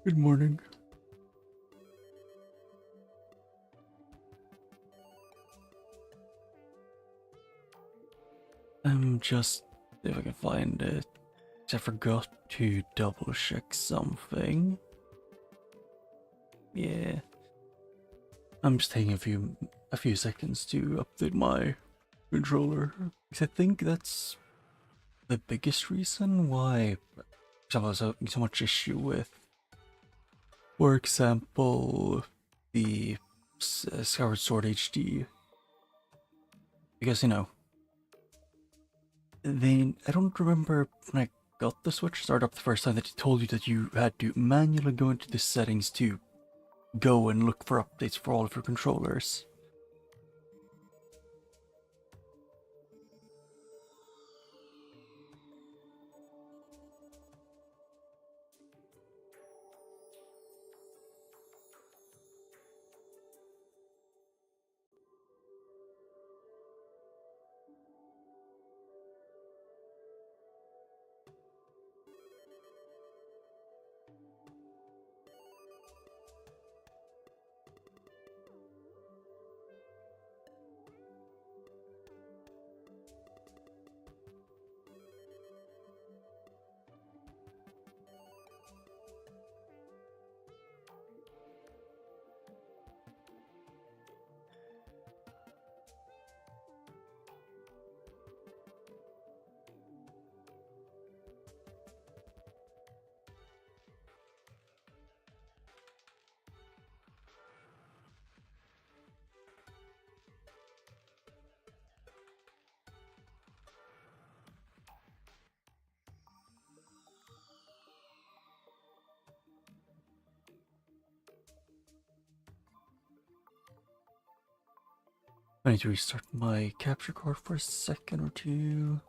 Good morning. I'm just, if I can find it, I forgot to double check something. Yeah. I'm just taking a few seconds to update my controller. Because I think that's the biggest reason why I'm having so much issue with, for example, the Skyward Sword HD. Because, I don't remember when I got the Switch started up the first time that it told you that you had to manually go into the settings to go and look for updates for all of your controllers. I need to restart my capture card for a second or two.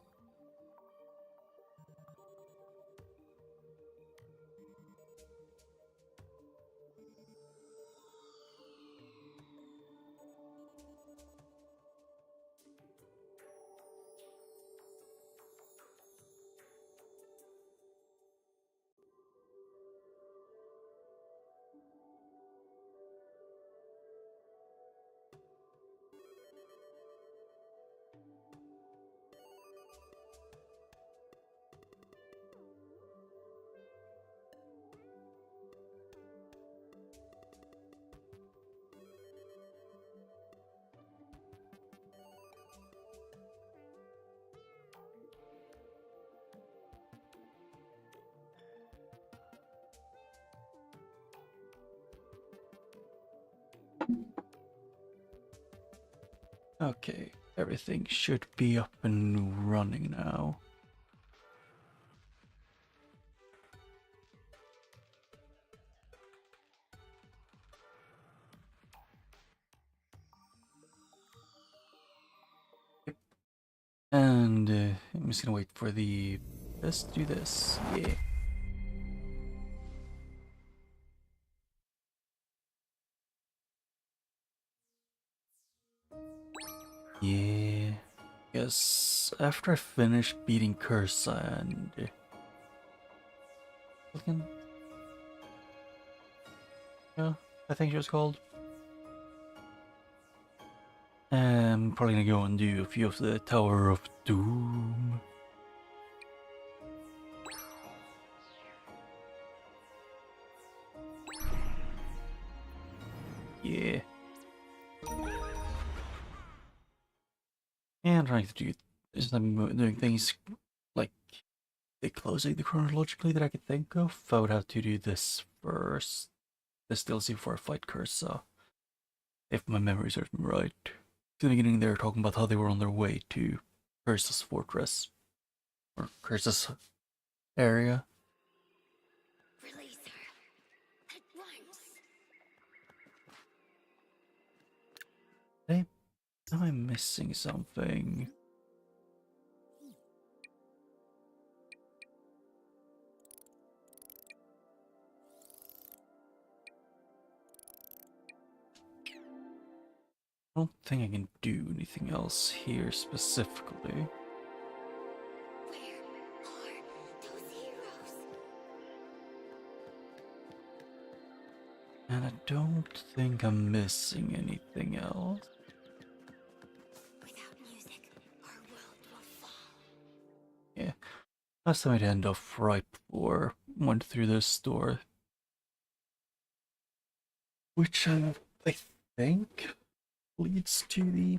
Okay, everything should be up and running now. Yep. And I'm just gonna wait for the... Let's do this. Yeah. Yeah. Yes, after I finish beating Cursa and... Yeah, I think it was called. I'm probably gonna go and do a few of the Tower of Doom. Yeah. And trying to do is I'm doing things like the closing the chronologically that I could think of. I would have to do this first. This DLC before I fight Cursa. If my memory serves me right. In the beginning they were talking about how they were on their way to Cursa's fortress. Or Cursa's area. Release her at once. Hey, am I missing something? I don't think I can do anything else here specifically. Where are those heroes? And I don't think I'm missing anything else. Without music, our world will fall. Yeah. Last time I'd end off right before I went through this store. Which I think leads to the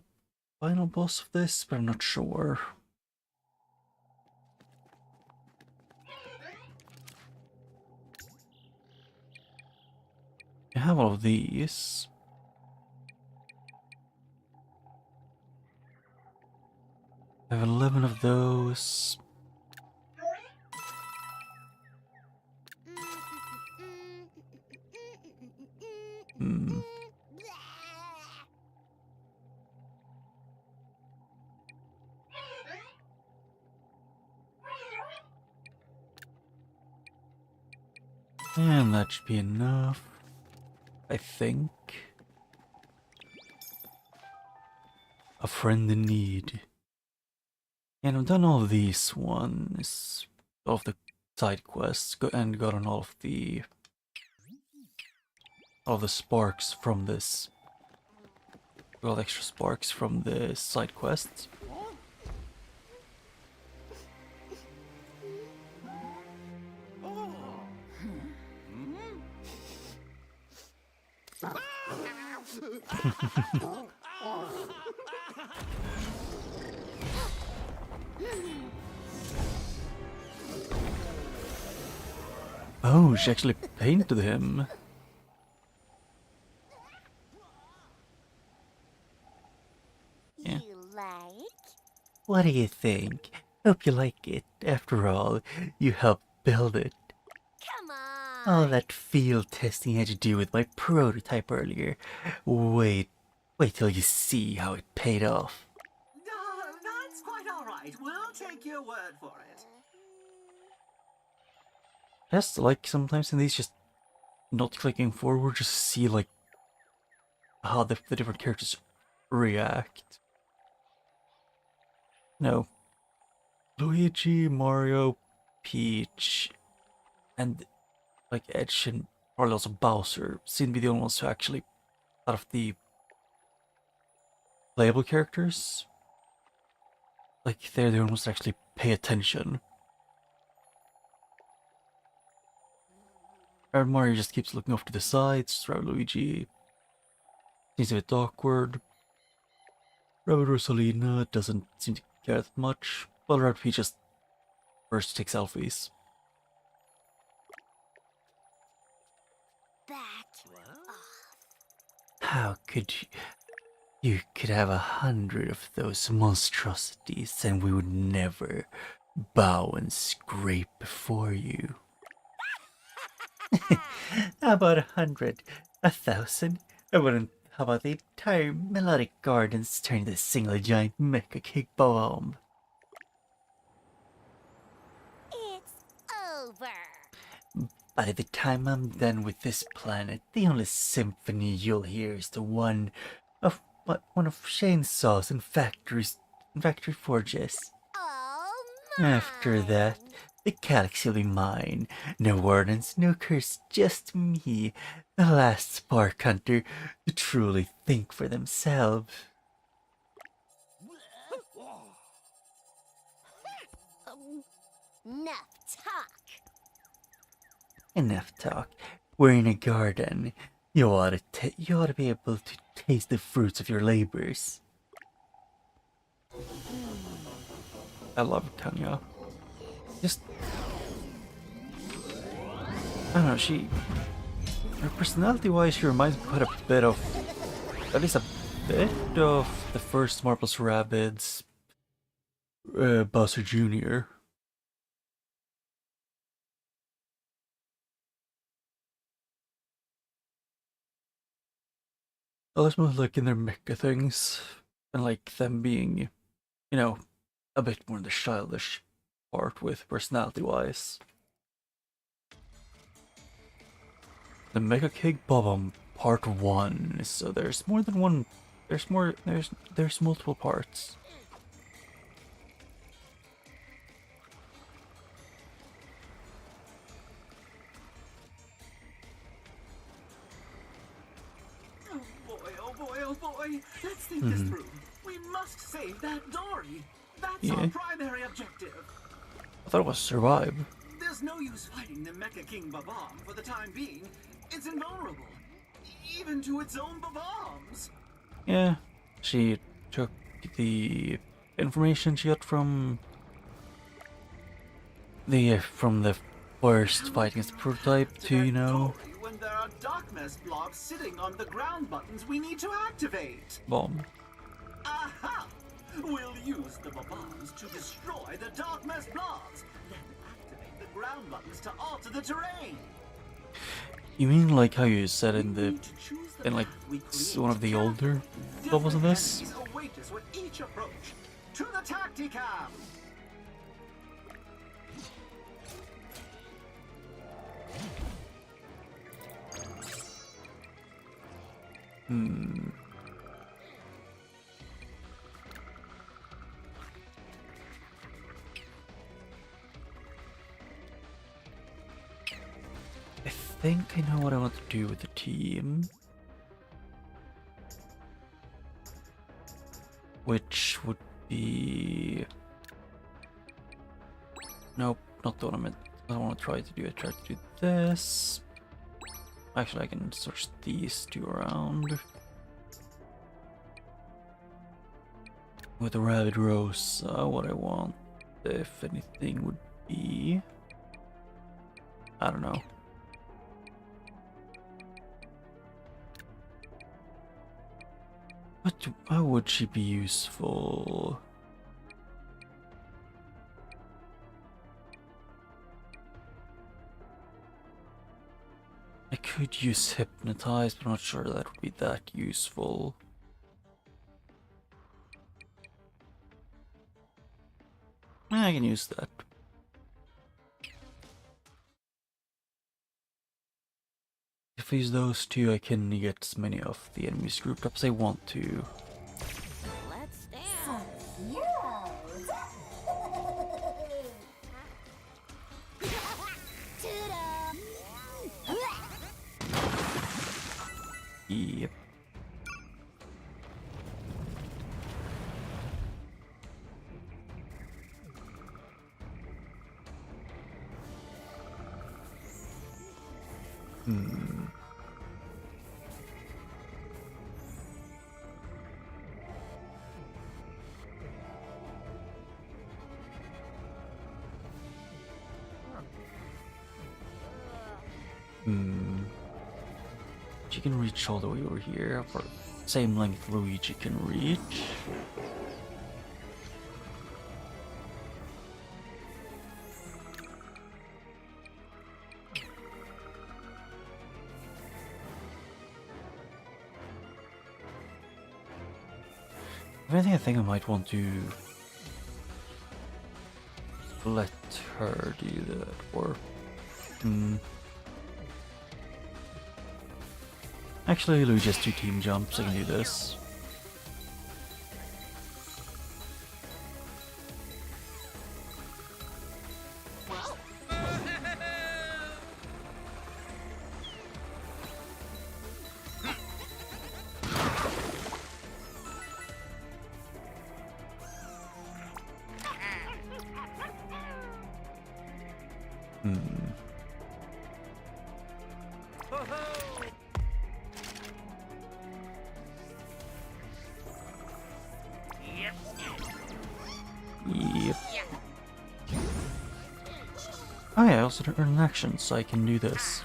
final boss of this, but I'm not sure. I have all of these. I have 11 of those. Hmm. And that should be enough, I think. A friend in need. And I've done all of these ones, all of the side quests, and gotten all of the sparks from this. All extra sparks from the side quests. Oh, she actually painted him. Yeah. You like? What do you think? Hope you like it. After all, you helped build it. Come on. All that field testing had to do with my prototype earlier. Wait till you see how it paid off. No, that's quite all right. We'll take your word for it. Just like sometimes in these, just not clicking forward, just see like how the different characters react. No. Luigi, Mario, Peach, and like Edge and probably also Bowser seem to be the only ones who actually, out of the playable characters, like they're the only ones that actually pay attention. Or Mario just keeps looking off to the sides. Luigi seems a bit awkward. Rabbid Rosalina doesn't seem to care that much. While Rabbid Peach just first takes selfies. Back off. How could you could have 100 of those monstrosities and we would never bow and scrape before you. How about 100? 1,000? I wouldn't. How about the entire melodic gardens turn into a single giant mecha kick bomb? It's over. By the time I'm done with this planet, the only symphony you'll hear is the one of chainsaws and factory forges. Oh, mine. After that, the galaxy will be mine. No wardens, no curse, just me, the last spark hunter to truly think for themselves. Enough talk. Enough talk. We're in a garden. You ought to be able to taste the fruits of your labors. I love Kanya. Just, I don't know, her personality-wise, she reminds me quite a bit of, at least a bit of the first Mario+Rabbids, Bowser Jr. Others more like in their mecha things, and like them being, you know, a bit more in the childish part with personality-wise. The Mega Cake Bob-omb Part 1, so there's more than one, there's multiple parts. Oh boy, let's think this through. We must save that Dory. That's Yeah. our primary objective. I thought it was survive. There's no use fighting the Mecha King Babam for the time being. It's invulnerable, even to its own Babams. Yeah, she took the information she got from the first fight against the prototype to, you know, Dory when there are darkness blobs sitting on the ground buttons we need to activate. bomb. Aha! We'll use the Babams to destroy the darkness blobs, then activate the ground buttons to alter the terrain. You mean like how you said in We the need to choose the in like path we one of the create older carefully. levels of Different this? enemies await us with each approach. To the Tacticam! I think I know what I want to do with the team. Which would be... Nope, not the one I meant. I want to try to do. I try to do this. Actually, I can search these two around. With the Rabbid Rosa, what I want, if anything, would be... I don't know. How would she be useful? I could use Hypnotize, but I'm not sure that would be that useful. I can use that. If I use those two, I can get as many of the enemies grouped up as I want to. Let's dance. Yep. She can reach all the way over here for same length Luigi can reach. If anything, I think I might want to let her do that, or actually, Luigi has 2 team jumps, I can do this. Yep. Oh yeah, I also earn an action, so I can do this.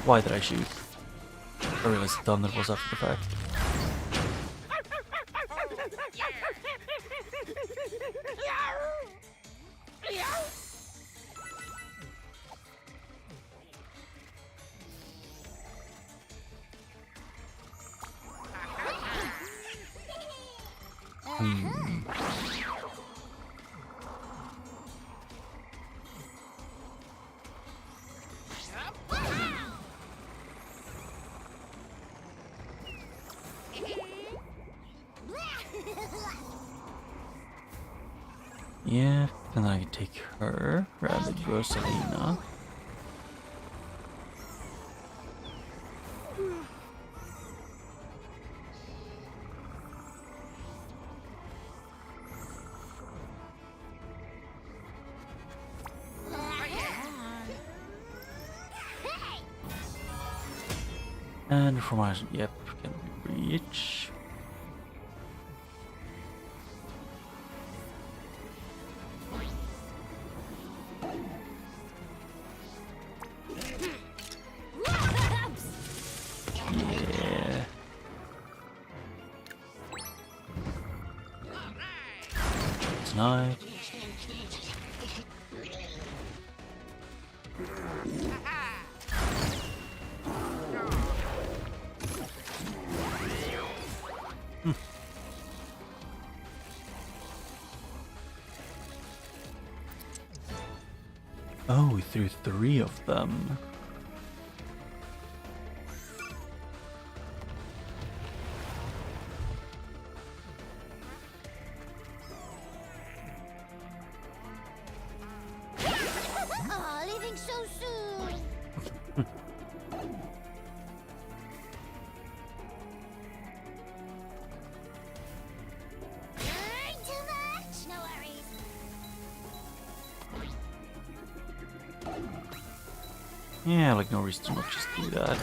Why did I shoot? I realized thunder was after the fact. Yeah, and then I can take her, Rabbid Rosalina. And from our, yep, can reach. Yeah. It's nice. Oh, we threw 3 of them. Aw, leaving so soon. Too much? No worries. Yeah, like no reason to not just do that.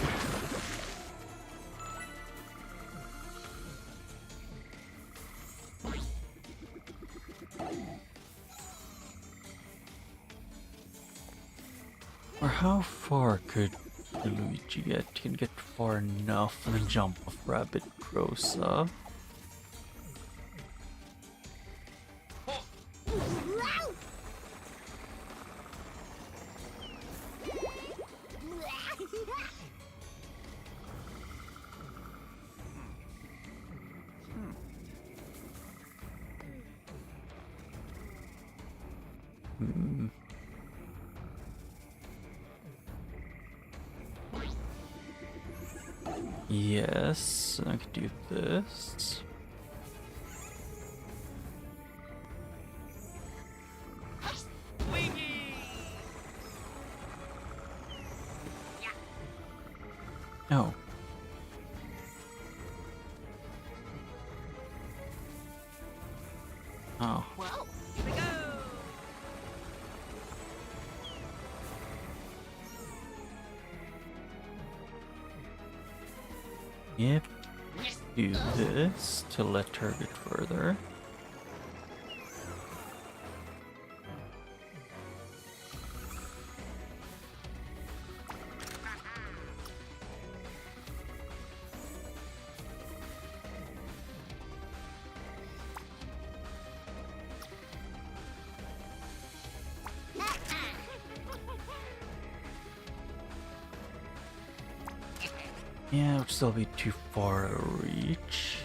Or how far could Luigi get? He can get far enough and then jump off Rabbid Cursa. Yes, I could do this. Oh. Oh. Whoa, here we go. Yep. Do this to let her get further. Yeah, it would still be too far to reach.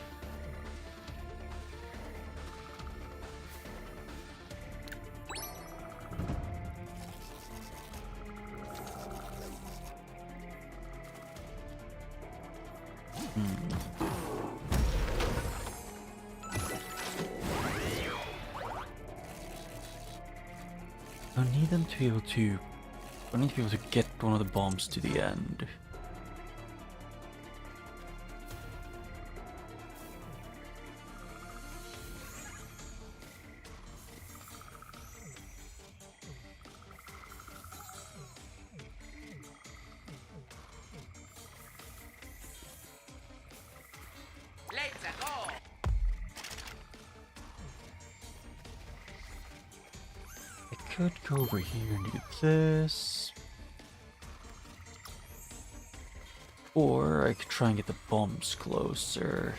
I need them to be able to... I need to be able to get one of the bombs to the end. Could go over here and do this. Or I could try and get the bombs closer.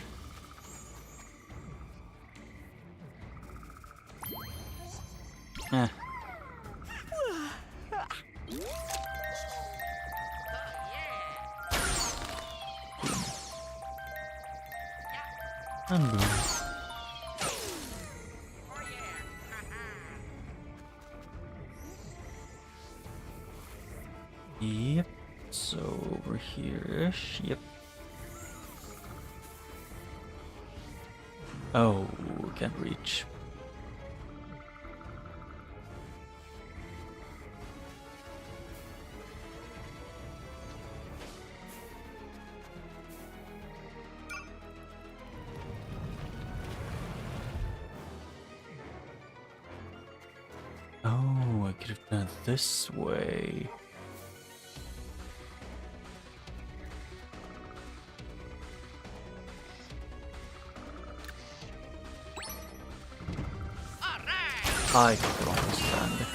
Eh. And boom. Yep, so over here-ish, yep. Oh, can't reach. Oh, I could have done it this way. I don't understand.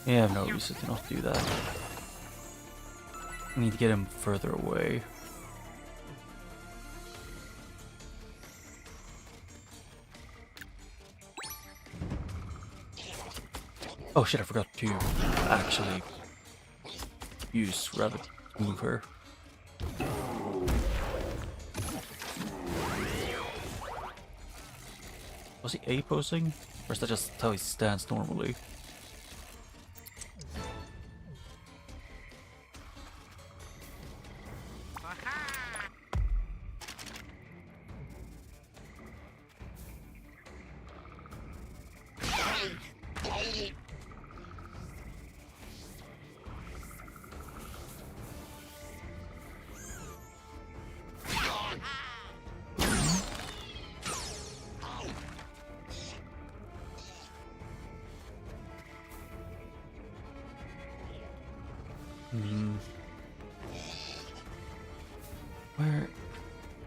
Yeah, I have no reason to not do that. I need to get him further away. Oh shit, I forgot to actually use Rabbit to move her. Was he A-posing? Or is that just how he stands normally?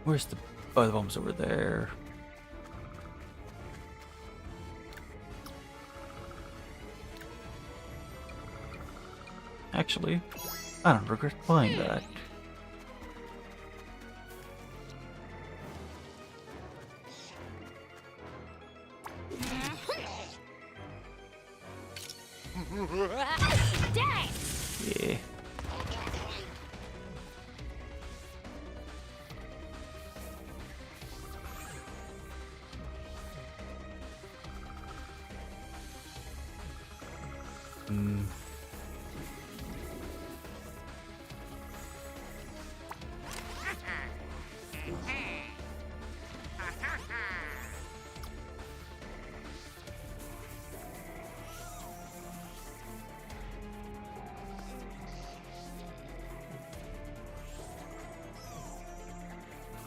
Where's the... Oh, the bomb's over there. Actually, I don't regret buying that. Yeah.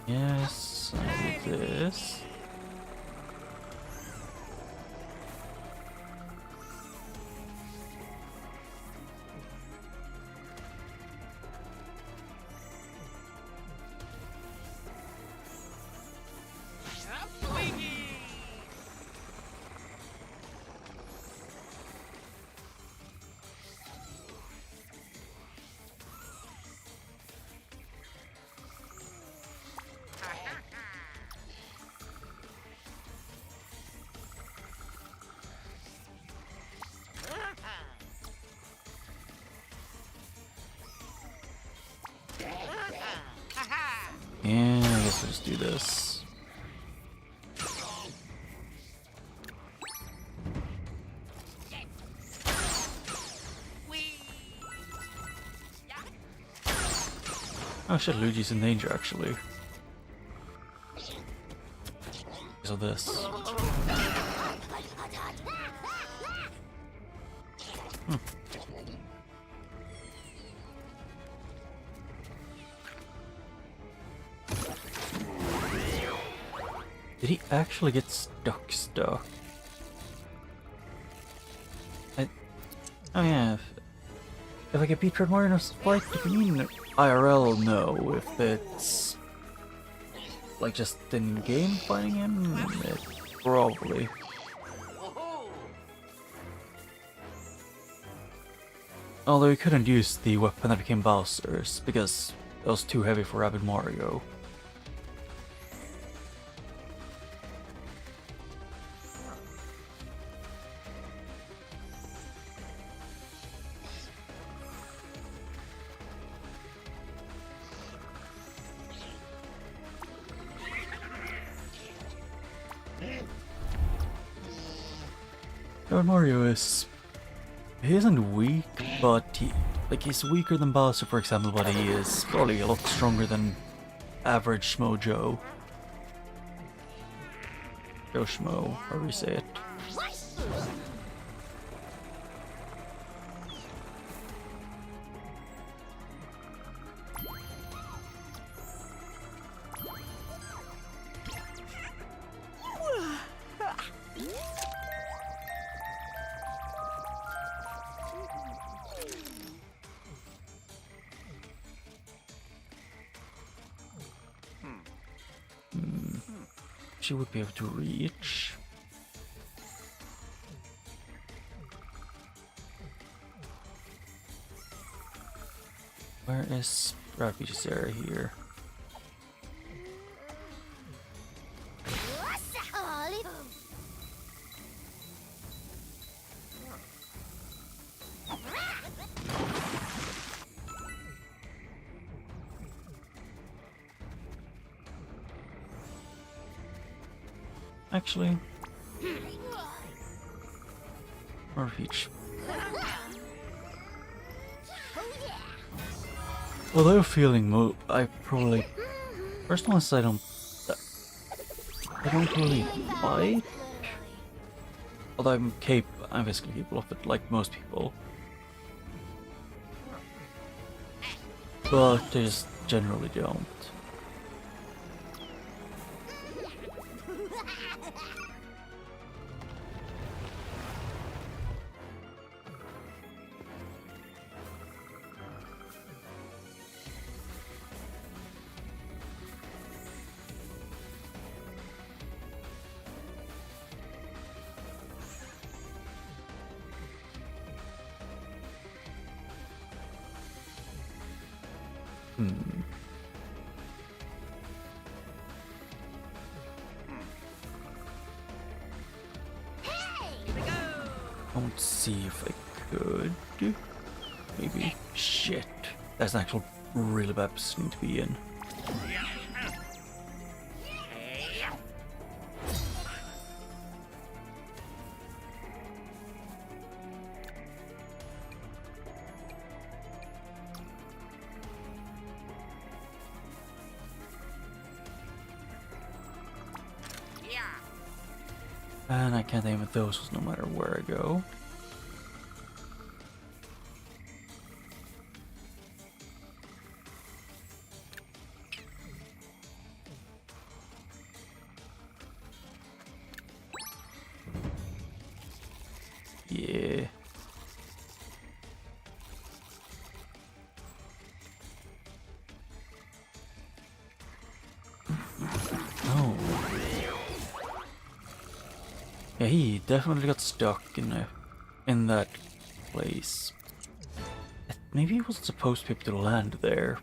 Yes, I do this. Yeah, I guess I'll just do this. Oh shit, Luigi's in danger actually. So this. Did he actually get stuck? Oh yeah, if I get beat Red Mario in a fight, you mean IRL? No, if it's like just in game fighting him, probably. Although he couldn't use the weapon that became Bowser's because it was too heavy for Rabbid Mario. Mario he isn't weak, but he's weaker than Bowser, for example, but he is probably a lot stronger than average Mojo. Joshmo, however you say it. She would be able to reach. Where is Rabbids area here? Actually, or reach. Although feeling I probably first one I don't really fight. Although I'm basically capable of it like most people. But I just generally don't. Let's see if I could. Maybe. Shit. That's an actual really bad position to be in. And I can't aim at those no matter where I go. Yeah. Oh. Yeah, he definitely got stuck in that place. Maybe he wasn't supposed to be able to land there.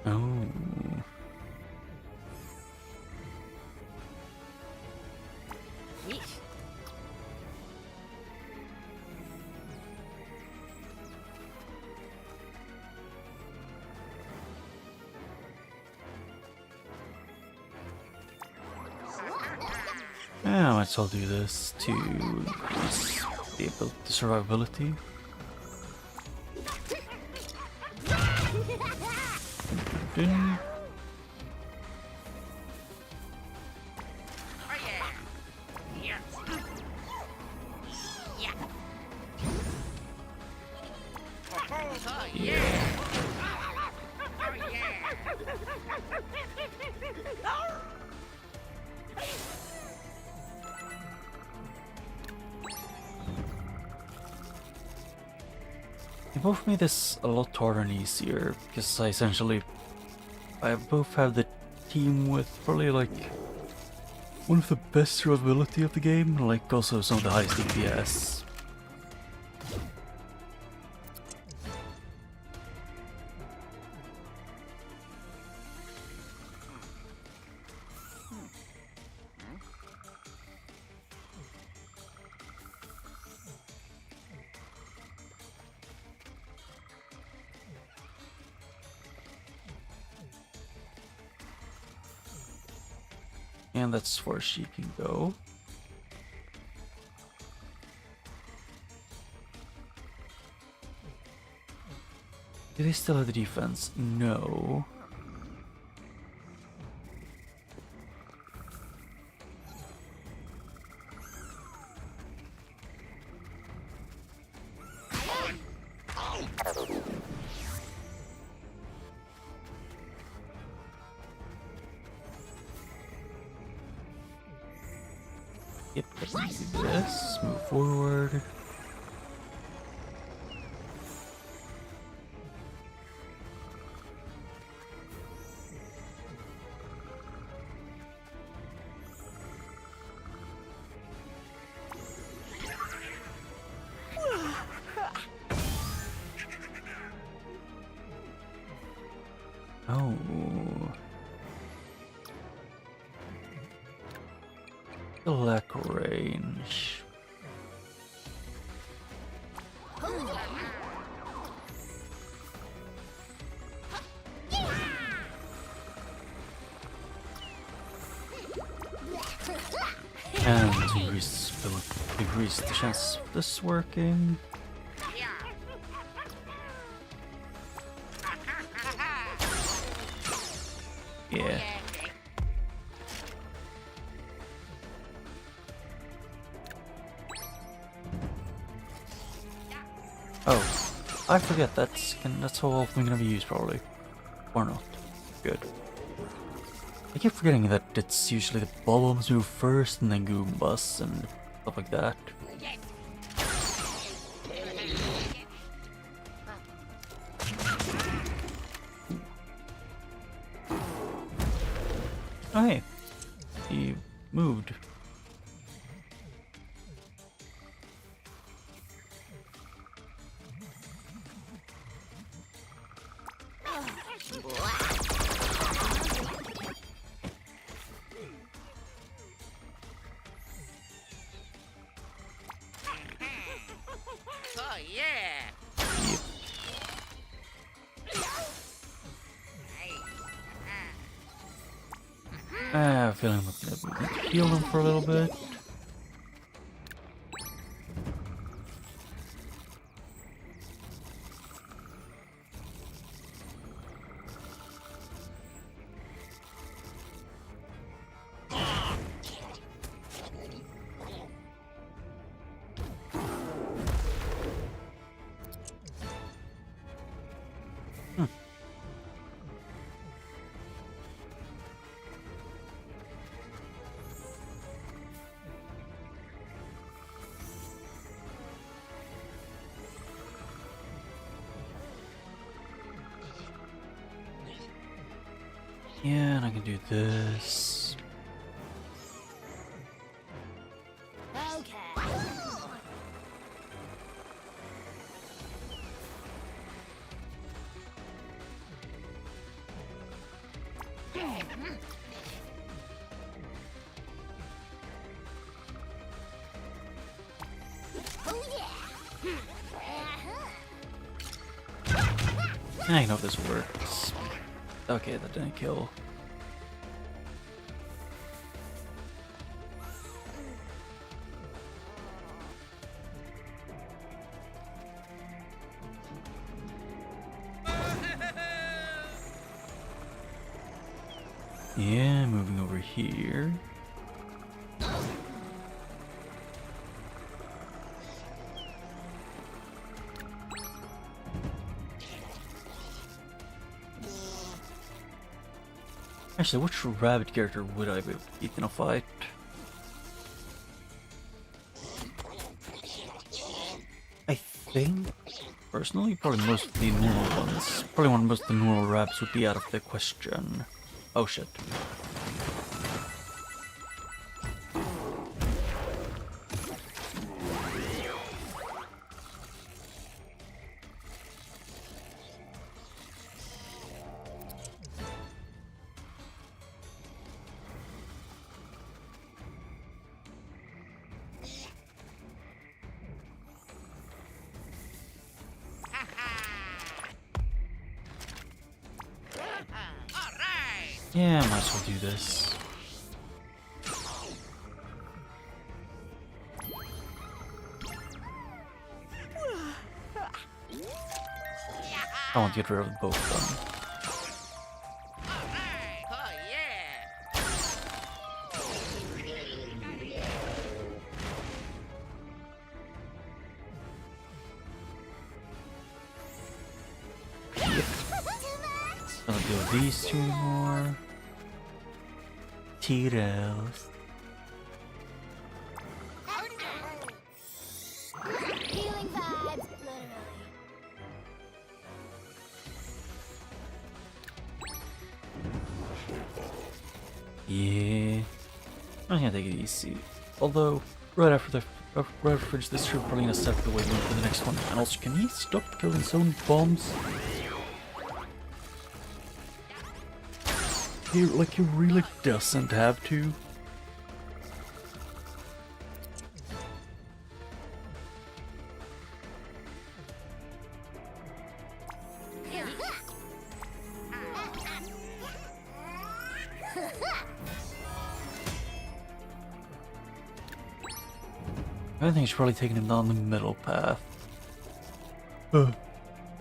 Oh. Yeah, I might as well do this to increase the survivability. They both made this a lot harder and easier, because I both have the team with probably like one of the best survivability of the game, like also some of the highest DPS. And that's as far as she can go. Do they still have the defense? No. Yep, let's do this. Move forward. Oh. The lack of range. And increase the chance of this working. Yeah. Oh, I forget that's how often gonna be used probably, or not. Good. I keep forgetting that it's usually the bubbles move first and then Goombas and stuff like that. Oh hey, he moved. Oh yeah. Yep. I have a feeling I'm gonna heal them for a little bit. Yeah, and I can do this. Okay. Oh yeah. I know if this works. Okay, that didn't kill. Yeah, moving over here. Actually, which rabbit character would I be beat in a fight? I think, personally, probably most of the normal ones. Probably most of the normal rabbits would be out of the question. Oh shit. Yeah, might as well do this. I want to get rid of both of them. Oh, yeah. I don't deal with these two anymore. Tito's. Healing vibes, literally. Yeah. I'm gonna take it easy. Although, right after I finish this trip, probably gonna step away for the next one. And also, can he stop killing his own bombs? He really doesn't have to. I think he's probably taking him down the middle path.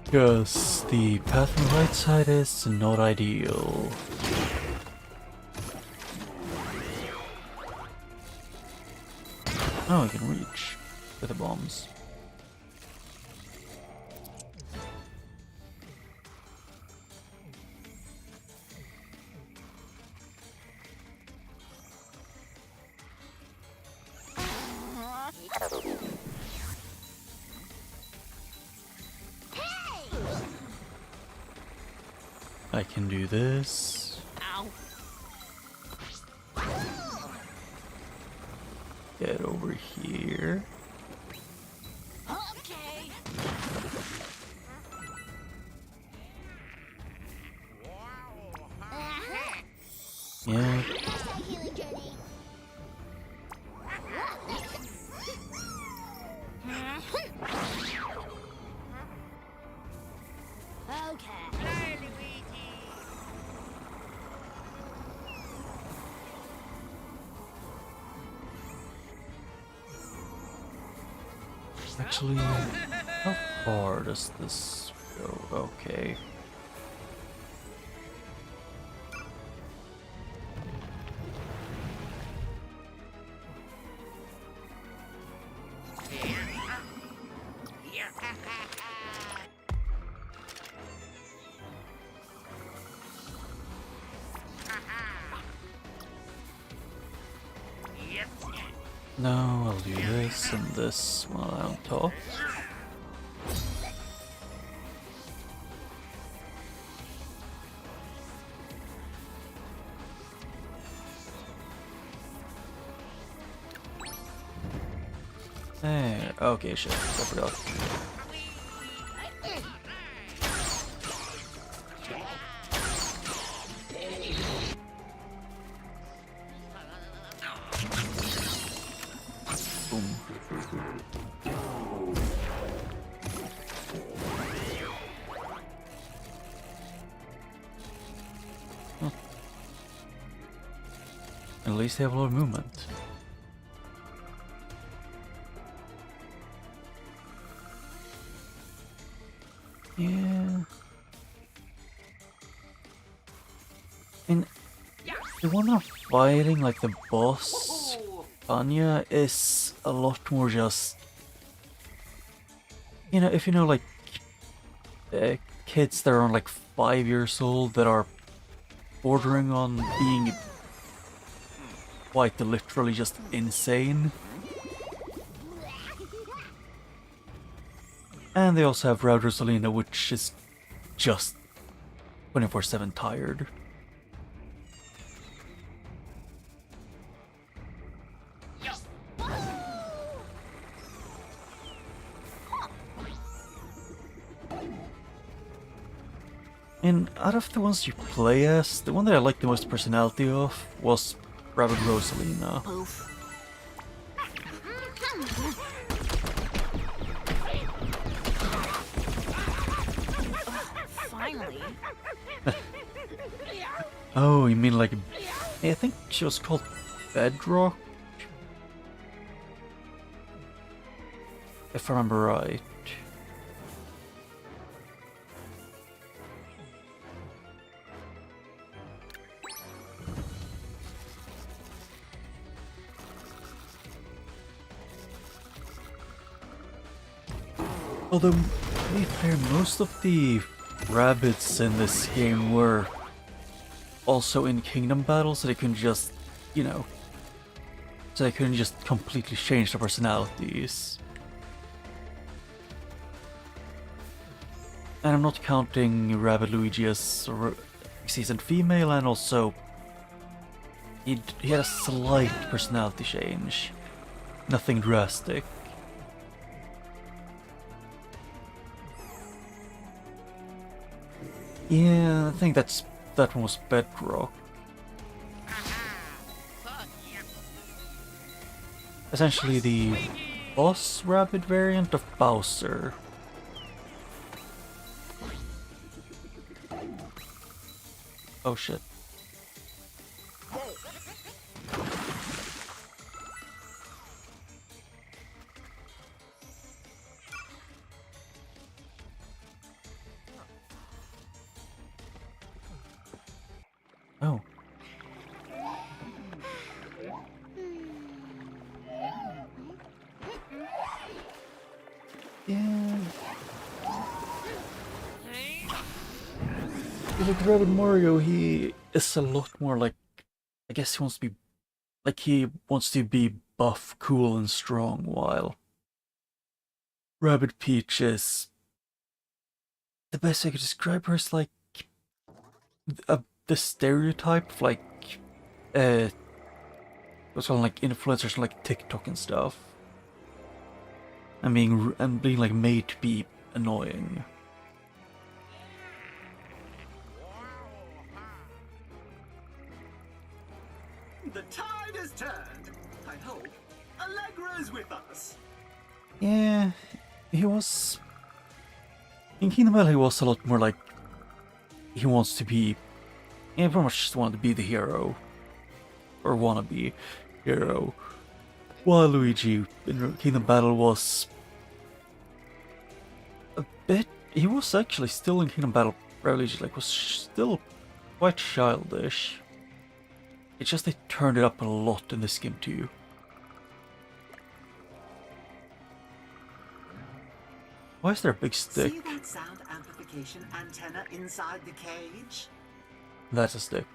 Because the path on the right side is not ideal. Oh, we can reach with the bombs. I can do this. Ow. Get over here. Okay. Yeah. Hashtag healing journey. Okay. Hi, Luigi. Actually, how far does this go? Okay. No, I'll do this and this while I'm on top. Hey, okay, shit, I forgot. Boom. Huh. At least they have a lot of movement. Yeah. And the one I'm fighting, like the boss, Kanya, is a lot more just, you know, if you know, like kids that are like 5 years old that are bordering on being quite literally just insane. And they also have Rosalina, which is just 24/7 tired. And out of the ones you play as, the one that I liked the most personality of was Rabbid Rosalina. Poof. Finally. Oh, you mean like... I think she was called Bedrock? If I remember right. Although, to be fair, most of the rabbits in this game were also in kingdom battles, so they couldn't just, you know, so they couldn't just completely change their personalities. And I'm not counting Rabbid Luigi as seasoned female, and also he had a slight personality change. Nothing drastic. Yeah, I think that one was Bedrock. Oh, yeah. Essentially the boss rabbit variant of Bowser. Oh shit. Oh. Yeah. Like Rabbid Mario, he is a lot more like, I guess he wants to be buff, cool, and strong, while Rabbid Peach is, the best I could describe her is like the stereotype of like what's called like influencers on like TikTok and stuff, and being like made to be annoying. The tide has turned. I hope Allegra's with us. Yeah, he was in Kingdom Battle. He was a lot more like he wants to be. He pretty much just wanted to be the hero, or wannabe hero. While Luigi in Kingdom Battle was a bit. He was actually still in Kingdom Battle. Luigi like was still quite childish. It's just they turned it up a lot in this game too. Why is there a big stick? See that sound amplification antenna inside the cage? That's a stick.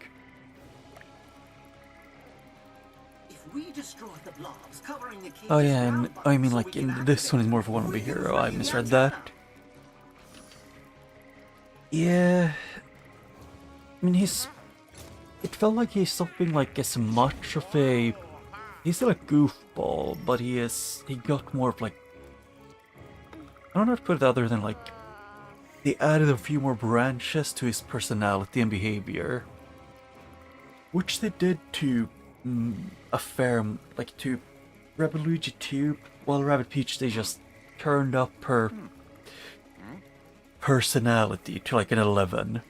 If we destroy the blobs covering the cage, Oh yeah, and I mean like in this one is more of a wannabe hero. I misread that. Yeah. I mean it felt like he's stopped being like as much of a, he's still a goofball, but he got more of like, I don't know how to put it other than like, they added a few more branches to his personality and behavior. Which they did to a fair, like to Rabbid Luigi 2, while Rabbid Peach they just turned up her personality to like an 11.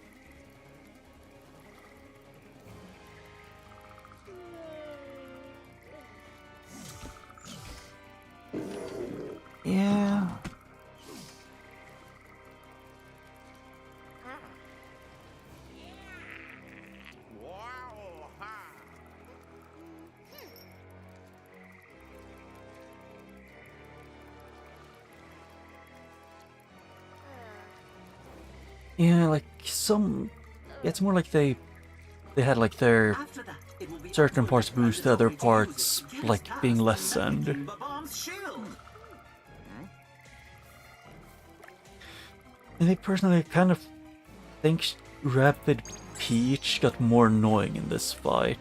Yeah. Wow. Yeah, like some, yeah, it's more like they had like their After that, it will be certain parts awkward boost, and other Luigi parts goes against like us being and lessened. King Babam's shield. I think personally, I kind of think Rabbid Peach got more annoying in this fight.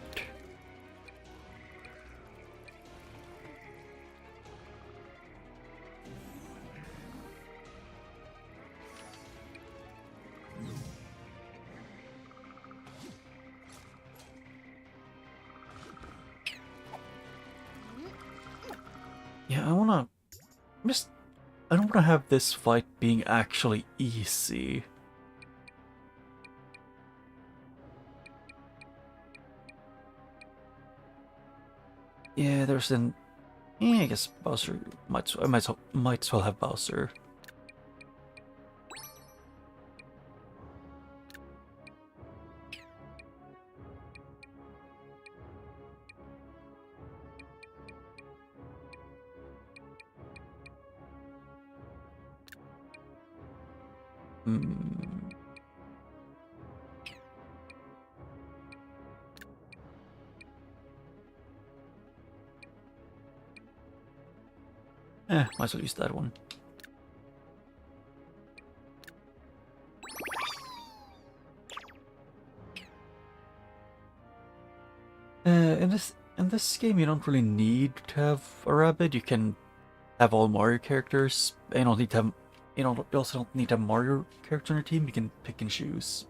Yeah, I don't wanna have this fight being actually easy. Yeah, there's an. Yeah, I guess Bowser I might as well have Bowser. Hmm. Might as well use that one. In this game, you don't really need to have a rabbit. You can have all Mario characters. You don't need to have. You also don't need to have Mario characters on your team. You can pick and choose.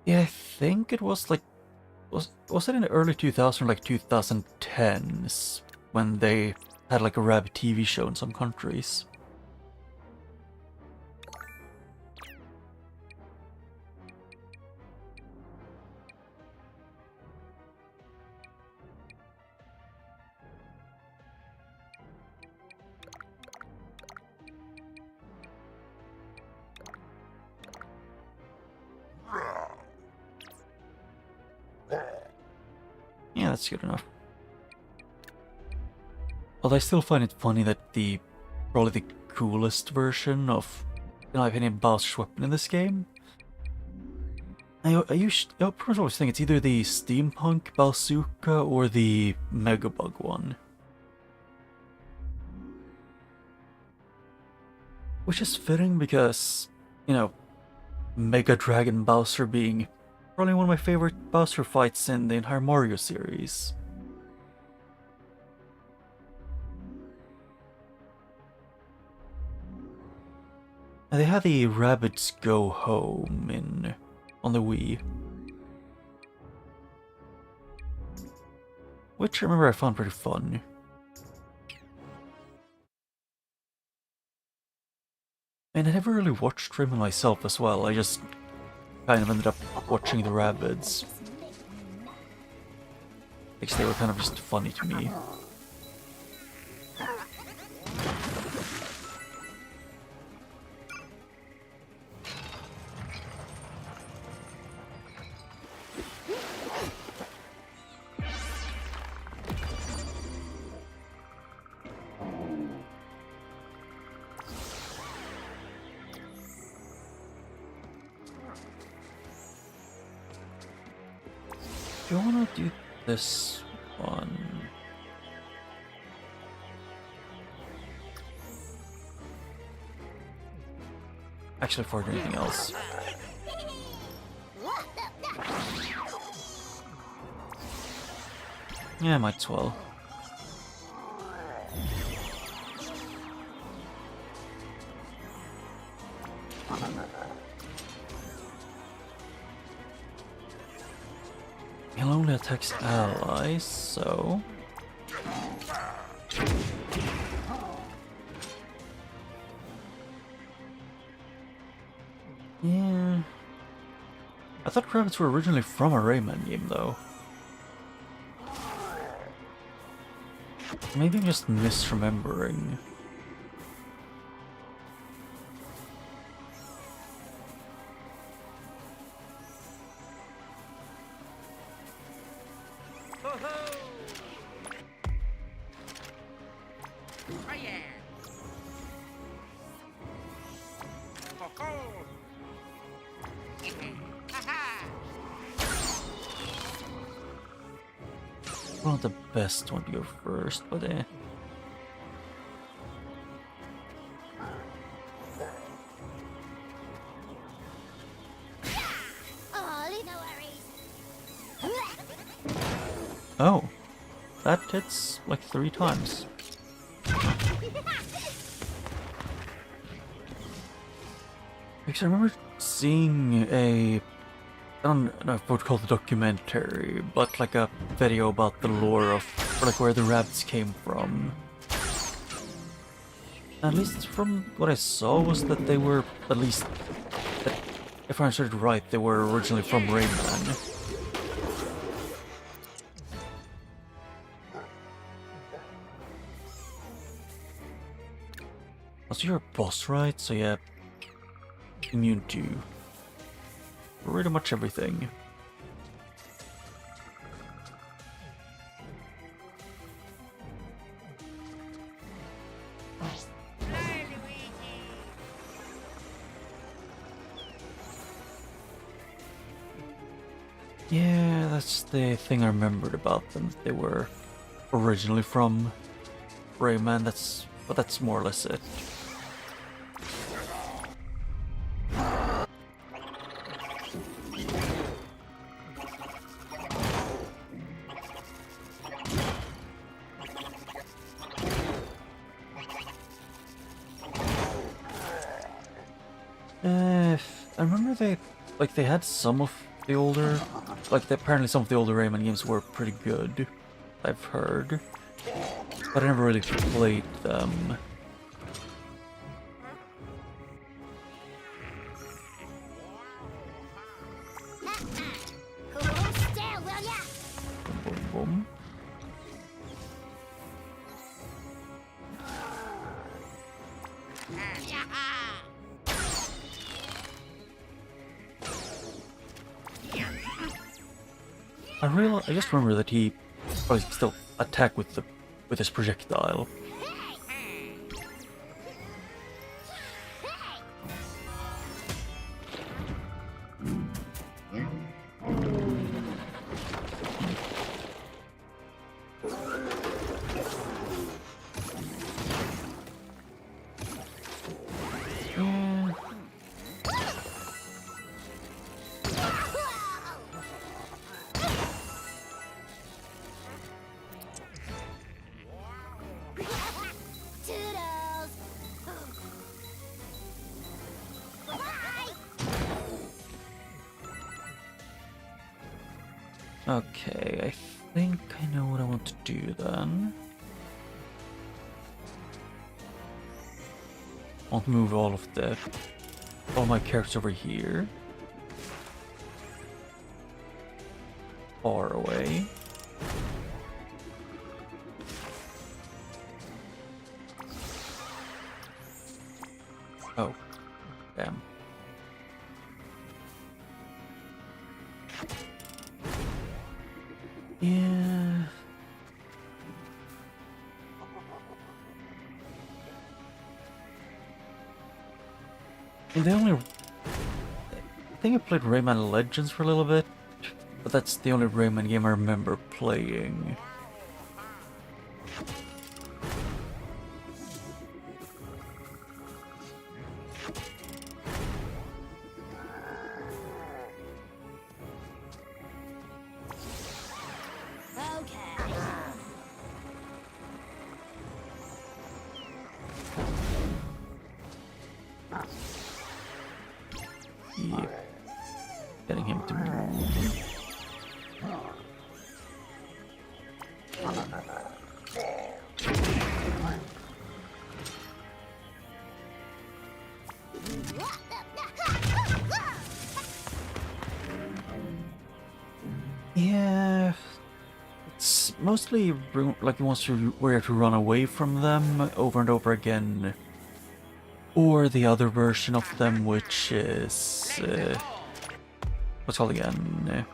Yeah, I think it was like was it in the early 2000s or like 2010s when they had like a rabbit TV show in some countries. Yeah, that's good enough. Although I still find it funny that probably the coolest version of, in my opinion, Bowser's weapon in this game. I pretty much always think it's either the steampunk bazooka or the Megabug one. Which is fitting because, Mega Dragon Bowser being probably one of my favorite Bowser fights in the entire Mario series. And they had the Rabbids Go Home on the Wii. Which I remember I found pretty fun. And I never really watched Rayman myself as well, I just kind of ended up watching the Rabbids. Because they were kind of just funny to me. Do you want to do this one? Actually, before I do anything else. Yeah, I might as well. It only attacks allies, so... Yeah... I thought rabbits were originally from a Rayman game, though. Maybe I'm just misremembering. Not the best one to go first, but Oh, no worries. oh, that hits like 3 times. Because I remember seeing I don't know if I would call it a documentary, but like a video about the lore of, or like where the rabbits came from. At least from what I saw was that they were, at least, if I understood it right, they were originally from Rayman. Also, you're a boss, right? So yeah, immune to pretty much everything. Yeah, that's the thing I remembered about them. They were originally from Rayman, but that's more or less it. I remember they had some of the older, apparently some of the older Rayman games were pretty good, I've heard, but I never really played them. Hold still, will ya? Boom, boom. I just remember that he probably still attack with his projectile. Toodles! Bye! Okay, I think I know what I want to do then. I want to move all my characters over here. Far away. Oh, damn. Yeah. And I think I played Rayman Legends for a little bit, but that's the only Rayman game I remember playing. Okay. Yep. Getting him to move. Yeah, it's mostly like he wants to where you have to run away from them over and over again, or the other version of them, which is what's it called again?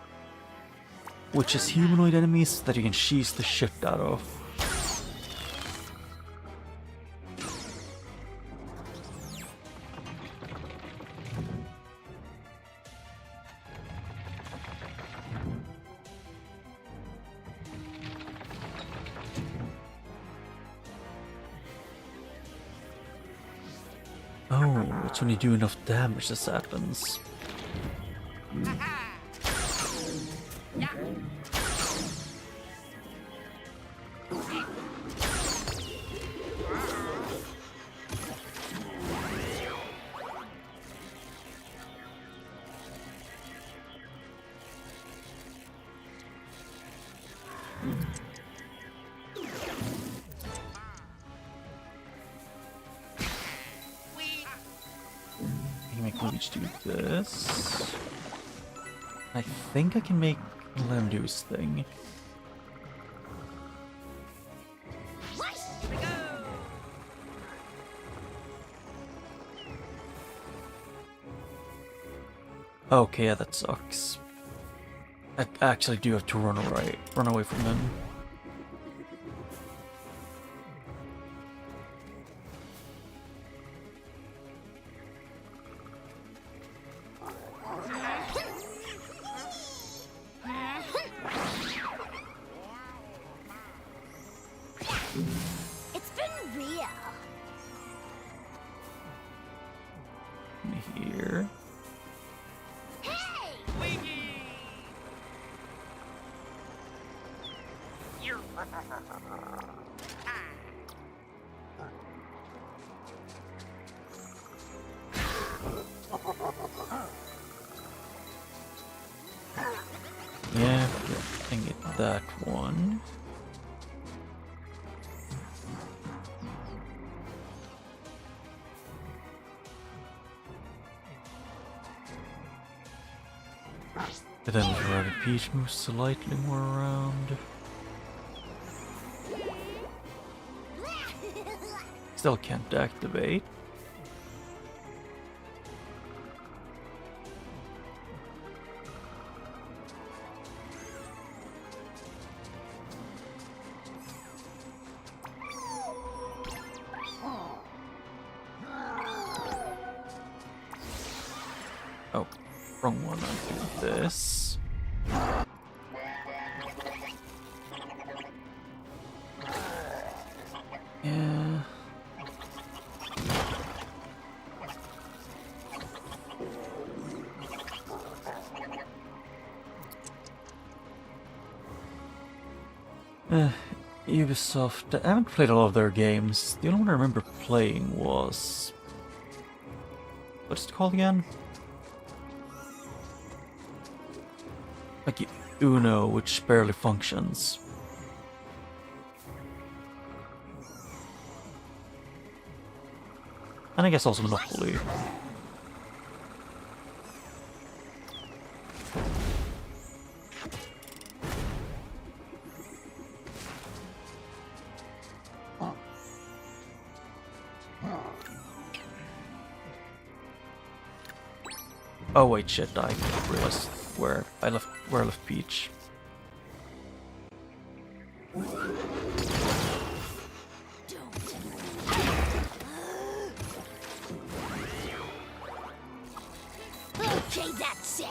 Which is humanoid enemies that you can cheese the shit out of. Oh, it's when you do enough damage this happens. I can make Luigi do this. I think I can make Lem do his thing. Okay, yeah, that sucks. I actually do have to run away from him. It's been real. Here. Hey! Wiggy! You. Yeah, I can get that one. But then the Rabbid Peach moves slightly more around. Still can't activate. Oh, wrong one. I'll do this. Yeah. Ubisoft, I haven't played a lot of their games. The only one I remember playing was... what's it called again? Like Uno, which barely functions. And I guess also Monopoly. Oh wait, shit! I realized where I left Peach. Okay, that's it.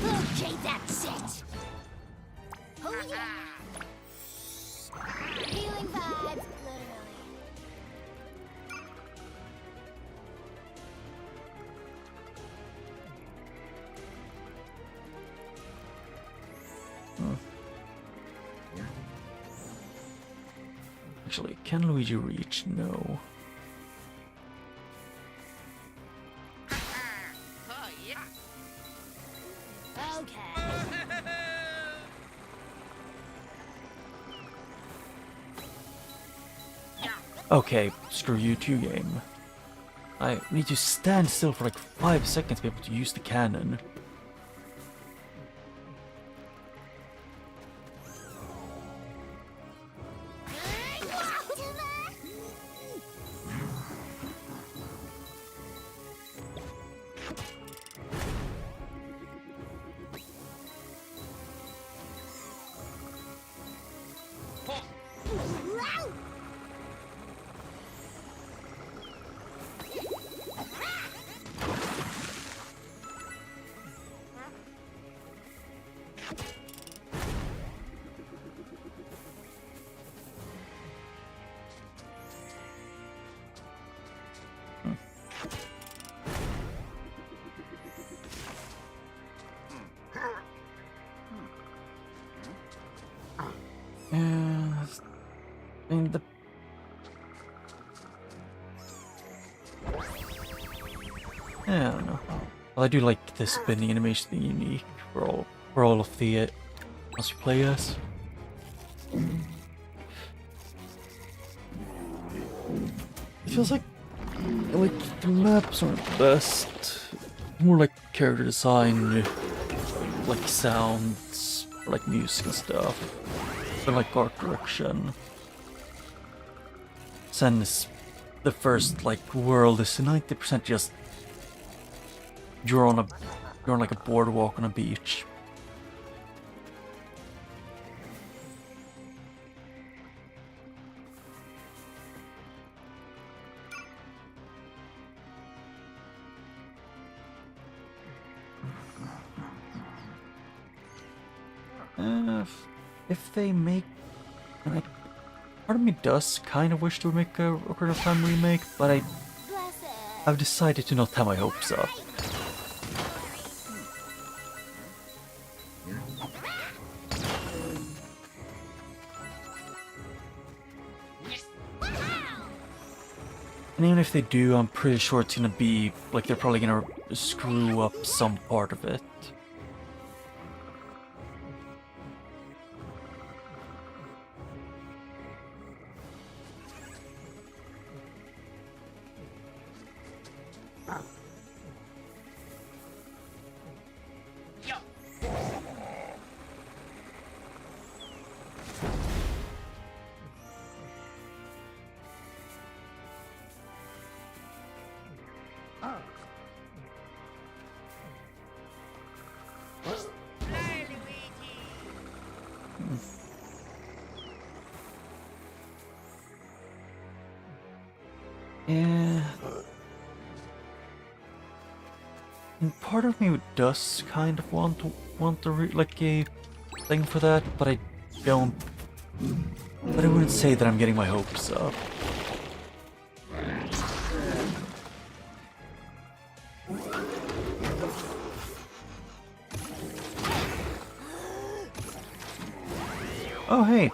Okay, that's it. Oh yeah. Healing vibes, literally. Actually, can Luigi reach? No. Oh, yeah. Okay. Okay, screw you two, game. I need to stand still for like 5 seconds to be able to use the cannon. Yeah, I mean, I don't know. Well, I do like the spinning animation being unique for all of the once you play as. It feels like the maps aren't the best. More like character design, like sounds, or like music and stuff. But like art direction. Since the first like world is 90% just you're on like a boardwalk on a beach. If they make, and I, part of me does kind of wish to make a Ocarina of Time remake, but Blessed. I've decided to not have my hopes up. And even if they do, I'm pretty sure it's gonna be, like, they're probably gonna screw up some part of it. Yo. Fly, Luigi. Yeah. And part of me does kind of want like a thing for that, but I don't. But I wouldn't say that I'm getting my hopes up. Oh hey,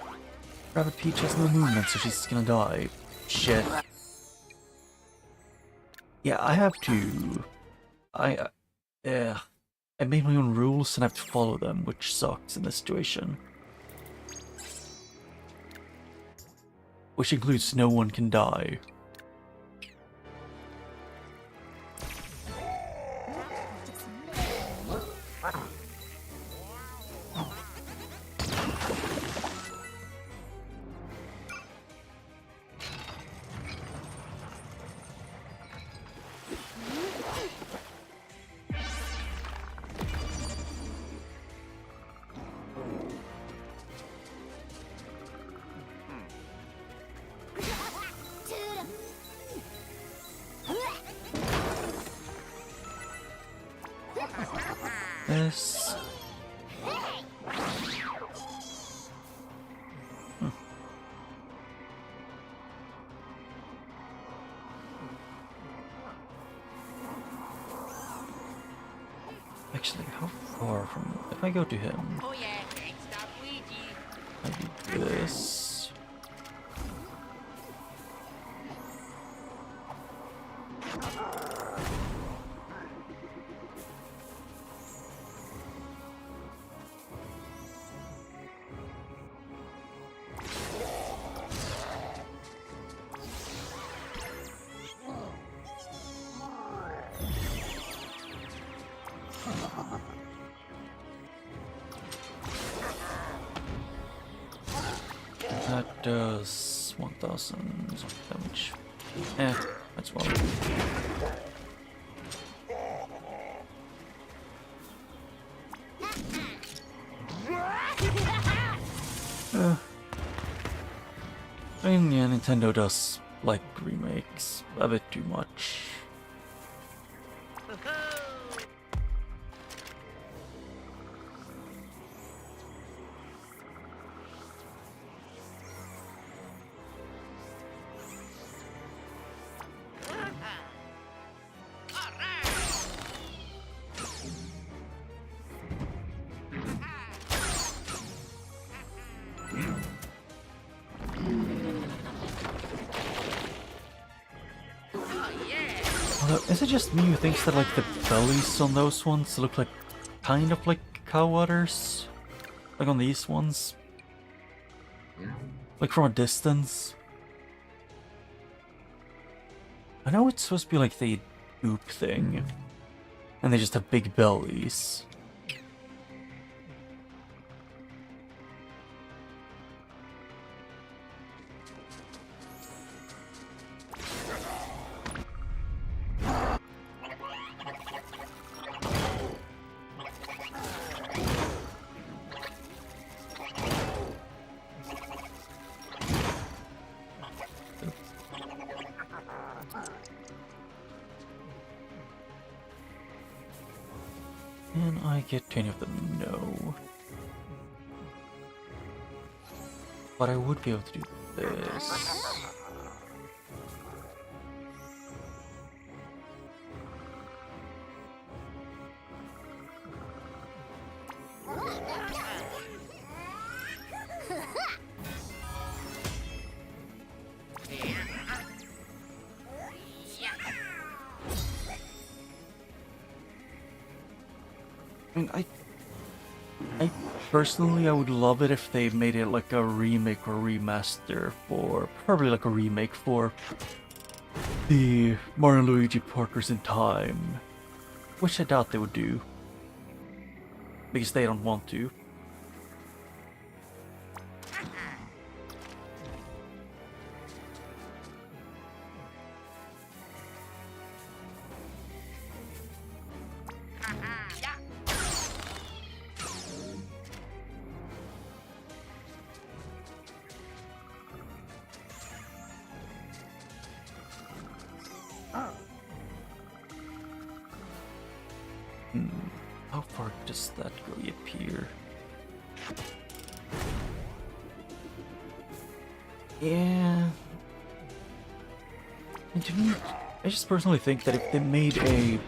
Rabbit Peach has no movement, so she's gonna die. Shit. Yeah, I have to. I made my own rules and I have to follow them, which sucks in this situation. Which includes no one can die. This. Actually, how far from... If I go to him, Oh yeah, can't stop Luigi. I do this. That does 1,000 damage. That's well. I mean, yeah, Nintendo does like remakes a bit too much. Although, is it just me who thinks that like the bellies on those ones look like kind of like cow udders? Like on these ones? Like from a distance? I know it's supposed to be like the goop thing. And they just have big bellies. Can I get to any of them? No. But I would be able to do this. I mean, I personally, I would love it if they made it like a remake or remaster for, probably like a remake for the Mario and Luigi Partners in Time, which I doubt they would do, because they don't want to. How far does that go up here? Yeah. And to me, I just personally think that if they made a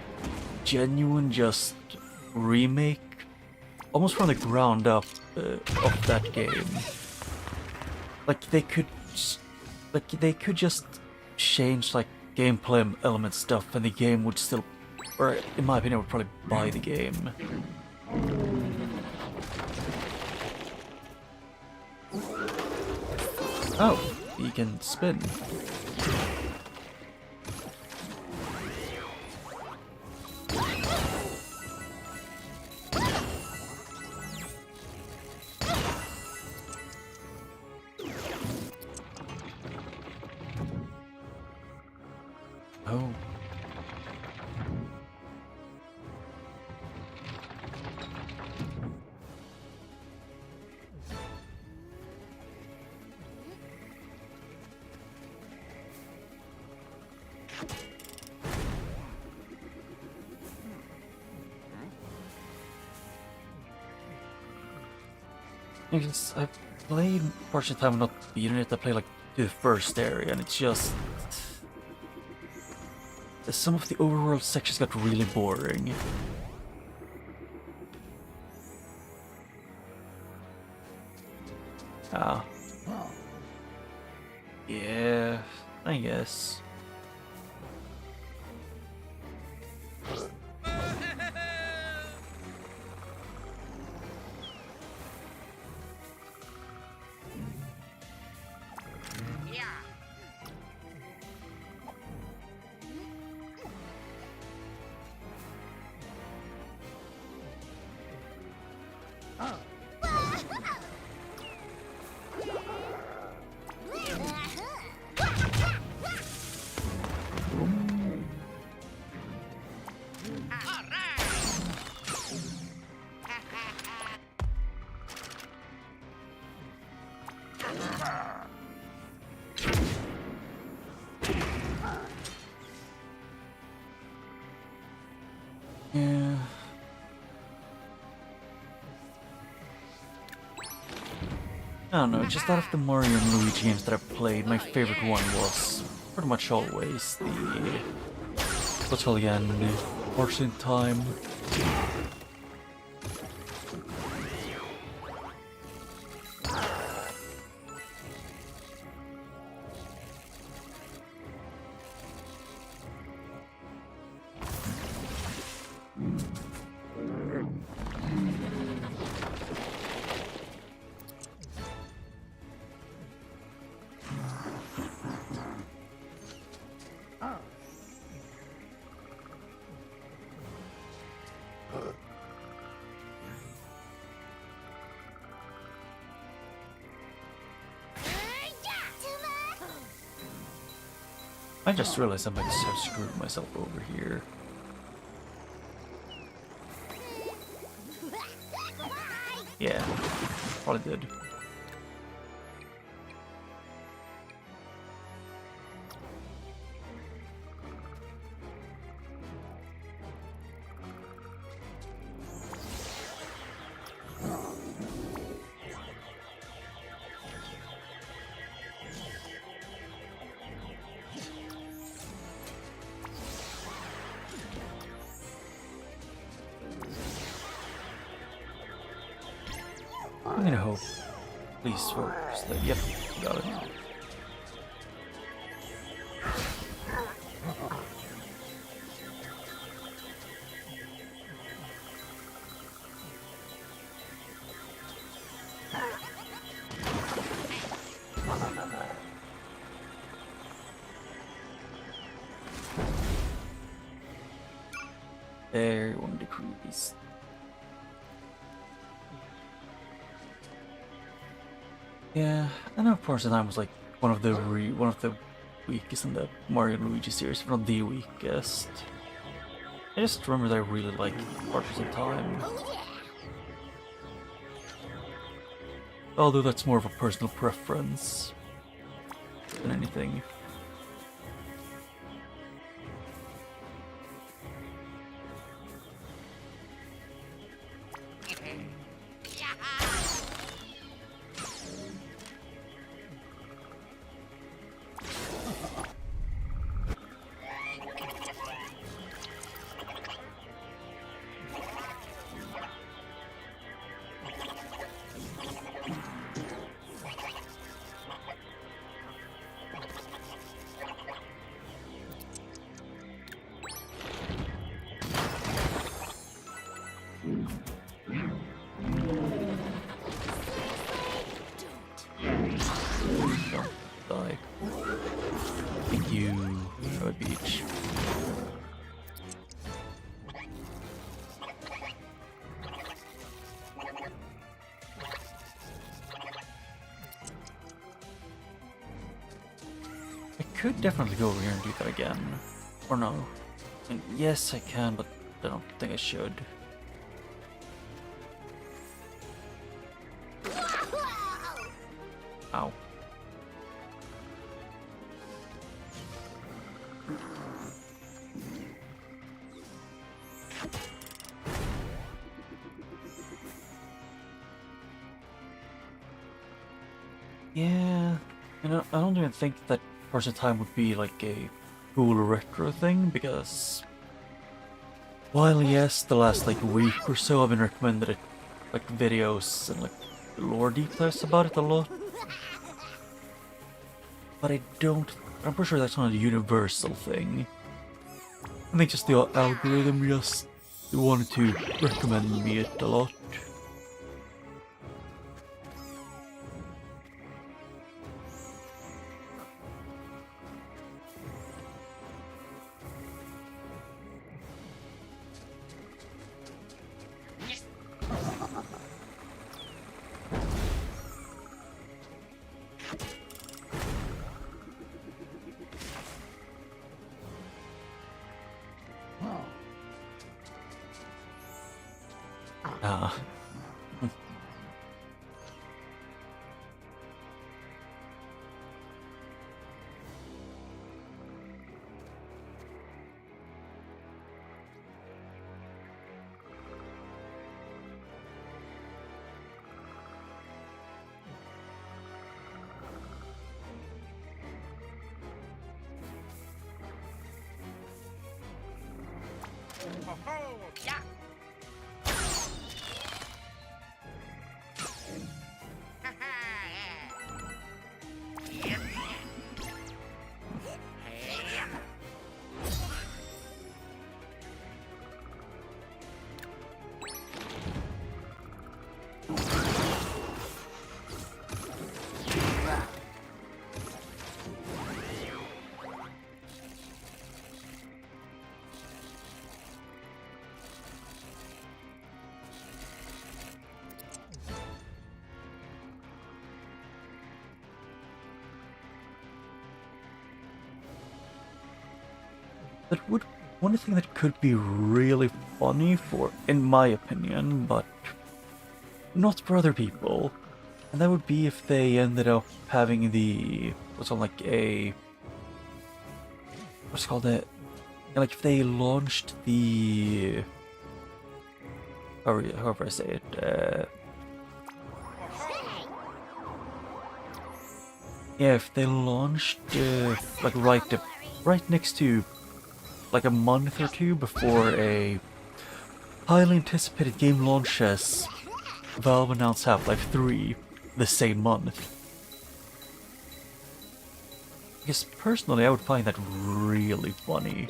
genuine just remake, almost from the ground up of that game, like they could just change like gameplay element stuff, and the game would still, or in my opinion, would probably buy the game. Oh, he can spin. Oh. I've played parts of the time, not beaten it. I played like the first area, and it's just some of the overworld sections got really boring. Ah. Yeah, I guess. Yeah. I don't know, just out of the Mario and Luigi games that I've played, my favorite one was pretty much always the... what's it called again? Partners in Time. I just realized I might just have screwed myself over here. Yeah, probably did. I'm gonna hope. Please focus. Yep, got it. There, 1 decrease. Yeah, I know Porcelain Time was like one of the weakest in the Mario and Luigi series, if not the weakest. I just remember that I really like Porcelain Time. Oh yeah! Although that's more of a personal preference than anything. Die. Thank you, Road Beach. I could definitely go over here and do that again. Or no. And yes, I can, but I don't think I should. Ow. Yeah, you know, I don't even think that Cursa Time would be like a cool retro thing, because while yes, the last like week or so I've been recommended it, like videos and like lore deep dives about it a lot, but I'm pretty sure that's not a universal thing. I think just the algorithm just wanted to recommend me it a lot. Ah. Ho-ho! Yeah! That would one thing that could be really funny for, in my opinion, but not for other people, and that would be if they ended up having the what's on like a what's it called it, like if they launched the however I say it, yeah, if they launched like right next to, like a month or two before a highly anticipated game launches, Valve announced Half-Life 3 the same month. I guess personally I would find that really funny.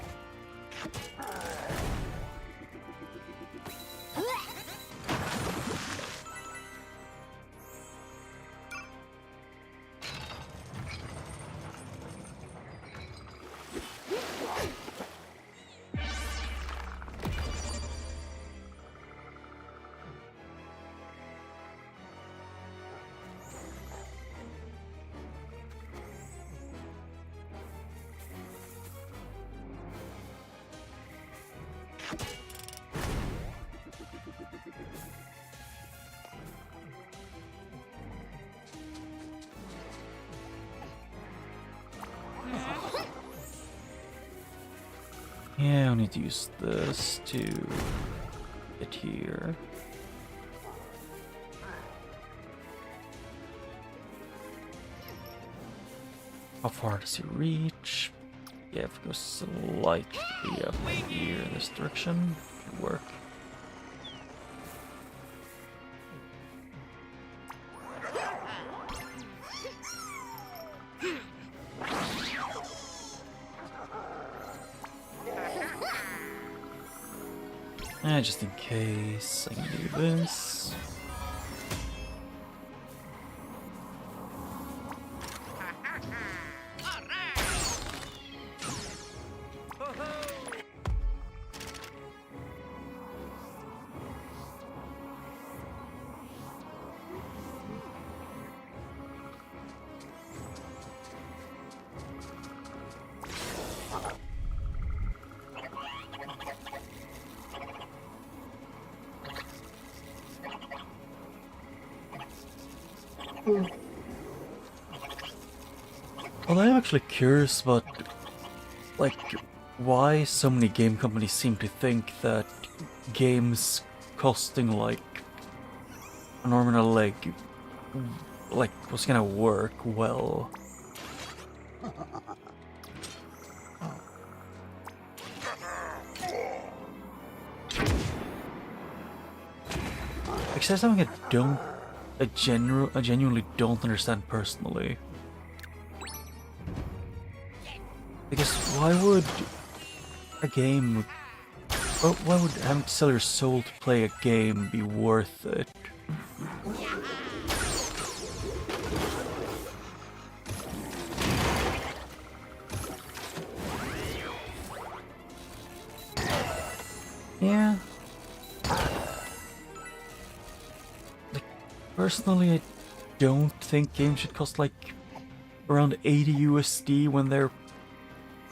Yeah, I need to use this to get here. How far does he reach? Yeah, if it goes slightly up here in this direction, it should work. Just in case, I can do this. Well, I'm actually curious about, like, why so many game companies seem to think that games costing, like, an arm and a leg, like, was gonna work well. Actually, that's something I genuinely don't understand personally. Because why would a game, why would having to sell your soul to play a game be worth it? Yeah. Like, personally, I don't think games should cost like around 80 USD when they're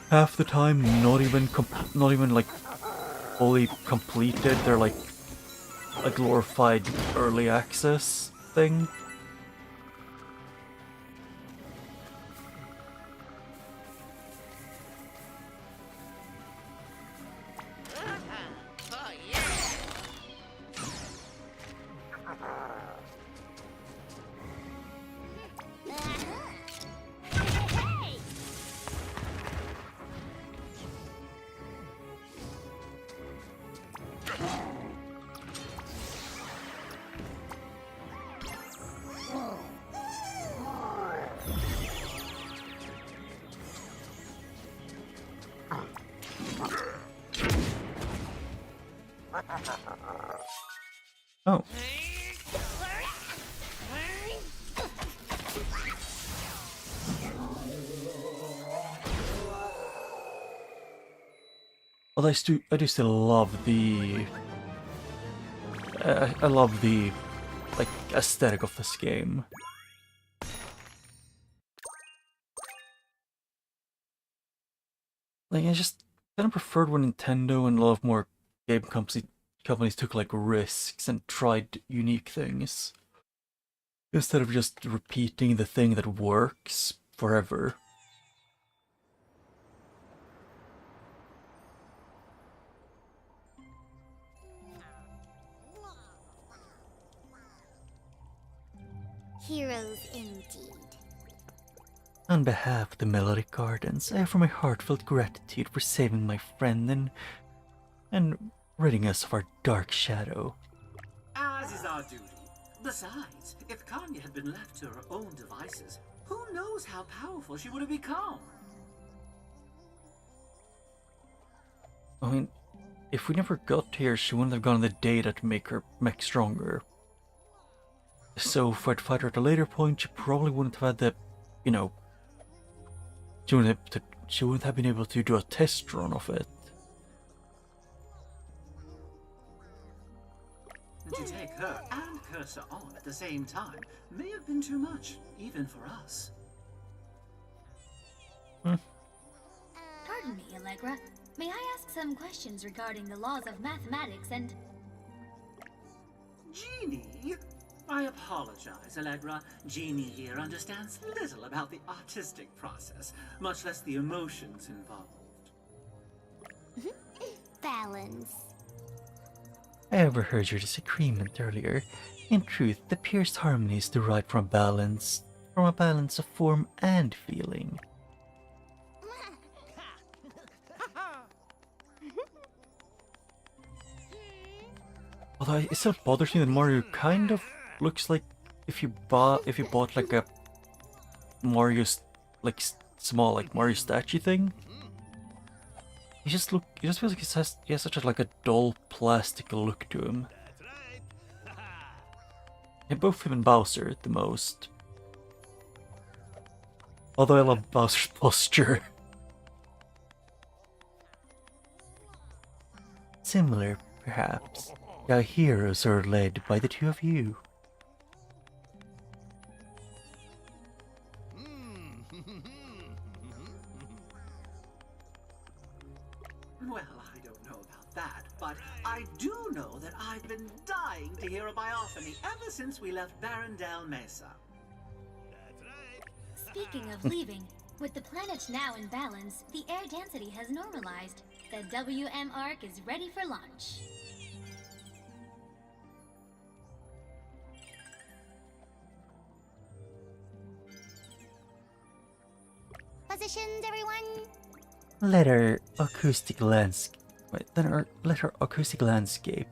half the time not even like fully completed. They're like a glorified early access thing. Oh, yeah. Oh. Well, I do still love the I love the like aesthetic of this game. Like, I just kind of preferred when Nintendo and a lot of more game companies took like risks and tried unique things instead of just repeating the thing that works forever. Heroes indeed. On behalf of the Melodic Gardens, I offer my heartfelt gratitude for saving my friend and ridding us of our dark shadow. As is our duty, Besides, if Kanya had been left to her own devices, who knows how powerful she would have become? I mean, if we never got here, she wouldn't have gotten the data to make her mech stronger. So if I'd fight her at a later point, she probably wouldn't have had the, you know, she wouldn't have been able to do a test run of it. To take her and Cursa on at the same time may have been too much, even for us. Pardon me, Allegra. May I ask some questions regarding the laws of mathematics and... Genie? I apologize, Allegra. Genie here understands little about the artistic process, much less the emotions involved. balance? I overheard your disagreement earlier. In truth, the purest harmony is derived from a balance of form and feeling. Although it still bothers me that Mario kind of looks like if you bought like a Mario's like small like Mario statue thing. It just feels like he has such a like a dull plastic look to him. And both him and Bowser the most. Although I love Bowser's posture. Similar, perhaps. Our heroes are led by the two of you. Well, I don't know about that, but I do know that I've been dying to hear a biophony ever since we left Barrendale Mesa. Speaking of leaving, with the planet now in balance, the air density has normalized. The WM arc is ready for launch. Positions, everyone! Let our acoustic landscape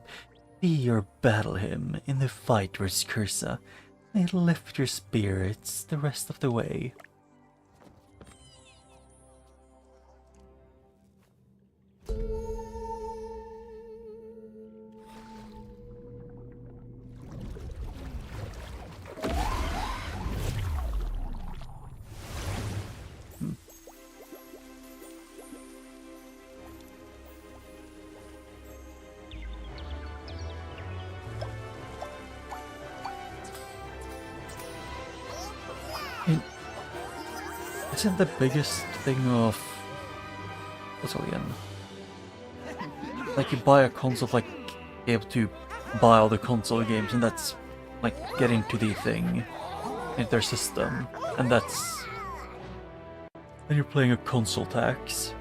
be your battle hymn in the fight versus Cursa. May it lift your spirits the rest of the way. Isn't the biggest thing of what's it again? Like you buy a console, like able to buy all the console games, and that's like getting to the thing in their system, and that's then you're playing a console tax.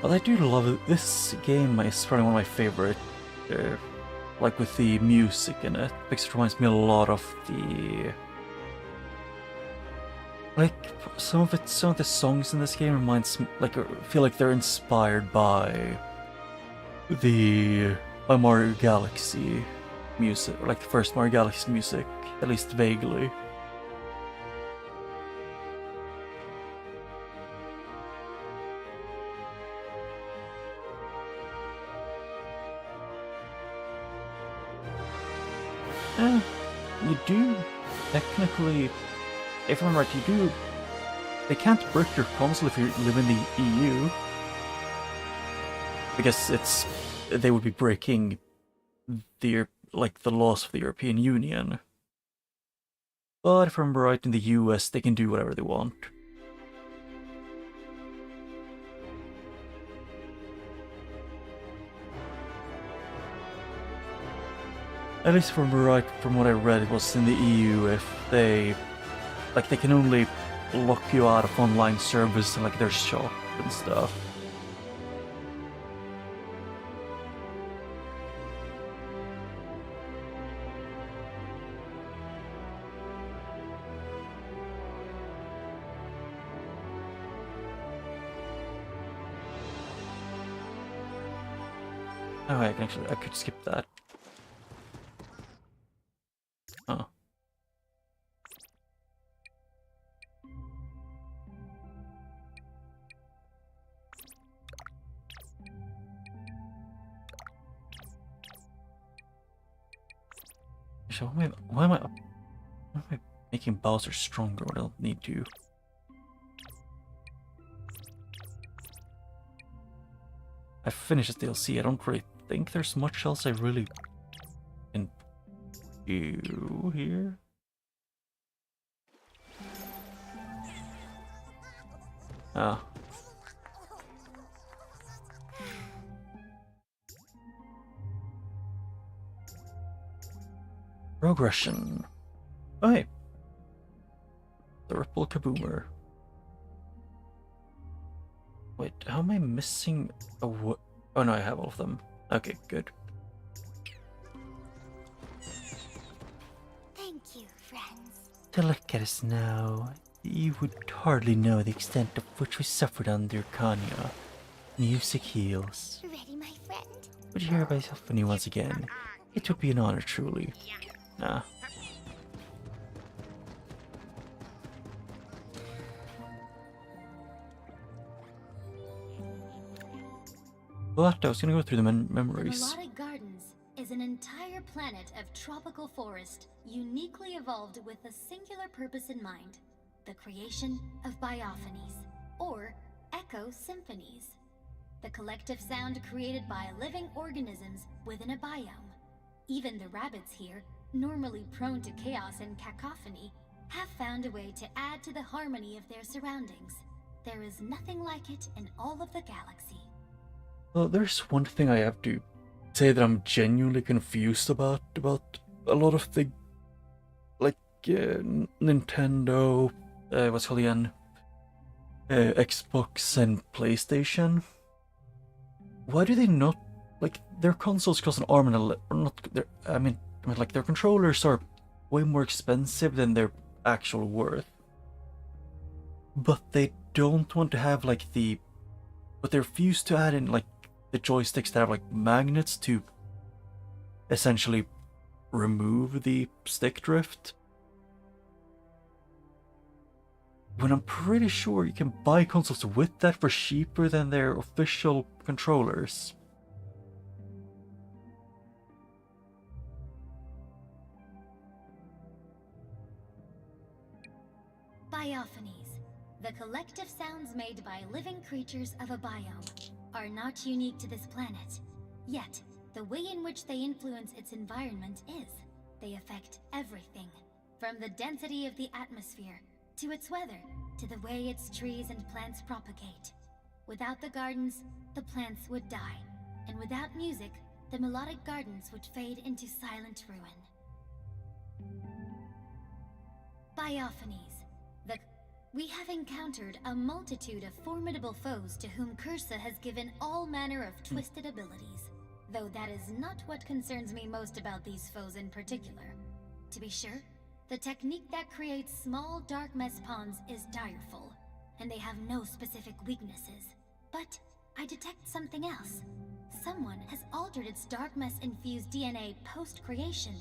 But I do love it. This game is probably one of my favorite, like with the music in it, because it reminds me a lot of the, like some of the songs in this game reminds me, like I feel like they're inspired by by Mario Galaxy music, or like the first Mario Galaxy music, at least vaguely. You do technically, if I'm right, they can't brick your console if you live in the EU. Because they would be breaking the laws of the European Union. But if I'm right, in the US they can do whatever they want. At least from what I read, it was in the EU. If they can only lock you out of online service and like their shop and stuff. Oh, I could skip that. Oh. So why am I making Bowser stronger when I don't need to? I finished this DLC. I don't really think there's much else I really can do here. Ah. Progression. Oh, hey. The Ripple Kaboomer. Wait, how am I missing a what? Oh no, I have all of them. Okay, good. Thank you, friends. To look at us now, you would hardly know the extent of which we suffered under Kanya. Music heals. Ready, my friend? Would you hear myself from you once again? It would be an honor, truly. Nah. What? I was gonna go through the memories. The Melodic Gardens is an entire planet of tropical forest, uniquely evolved with a singular purpose in mind: the creation of biophonies, or echo symphonies. The collective sound created by living organisms within a biome. Even the rabbits here, normally prone to chaos and cacophony, have found a way to add to the harmony of their surroundings. There is nothing like it in all of the galaxy. Well, there's one thing I have to say that I'm genuinely confused about a lot of the, like, Nintendo, what's it called again, Xbox and PlayStation. Why do they not, like, their consoles cost an arm and a leg, or not, I mean, like, their controllers are way more expensive than their actual worth. But they don't want to have, like, but they refuse to add in, like, the joysticks that have, like, magnets to essentially remove the stick drift. When I'm pretty sure you can buy consoles with that for cheaper than their official controllers. Biophonies, the collective sounds made by living creatures of a biome, are not unique to this planet. Yet, the way in which they influence its environment is. They affect everything, from the density of the atmosphere, to its weather, to the way its trees and plants propagate. Without the gardens, the plants would die, and without music, the melodic gardens would fade into silent ruin. Biophonies. We have encountered a multitude of formidable foes to whom Cursa has given all manner of twisted abilities, though that is not what concerns me most about these foes in particular. To be sure, the technique that creates small dark mess ponds is direful, and they have no specific weaknesses. But I detect something else. Someone has altered its dark mess infused DNA post-creation,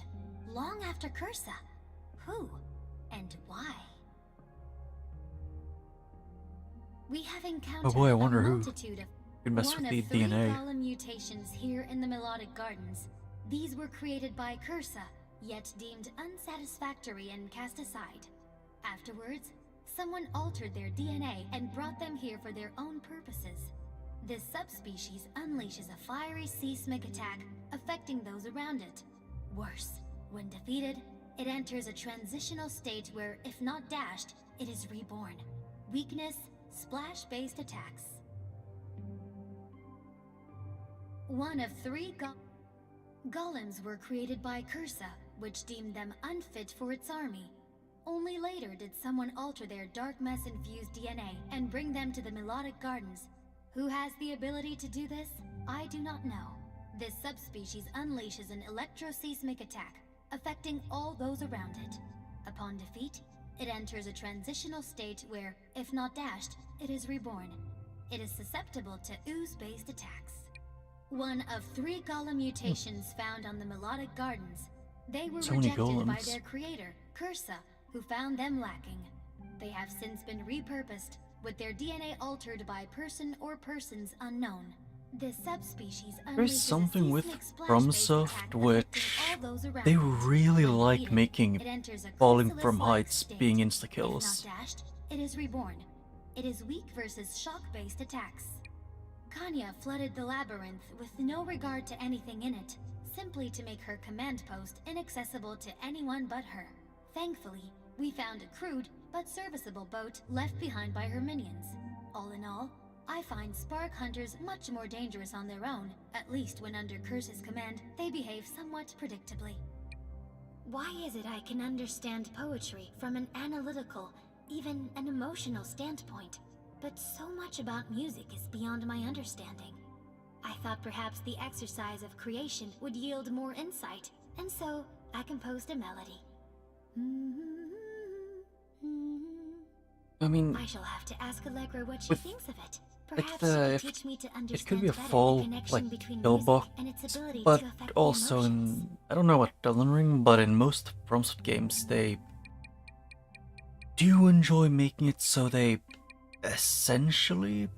long after Cursa. Who? And why? We have encountered Oh boy, I wonder a who multitude of could mess with the three DNA. column mutations here in the Melodic Gardens. These were created by Cursa, yet deemed unsatisfactory and cast aside. Afterwards, someone altered their DNA and brought them here for their own purposes. This subspecies unleashes a fiery seismic attack, affecting those around it. Worse, when defeated, it enters a transitional state where, if not dashed, it is reborn. Weakness, splash-based attacks. One of three golems were created by Cursa, which deemed them unfit for its army. Only later did someone alter their dark mess-infused DNA and bring them to the Melodic Gardens. Who has the ability to do this? I do not know. This subspecies unleashes an electroseismic attack, affecting all those around it. Upon defeat, it enters a transitional state where, if not dashed, it is reborn. It is susceptible to ooze-based attacks. one of 3 golem mutations found on the melodic gardens. They were So many rejected by golems. their creator, Cursa, who found them lacking. They have since been repurposed, with their DNA altered by person or persons unknown. This subspecies There's unleashes something a with seismic splash-based FromSoft attack which affecting all those around they it. really When like defeated, making it enters a falling chrysalis-like from heights state. being If insta-kills. not dashed, it is reborn. It is weak versus shock-based attacks. Kanya flooded the labyrinth with no regard to anything in it, simply to make her command post inaccessible to anyone but her. Thankfully, we found a crude but serviceable boat left behind by her minions. All in all, I find spark hunters much more dangerous on their own, at least when under Curse's command, they behave somewhat predictably. Why is it I can understand poetry from an analytical, even an emotional standpoint, but so much about music is beyond my understanding? I thought perhaps the exercise of creation would yield more insight, and so I composed a melody. I mean, I shall have to ask Allegra what she with, thinks of it. like Perhaps the- she if- could teach me to it understand could be a better fall, the connection like, between kill music box, and its ability but to affect also emotions. in, I don't know what Elden Ring, but in most FromSoft games, they do enjoy making it so they essentially,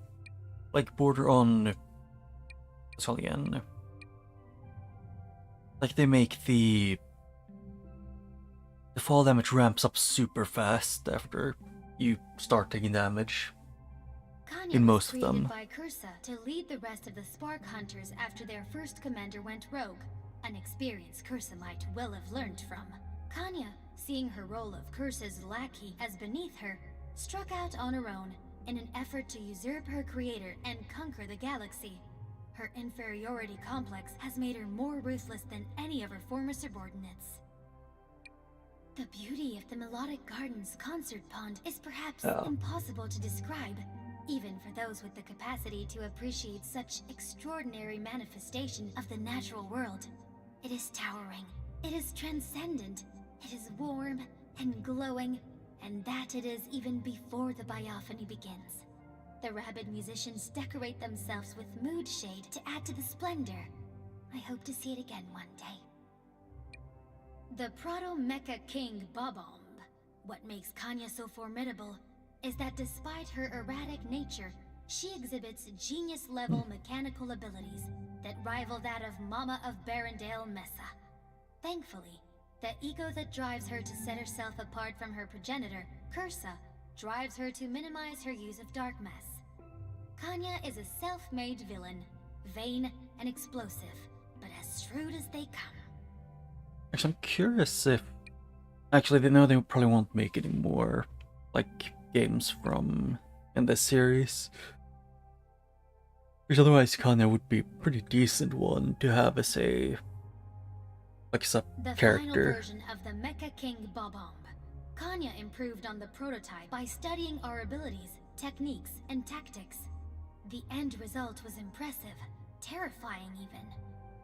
like, border on, what's it called again? Like, they make the fall damage ramps up super fast after you start taking damage. Kanya in was most of created them. by Cursa to lead the rest of the Spark Hunters after their first commander went rogue, an experience Cursa might well have learned from. Kanya, seeing her role of Cursa's lackey as beneath her, struck out on her own in an effort to usurp her creator and conquer the galaxy. Her inferiority complex has made her more ruthless than any of her former subordinates. The beauty of the Melodic Gardens concert pond is perhaps impossible to describe, even for those with the capacity to appreciate such extraordinary manifestation of the natural world. It is towering, it is transcendent, it is warm and glowing, and that it is even before the biophony begins. The Rabbid musicians decorate themselves with mood shade to add to the splendor. I hope to see it again one day. The Proto-Mecha King Bobomb. What makes Kanya so formidable is that despite her erratic nature, she exhibits genius-level mechanical abilities that rival that of Mama of Barrendale Mesa. Thankfully, the ego that drives her to set herself apart from her progenitor, Cursa, drives her to minimize her use of dark mass. Kanya is a self-made villain, vain and explosive, but as shrewd as they come. Actually, I'm curious if... Actually, they know they probably won't make any more, like, games from in this series. Because otherwise Kanya would be a pretty decent one to have as a... like, as a The character. final version of the Mecha King Bobomb. Kanya improved on the prototype by studying our abilities, techniques, and tactics. The end result was impressive, terrifying even.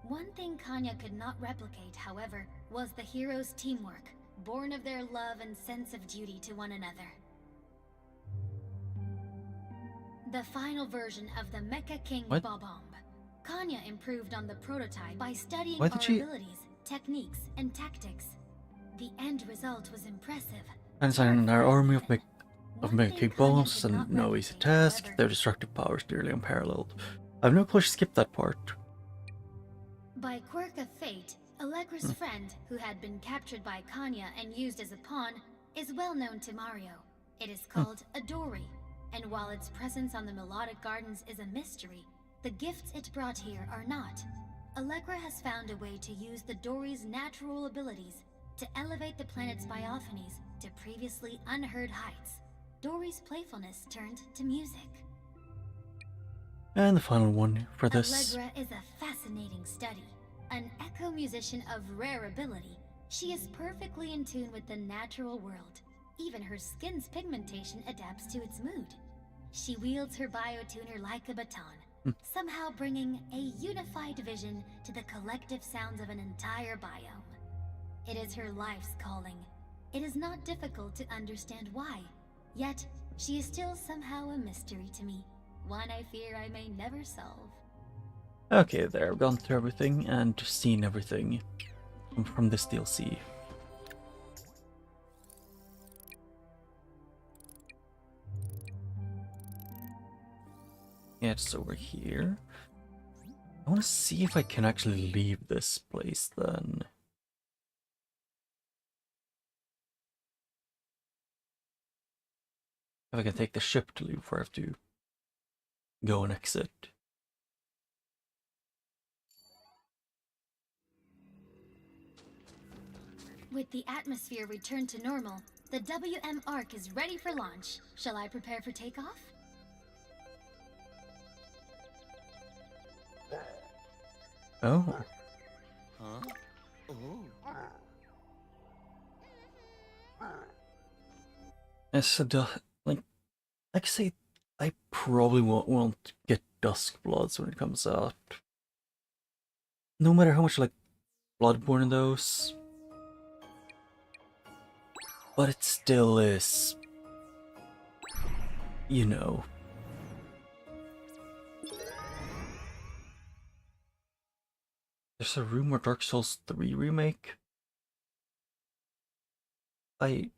One thing Kanya could not replicate, however, was the heroes' teamwork, born of their love and sense of duty to one another. The final version of the Mecha King What? Bobomb. Kanya improved on the prototype by studying Why our did she- abilities, techniques, and tactics. The end result was impressive. And an army of One mega thing kick Kanya bombs could and not no easy replicate, task, however, their destructive powers nearly unparalleled. I have no clue she skipped that part. By quirk of fate, Allegra's friend, who had been captured by Kanya and used as a pawn, is well known to Mario. It is called a Dory, and while its presence on the Melodic Gardens is a mystery, the gifts it brought here are not. Allegra has found a way to use the Dory's natural abilities to elevate the planet's biophonies to previously unheard heights. Dory's playfulness turned to music. And the final one for this. Allegra is a fascinating study. An echo musician of rare ability, she is perfectly in tune with the natural world. Even her skin's pigmentation adapts to its mood. She wields her biotuner like a baton, somehow bringing a unified vision to the collective sounds of an entire biome. It is her life's calling. It is not difficult to understand why, yet she is still somehow a mystery to me. One I fear I may never solve. Okay, there, I've gone through everything and seen everything from this DLC. Yeah, it's over here. I want to see if I can actually leave this place then. If I can take the ship to leave before I have to go and exit. With the atmosphere returned to normal, the WM Arc is ready for launch. Shall I prepare for takeoff? Oh. Huh? Oh. It's a like I say, I probably won't get Duskbloods when it comes out. No matter how much I like Bloodborne in those. But it still is, you know. There's a rumor Dark Souls 3 remake. I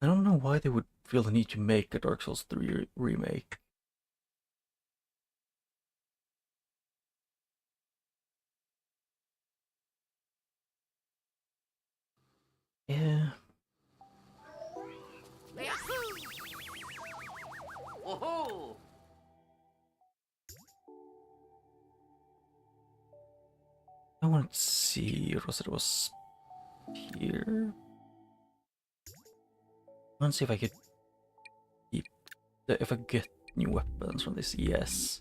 don't know why they would feel the need to make a Dark Souls 3 remake. Yeah. Oh, I want to see what was here. I want to see if I could keep if I get new weapons from this. Yes.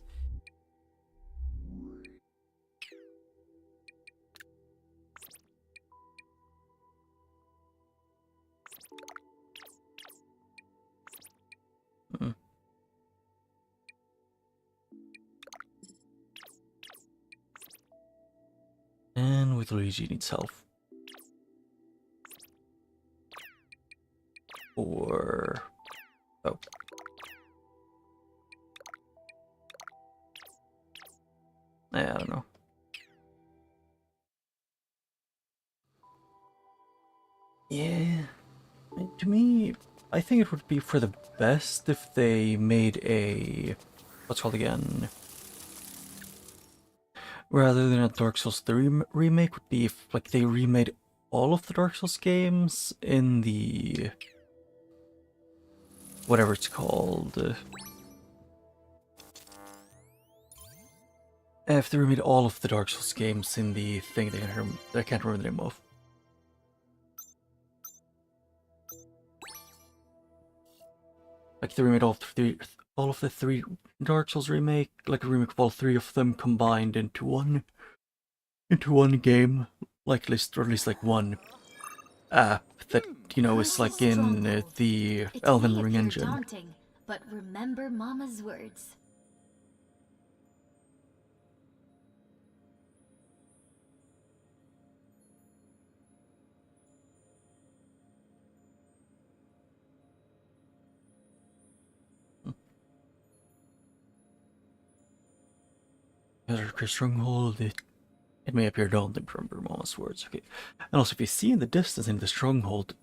Hmm. And with Luigi needs health. Or oh. I don't know. Yeah. To me, I think it would be for the best if they made a what's called again. Rather than a Dark Souls 3 remake would be if like they remade all of the Dark Souls games in the whatever it's called. If they remade all of the Dark Souls games in the thing that I can't remember the name of. Like they remade all of the three Dark Souls remake, like a remake of all three of them combined into one game, like at least like one app that is like in the Elden Ring engine. Daunting, but remember Mama's words. Your stronghold, it may appear daunting from Mama's words. Okay, and also if you see in the distance in the stronghold,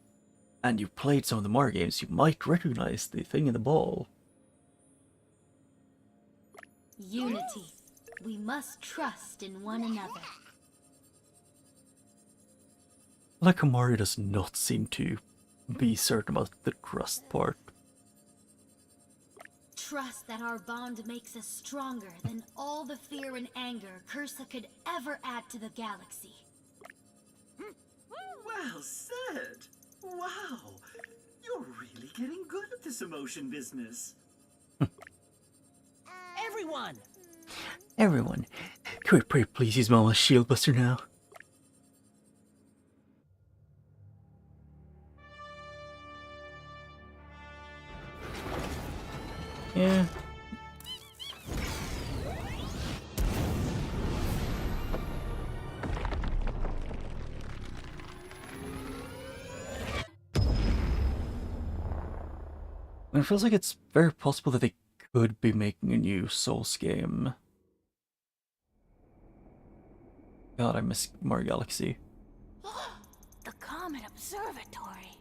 and you've played some of the Mario games, you might recognize the thing in the ball. Unity. We must trust in one another. Like Mario does not seem to be certain about the trust part. Trust that our bond makes us stronger than all the fear and anger Cursa could ever add to the galaxy. well said. Wow, you're really getting good at this emotion business. Everyone, could we pray please use Mama's shield buster now? Yeah. And it feels like it's very possible that they could be making a new Souls game. God, I miss Mario Galaxy. The Comet Observatory.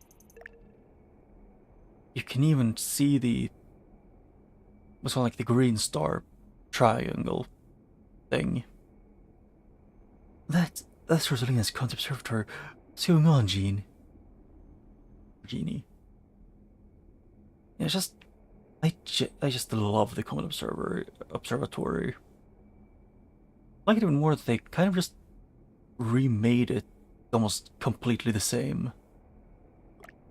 You can even see what's called like the green star triangle thing. That's Rosalina's Comet Observatory. What's going on, Genie? Yeah, it's just I just love the Comet Observatory. I like it even more that they kind of just remade it almost completely the same.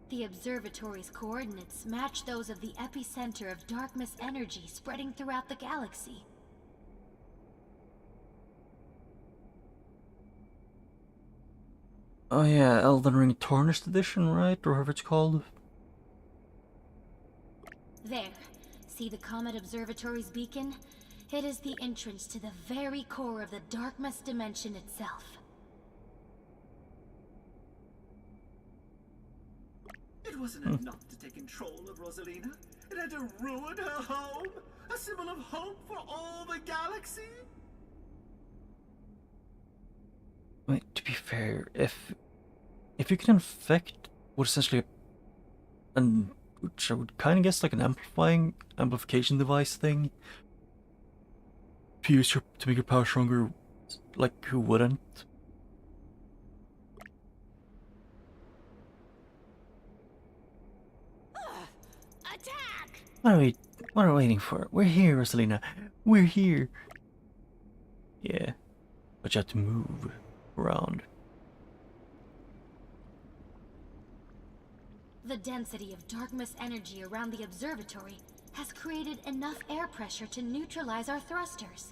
The observatory's coordinates match those of the epicenter of darkness energy spreading throughout the galaxy. Oh yeah, Elden Ring Tarnished Edition, right? Or however it's called. There. See the Comet Observatory's beacon? It is the entrance to the very core of the darkness dimension itself. It wasn't enough to take control of Rosalina. It had to ruin her home. A symbol of hope for all the galaxy. Wait, to be fair, if you can infect what essentially which I would kind of guess like an amplification device thing, to make your power stronger, like who wouldn't? Attack! What are we waiting for? We're here, Rosalina. We're here. Yeah, but you have to move around. The density of darkness energy around the observatory has created enough air pressure to neutralize our thrusters.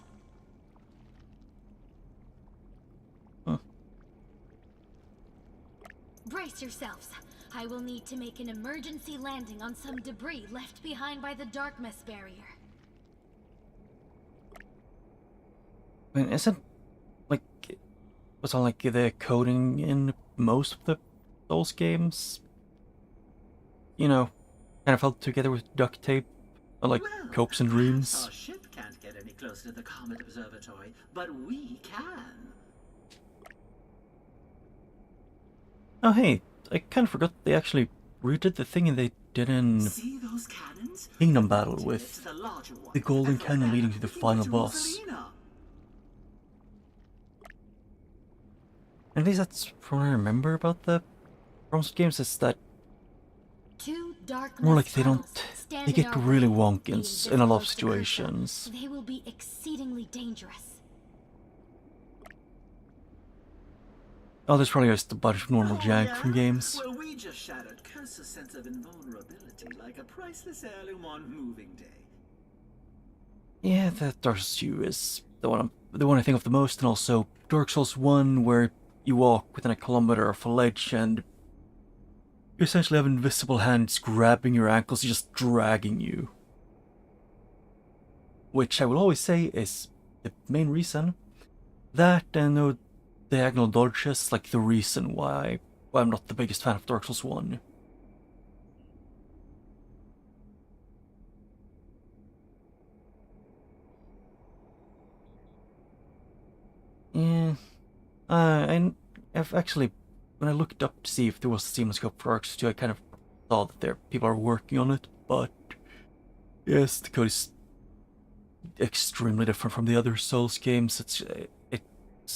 Huh. Brace yourselves. I will need to make an emergency landing on some debris left behind by the darkness barrier. I mean, isn't like what's on like the coding in most of the Souls games? You know, kind of held together with duct tape, or like Well, hopes and dreams. Our ship can't get any closer to the Comet Observatory, but we can. Oh hey, I kind of forgot they actually redid the thing they did in See those cannons? Kingdom They're Battle connected with to the larger one, the golden and from cannon there, leading to the we can final get boss. Rosalina. At least that's from what I remember about the From games is that Two darkness more like they tunnels don't. stand They in get our really way. wonky Being in this a lot of close to Cursa, situations. they will be exceedingly dangerous. Oh, there's probably just a bunch of normal Oh, jank yeah? from games. Well, we just shattered Cursa's sense of invulnerability like a priceless heirloom on moving day. Yeah, that Dark Souls 2 is the one I think of the most, and also Dark Souls 1, where you walk within a kilometer of a ledge and you essentially have invisible hands grabbing your ankles, just dragging you. Which I will always say is the main reason. That and no diagonal dodges, like the reason why I'm not the biggest fan of Dark Souls 1. Yeah, I've actually, when I looked up to see if there was a seamless scope for Dark Souls 2, I kind of thought that people are working on it, but yes, the code is extremely different from the other Souls games.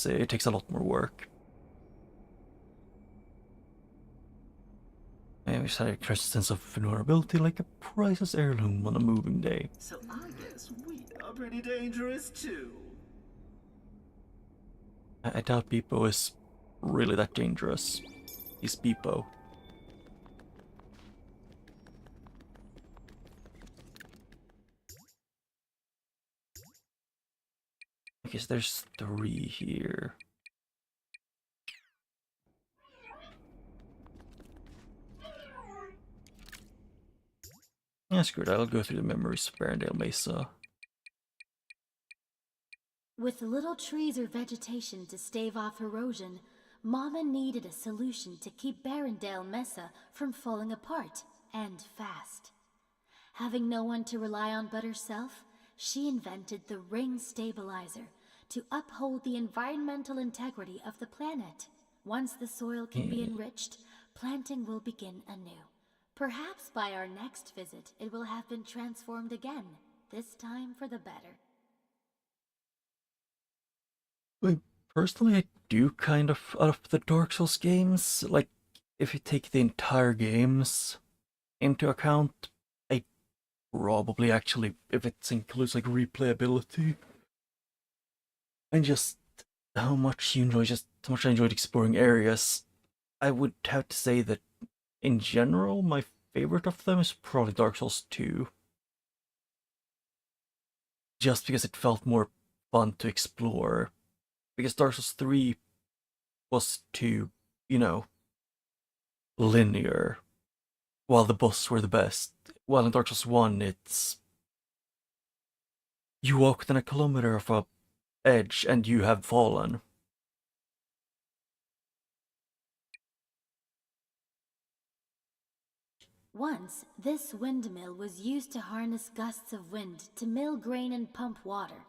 It takes a lot more work. I wish I had a sense of vulnerability like a priceless heirloom on a moving day. So I guess we are pretty dangerous too. I doubt Beepo is really that dangerous. He's Beepo. I guess there's 3 here. Yeah, screw it, I'll go through the memories of Barrendale Mesa. With little trees or vegetation to stave off erosion, Mama needed a solution to keep Barrendale Mesa from falling apart, and fast. Having no one to rely on but herself, she invented the ring stabilizer to uphold the environmental integrity of the planet. Once the soil can be enriched, planting will begin anew. Perhaps by our next visit, it will have been transformed again, this time for the better. Like, personally, I do kind of out of the Dark Souls games. Like, if you take the entire games into account, I probably actually, if it includes like replayability and just how much you enjoy, just how much I enjoyed exploring areas, I would have to say that in general, my favorite of them is probably Dark Souls 2. Just because it felt more fun to explore. Because Dark Souls 3 was too, you know, linear, while the boss were the best. While in Dark Souls 1, it's you walk within a kilometer of a edge and you have fallen. Once, this windmill was used to harness gusts of wind to mill grain and pump water.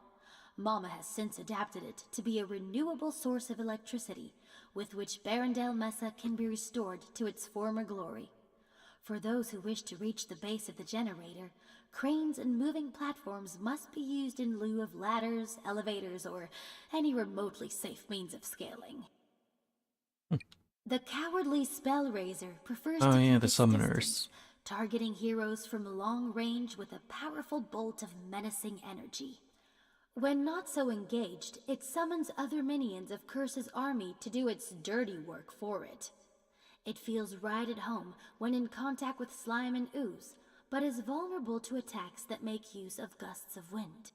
Mama has since adapted it to be a renewable source of electricity, with which Barrendale Mesa can be restored to its former glory. For those who wish to reach the base of the generator, cranes and moving platforms must be used in lieu of ladders, elevators, or any remotely safe means of scaling. The cowardly Spellraiser prefers Oh to yeah, keep the its summoners. distance, targeting heroes from long range with a powerful bolt of menacing energy. When not so engaged, it summons other minions of Cursa's army to do its dirty work for it. It feels right at home when in contact with slime and ooze, but is vulnerable to attacks that make use of gusts of wind.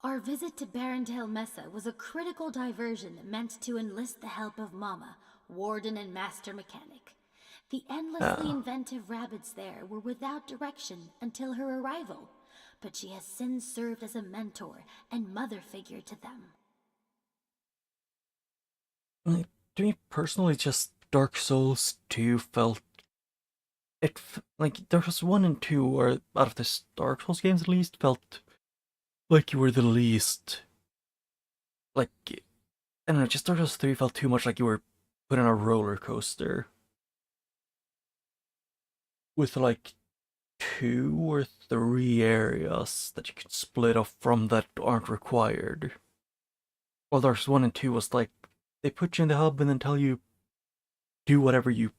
Our visit to Barrendale Mesa was a critical diversion meant to enlist the help of Mama, Warden and Master Mechanic. The endlessly inventive Rabbids there were without direction until her arrival, but she has since served as a mentor and mother figure to them. Like, to me personally, just Dark Souls 2 felt like Dark Souls 1 and 2, or out of the Dark Souls games at least, felt like you were the least. Like, I don't know, just Dark Souls 3 felt too much like you were put on a roller coaster. With like 2 or 3 areas that you could split off from that aren't required. While Dark Souls 1 and 2 was like, they put you in the hub and then tell you, do whatever you,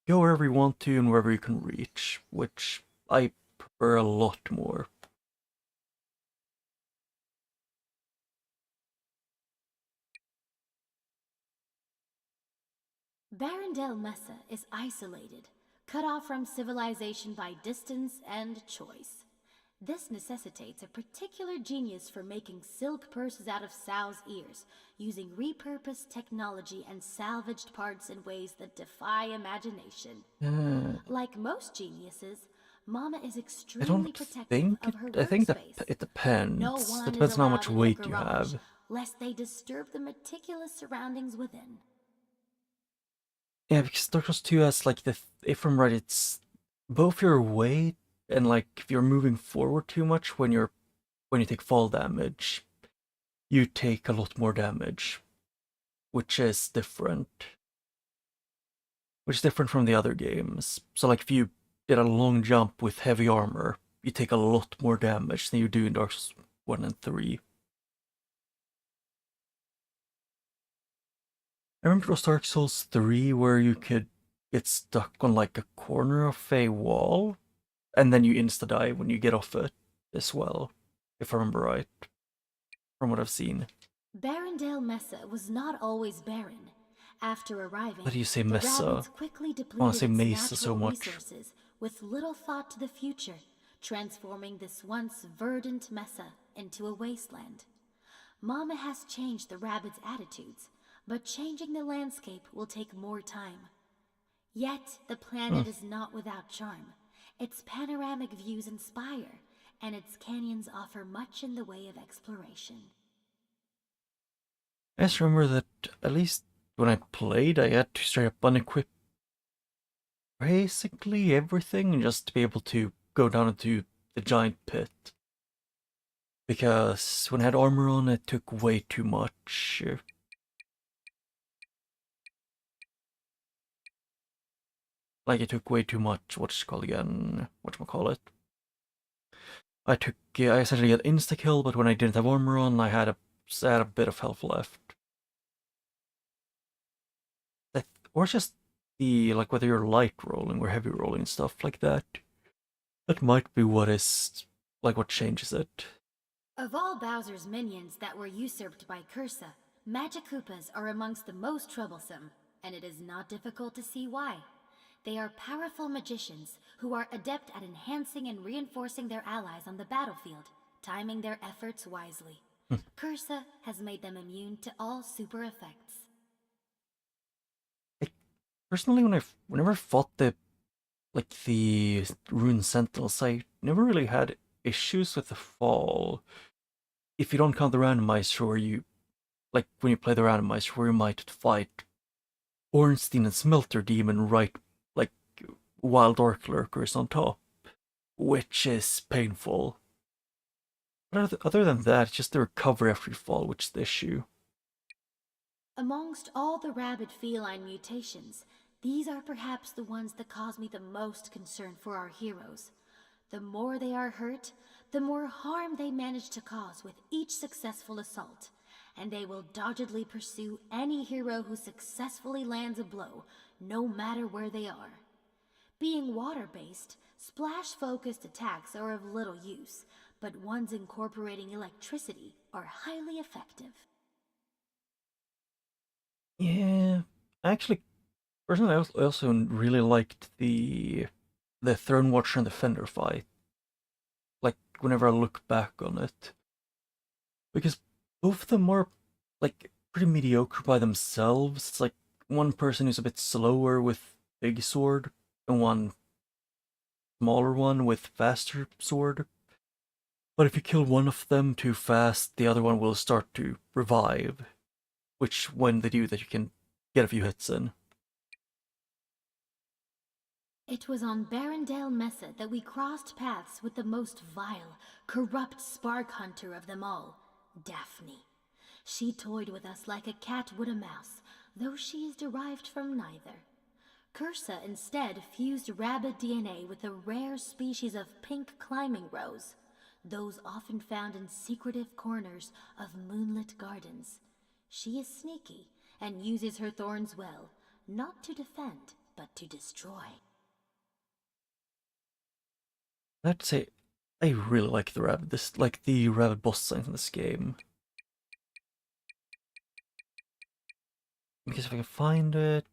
go wherever you want to and wherever you can reach, which I prefer a lot more. Barrendale Mesa is isolated, cut off from civilization by distance and choice. This necessitates a particular genius for making silk purses out of sow's ears, using repurposed technology and salvaged parts in ways that defy imagination. Like most geniuses, Mama is I extremely don't protective think of her I think that workspace. it depends. No It one depends is on how allowed much in the weight you garage, have. lest they disturb the meticulous surroundings within. Yeah, because Dark Souls 2 has like if I'm right, it's both your weight and like if you're moving forward too much when you take fall damage, you take a lot more damage, which is different. Which is different from the other games. So like if you did a long jump with heavy armor, you take a lot more damage than you do in Dark Souls 1 and 3. I remember it was Dark Souls 3 where you could get stuck on like a corner of a wall, and then you insta-die when you get off it as well, if I remember right, from what I've seen. Barrendale Mesa was not always barren. After arriving, How do you say the Mesa? Rabbids quickly I want depleted to say its Mesa so natural much. resources with little thought to the future, transforming this once verdant Mesa into a wasteland. Mama has changed the Rabbids' attitudes, but changing the landscape will take more time. Yet, the planet is not without charm. Its panoramic views inspire, and its canyons offer much in the way of exploration. I just remember that at least when I played, I had to straight up unequip basically everything just to be able to go down into the giant pit. Because when I had armor on, it took way too much. Like, it took way too much, what's it called again? Whatchamacallit? I essentially got insta-kill, but when I didn't have armor on, I had a bit of health left. Or just the, like, whether you're light rolling or heavy rolling and stuff like that. That might be what changes it. Of all Bowser's minions that were usurped by Cursa, Magic Koopas are amongst the most troublesome, and it is not difficult to see why. They are powerful magicians who are adept at enhancing and reinforcing their allies on the battlefield, timing their efforts wisely. Cursa has made them immune to all super effects. Personally, whenever I fought the Rune Sentinels, I never really had issues with the fall. If you don't count the randomizer when you play the randomizer where you might fight Ornstein and Smelter Demon while Dark Lurkers on top, which is painful. But other than that, it's just the recovery after you fall, which is the issue. Amongst all the rabid feline mutations, these are perhaps the ones that cause me the most concern for our heroes. The more they are hurt, the more harm they manage to cause with each successful assault, and they will doggedly pursue any hero who successfully lands a blow, no matter where they are. Being water-based, splash-focused attacks are of little use, but ones incorporating electricity are highly effective. Yeah, actually, personally, I also really liked the Throne Watcher and the Fender fight. Like, whenever I look back on it, because both of them are pretty mediocre by themselves. It's like one person who's a bit slower with big sword, and one smaller one with faster sword. But if you kill one of them too fast, the other one will start to revive. Which, when they do that, you can get a few hits in. It was on Barrendale Mesa that we crossed paths with the most vile, corrupt spark hunter of them all, Daphne. She toyed with us like a cat would a mouse, though she is derived from neither. Cursa instead fused rabbid DNA with a rare species of pink climbing rose, those often found in secretive corners of moonlit gardens. She is sneaky and uses her thorns well, not to defend, but to destroy. I have to say, I really like the rabbit boss designs in this game. Because if I can find it,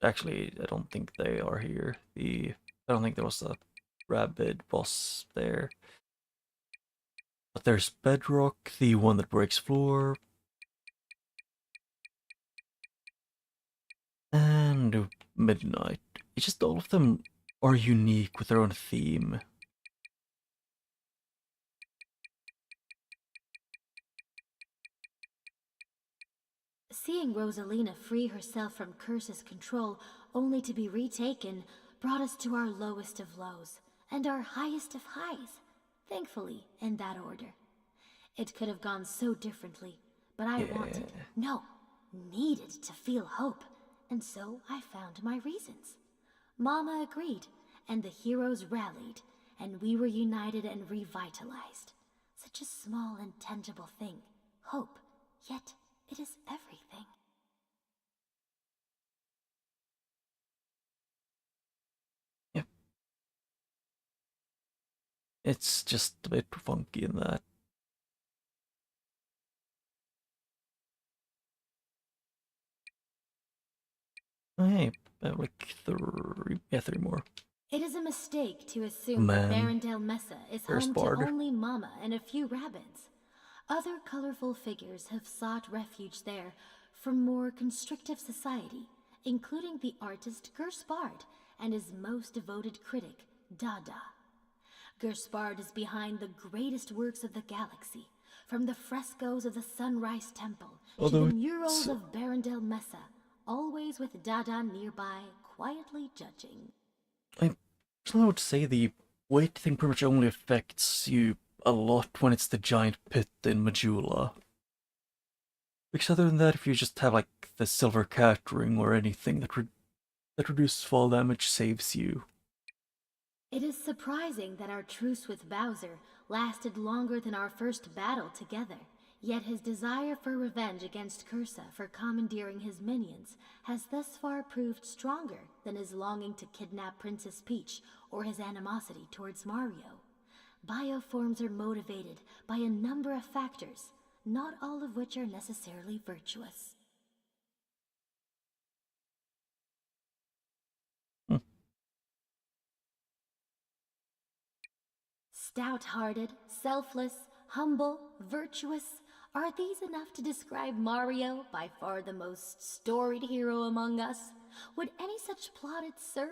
actually, I don't think they are here. I don't think there was a rabbit boss there. But there's Bedrock, the one that breaks floor, and Midnight. It's just all of them are unique with their own theme. Seeing Rosalina free herself from Cursa's control, only to be retaken, brought us to our lowest of lows, and our highest of highs, thankfully, in that order. It could have gone so differently, but I needed to feel hope, and so I found my reasons. Mama agreed, and the heroes rallied, and we were united and revitalized. Such a small and tangible thing, hope, yet it is everything. Yep. It's just a bit funky in that. Hey, three more. It is a mistake to assume that Barrendale Mesa is home to only Mama and a few rabbits. Other colorful figures have sought refuge there from more constrictive society, including the artist Gerspard and his most devoted critic, Dada. Gerspard is behind the greatest works of the galaxy, from the frescoes of the Sunrise Temple to the murals of Barrendale Mesa, always with Dada nearby, quietly judging. I would say the weight thing pretty much only affects you a lot when it's the giant pit in Majula. Because other than that, if you just have like the silver cat ring or anything that reduces fall damage, saves you. It is surprising that our truce with Bowser lasted longer than our first battle together. Yet his desire for revenge against Cursa for commandeering his minions has thus far proved stronger than his longing to kidnap Princess Peach or his animosity towards Mario. Bioforms are motivated by a number of factors, not all of which are necessarily virtuous. Stout-hearted, selfless, humble, virtuous. Are these enough to describe Mario, by far the most storied hero among us? Would any such plaudits serve?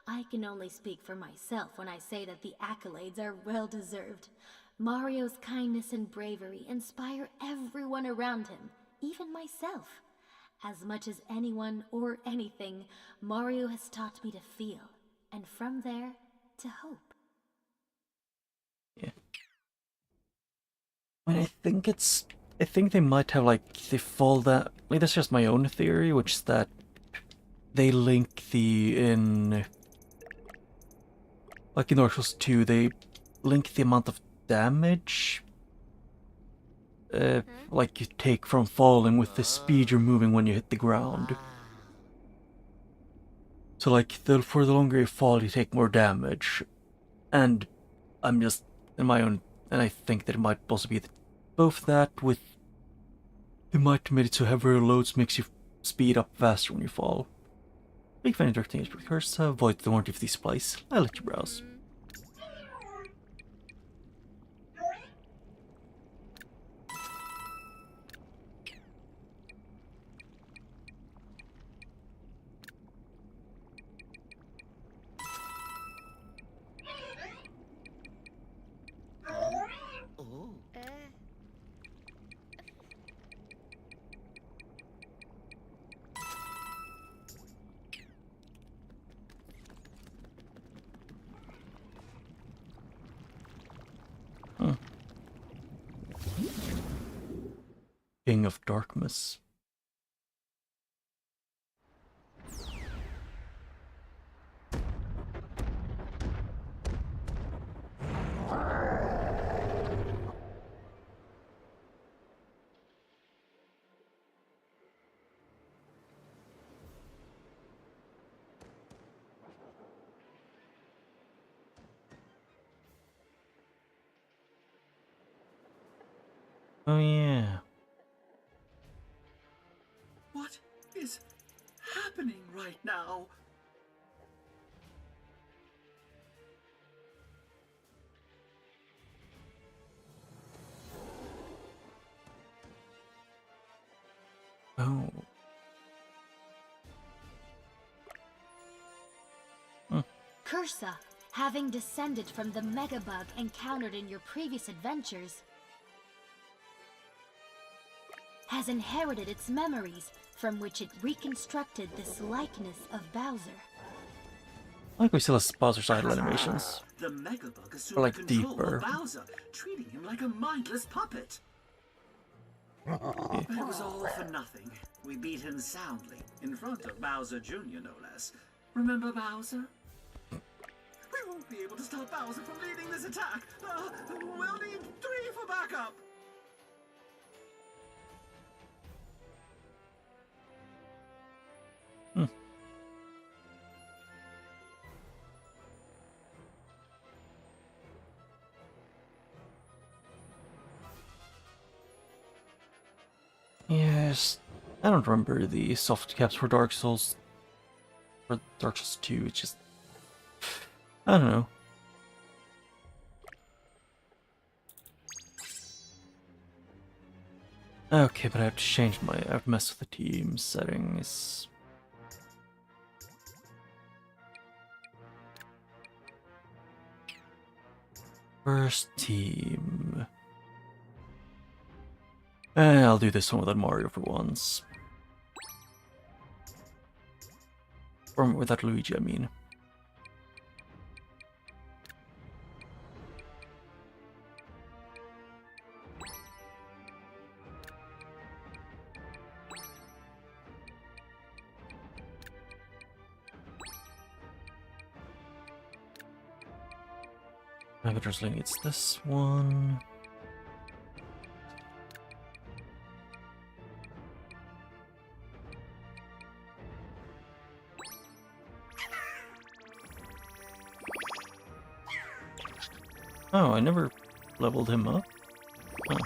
I can only speak for myself when I say that the accolades are well-deserved. Mario's kindness and bravery inspire everyone around him, even myself. As much as anyone or anything, Mario has taught me to feel, and from there, to hope. Yeah. I mean, I think they might have like the fall that like that's just my own theory, which is that they link in Dark Souls 2, they link the amount of damage like you take from falling with the speed you're moving when you hit the ground. So like for the longer you fall, you take more damage, and I'm just in my own, and I think that it might also be both that with it might made it so heavier loads makes you speed up faster when you fall. Big fan of Dark Things with Cursa, avoid the warranty of these supplies. I'll let you browse. Oh. King of Darkness. Oh yeah. What is happening right now? Oh. Cursa, having descended from the megabug encountered in your previous adventures, has inherited its memories, from which it reconstructed this likeness of Bowser. I like we still have Bowser's idle animations. The megabug assumed Or like control deeper. of Bowser, treating him like a mindless puppet. But it was all for nothing. We beat him soundly, in front of Bowser Jr., no less. Remember Bowser? We won't be able to stop Bowser from leading this attack. We'll need 3 for backup. Yes. I don't remember the soft caps for Dark Souls. For Dark Souls 2, it's just I don't know. Okay, but I have to change I have to mess with the team settings. First team. I'll do this one without Mario for once. Or without Luigi, I mean. I have a drizzling. It's this one. Oh, I never leveled him up. Huh.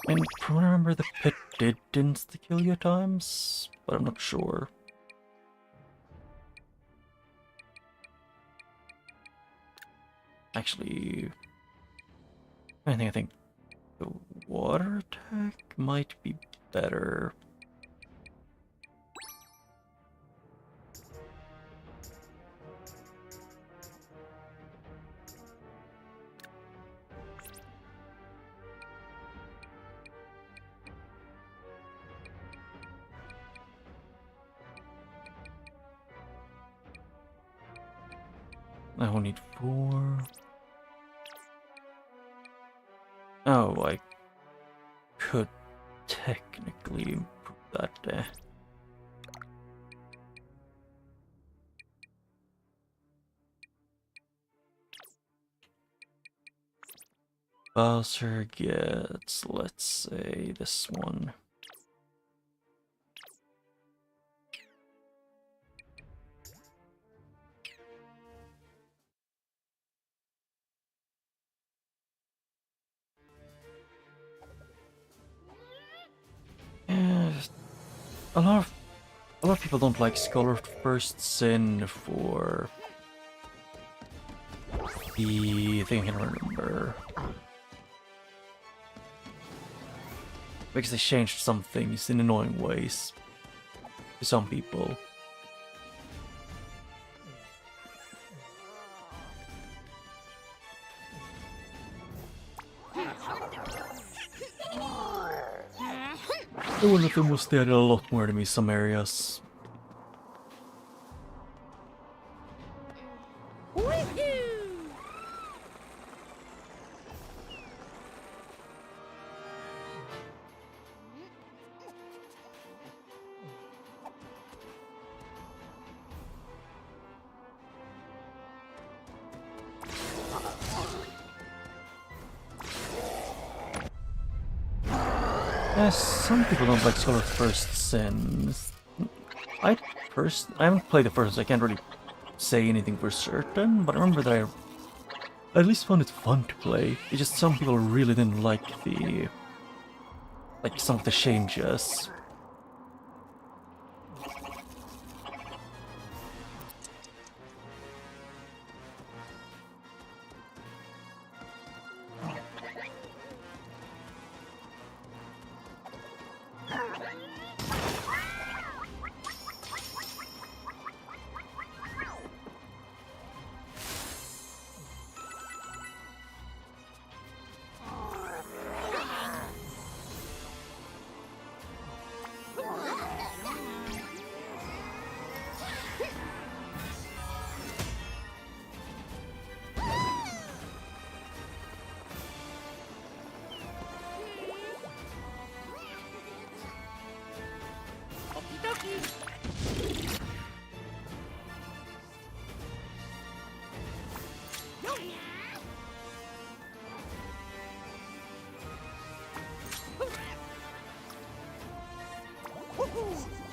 And from what I remember, the pit did insta-kill you at times, but I'm not sure. Actually, I think the water attack might be better. I will need 4. Oh, I could technically improve that. Bowser gets, let's say, this one. Yeah, a lot of people don't like Scholar of First Sin for the thing I can remember. Because they changed some things in annoying ways to some people. One of them was there a lot more to me some areas. Some people don't like Scholar of First Sin. I haven't played the first, so I can't really say anything for certain, but I remember that I at least found it fun to play. It's just some people really didn't like some of the changes.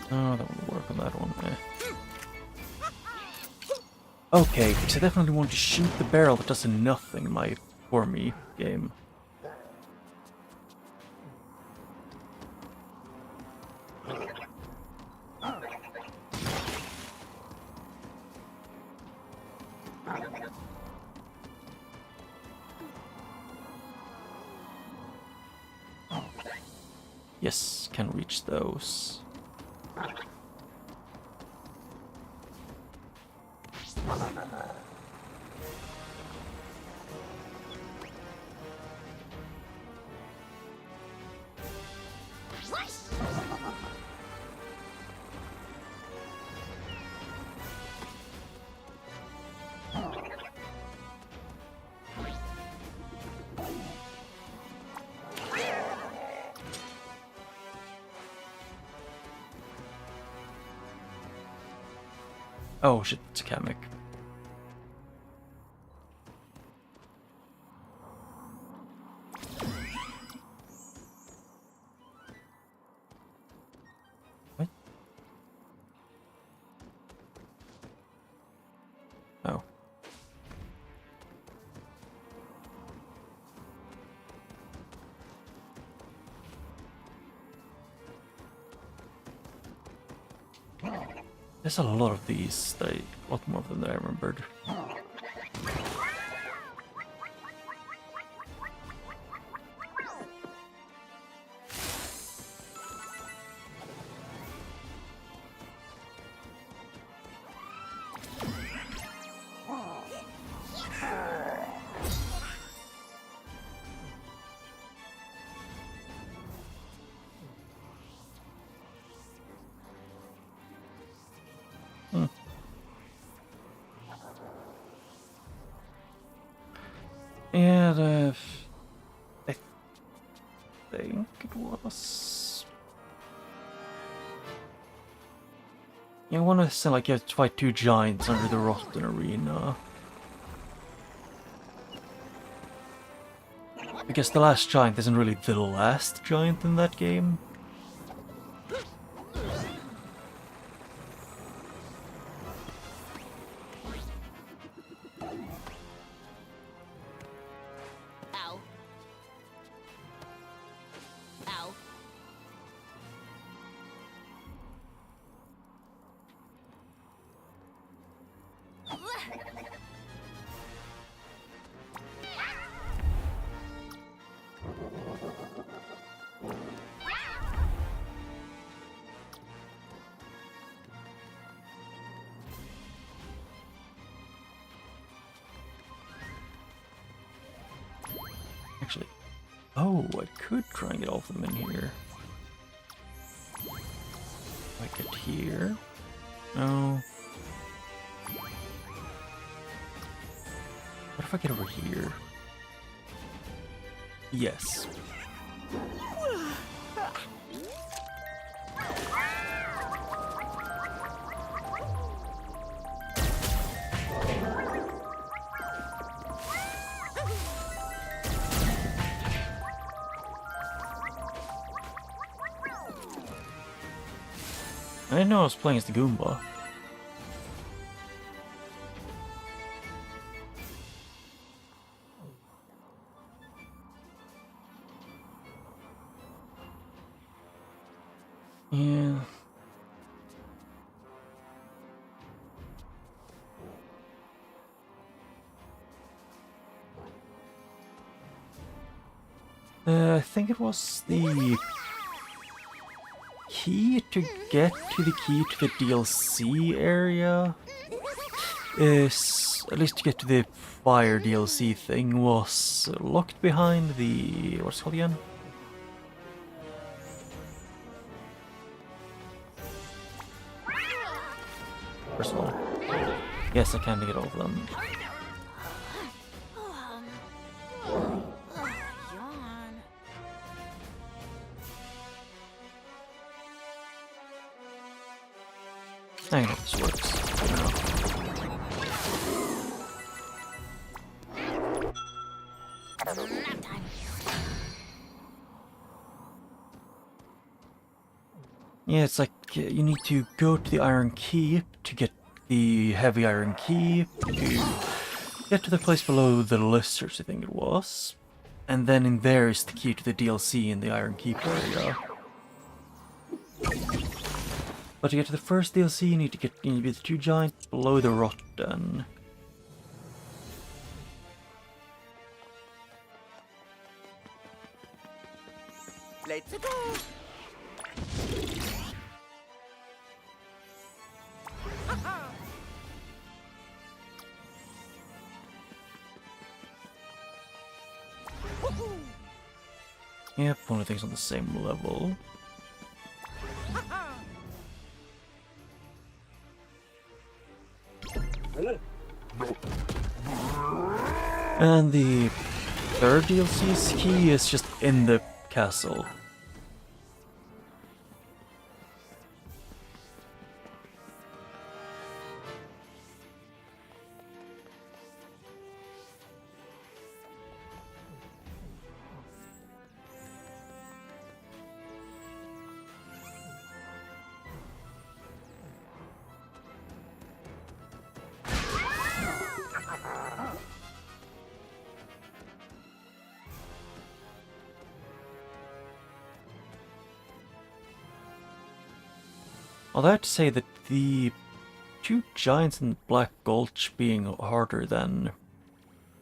Oh, that won't work on that one. Okay, because I definitely want to shoot the barrel that does nothing in my for me game. Yes, can reach those. Oh shit, it's a Kamek. What? Oh. There's a lot of these, a lot more of them than I remembered. Yeah, I think it was. Yeah, one of the like you have to fight two giants under the Rotten Arena. Because the last giant isn't really the last giant in that game. Ow. Ow. Actually, oh, I could try and get all of them in here. I get here. No. What if I get over here? Yes. I didn't know I was playing as the Goomba. Yeah. I think it was the key to get to the key to the DLC area. Is at least to get to the fire DLC thing was locked behind the what's it called again? First of all, yes, I can get all of them. Yawn. I know this works. Nap time. Yeah, it's like you need to go to the Iron Keep to get the Heavy Iron Key, to get to the place below the Lizards, I think it was. And then in there is the key to the DLC in the Iron Keep area. But to get to the first DLC, you need to be the two giants below the Rotten. Let's go. Yep, only things on the same level. And the third DLC's key is just in the castle. Although I have to say that the two giants in Black Gulch being harder than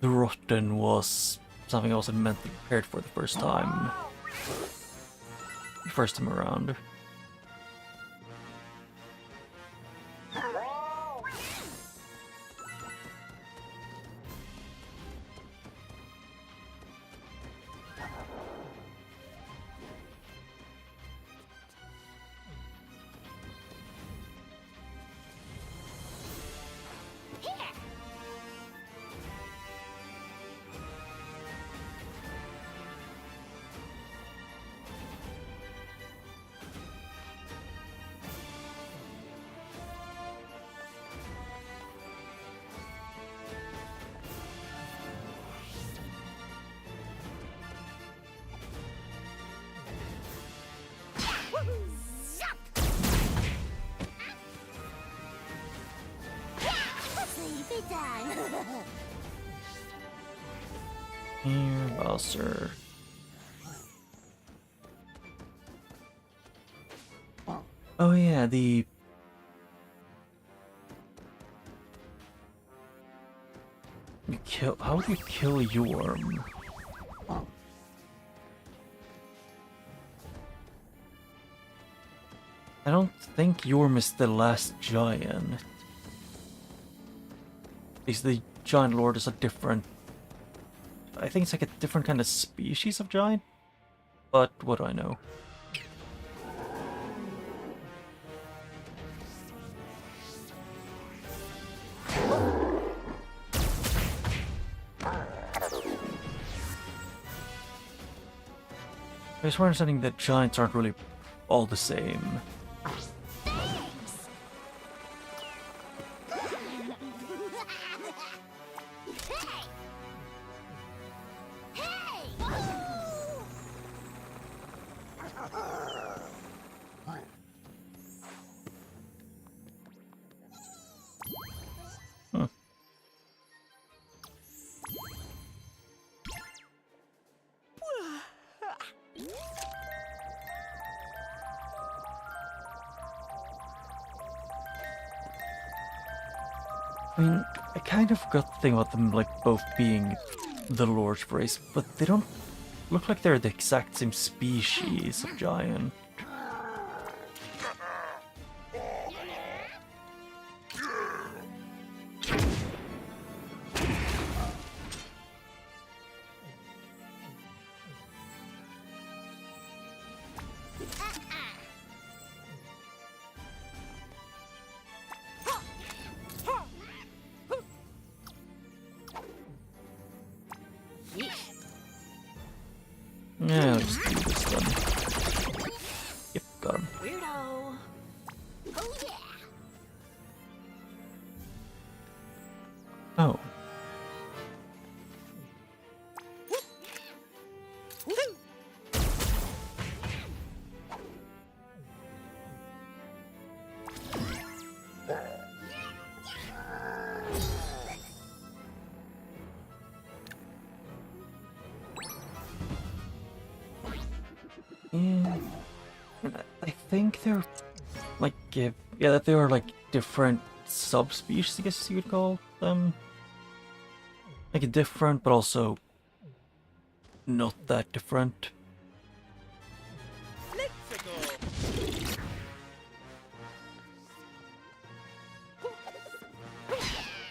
the Rotten was something I wasn't mentally prepared for the first time. First time around. Sleepy time. Here, Bowser. Oh yeah, the... You kill... How do you kill Yorm? I don't think Yorm is the last giant. Because the giant lord is a different... I think it's like a different kind of species of giant? But what do I know? I was understanding that giants aren't really all the same. I mean, I kind of got the thing about them like both being the Lord's race, but they don't look like they're the exact same species of giant. Yeah, I'll just do this then. Yep, got him. Weirdo. Oh yeah. Oh. Yeah, I think they're like, yeah, that they are like different subspecies, I guess you would call them. Like different, but also not that different.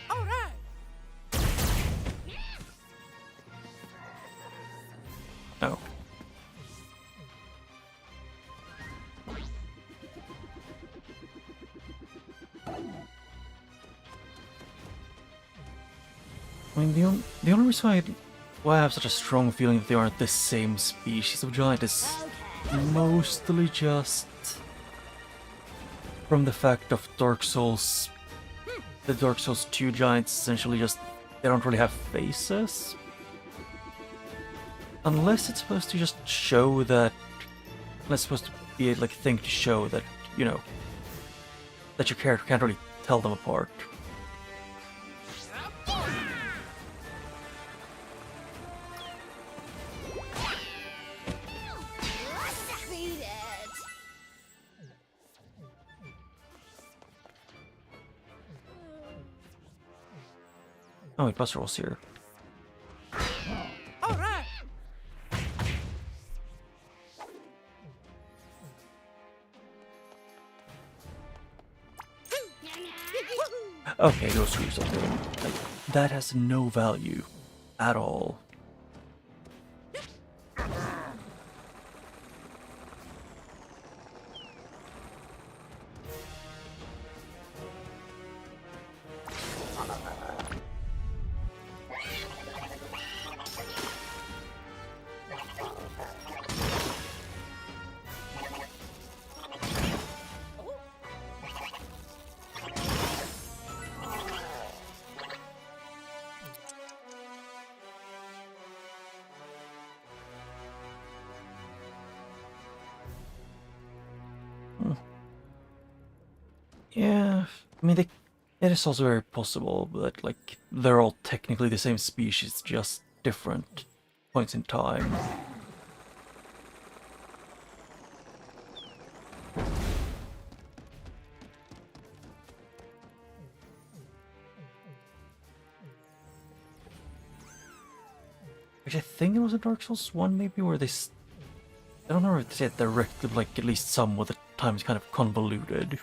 All right. Oh. I mean, the only reason why I have such a strong feeling that they aren't the same species of giant is mostly just from the fact of Dark Souls. The Dark Souls 2 giants essentially just, they don't really have faces. Unless it's supposed to just show that, unless it's supposed to be a like thing to show that, you know, that your character can't really tell them apart. Beat it. Oh wait, Buster was here. All right. Okay, those screws up there. Like, that has no value at all. Yeah, I mean, it is also very possible that, like, they're all technically the same species, just different points in time. Which I think it was in Dark Souls 1, maybe, where they... I don't know if they said directly, but, like, at least some of the time is kind of convoluted.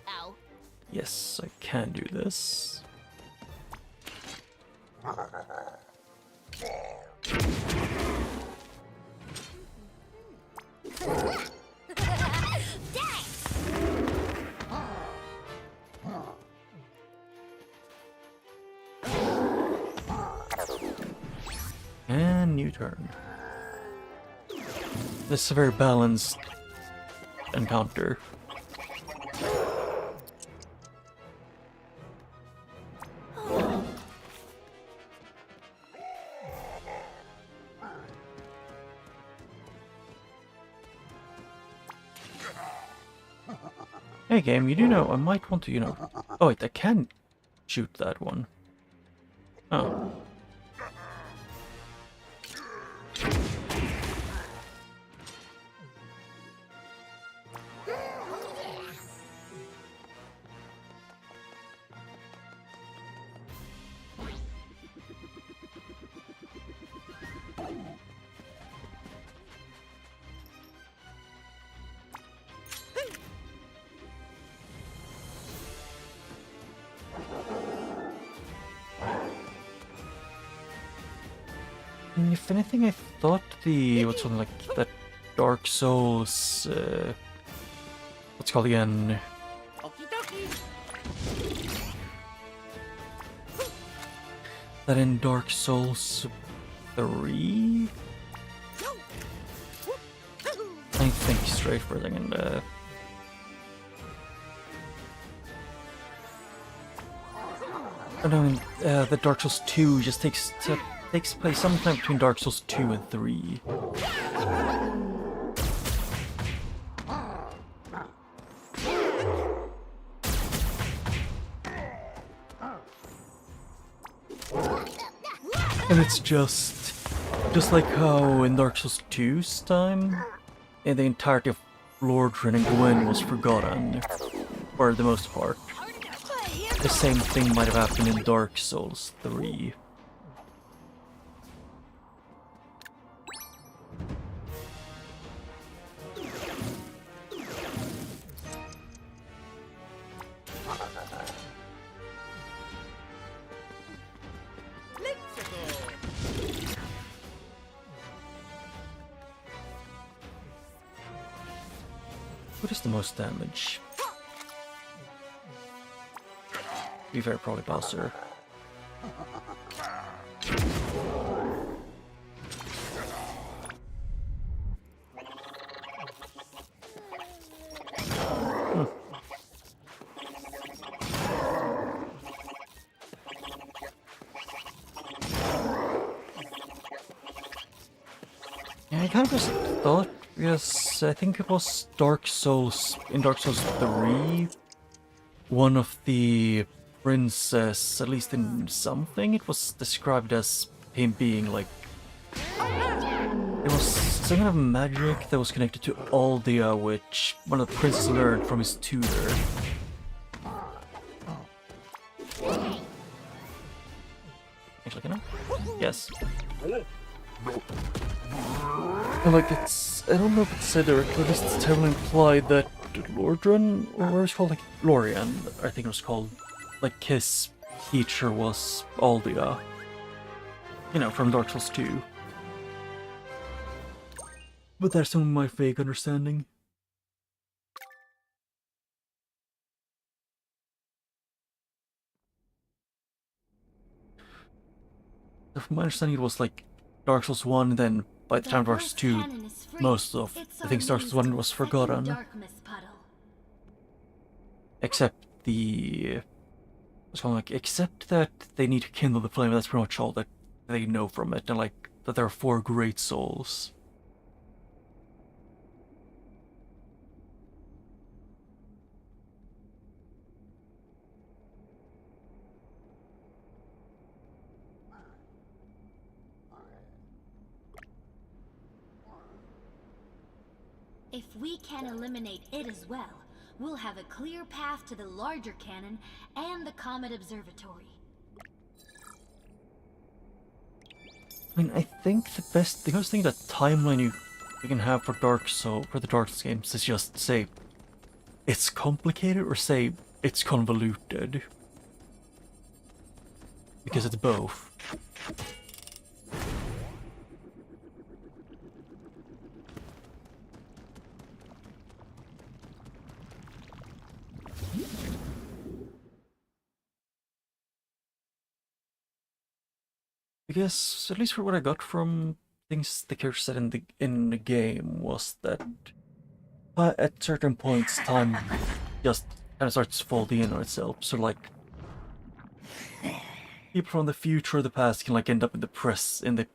Ow. Yes, I can do this. And new turn. This is a very balanced encounter. Hey game, you do know I might want to, you know... Oh wait, I can shoot that one. Oh. If anything, I thought the... what's something like that Dark Souls... what's it called again? Okie dokie. That in Dark Souls 3? I think straight for a second. I mean, the Dark Souls 2 just takes place sometime between Dark Souls 2 and 3. And it's just like how in Dark Souls 2's time, the entirety of Lordran and Gwyn was forgotten, for the most part. The same thing might have happened in Dark Souls 3. What is the most damage? To be fair, probably Bowser. Yeah, I kind of just thought Yes, I think it was Dark Souls, in Dark Souls 3, one of the princess, at least in something, it was described as him being like, there was some kind of magic that was connected to Aldia, which one of the princes learned from his tutor. Actually, can I? Yes. And like it's, I don't know if it's said directly, but it's heavily implied that Lordran, or what was called, like Lorian, I think it was called, like his teacher was Aldia. You know, from Dark Souls 2. But that's some of my vague understanding. From my understanding, it was like Dark Souls 1, then by the time of Dark Souls 2, most of the things Dark Souls 1 was forgotten. Except the... What's called, like, except that they need to kindle the flame, that's pretty much all that they know from it, and like, that there are 4 great souls. If we can eliminate it as well, we'll have a clear path to the larger cannon and the Comet Observatory. I mean, I think the best thing that timeline you can have for for the Dark Souls games is just say it's complicated or say it's convoluted. Because it's both. I guess, at least for what I got from things the character said in the game, was that at certain points time just kind of starts folding in on itself. So like, people from the future or the past can like end up in the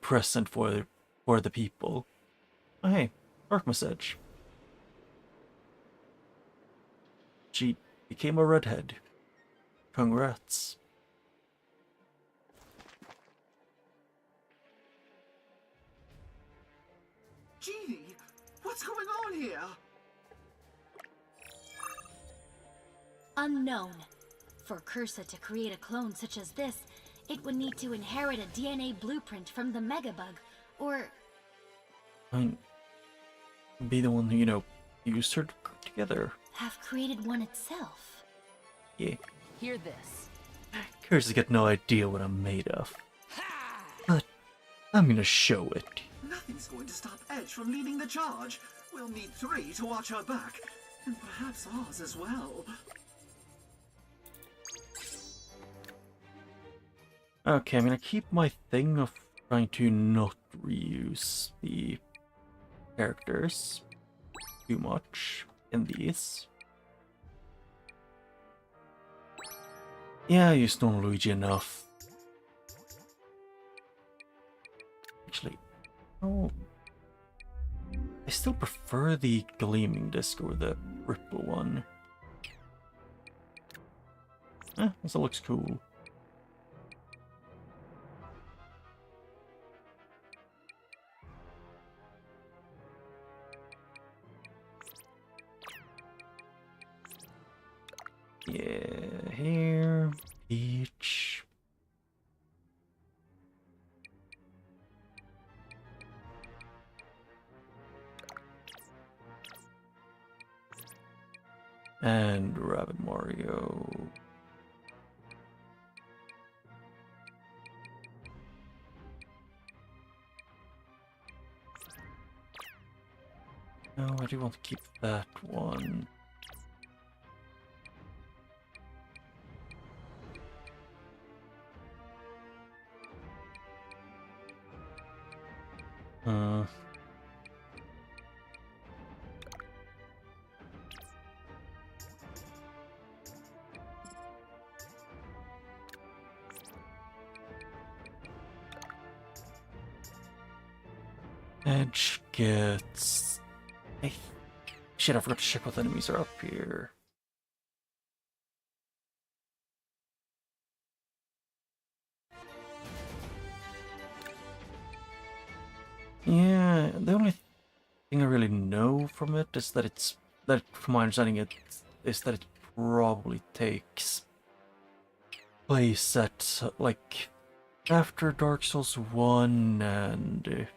present for the people. Oh, hey, dark message. She became a redhead. Congrats. Genie, what's going on here? Unknown. For Cursa to create a clone such as this, it would need to inherit a DNA blueprint from the Megabug, or... I mean, be the one who, you know, used her to cook together. have created one itself. Yeah. Hear this. Cursa's got no idea what I'm made of. But I'm gonna show it. Nothing's going to stop Edge from leading the charge. We'll need 3 to watch her back. And perhaps ours as well. Okay, I'm gonna keep my thing of trying to not reuse the characters too much in these. Yeah, I used Don Luigi enough. Actually, oh, I still prefer the gleaming disc over the ripple one. This looks cool. Yeah, here, Peach. And Rabbid Mario. No, I do want to keep that one. Edge gets Shit, I forgot to check what enemies are up here. Yeah, the only thing I really know from it is that from my understanding, it probably takes place at, like, after Dark Souls 1 and,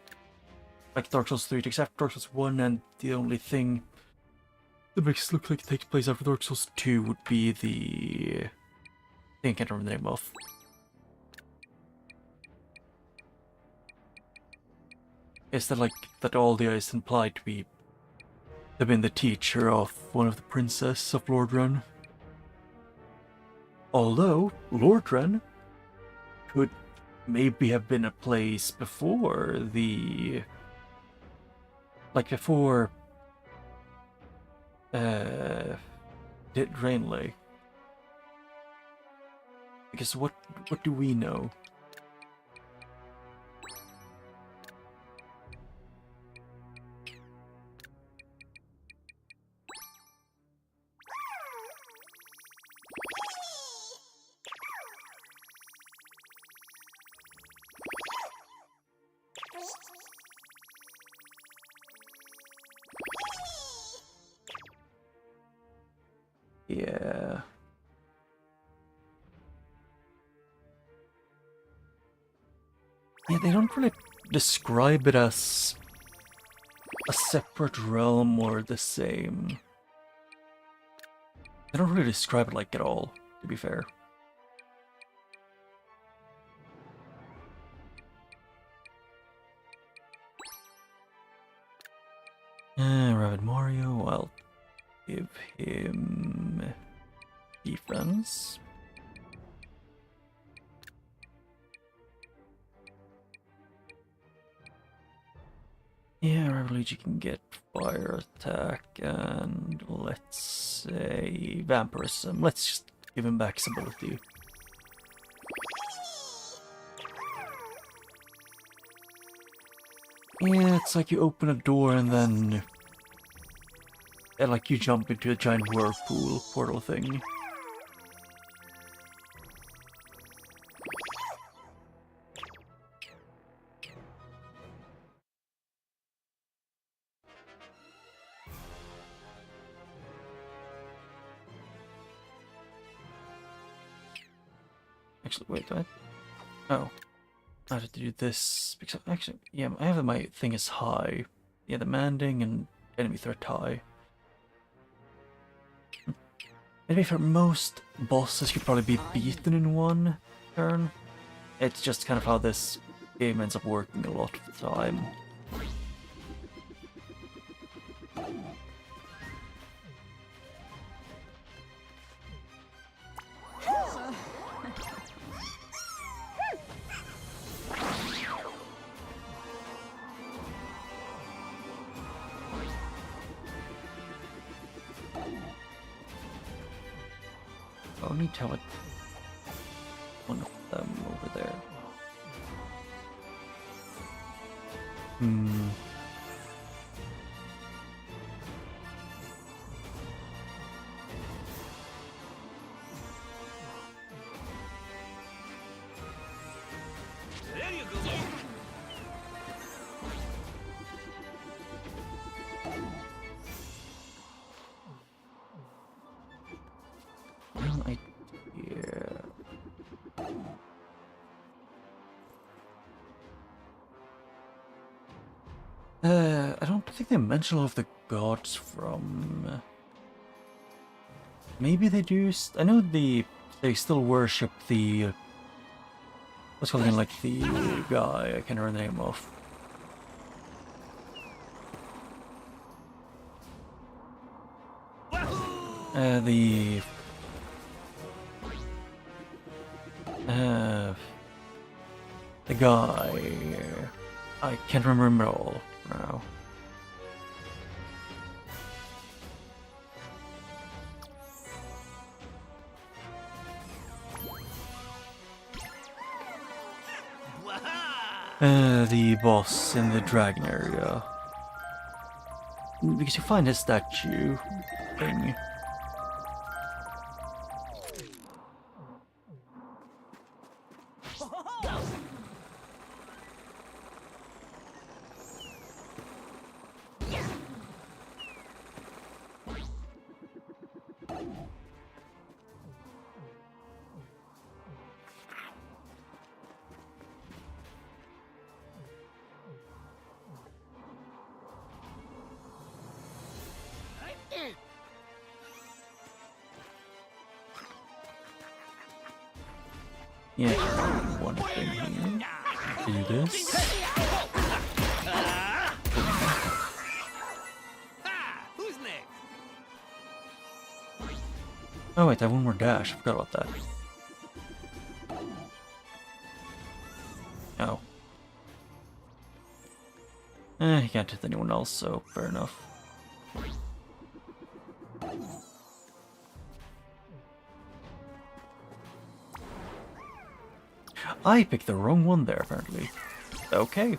like, Dark Souls 3 takes after Dark Souls 1, and the only thing that makes it look like it takes place after Dark Souls 2 would be the thing I can't remember the name of. Is that, like, that all the eyes implied to have been the teacher of one of the princesses of Lordran. Although, Lordran could maybe have been a place before the... like, before... did Drainley. Because what do we know? Yeah. Yeah, they don't really describe it as a separate realm or the same. They don't really describe it like at all, to be fair. Rabbid Mario, I'll give him defense. Yeah, Rabbid Luigi can get fire attack and let's say vampirism. Let's just give him back his ability. Yeah, it's like you open a door and then like you jump into a giant whirlpool portal thing. Actually, wait, do I? Oh. I have to do this because actually, yeah, I have my thing is high. Yeah, demanding and enemy threat high. Maybe for most bosses could probably be beaten in one turn. It's just kind of how this game ends up working a lot of the time. I'll need to have one of them over there. There you go. I don't think they mention all of the gods from... maybe they do... I know they still worship the... what's called like the guy, I can't remember the name of. The guy... I can't remember it all now. The boss in the dragon area. because you find his statue thing. Yeah, one thing here. Do this. Who's next? Oh wait, I have one more dash. I forgot about that. Oh. He can't hit anyone else, so fair enough. I picked the wrong one there, apparently. Okay.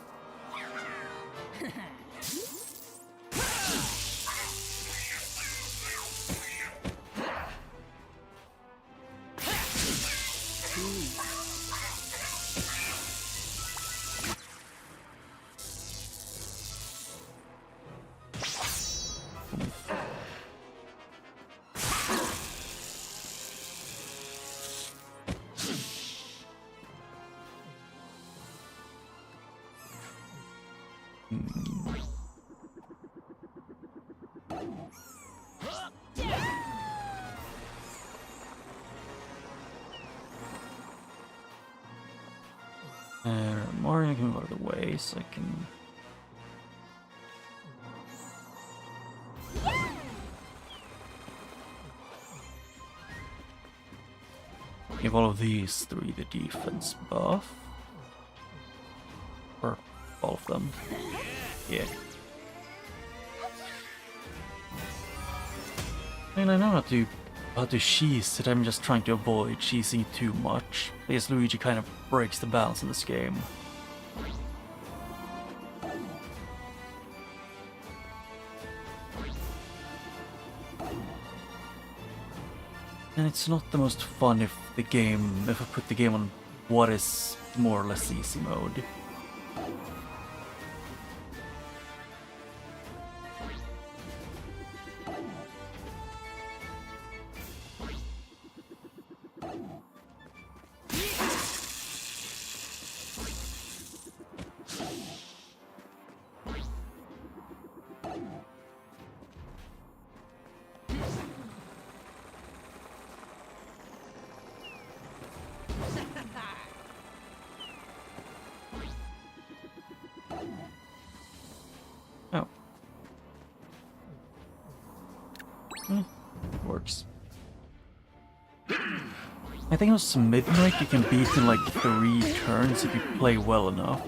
Mario can move out of the way so I can... give all of these three the defense buff. Or all of them. Yeah. I mean, I know how to cheese it, I'm just trying to avoid cheesing too much, because Luigi kind of breaks the balance in this game. And it's not the most fun if I put the game on what is more or less easy mode. Oh. Works. I think it was midnight you can beat in like 3 turns if you play well enough.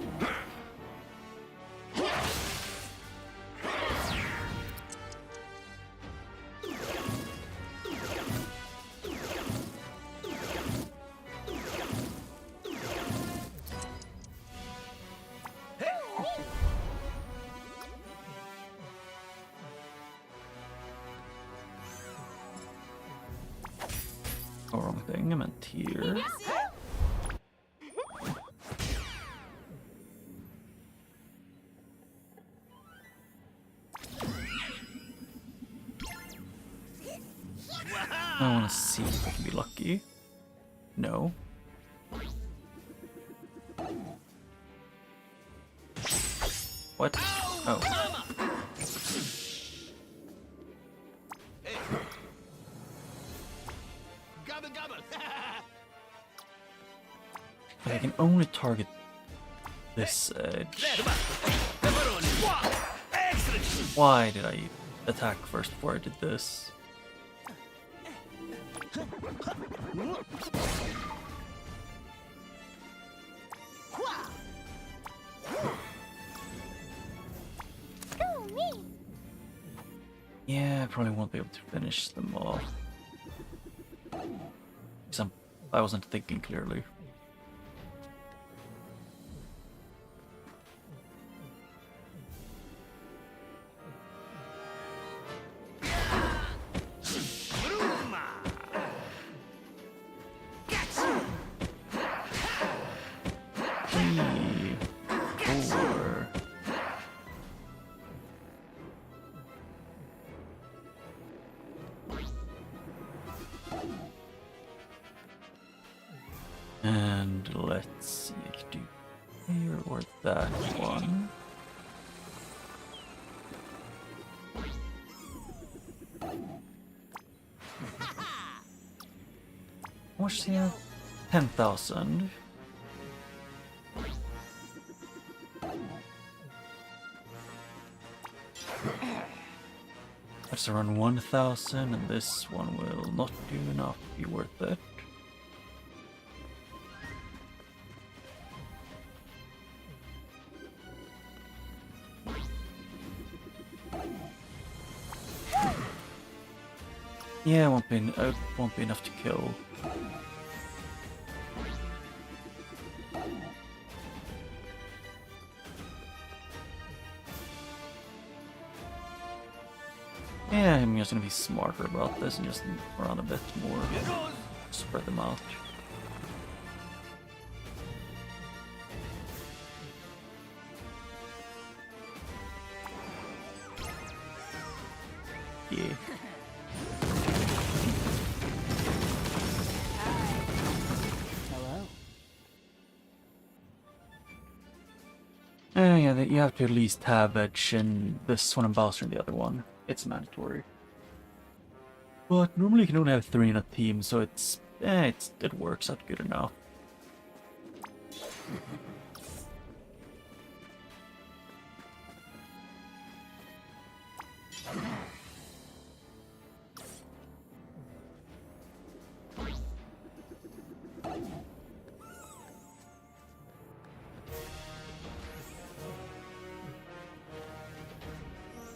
Oh, wrong thing, I meant here. I want to see if I can be lucky. No. What? Oh. I can only target this edge. Why did I attack first before I did this? Yeah, I probably won't be able to finish them off. Because I wasn't thinking clearly. 3, 4. And let's see, I could do here or that one. How much do you have? 10,000. That's around 1,000, and this one will not do enough to be worth it. Yeah, it won't be enough to kill. Yeah, I'm just gonna be smarter about this and just run a bit more. Spread them out. Yeah. Hello. Yeah, you have to at least have Edge in this one and Bowser in the other one. It's mandatory. But normally you can only have 3 in a team, so it works out good enough.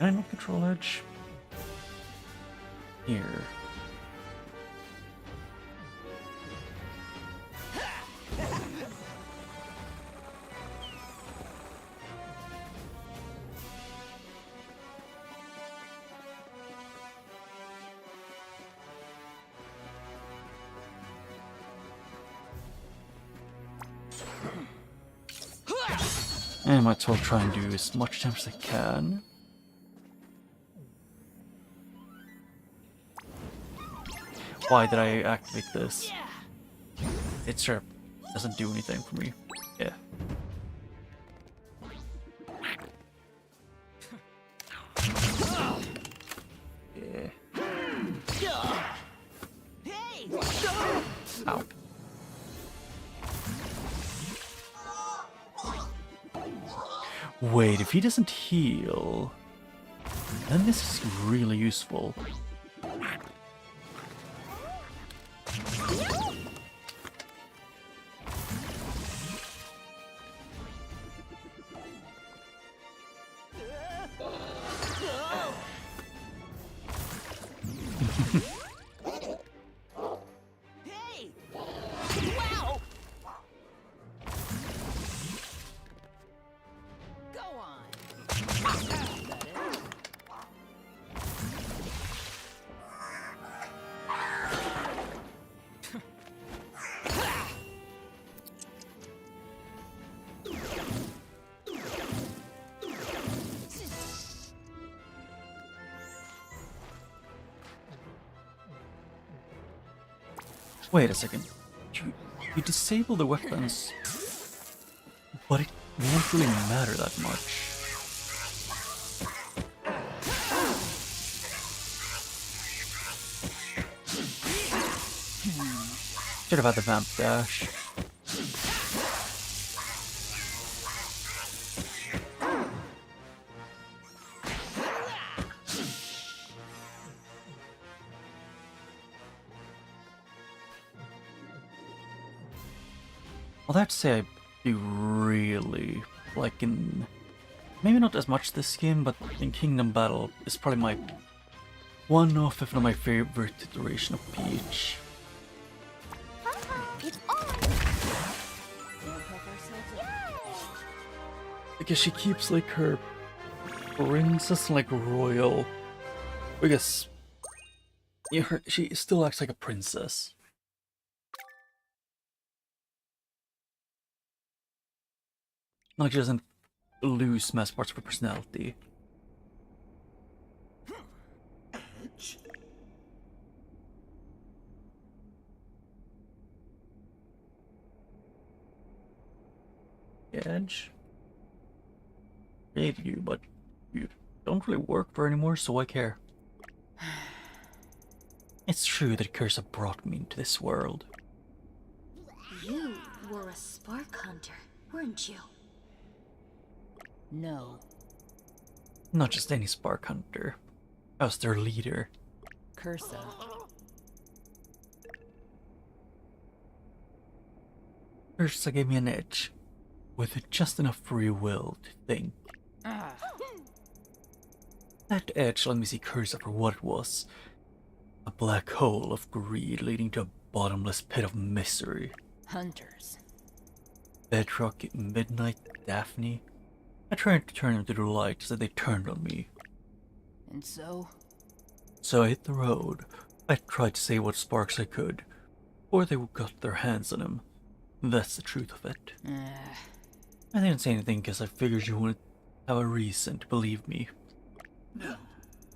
Can I not control Edge? Here. And I might as well try and do as much damage as I can. Why did I activate this? It sure doesn't do anything for me. Yeah. Yeah. Ow. Wait, if he doesn't heal, then this is really useful. Hey! Wow! Go on. Wait a second. You disable the weapons, but it won't really matter that much. Should have had the vamp dash. I'll have to say I do really like in... Maybe not as much this game, but in Kingdom Battle is probably my one of, if not my favorite iteration of Peach. It's on! Because she keeps like her princess like royal. I guess yeah, she still acts like a princess. Like she doesn't lose mass parts of her personality. Edge? Edge? Hate you, but you don't really work for her anymore, so I care. It's true that Cursa brought me into this world. You were a spark hunter, weren't you? No. Not just any spark hunter. I was their leader. Cursa. Cursa gave me an edge, with just enough free will to think. Ah. That edge let me see Cursa for what it was. A black hole of greed leading to a bottomless pit of misery. Hunters. Bedrock, Midnight, Daphne. I tried to turn them to the light so they turned on me. And so? So I hit the road. I tried to save what sparks I could, or they got their hands on him. That's the truth of it. I didn't say anything because I figured you wouldn't have a reason to believe me. No,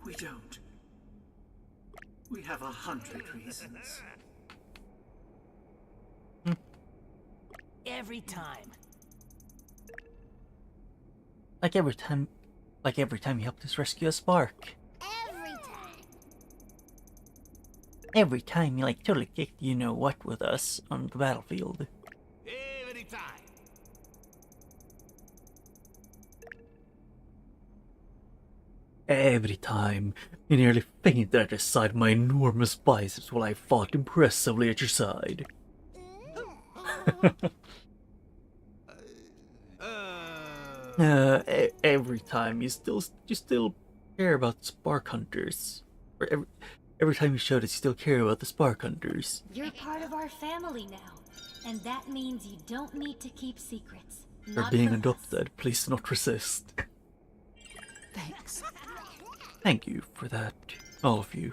we don't. We have 100 reasons. Every time. Like every time you helped us rescue a spark. Every time. Every time you totally kicked you know what with us on the battlefield. Every time. Every time you nearly fainted at the sight of my enormous biceps while I fought impressively at your side. Every time you still care about spark hunters. Or every time you showed us you still care about the spark hunters. You're part of our family now, and that means you don't need to keep secrets. You're Not being from us. adopted. Please do not resist. Thanks. Thank you for that, all of you.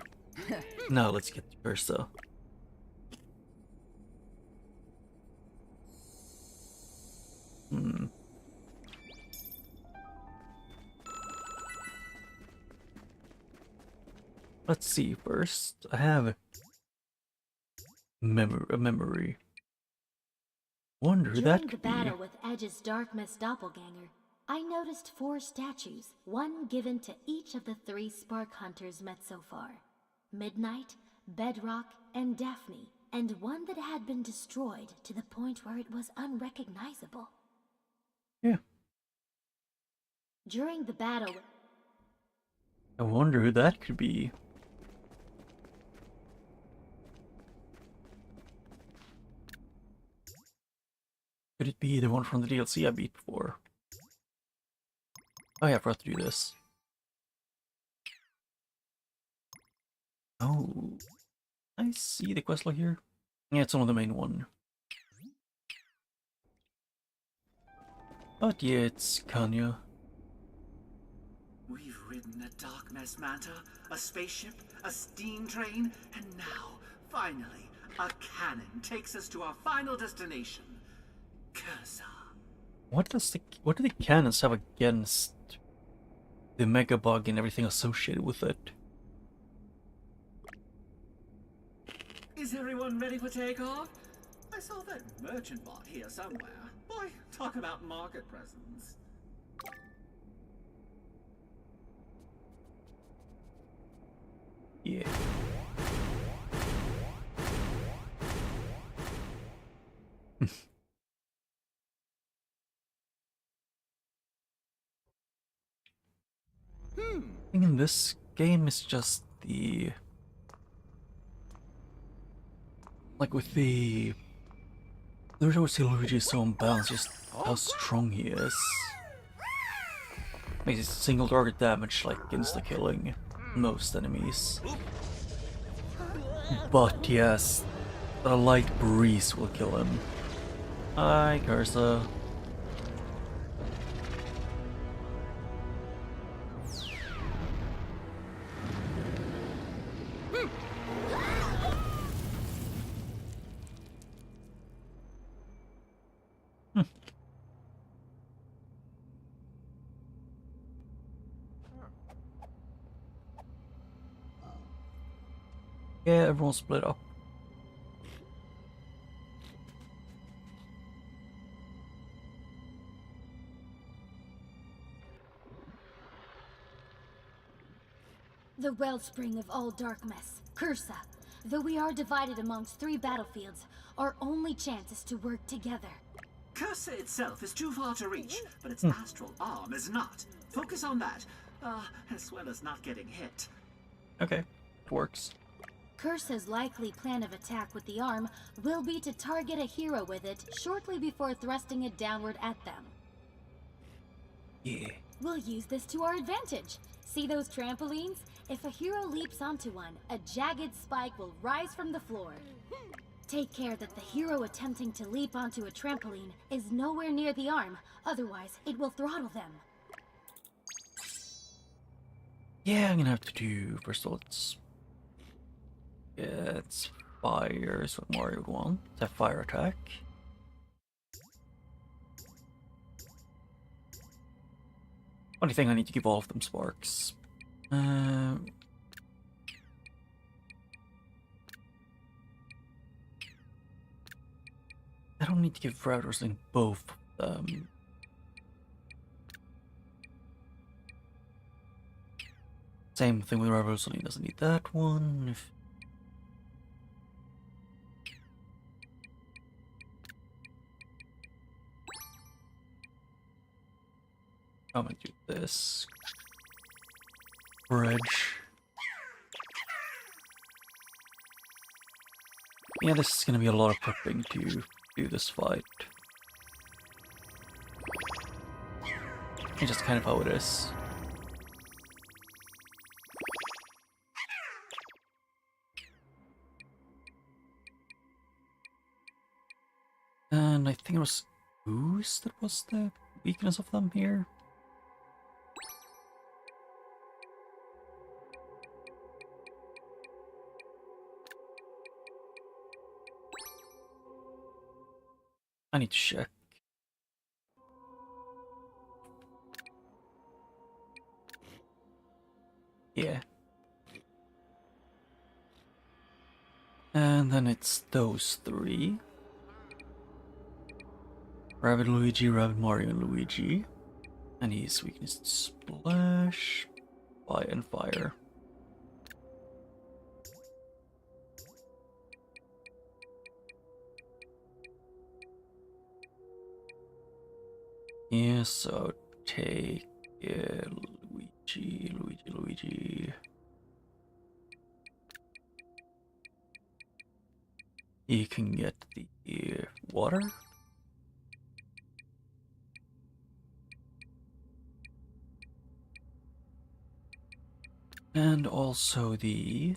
Now let's get to Cursa. Let's see first. I have a memory. Wonder who that During the could be. battle with Edge's Dark Mist doppelganger, I noticed 4 statues, one given to each of the 3 spark hunters met so far. Midnight, Bedrock, and Daphne, and one that had been destroyed to the point where it was unrecognizable. Yeah. During the battle, I wonder who that could be. Could it be the one from the DLC I beat before? Oh yeah, I forgot to do this. Oh, I see the quest log here. Yeah, it's only the main one. But yeah, it's Kanya. We've ridden a dark mess manta, a spaceship, a steam train, and now, finally, a cannon takes us to our final destination, Cursa. What do the cannons have against the Mega Bug and everything associated with it? Is everyone ready for takeoff? I saw that merchant bot here somewhere. Boy, talk about market presence. Yeah. I think in this game it's just the... Like with the... There's always Luigi so unbalanced, just how strong he is. Makes single target damage like insta-killing most enemies. But yes, a light breeze will kill him. Hi, Cursa. Yeah, everyone split up. The wellspring of all darkness, Cursa. Though we are divided amongst 3 battlefields, our only chance is to work together. Cursa itself is too far to reach, but its astral arm is not. Focus on that, as well as not getting hit. Okay, it works. Cursa's likely plan of attack with the arm will be to target a hero with it shortly before thrusting it downward at them. Yeah. We'll use this to our advantage. See those trampolines? If a hero leaps onto one, a jagged spike will rise from the floor. Take care that the hero attempting to leap onto a trampoline is nowhere near the arm, otherwise it will throttle them. Yeah, I'm gonna have to do, first of all, it's fire is what Mario would want. It's a fire attack. Only thing, I need to give all of them sparks. I don't need to give Route Wrestling both of them. Same thing with Route Wrestling, doesn't need that one. I'm gonna do this. Bridge. Yeah, this is gonna be a lot of prepping to do this fight. It's just kind of how it is. And I think it was Goose that was the weakness of them here. I need to check. Yeah. And then it's those 3. Rabbid Luigi, Rabbid Mario, and Luigi. And his weakness is Splash, Fire, and Fire. Yeah, so take Luigi. You can get the water. And also the... you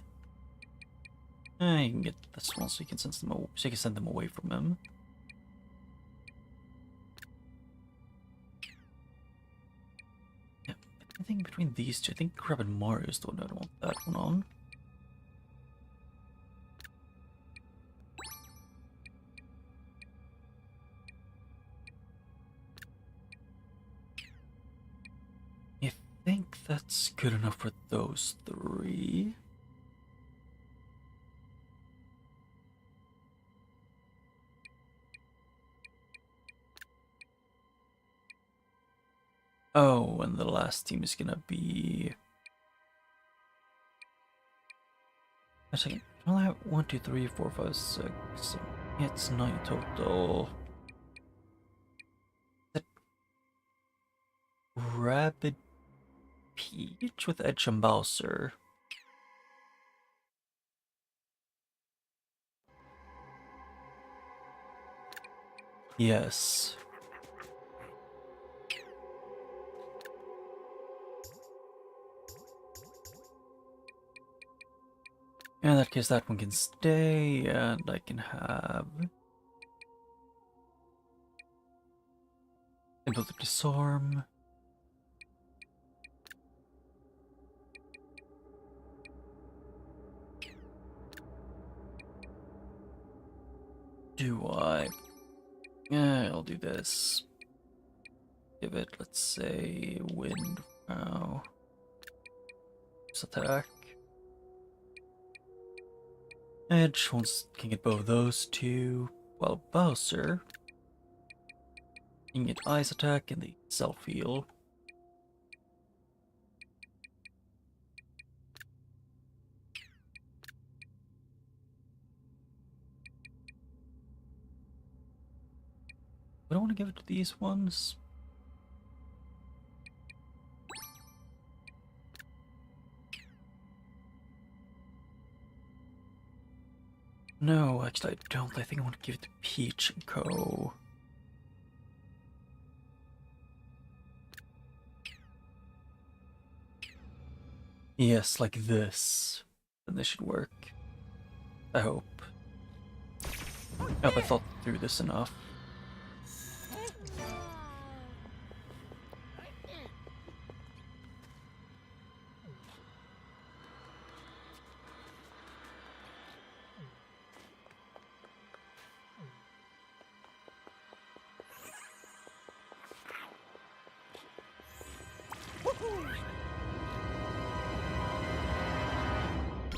can get this one so you can send them away from him. Yeah, I think between these 2, I think Rabbid Mario is the one I want that one on. I think that's good enough for those 3. Oh, and the last team is gonna be... A second. I only have 1, 2, 3, 4, 5, 6. Yeah, it's 9 total. That Rabbid Peach with Edge and Bowser. Yes. In that case, that one can stay, and I can have... Able to disarm. Do I? Yeah, I'll do this. Give it, let's say, wind. Attack. Edge once can get both those two, while Bowser can get Ice Attack and the Self Heal. I don't want to give it to these ones. No, actually I don't. I think I want to give it to Peach and Co. Yes, like this. Then this should work. I hope. I thought through this enough.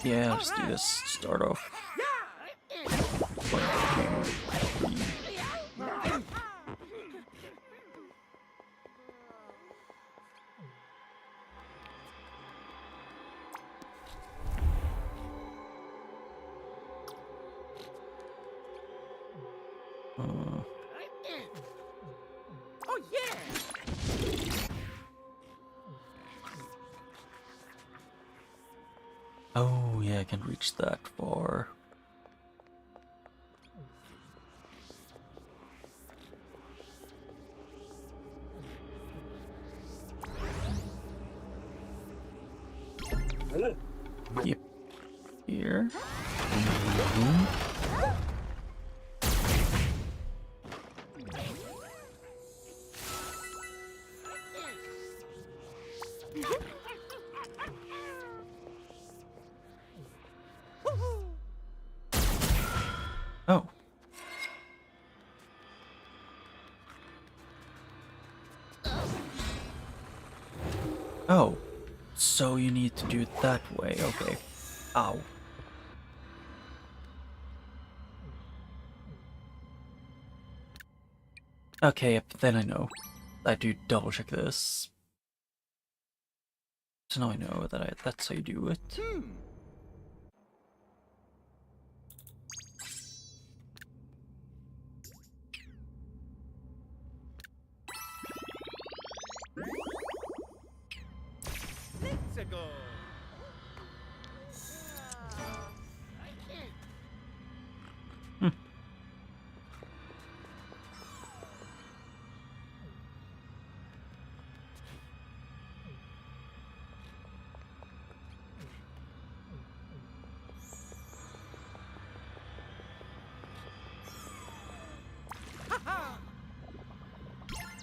Yeah, let's do this. Start off. Oh yeah! Oh yeah, I can reach that far. Yep. Here. Oh. Oh. So you need to do it that way, okay. Ow. Okay, yep, then I know. I do double check this. So now I know that that's how you do it. Let's go!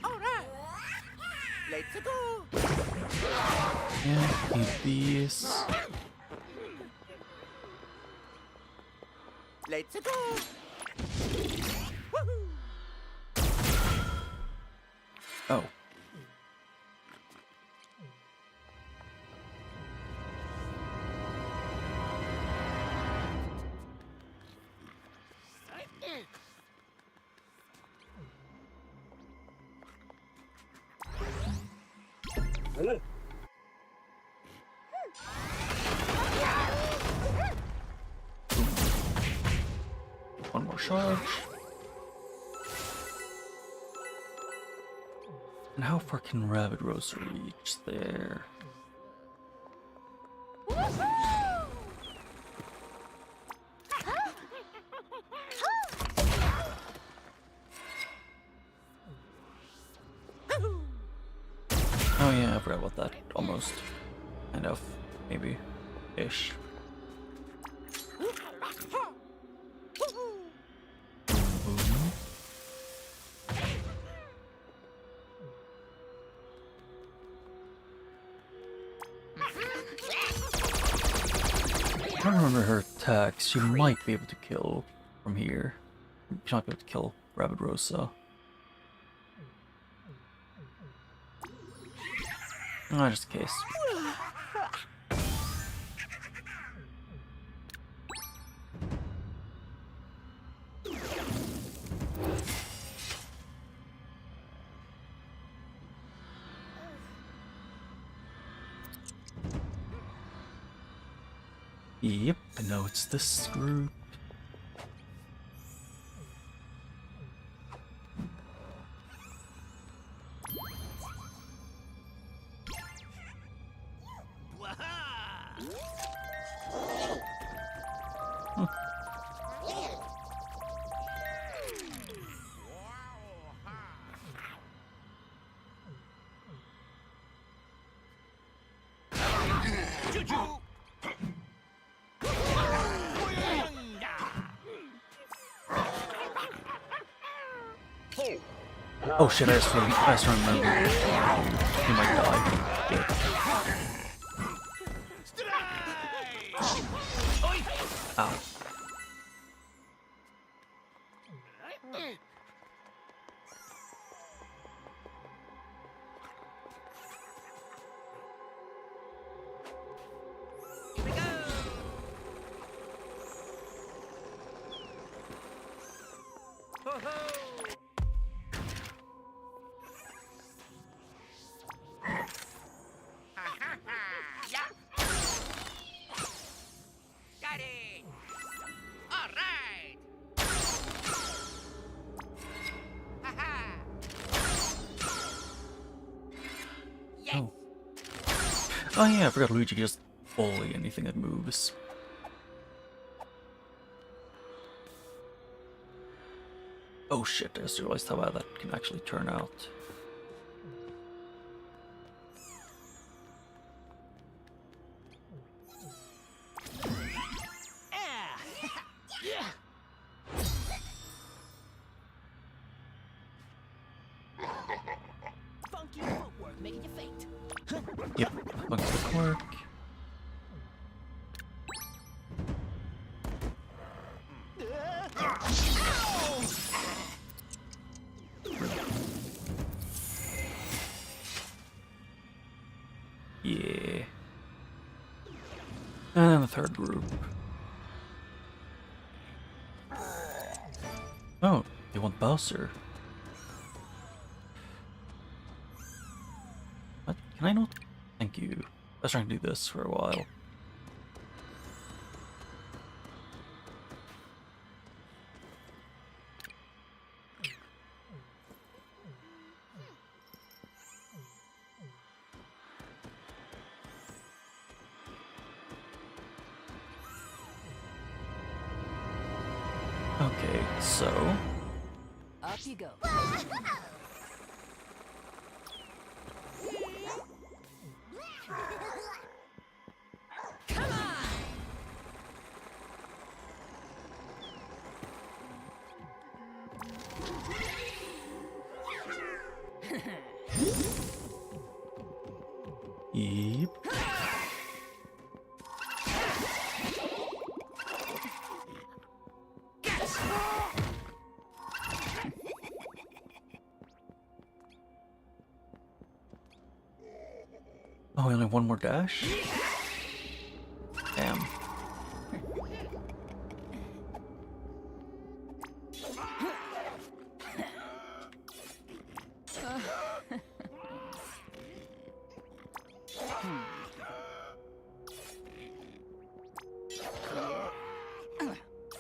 Alright! Let's go! Yeah, need these. Let's go! Oh. One more charge. And how far can Rabbid Rosa reach there? Oh yeah, I forgot about that. Almost. Kind of. Maybe. Ish. I don't remember her attacks. She might be able to kill from here. She might be able to kill Rabbid Rosa. Oh, just in case. Yep, now it's this group. Oh shit, I just remember. He might die. Yeah. Ow. Here we go. Ho ho. Yeah. Got it. All right. Ha-ha. Yes. Oh. Oh yeah, I forgot Luigi can just bully anything that moves. Oh shit, I just realized how bad that can actually turn out. Funky footwork making you faint. Yep, bunch of quirk. Yeah. And then the third group. Oh, they want Bowser. What? Can I not? Thank you. I was trying to do this for a while. Okay, so Up you go. Come on! yep. Oh, only one more dash? Damn.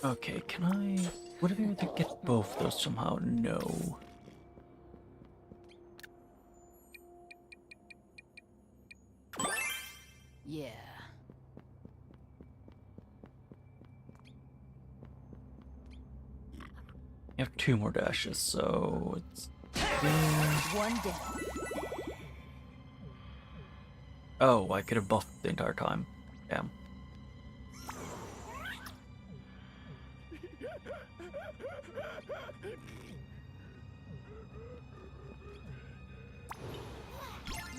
Okay, can I... Would I be able to get both those somehow? No. Yeah. You have two more dashes, so it's... One down. Oh, I could have buffed the entire time. Damn.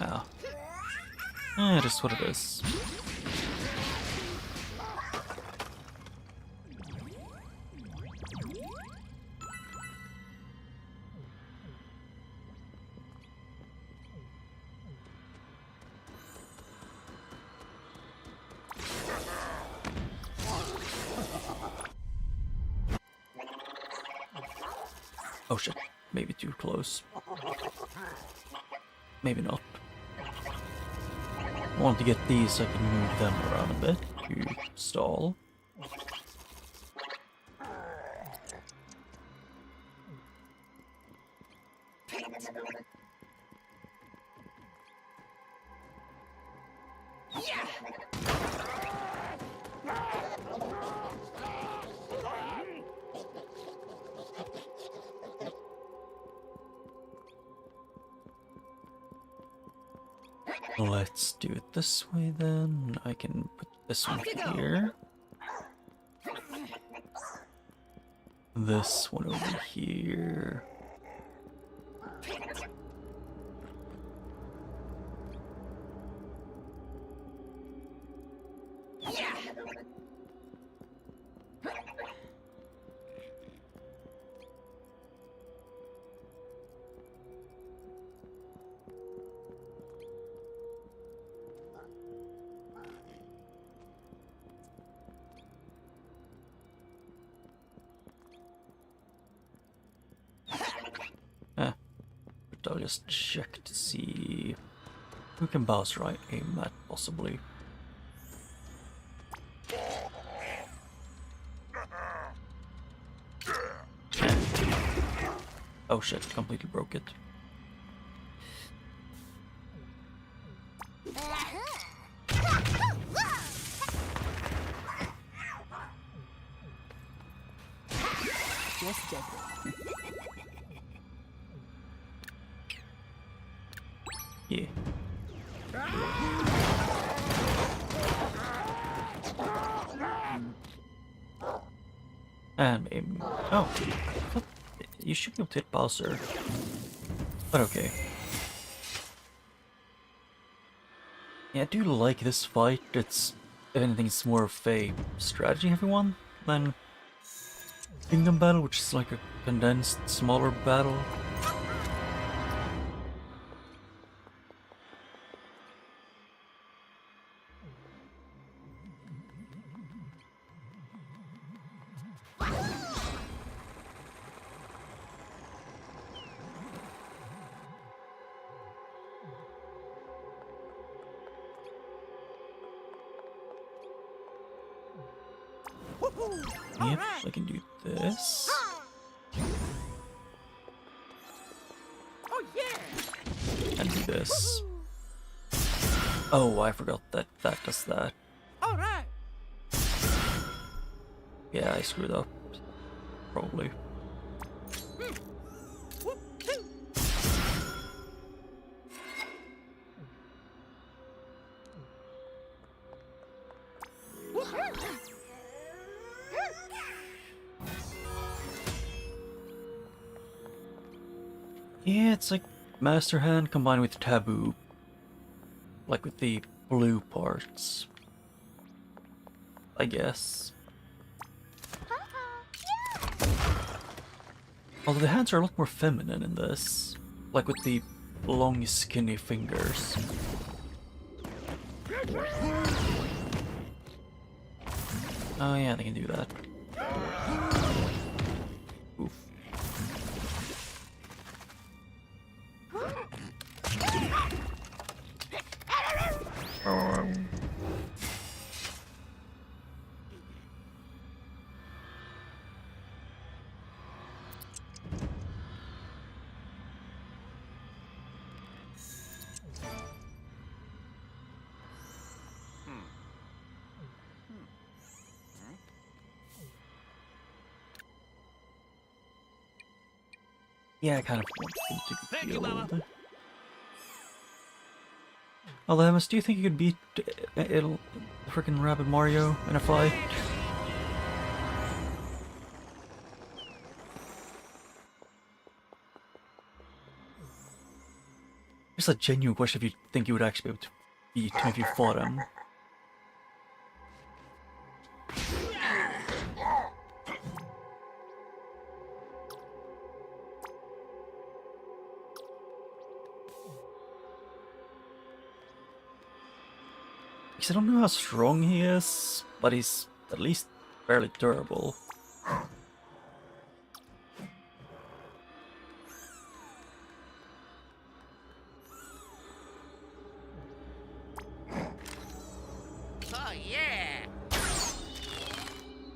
Oh. Eh, just what it is. Oh shit, maybe too close. Maybe not. I want to get these so I can move them around a bit to stall. Let's do it this way then. I can put this one here. This one over here. But I'll just check to see who can Bowser I aim at, possibly. Oh shit, completely broke it. Just deadly. Yeah. And maybe... Oh, you should be able to hit Bowser. But okay. Yeah, I do like this fight. It's, if anything, it's more of a strategy-heavy one than Kingdom Battle, which is like a condensed, smaller battle. Yep, I can do this. Oh yeah! And do this. Oh, I forgot that that does that. All right. Yeah, I screwed up. Probably. Yeah, it's like Master Hand combined with Taboo. Like with the blue parts. I guess. Although the hands are a lot more feminine in this. Like with the long skinny fingers. Oh yeah, they can do that. Oof. Yeah, I kind of want him to be Thank you, Mama. killed. Alhamis, do you think you could beat frickin' Rabbid Mario in a fight? Just a genuine question if you think you would actually be able to beat him if you fought him. Because I don't know how strong he is, but he's at least fairly durable.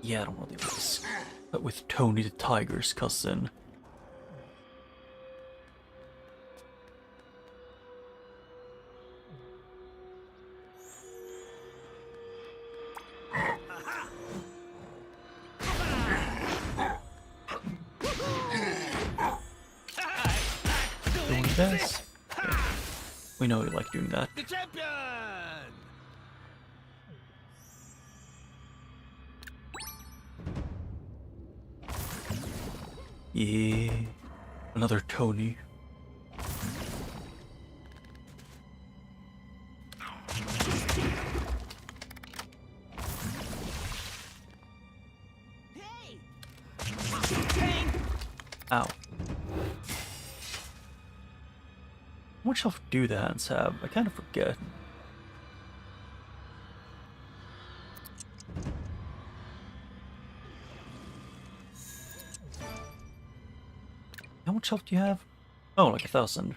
Yeah, I don't want to do this. But with Tony the Tiger's cousin. Doing this. Okay. We know you like doing that. The champion! Yeah. Another Tony. Hey! Ow. How much health do the hands have? I kind of forget. How much health do you have? Oh, like 1,000.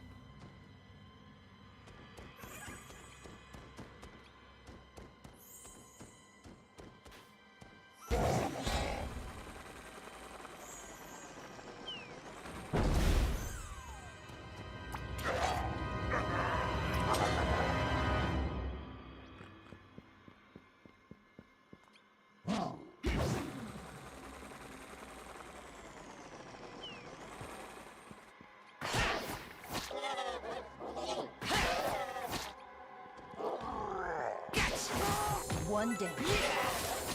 One day.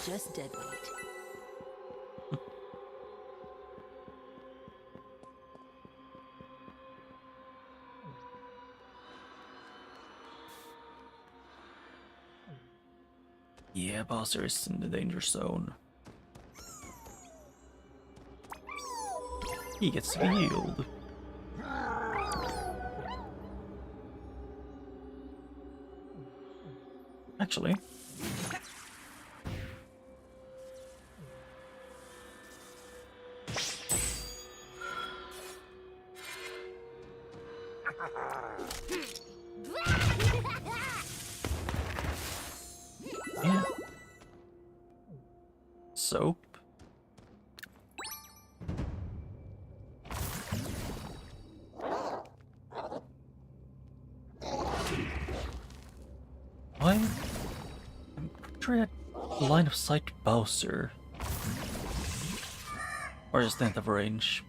Just dead weight. Yeah, Bowser is in the danger zone. He gets to be healed. Actually. Yeah. Soap. Why? I'm sure I had line of sight Bowser. Or just didn't have range.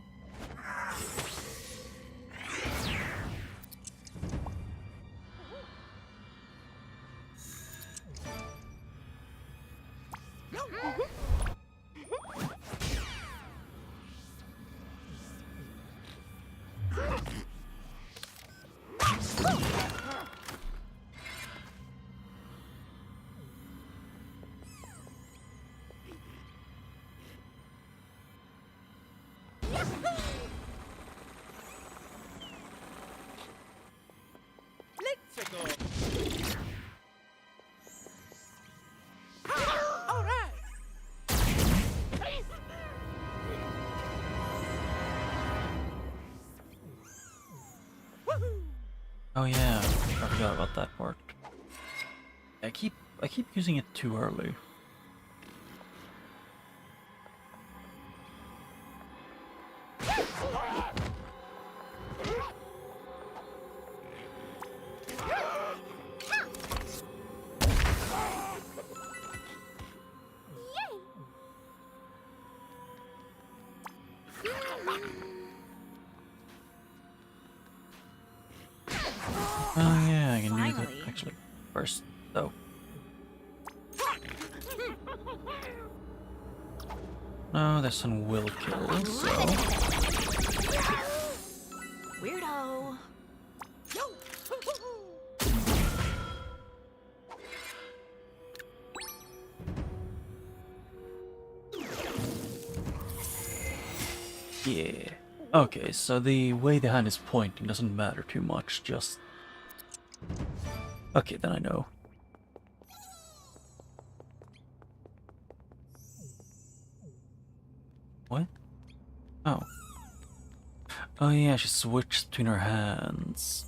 Let's go. All right. Woohoo! Oh yeah, I forgot about that part. I keep using it too early. Oh yeah, I can do that Finally. actually first though. No, this one will kill, so Weirdo. yeah. Okay, so the way the hand is pointing doesn't matter too much, just... Okay, then I know. What? Oh. Oh yeah, she switched between her hands.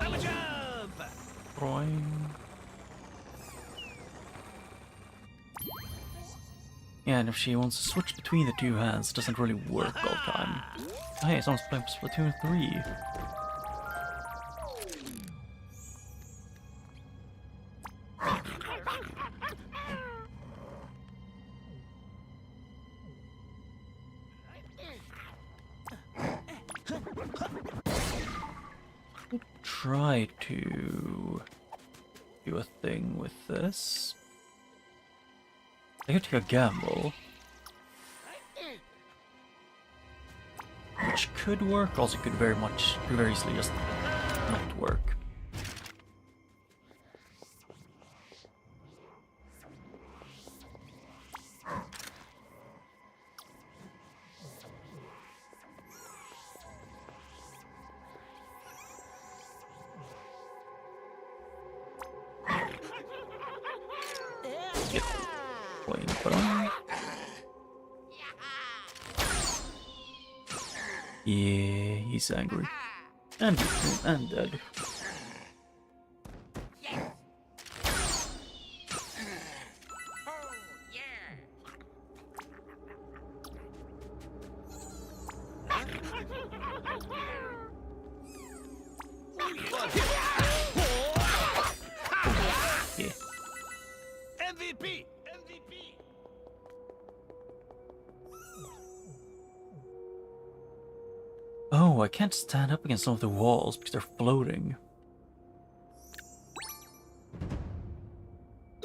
I'm a jump! Boing. Yeah, and if she wants to switch between the two hands, it doesn't really work all the time. Oh, hey, someone's playing Splatoon 3. Try to do a thing with this. I could take a gamble, which could work, also could very easily just not work. Yeah, he's angry. And dead. Yeah. MVP! MVP! Oh, I can't stand up against some of the walls because they're floating.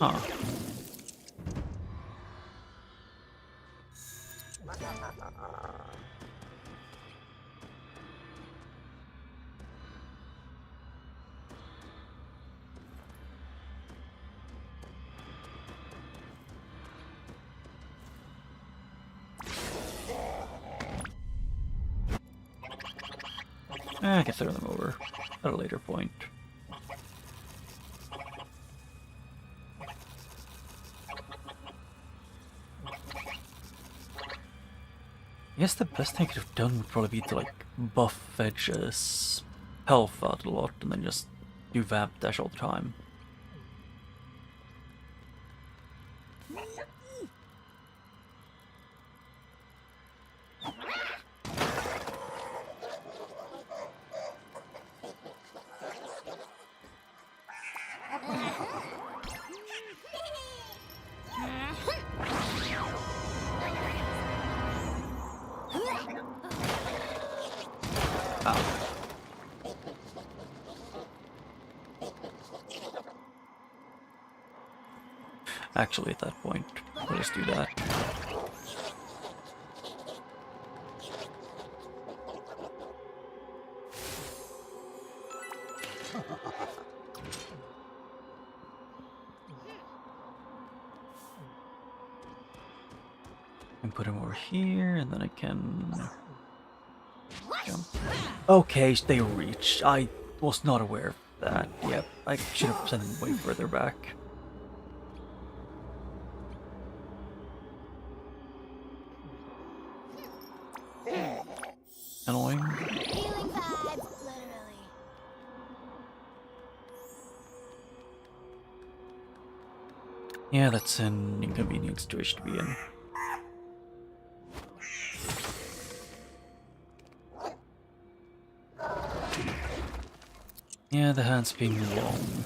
Huh. I can throw them over at a later point. I guess the best thing I could have done would probably be to like buff Edge's health out a lot and then just do Vamp Dash all the time. Actually, at that point, we'll just do that. And put him over here, and then I can jump. Okay, they reached. I was not aware of that. Yep, I should have sent them way further back. Annoying. Healing vibes, literally. Yeah, that's an inconvenient situation to be in. Yeah, the hands being long.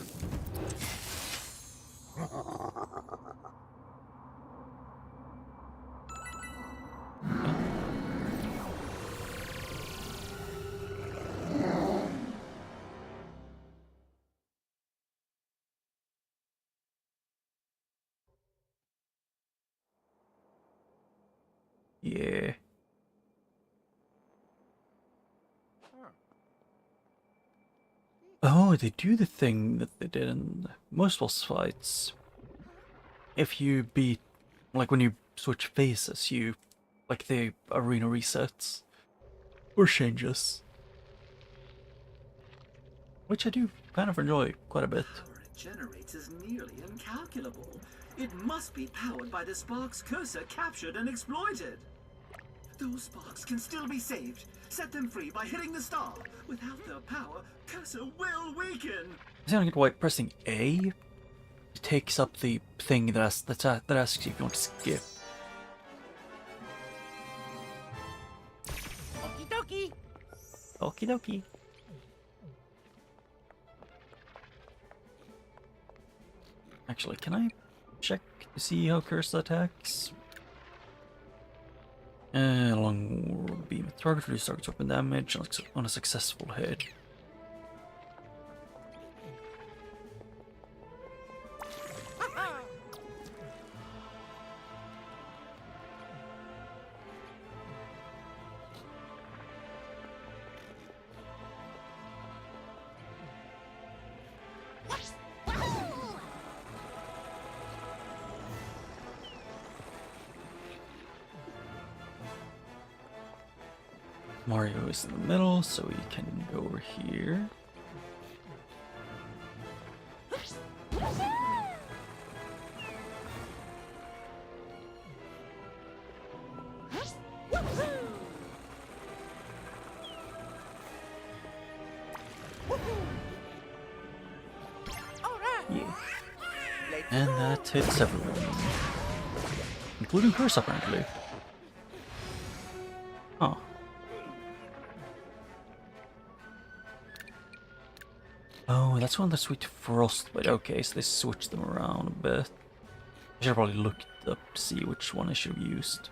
Yeah. Oh, they do the thing that they did in most boss fights. If you beat, like when you switch faces, like the arena resets or changes. Which I do kind of enjoy quite a bit. Power it generates is nearly incalculable. It must be powered by the sparks Cursa captured and exploited. Those sparks can still be saved. Set them free by hitting the star. Without their power, Cursa will weaken. I don't get why pressing A takes up the thing that asks you if you want to skip. Okie dokie. Okie dokie. Actually, can I check to see how Cursa attacks? Long beam of target reduce target's weapon damage on a successful hit. Mario is in the middle, so he can go over here. Yeah. And that hits everyone. Including Cursa, apparently. Huh. Oh, that's one of the sweet frostbite. Okay, so they switched them around a bit. I should have probably looked up to see which one I should have used.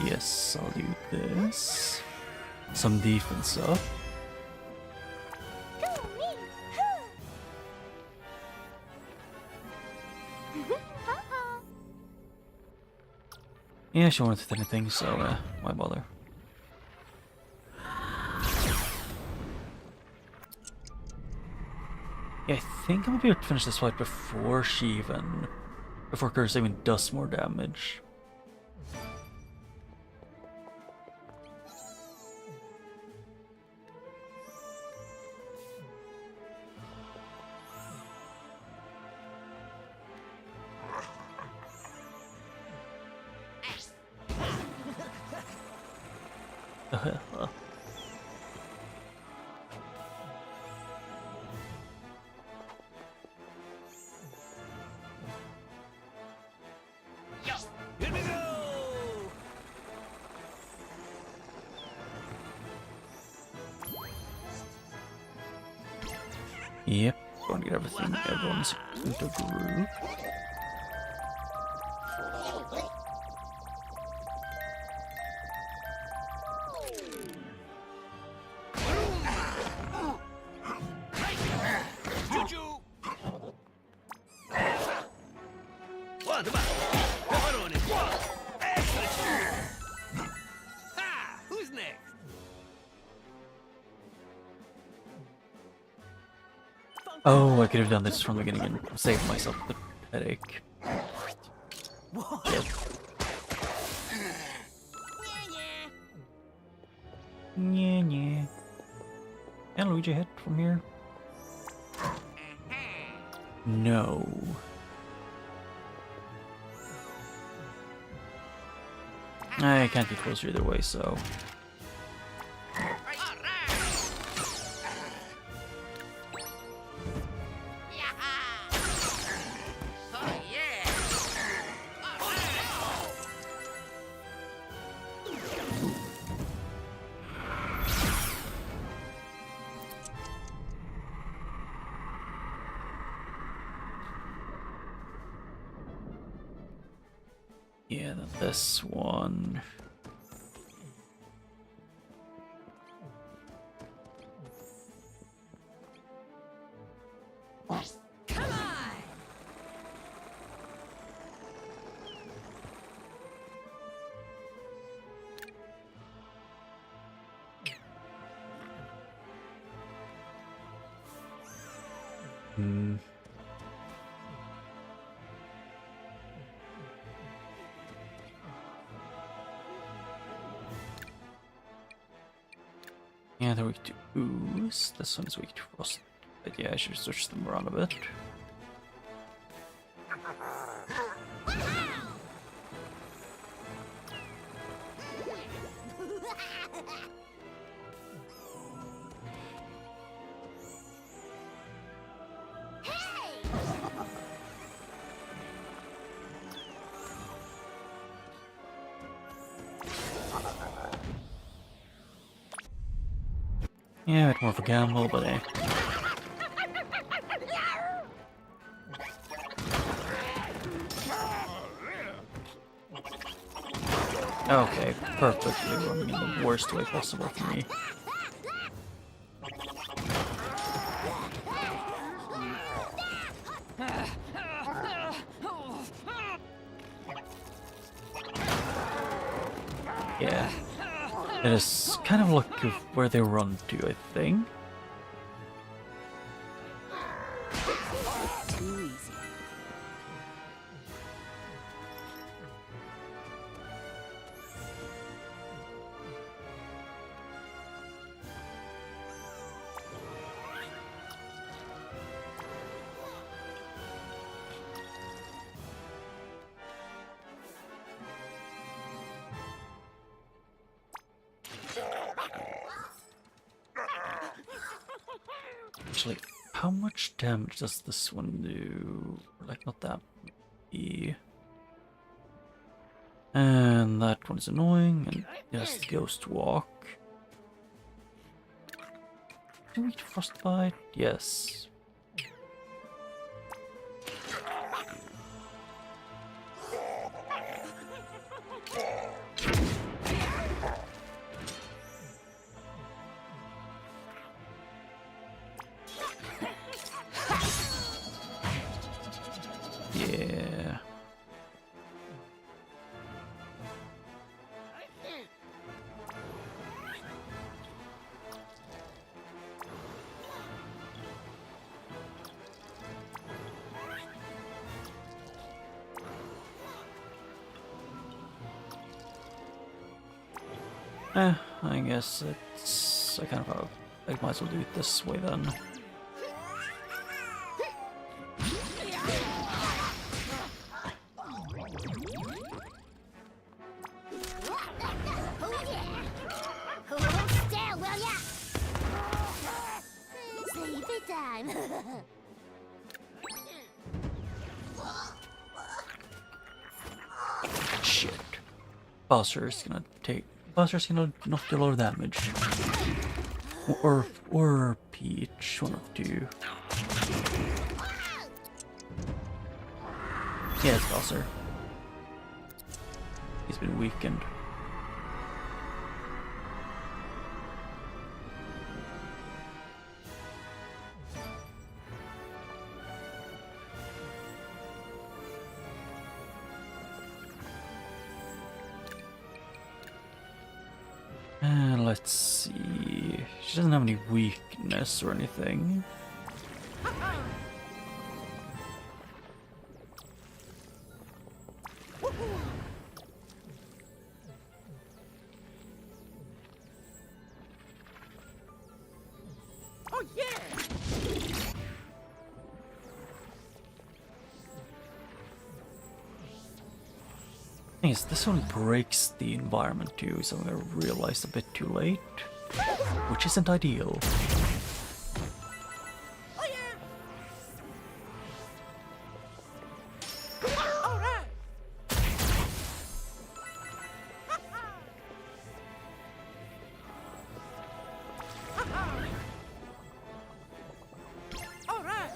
Yes, I'll do this. Some defense up. Yeah, she won't hit anything, so why bother? Yeah, I think I might be able to finish this fight before Cursa even does more damage. Here we go. Yep, going to get everything. Everyone's into group. Choo-choo. What about pepperoni? Extra cheese. Ha! Who's next? Oh, I could have done this from the beginning and saved myself the headache. Shit. Yeah, yeah. Can Luigi hit from here? No. I can't get closer either way, so. Yeah, then this one. Yeah, they're weak to ooze. This one is weak to frost. But yeah, I should switch them around a bit. Yeah, a bit more of a gamble, but eh. Okay, perfectly running in the worst way possible for me. Yeah. It is kind of luck of where they run to, I think. Too easy. Actually, how much damage does this one do? Like, not that many. And that one's annoying, and yes, the Ghost Walk. Do we Frostbite? Yes. Yeah. I guess it's... I kind of... I might as well do it this way then. Oh yeah! Hold still, will ya? Sleepy time. Shit. Bowser's gonna take... Bowser's gonna not do a lot of damage. Or Peach, one of two. Yeah, it's Bowser. He's been weakened. And let's see. She doesn't have any weakness or anything. Oh yeah! Thing is, this one breaks the environment too, so I realized a bit too late, which isn't ideal. Oh yeah! All right! All right!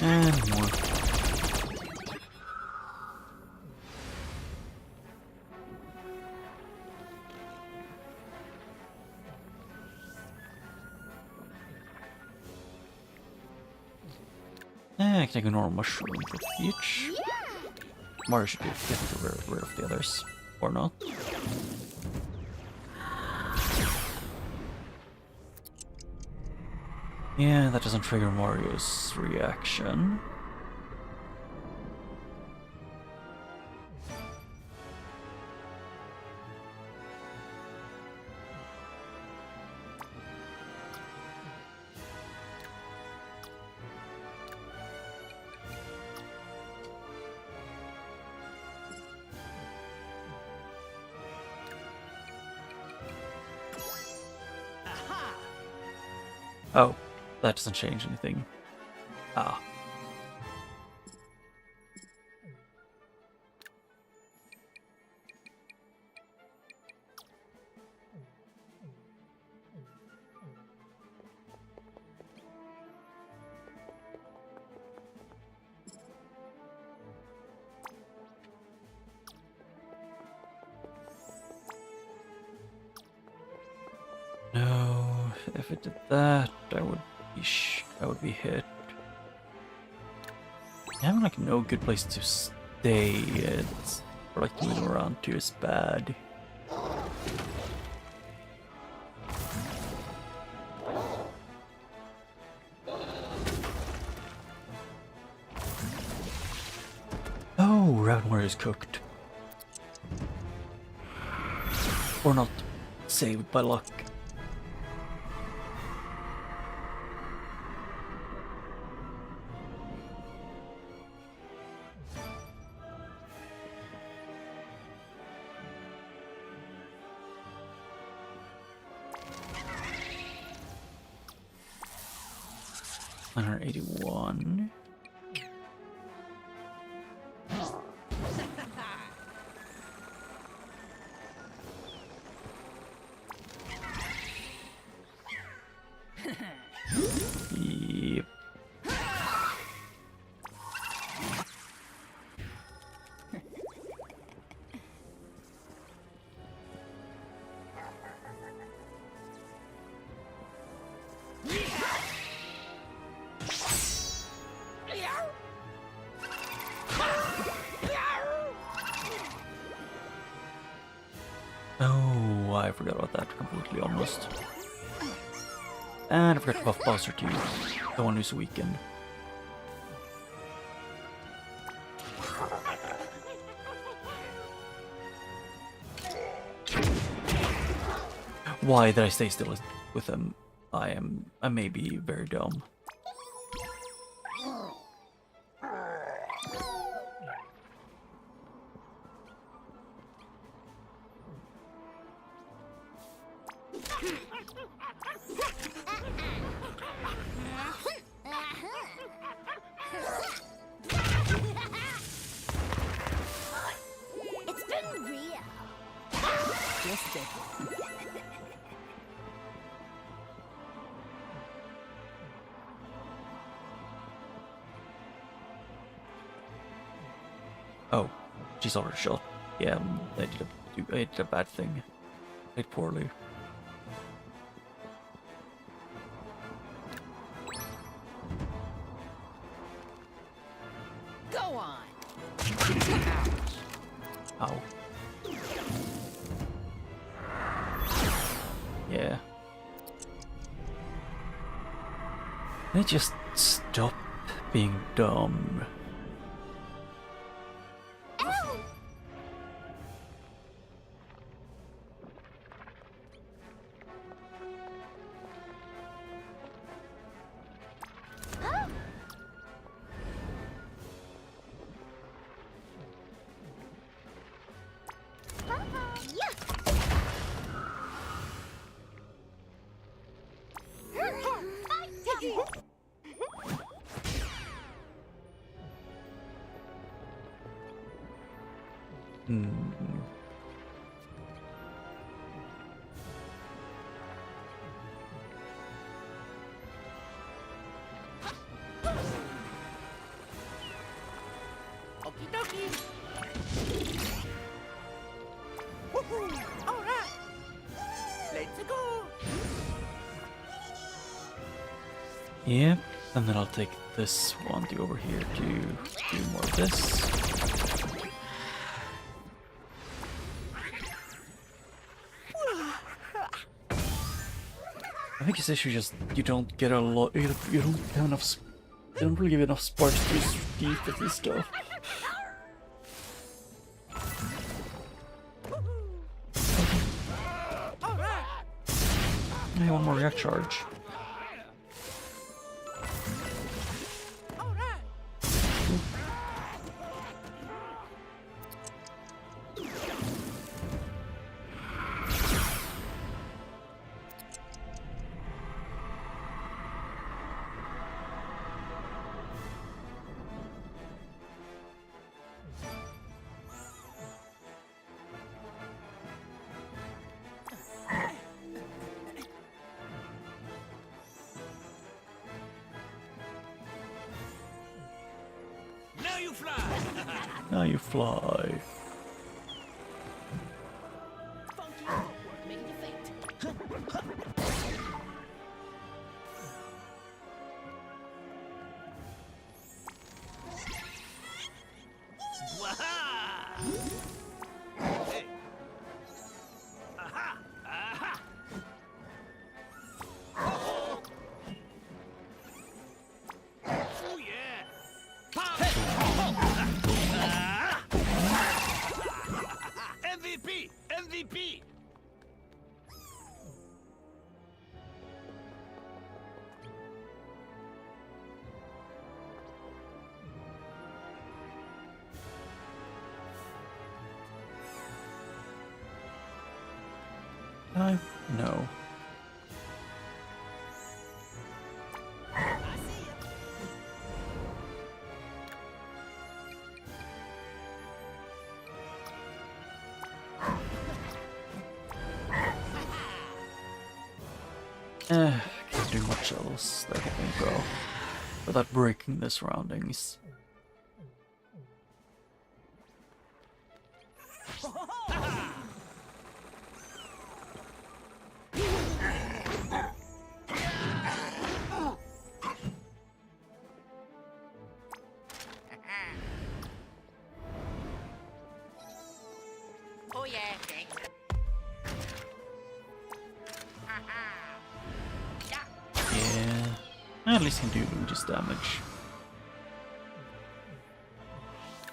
And more. I can ignore mushroom for each. Mario should get rid of the others. Or not. Yeah, that doesn't trigger Mario's reaction. Oh, that doesn't change anything. Ah. No, if it did that, I would be hit. Having like no good place to stay, it's or like moving around too is bad. Oh, Rabbid Mario is cooked. Or not saved by luck. $181. Yep. Oh, I forgot about that completely almost. And I forgot to buff Bowser too, the one who's weakened. Why did I stay still with him? I may be very dumb. It's been real. Just dead. Oh, she's already shot. Yeah, I did a bad thing. Played poorly. Go on. Ow. Yeah. They just stop being dumb. Okie dokie. Woohoo! All right. Let's go. Yeah. And then I'll take this one to over here to do more of this. I think his issue is just you don't get a lot. You don't have enough. You don't really give enough sparks to deal with this stuff. Hey, one more react charge. Now you fly. Now you fly. Funky footwork making you faint. Waha! Hey. Aha! Aha! Oh yeah! MVP! MVP! No. I see ya. Can't do much else that I think of without breaking the surroundings. Oh yeah, thanks. Yeah. At least can do just damage.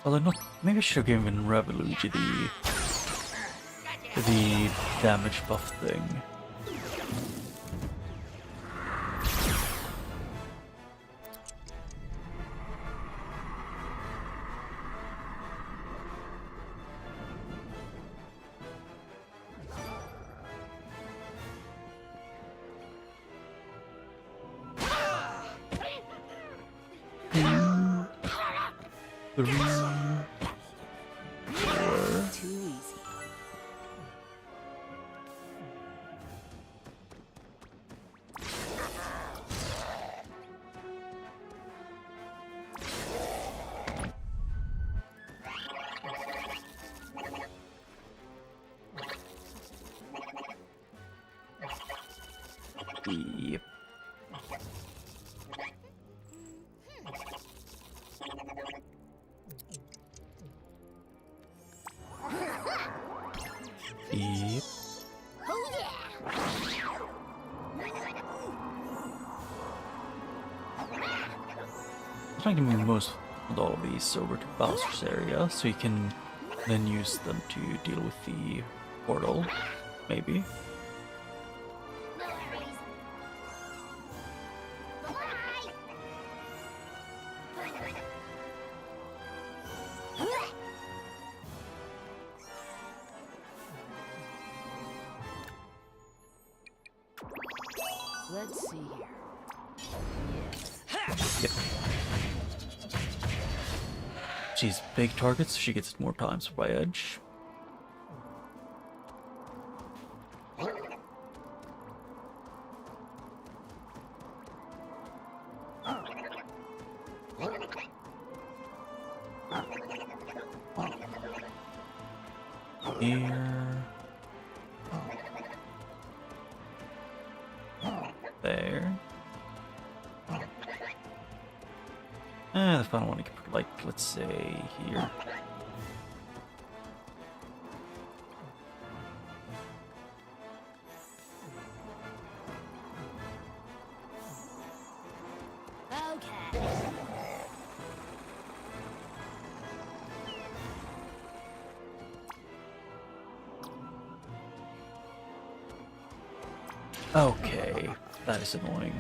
Although not, maybe I should have given Raviluigi the damage buff thing. Three, four. Too easy. Yep. Yep. Oh yeah. I'm trying to move most of all of these over to Bowser's area so you can then use them to deal with the portal, maybe. No worries. Bye. Let's see here. Yep. She's big targets, so she gets more times by edge. Here. There. The final one I could put, like, let's say here. Okay. Okay, that is annoying.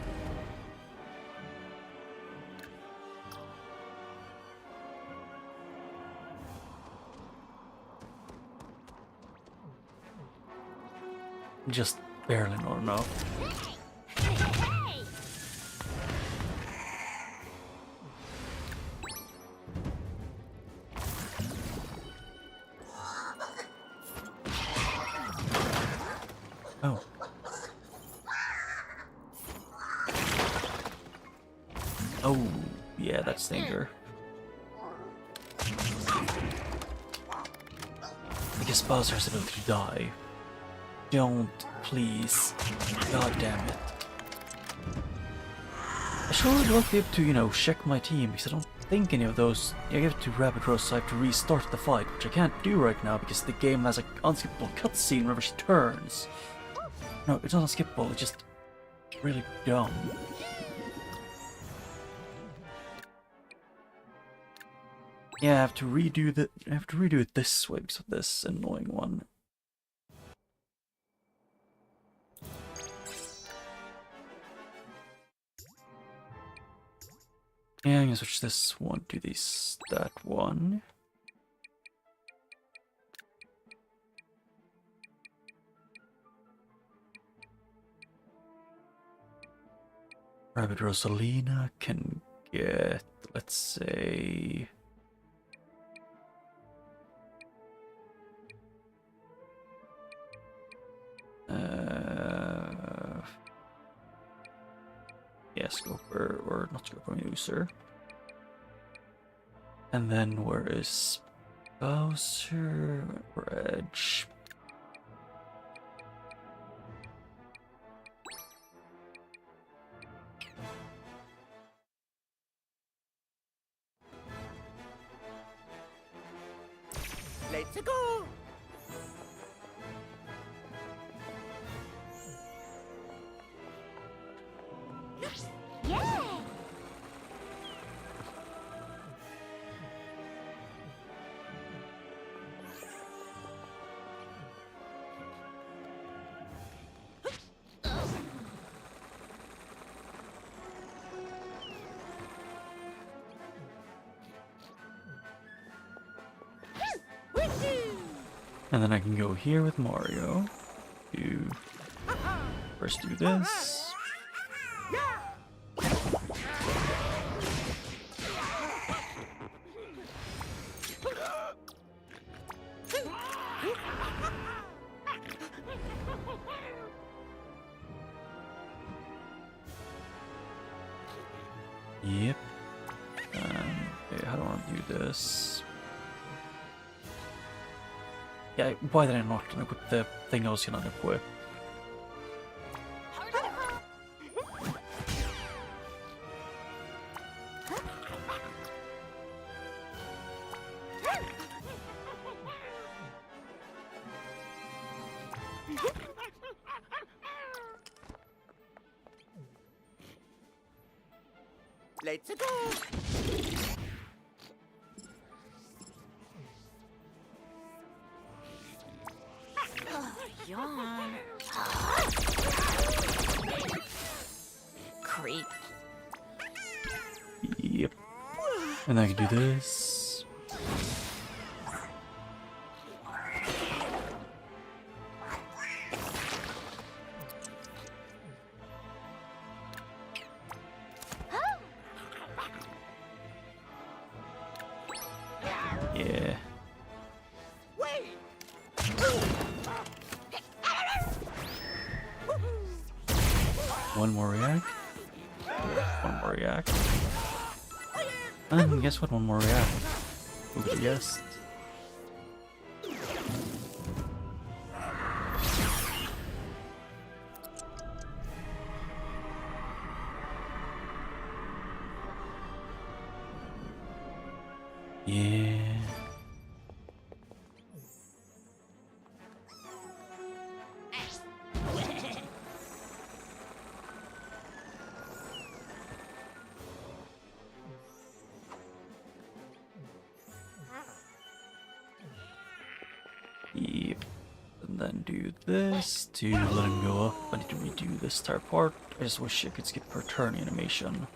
Just barely not enough. Oh. Oh, yeah, that's danger. I guess Bowser's able to die. Don't, please. God damn it. I sure would like to be able to, you know, check my team, because I don't think any of those... I give it to Rabbid so I have to restart the fight, which I can't do right now because the game has an unskippable cutscene whenever she turns. No, it's not unskippable, it's just really dumb. Yeah, I have to redo it this way because of this annoying one. Yeah, I'm gonna switch this one to that one. Rabbid Rosalina can get, let's say... yeah, Scoper, or not Scoper, User. And then where is Bowser or Edge? Let's go. Yeah. And then I can go here with Mario. First do this. Yep. Okay, how do I want to do this? Yeah, why did I not equip the thing I was gonna equip? Let's go. Yawn. Creep. Yep. And I can do this. Yeah. One more react. One more react. And guess what? One more react. Who could have guessed? Yeah. Yep. And then do this to let him go up. I need to redo this entire part. I just wish I could skip her turn animation.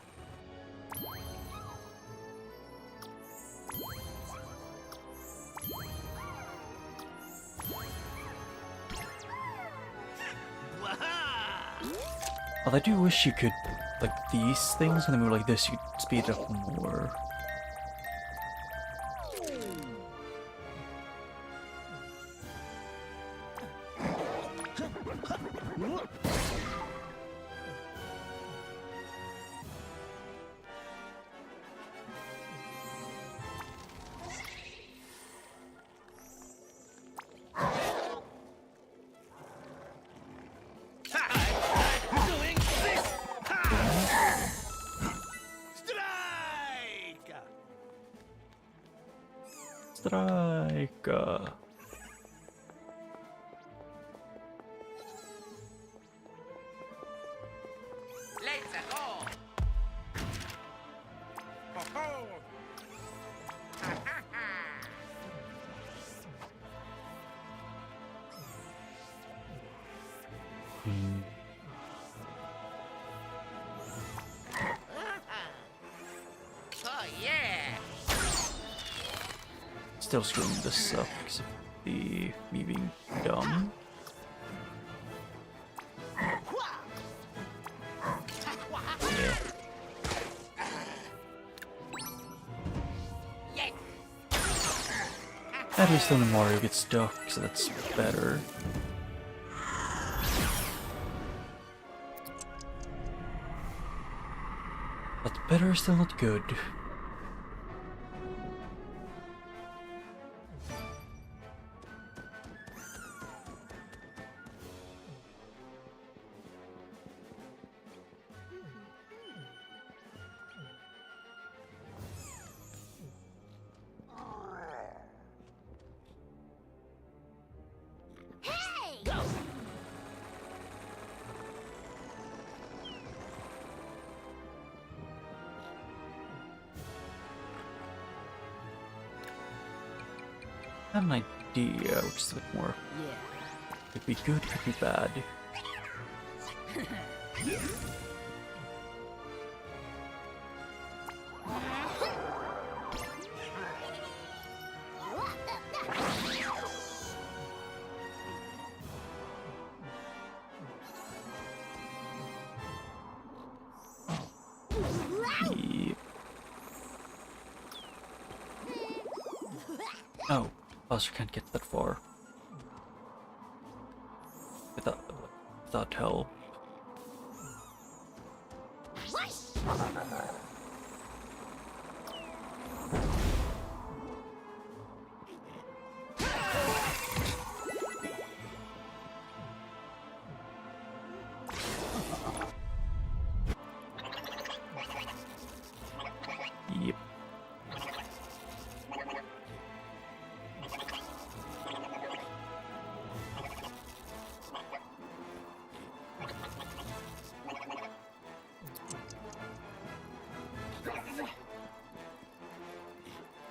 Although I do wish you could, like, these things, when they move like this, you could speed it up more. Doing this! Strike! Strike! Let's go. Ho-ho. Ha-ha-ha. Oh yeah. Still screwing this up because of me being dumb. Yeah. Yes. At least only Mario gets stuck, so that's better. But better is still not good. Hey! I have an idea, which is a bit more. Could be good, could be bad. Yep. Oh, Bowser can't get that far. Without help. Yep.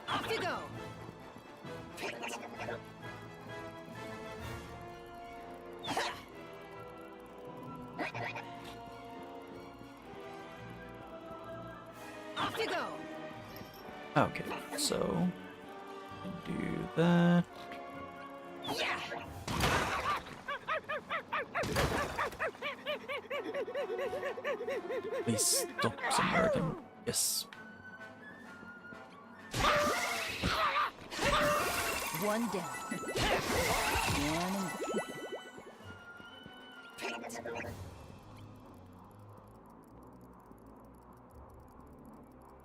Off you go. Off you go. Okay, so do that. Yeah. Please stop somewhere again. Yes. One down. One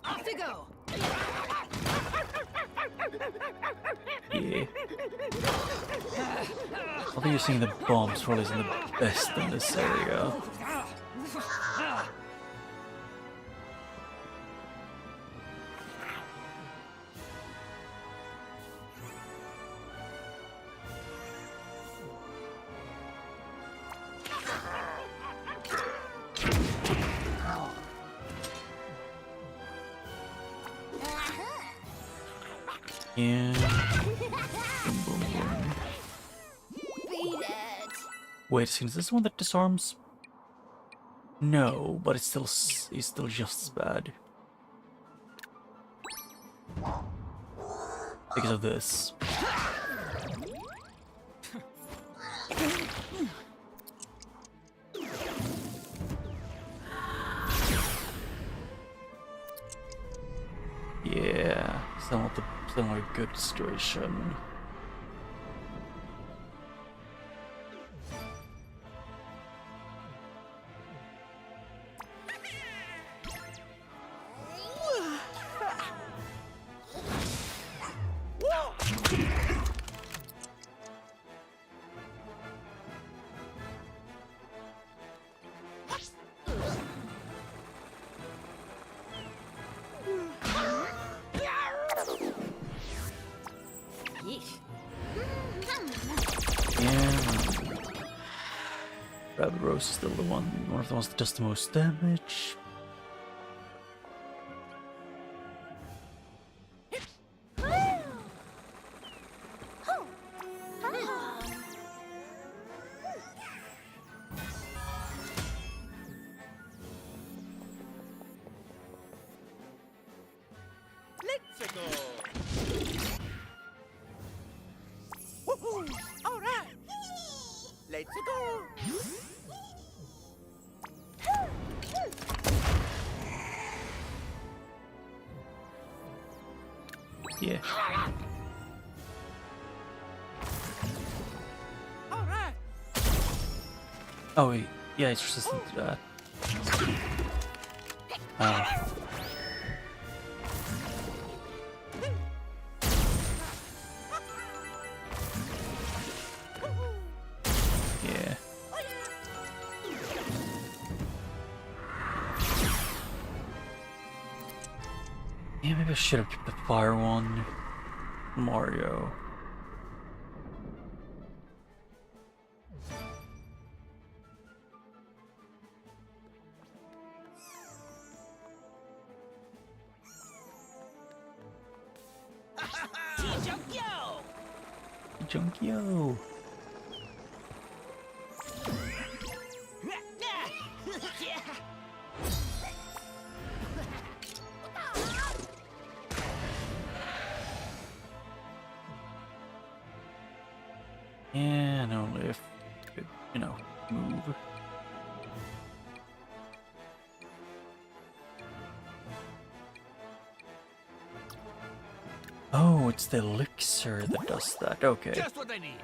off you go. Yeah. I think using the bombs probably isn't the best in this area. Yeah. Boom, boom, boom. Beat it. Wait a second, is this the one that disarms? No, but it's still just as bad. Because of this. Yeah, still not a good situation. Yeesh. Yeah. Rabbit Rose is still one of the ones that does the most damage. Let's go. Woohoo! All right. Let's go. Yeah. All right. Oh wait, yeah, it's resistant to that. Yeah. Yeah, maybe I should have kept the fire one. Mario. Yo. Junkio. Yeah. And only if it, you know, move. Oh, it's the elixir that does that. Okay. Just what I need.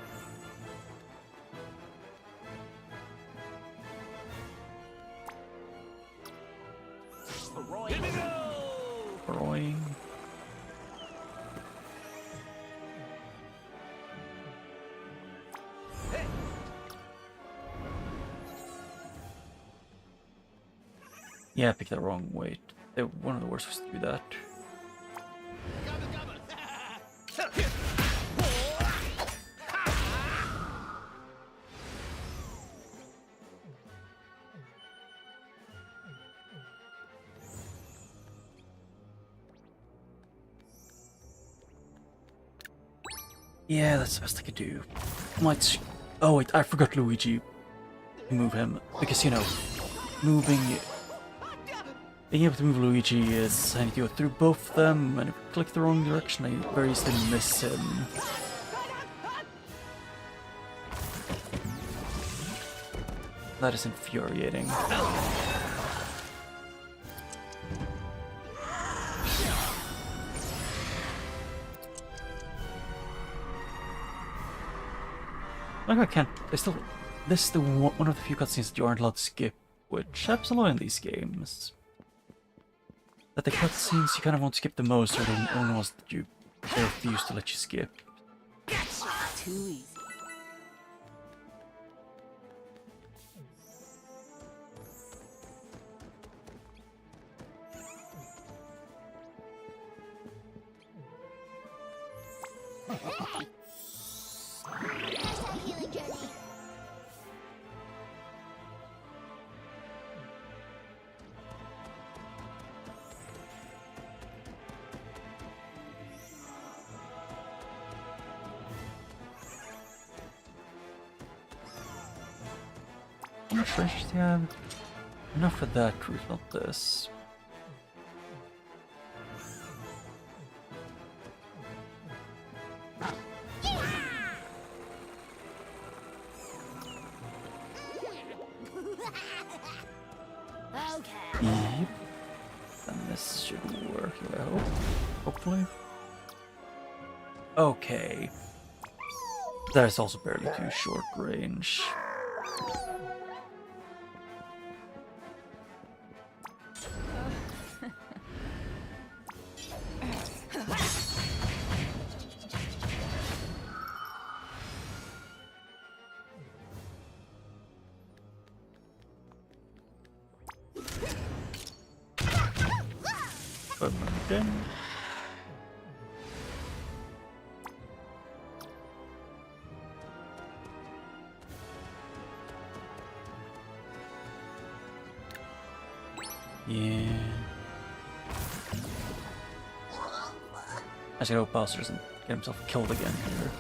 Here we go. Throwing. Hey. Yeah, I picked the wrong weight. One of the worst was to do that. Yeah, that's the best I could do. Might. Oh wait, I forgot Luigi. Move him because you know, moving. Being able to move Luigi is I need to go through both of them, and if I click the wrong direction, I very easily miss him. That is infuriating. Like I can't. This is the one of the few cutscenes that you aren't allowed to skip, which happens a lot in these games. That the cutscenes you kind of want to skip the most are the only ones that they refuse to let you skip. Too easy. Healing journey. How much range do you have? Enough for that route, not this. Okay. Yep. And this should work, I hope. Hopefully. Okay. That is also barely too short range. But then. Yeah. I should hope Bowser doesn't get himself killed again here.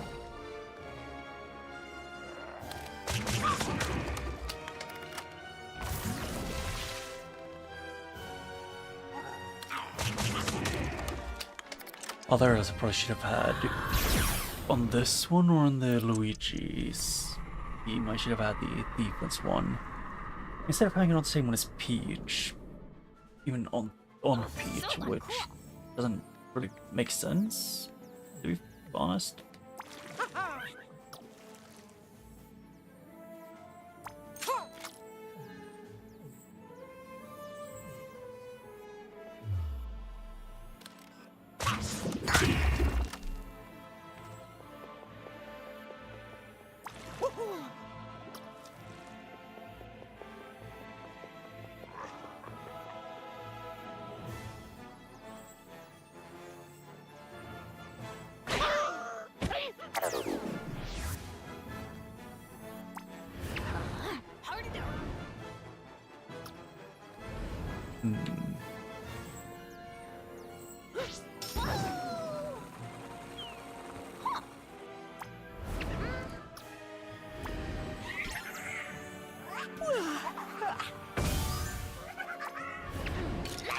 Oh, there it is. I probably should have had on this one or on the Luigi's team. I should have had the defense one instead of having it on the same one as Peach. Even on Peach, which doesn't really make sense, to be honest.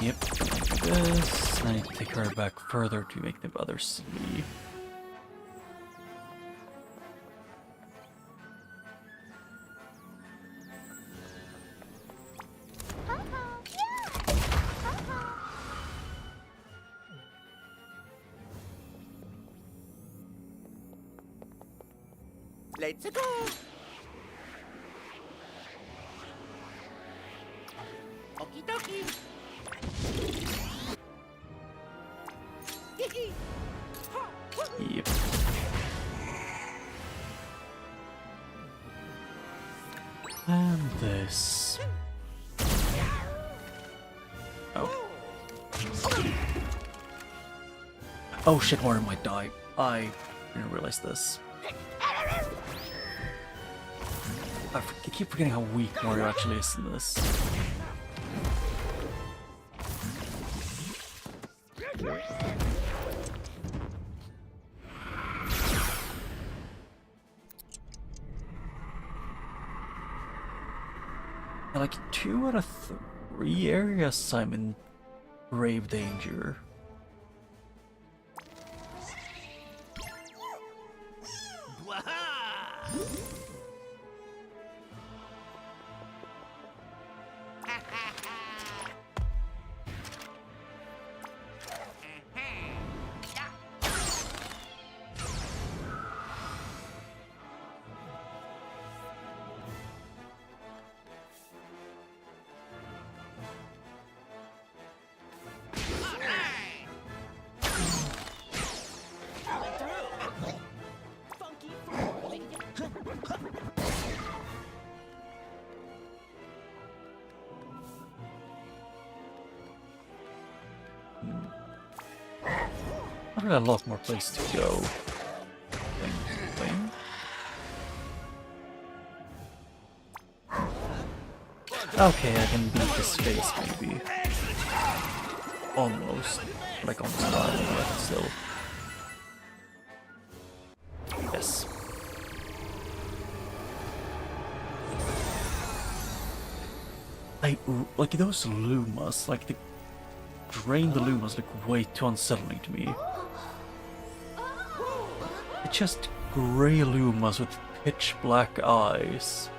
Yep, like this. I need to take her back further to make the others see. Let's go. Okie dokie. Yep. And this. Oh. Oh shit, Mario might die. I didn't realize this. I keep forgetting how weak Mario actually is in this. Like 2 out of 3 areas I'm in grave danger. I've got a lot more place to go. Wing. Okay, I can beat this face maybe. Almost. Like almost dying, but still. Yes. like those Lumas, like the drained Lumas look way too unsettling to me. It's just grey Lumas with pitch black eyes.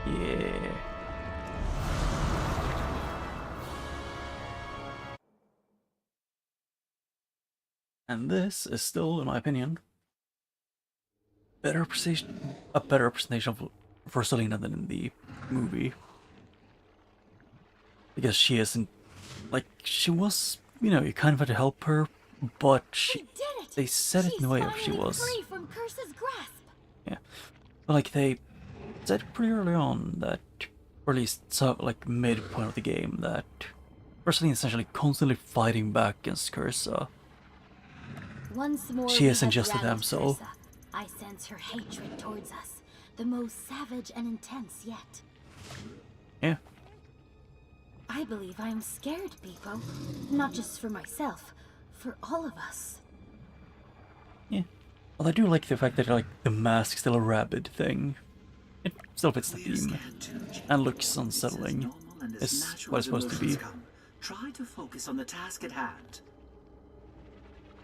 Yeah. And this is still, in my opinion, a better representation of Rosalina than in the movie. Because she isn't, like, she was, you know, you kind of had to help her, but they said it in a way of she was. Free from Cursa's grasp. Yeah. But, like, they said pretty early on that, or at least so, like midpoint of the game, that Rosalina is essentially constantly fighting back against Cursa. Once more, She isn't we have just a ravaged damsel. Cursa. I sense her hatred towards us, the most savage and intense yet. Yeah. I believe I am scared, Pico. Not just for myself, for all of us. Yeah. Well, I do like the fact that, like, the mask's still a rabbit thing. It still fits the theme, and looks unsettling. It's what it's supposed to be. Try to focus on the task at hand.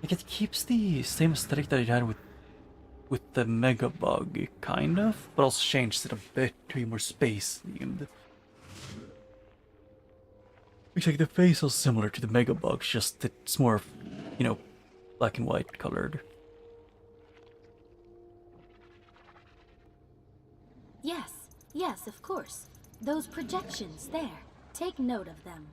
Like, it keeps the same aesthetic that it had with the Mega Bug, kind of, but also changed it a bit to be more space themed. Looks like the face is similar to the Mega Bug, just it's more, you know, black and white colored. Yes, of course. Those projections there. Take note of them.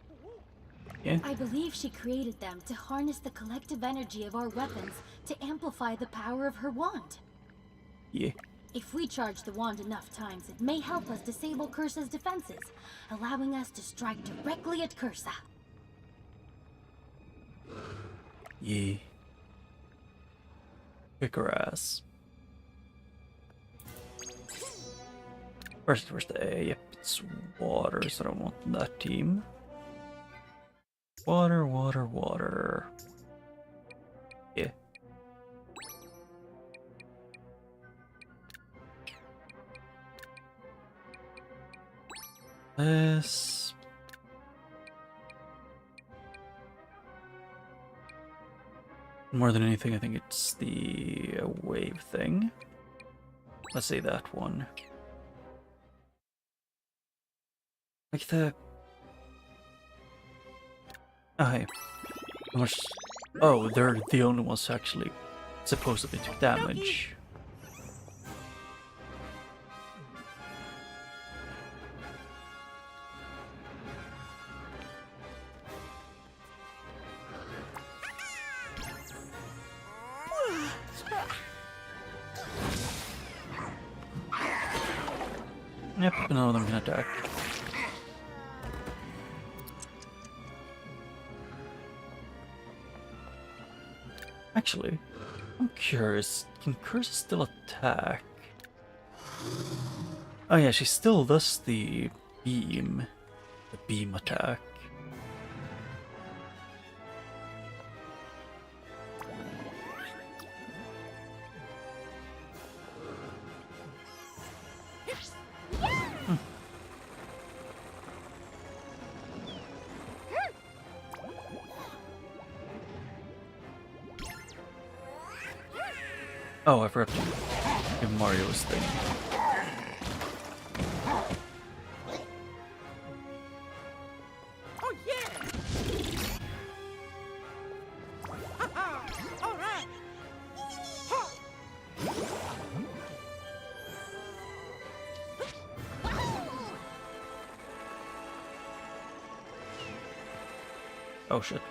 Yeah. I believe she created them to harness the collective energy of our weapons to amplify the power of her wand. Yeah. If we charge the wand enough times, it may help us disable Cursa's defenses, allowing us to strike directly at Cursa. Yeah. Kick her ass. Where's the A? Yep, it's water, so I don't want that team. Water, water, water. Yeah. This. More than anything, I think it's the wave thing. Let's say that one. Like the... Oh, hey. How much... Oh, they're the only ones who actually supposedly took damage. Yep, none of them can attack. Actually, I'm curious, can Cursa still attack? Oh yeah, she still does the beam attack. Oh, I forgot to give Mario's thing. Oh yeah! All right. Oh shit.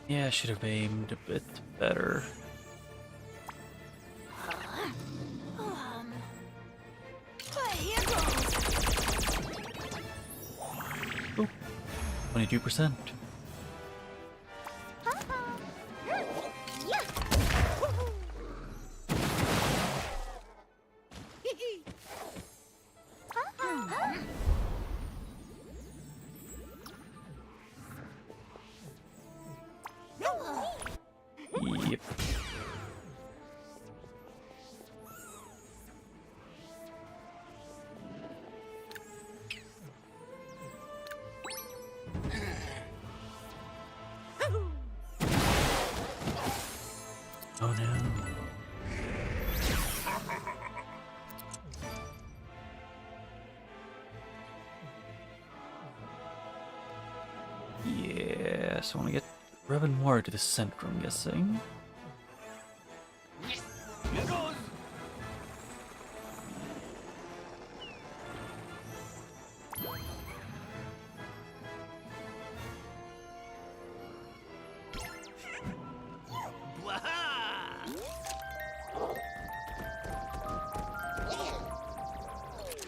Yeah, I should have aimed a bit better. Here goes. Oh, 22%. Yep. Oh no. Yeah, so I want to get Rabbid more to the center, I'm guessing. Here goes.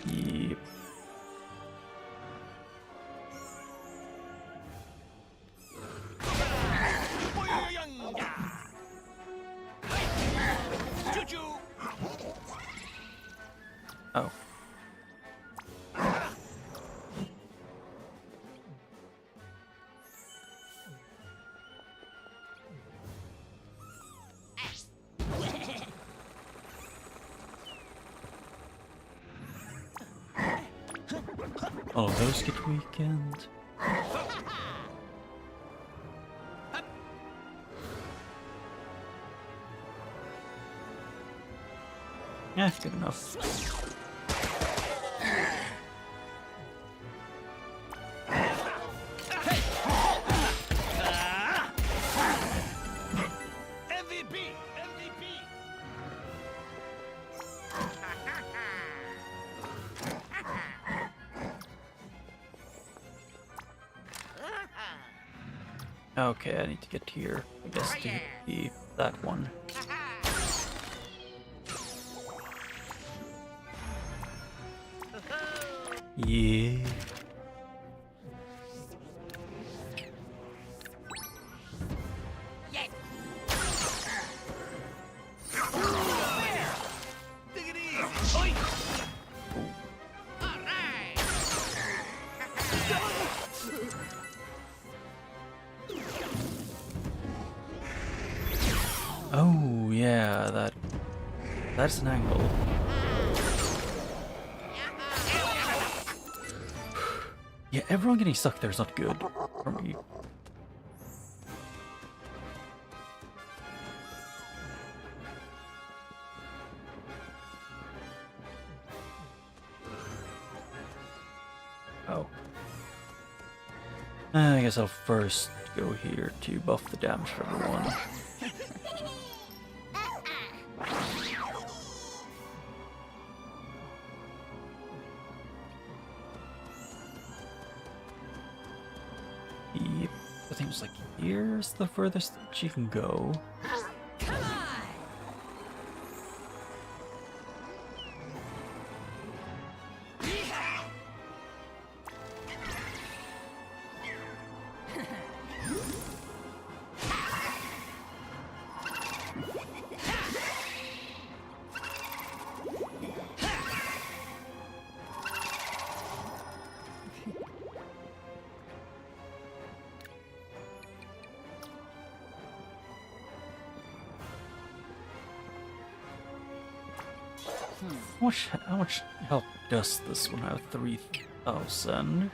Yep. Choo-choo. Oh. All of those get weakened. Yeah, good enough. MVP. MVP. Okay, I need to get here. I guess to be that one. Yeah. Take it easy. Oi. All right. Oh yeah, that's an angle. Yeah, everyone getting stuck there is not good for me. Oh. I guess I'll first go here to buff the damage for everyone. Yep. I think it's like here's the furthest she can go. Come on. How much help does this one have? 3,000.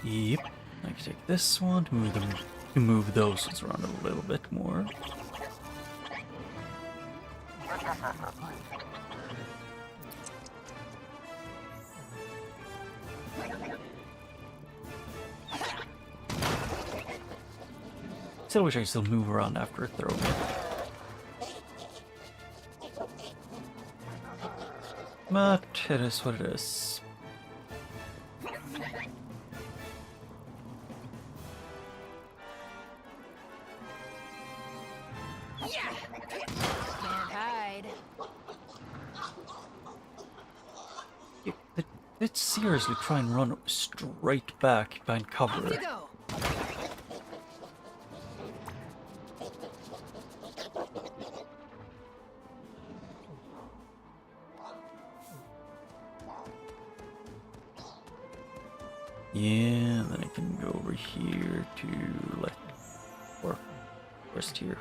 Yep. I can take this one to move those ones around a little bit more. Still wish I could still move around after throwing it. But it is what it is. Can't hide. Let's seriously try and run straight back behind cover. You go. Yeah, then I can go over here to or first here.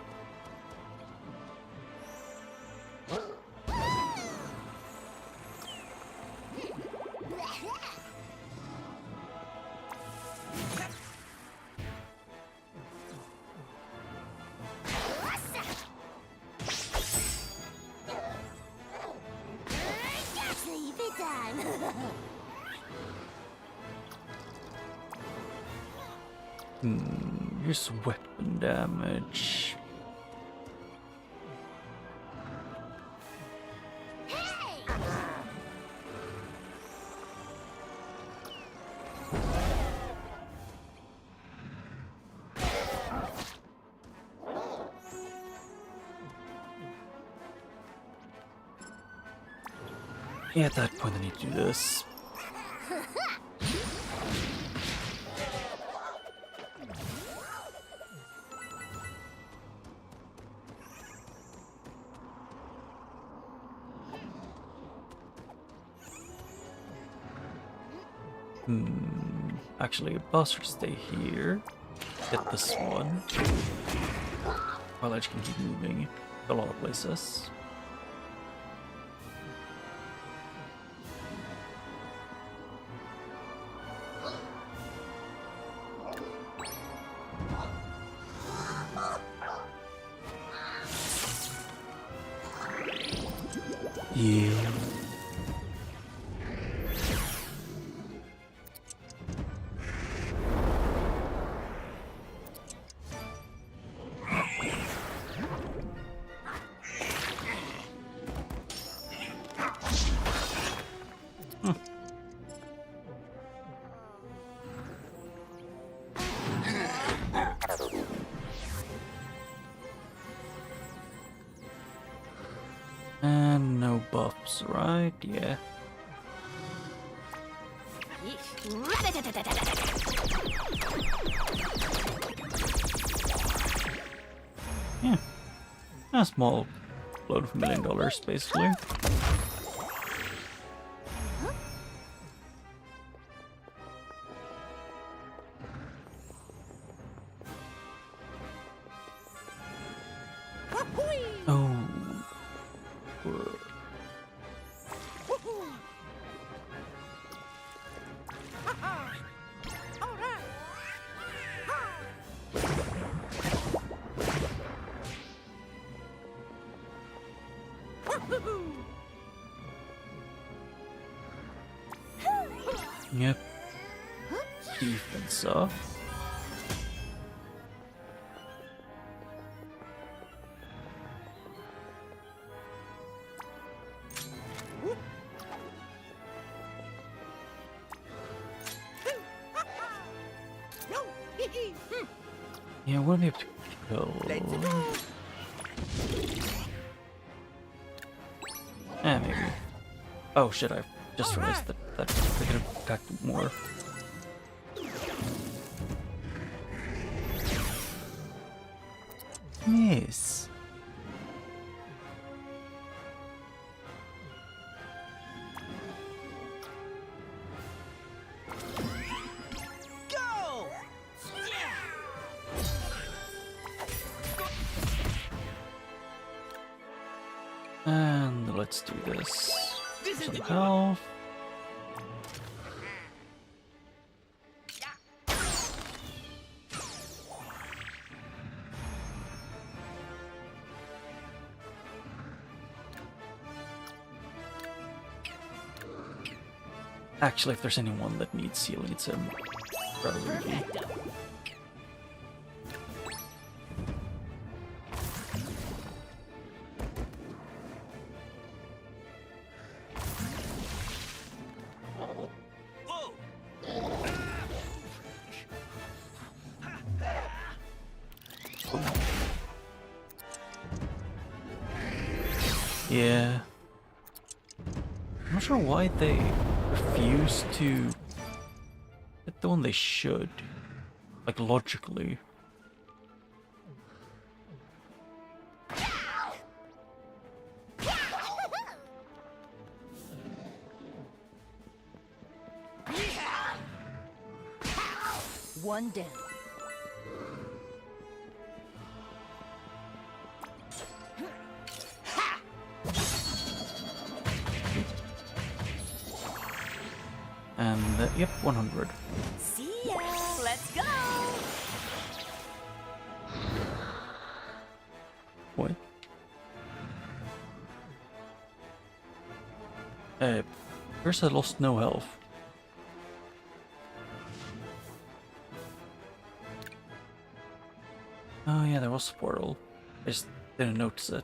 Sleepy time. Here's weapon damage. Yeah, at that point I need to do this. Actually, boss should stay here. Get this one. While I can keep moving a lot of places. Yeah. And no buffs, right? Yeah. Yeah. A small load of $1 million, basically. Oh. Yep. Defense off. Yeah, what do we have to kill? Maybe. Oh shit, I just realized that I could have attacked more. Yes. Go! And let's do this. Some health. Actually, if there's anyone that needs healing, it's him. Probably. Yeah. I'm not sure why they refuse to hit the one they should. Like, logically. One down. And, yep, 100. See ya. Let's go. What? Cursa lost no health. Oh yeah, there was a portal. I just didn't notice it.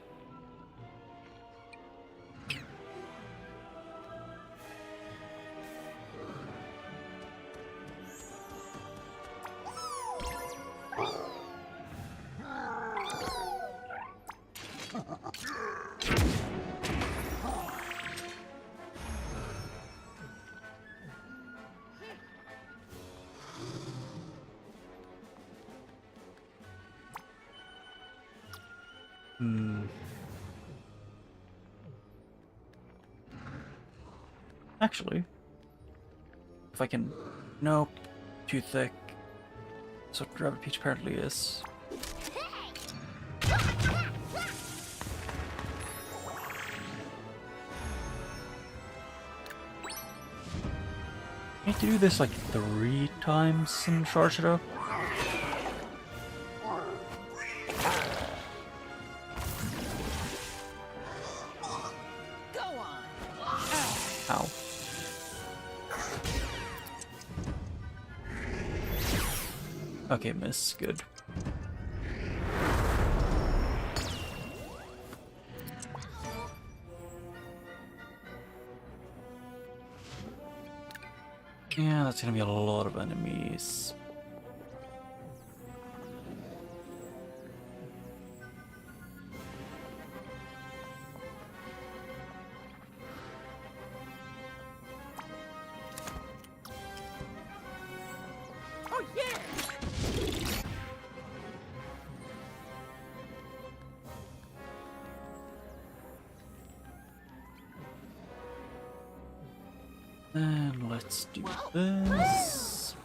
Actually, if I can... Nope. Too thick. That's what Rabbit Peach apparently is. I need to do this like 3 times and charge it up. Go on. Ow. Okay, miss. Good. Yeah, that's gonna be a lot of enemies. Oh yeah. And let's do this.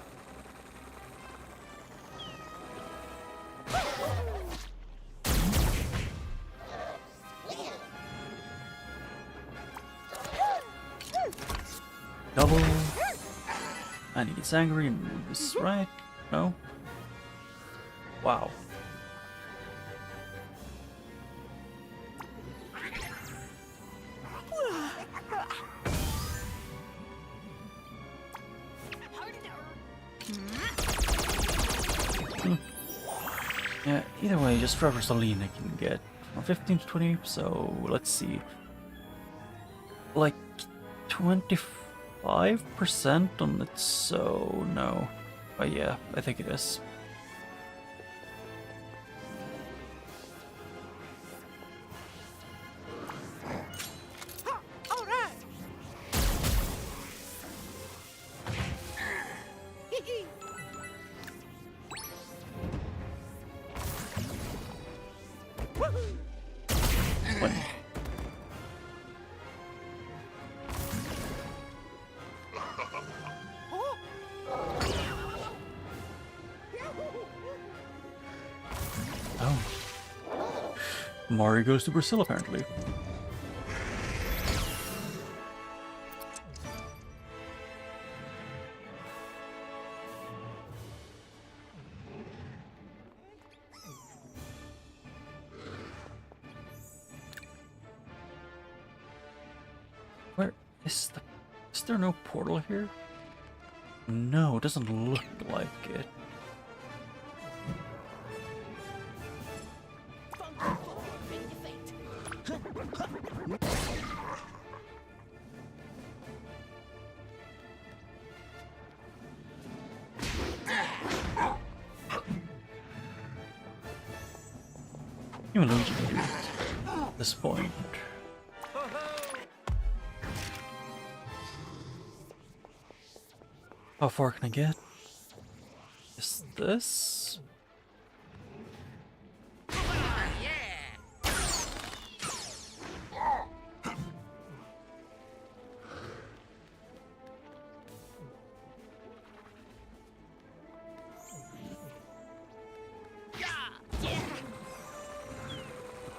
Double. And he gets angry and moves, right? No? Wow. Yeah, either way, just for Selena can get from 15 to 20, so let's see. Like 25% on it, so no. But yeah, I think it is. All right. What? Oh. Mario goes to Brazil, apparently. Where is the... Is there no portal here? No, it doesn't look like it. Even though at this point. How far can I get? Is this?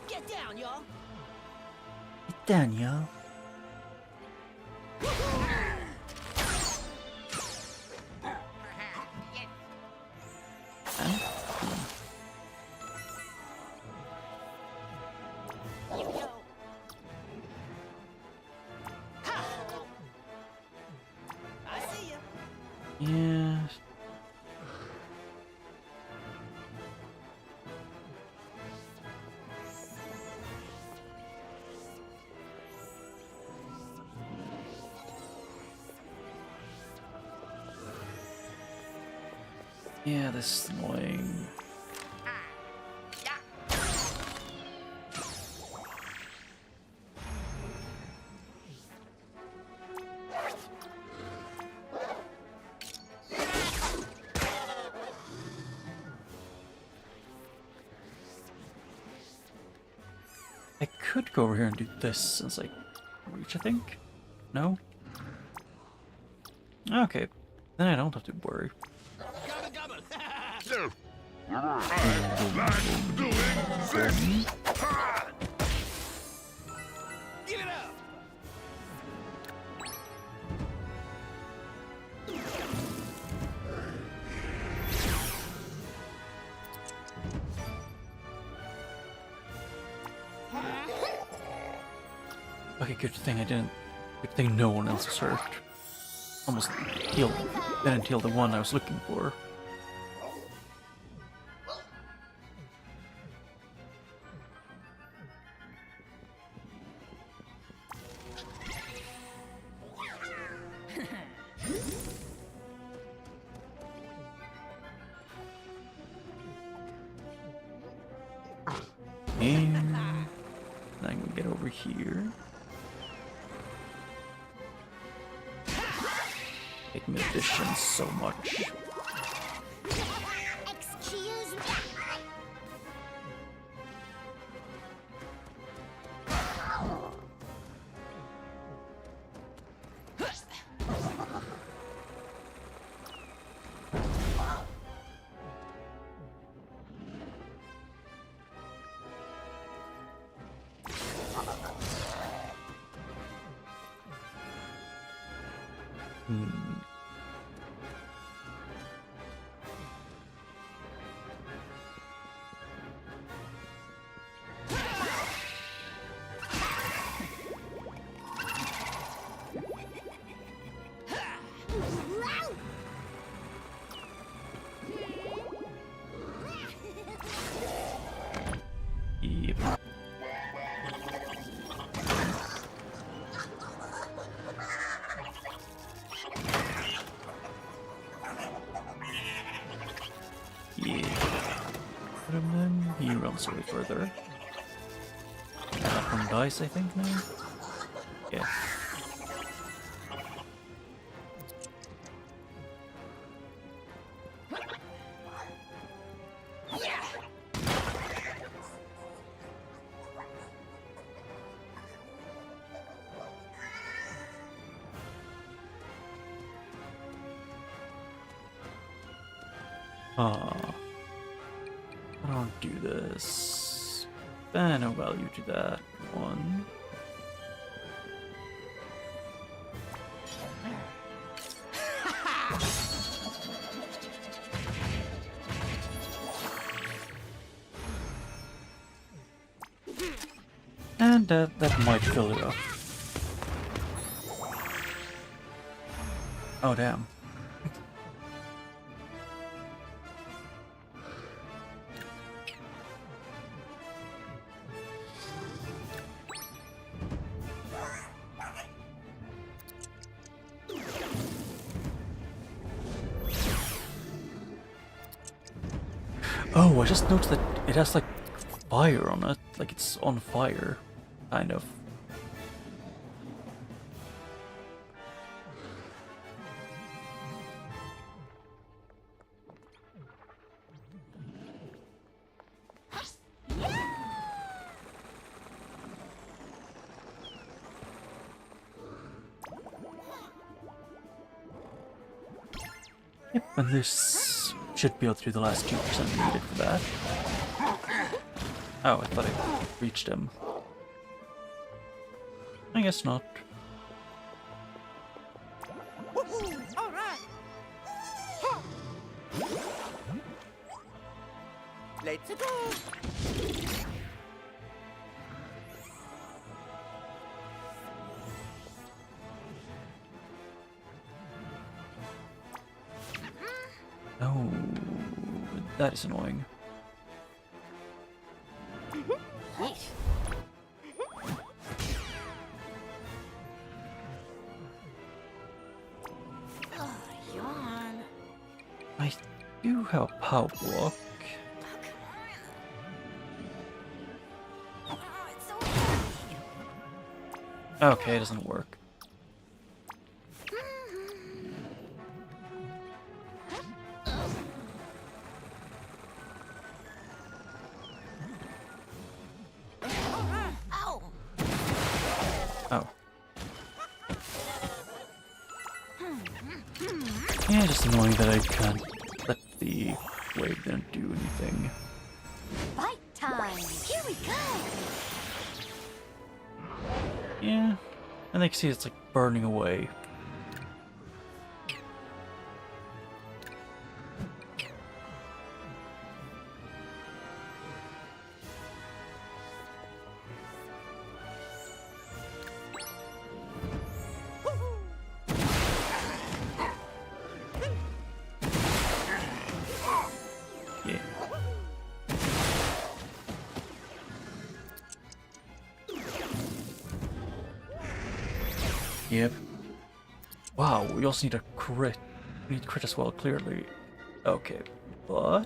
Get down, y'all. Daniel. I see you. Yeah. Yeah, this is annoying. I could go over here and do this since I reach, I think? No? Okay, then I don't have to worry. Gobble, gobble. Give it up. Okay, good thing I didn't. Good thing no one else was hurt. Almost healed. Didn't heal the one I was looking for. And I can get over here. Make me efficient so much. Excuse me. Yep. Yeah. Put him in. He runs away further. That one dies, I think, now? Yeah. I don't do this. No value to that one. And that might fill it up. Oh damn. Oh, I just noticed that it has like fire on it, like it's on fire, kind of. Yep, and this should be able to do the last 2% needed for that. Oh, I thought I reached him. I guess not. All right. Let's go. Oh, that is annoying. Yes. Oh, yawn. I do have a power block. Oh, it's so heavy. Okay, it doesn't work. Ow. Oh. Yeah, just annoying that I can't let the wave then do anything. Fight time! Here we go! Yeah, and they can see it's like burning away. Yeah. Yep. Wow, we also need a crit. We need crit as well, clearly. Okay, but...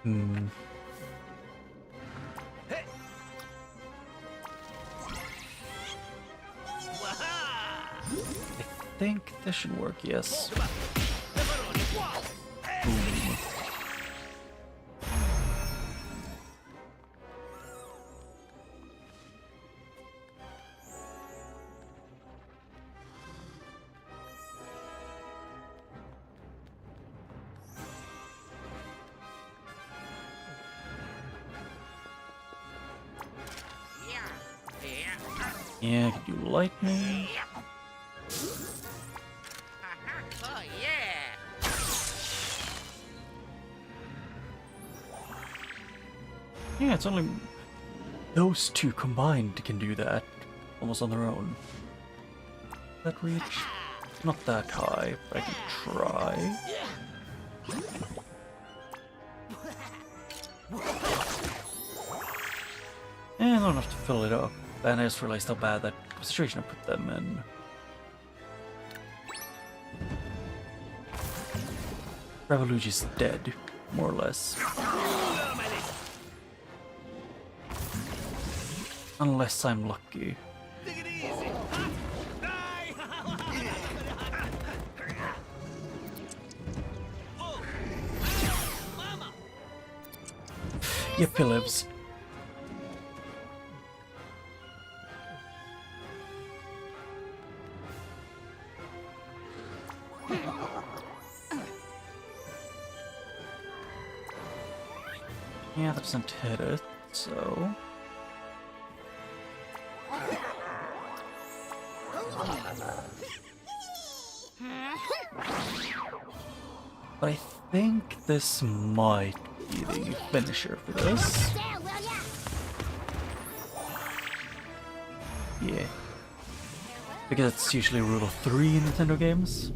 Hmm. I think this should work, yes. Boom. Yeah, could you lightning? Oh, yeah. Yeah, it's only those two combined can do that, almost on their own. That reach? Not that high, but I can try. And I don't have to fill it up. And I just realized how bad that situation I put them in. Ravolugi's dead, more or less. Unless I'm lucky. Take it easy. Die. Oh. Mama. Yep, he lives. Yeah, that doesn't hit it, so... But I think this might be the finisher for this. Yeah. Because it's usually rule of 3 in Nintendo games.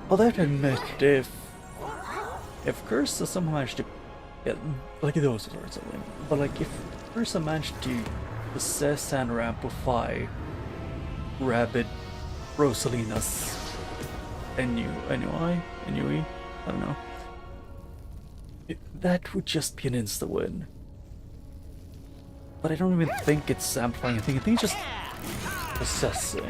Although to admit, if Cursa somehow managed to Yeah, like those sorts of things. But like if Cursa managed to possess and or amplify Rabbid Rosalina's NUI, I don't know. That would just be an insta win. But I don't even think it's amplifying. I think it's just possessing.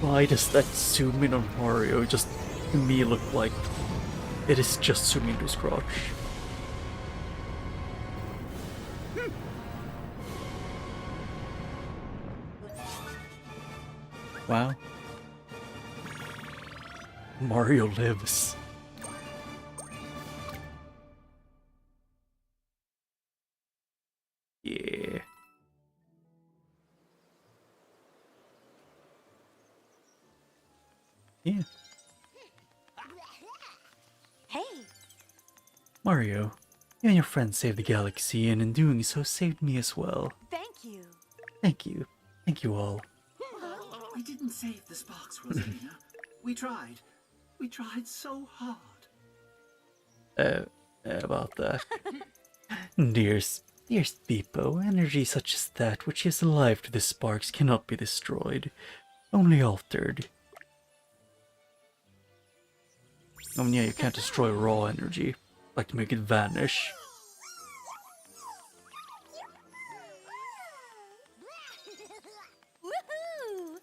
Why does that zoom in on Mario just to me look like it is just zooming to his crotch? Wow. Mario lives. Yeah. Yeah. Hey, Mario, you and your friends saved the galaxy, and in doing so saved me as well. thank you. Thank you. Thank you all. We didn't save the sparks, Rosalina. We tried. We tried so hard. About that. Dearest Beepo, energy such as that which is alive to the sparks cannot be destroyed, only altered. I mean, yeah, you can't destroy raw energy, like to make it vanish. Woohoo!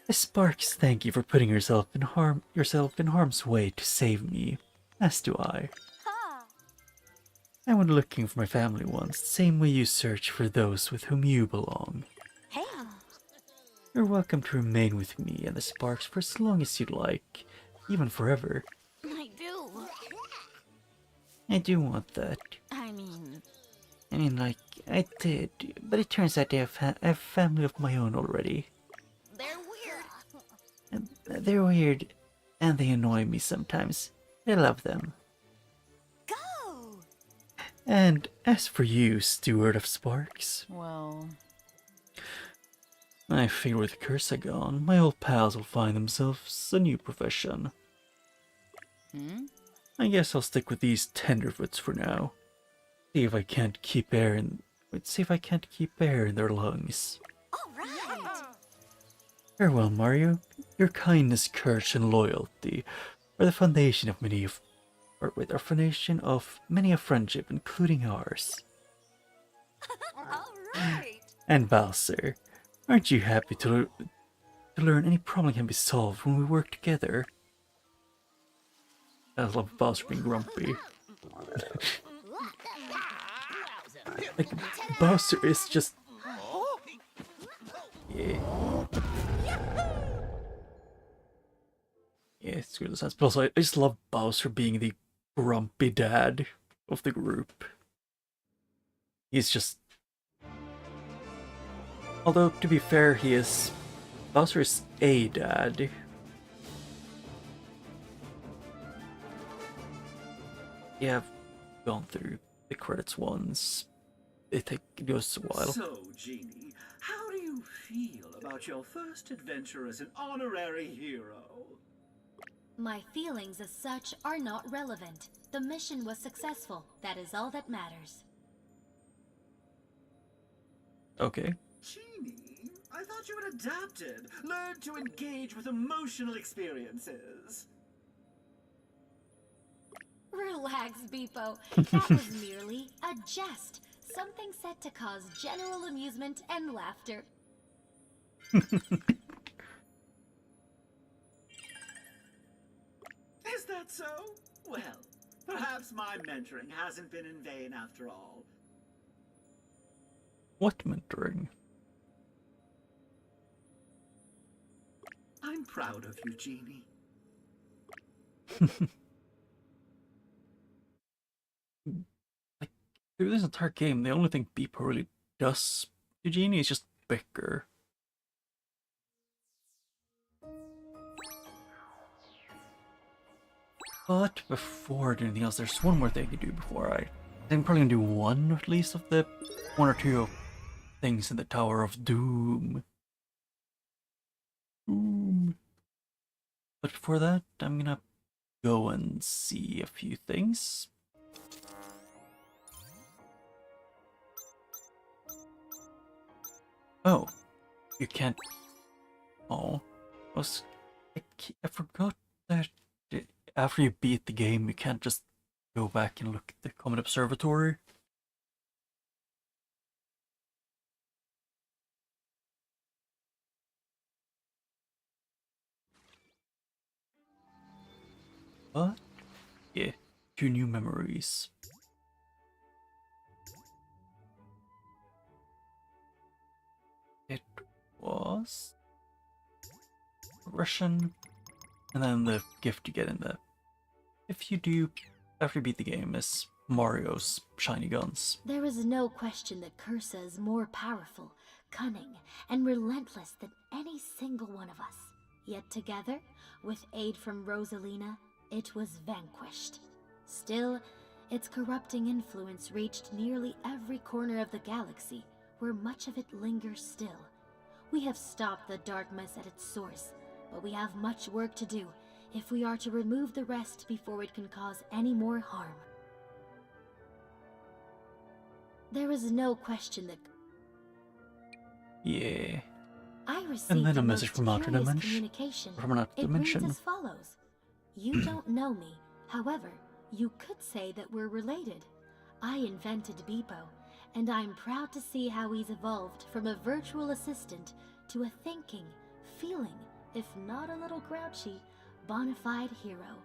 The sparks thank you for putting yourself in harm's way to save me, as do I. Ha! I went looking for my family once, the same way you search for those with whom you belong. Hey, You're welcome to remain with me and the sparks for as long as you'd like, even forever. I do. I do want that. I mean, Like, I did, but it turns out I have a family of my own already. they're weird. They're weird, and they annoy me sometimes. I love them. Go! And as for you, Steward of Sparks, Well, I figure with Cursa gone, my old pals will find themselves a new profession. I guess I'll stick with these tenderfoots for now. See if I can't keep air in their lungs. all right. Farewell, Mario. Your kindness, courage, and loyalty are the foundation of many a friendship, including ours. All right. And Bowser, aren't you happy to learn any problem can be solved when we work together? I love Bowser being grumpy. Like, Bowser is just... Yeah. Yeah, screw the sense. But also, I just love Bowser being the grumpy dad of the group. He's just... Although, to be fair, Bowser is a dad. Yeah, I've gone through the credits once. It goes a while. So, Genie, how do you feel about your first adventure as an honorary hero? My feelings as such are not relevant. The mission was successful. That is all that matters. Okay. Genie, I thought you had adapted, learned to engage with emotional experiences. Relax, Beepo. That was merely a jest. Something set to cause general amusement and laughter. Is that so? Well, perhaps my mentoring hasn't been in vain after all. What mentoring? I'm proud of you, Genie. Like, through this entire game, the only thing Beepo really does to Genie is just bicker. But before doing anything else, there's one more thing I can do before I think I'm probably gonna do one at least of the one or two things in the Tower of Doom. But before that, I'm gonna go and see a few things. Oh, you can't. Oh, I forgot that after you beat the game, you can't just go back and look at the Comet Observatory. But yeah, 2 new memories. It was Russian, and then the gift you get in the if you do after you beat the game is Mario's shiny guns. There is no question that Cursa is more powerful, cunning, and relentless than any single one of us. Yet together, with aid from Rosalina, it was vanquished. Still, its corrupting influence reached nearly every corner of the galaxy, where much of it lingers still. We have stopped the darkness at its source, but we have much work to do if we are to remove the rest before it can cause any more harm. There is no question that Yeah. I received And then a the message most from another curious dimension. communication. From another It dimension. reads as follows. You don't know me. However, you could say that we're related. I invented Beepo, and I'm proud to see how he's evolved from a virtual assistant to a thinking, feeling, if not a little grouchy, bona fide hero.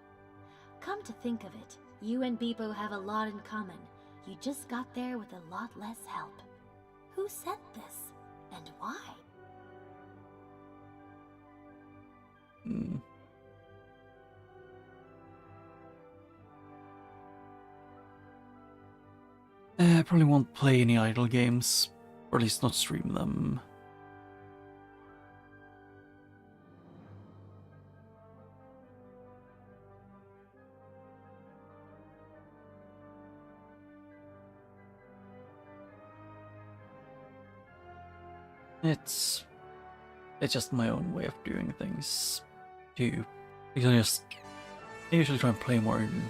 Come to think of it, you and Beepo have a lot in common. You just got there with a lot less help. Who sent this, and why? I probably won't play any idle games, or at least not stream them. It's just my own way of doing things, too. Because I usually try and play more in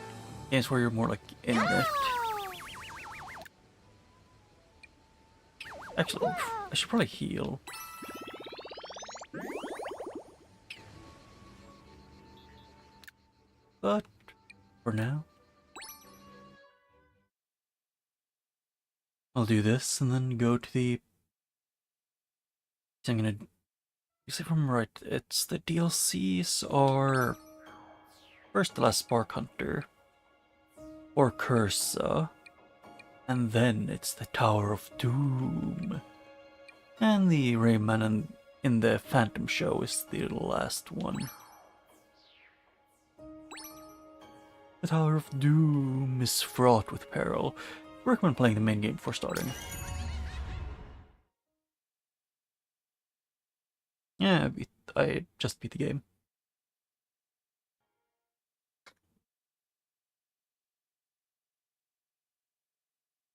games where you're more like in it. Actually, I should probably heal. But for now, I'll do this and then go to the. I'm gonna. If I'm right, it's the DLCs or first the last Spark Hunter or Cursa, and then it's the Tower of Doom, and the Rayman in the Phantom Show is the last one. The Tower of Doom is fraught with peril. I recommend playing the main game before starting. Yeah, I just beat the game.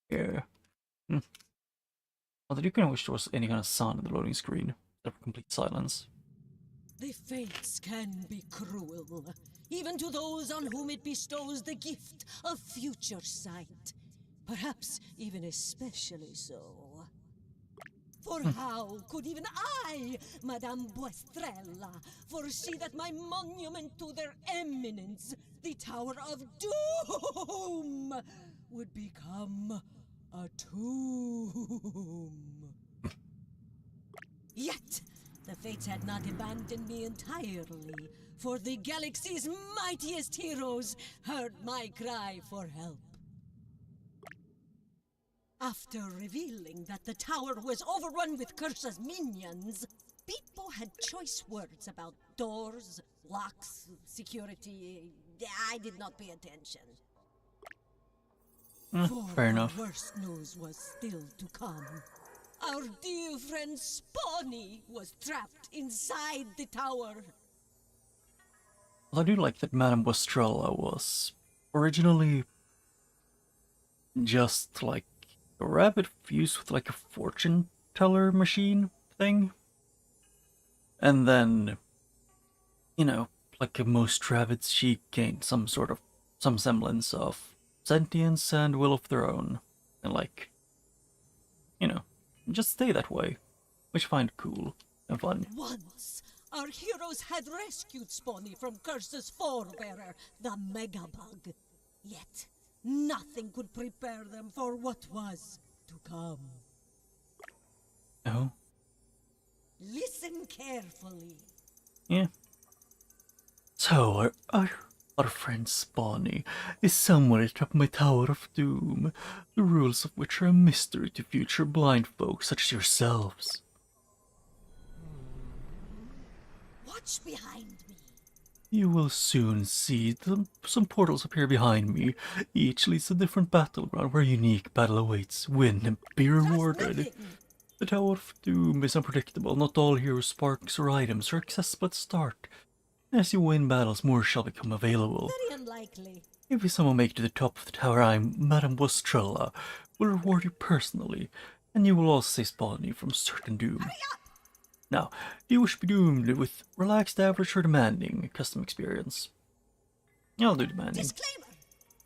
Yeah. Although you can wish there was any kind of sound in the loading screen. Except for complete silence. The fates can be cruel, even to those on whom it bestows the gift of future sight. Perhaps even especially so. For how could even I, Madame Buestrella, foresee that my monument to their eminence, the Tower of Doom, would become a tomb? Yet, the fates had not abandoned me entirely, for the galaxy's mightiest heroes heard my cry for help. After revealing that the tower was overrun with Cursa's minions, Beepo had choice words about doors, locks, security. I did not pay attention. Fair enough. The worst news was still to come. Our dear friend Spawny was trapped inside the tower. Well, I do like that Madame Buestrella was originally just like a rabbit fused with like a fortune teller machine thing. And then, you know, like most Rabbids, she gained some semblance of sentience and will of their own, and like, you know, just stay that way, which I find cool and fun. Once, our heroes had rescued Spawny from Cursa's forebearer, the Megabug. Yet, nothing could prepare them for what was to come. Oh, Listen carefully. yeah. So our friend Spawny is somewhere atop my Tower of Doom, the rules of which are a mystery to future blind folk such as yourselves. Watch behind me. You will soon see some portals appear behind me. Each leads to a different battleground where a unique battle awaits. Win and be rewarded. Nothing. The Tower of Doom is unpredictable. Not all hero sparks or items are accessible at start. As you win battles, more shall become available. Very unlikely. If you somehow make it to the top of the tower, I, Mario+Trella, will reward you personally, and you will also save Spawny from certain doom. Now, do you wish to be doomed with relaxed, average, or demanding custom experience? I'll do demanding. Disclaimer.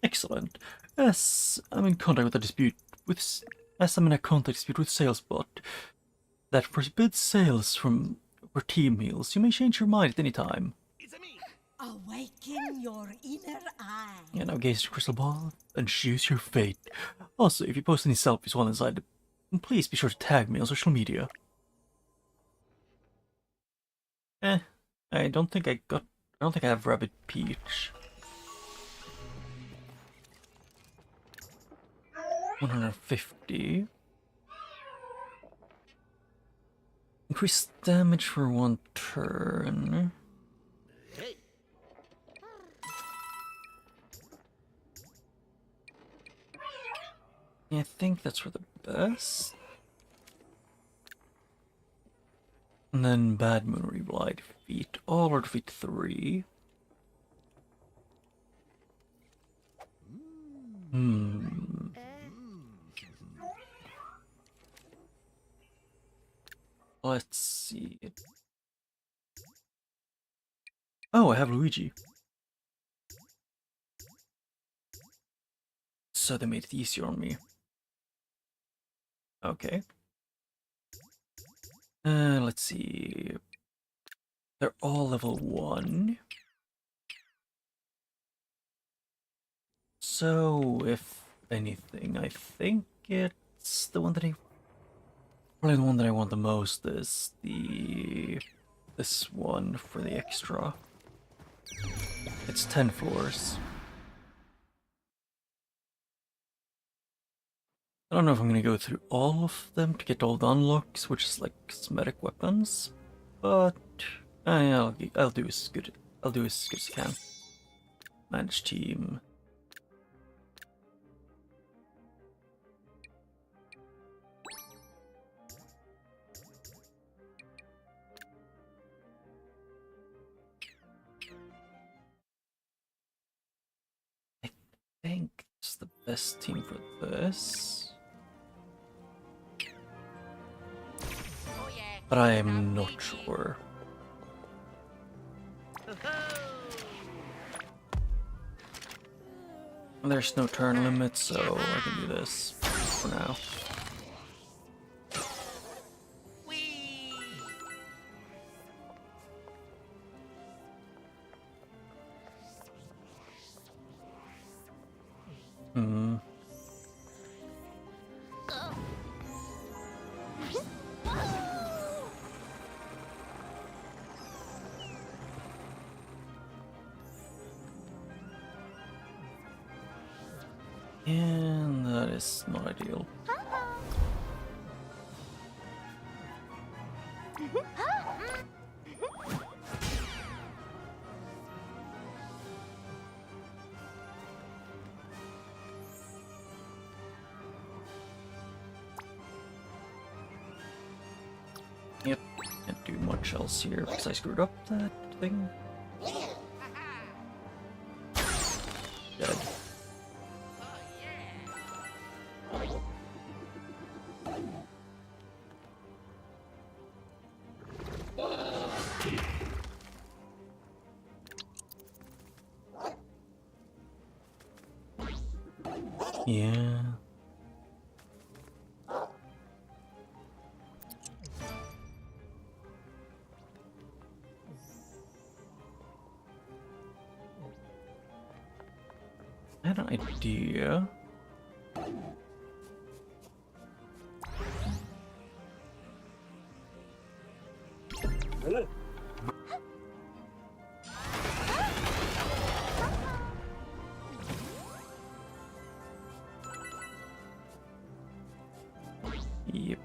Excellent. As I'm in a contact dispute with Salesbot that forbids sales for team meals, you may change your mind at any time. It's a me. Awaken your inner eye. Yeah, now gaze at your crystal ball and choose your fate. Also, if you post any selfies while inside, please be sure to tag me on social media. I don't think I have Rabbid Peach. 150. Increase damage for 1 turn. Hey. Yeah, I think that's for the best. And then Bad Moon Reblight defeat all or defeat 3. Let's see. Oh, I have Luigi. So they made it easier on me. Okay. Let's see. They're all level 1. So, if anything, I think it's the one that probably the one that I want the most is this one for the extra. It's 10 floors. I don't know if I'm gonna go through all of them to get all the unlocks, which is like cosmetic weapons, but I'll do as good as I can. Manage team. I think it's the best team for this. Oh yeah. But I am not sure. There's no turn limit, so I can do this for now. Whee! Hmm. And that is not ideal. Yep, can't do much else here because I screwed up that thing. Dead. Oh yeah. Yeah. I had an idea. Yep.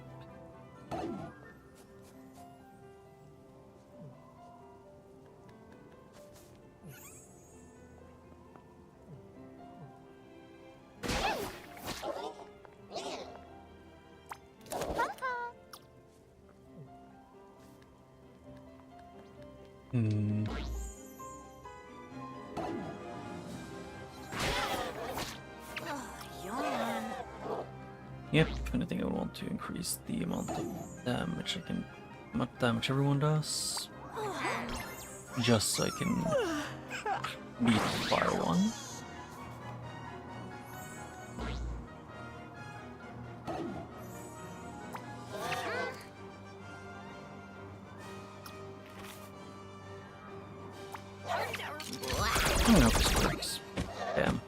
Hmm. Yawn. Yep, if anything, I would want to increase the amount of damage amount of damage everyone does. Just so I can beat the fire one. Oh no, this works. Damn.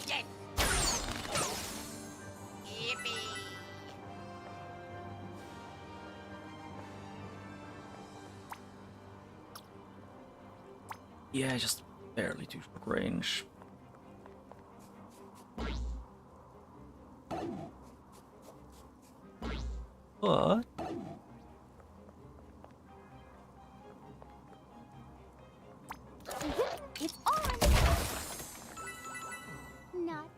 Yes. Yippee. Yeah, just barely too short range. But It's on. Not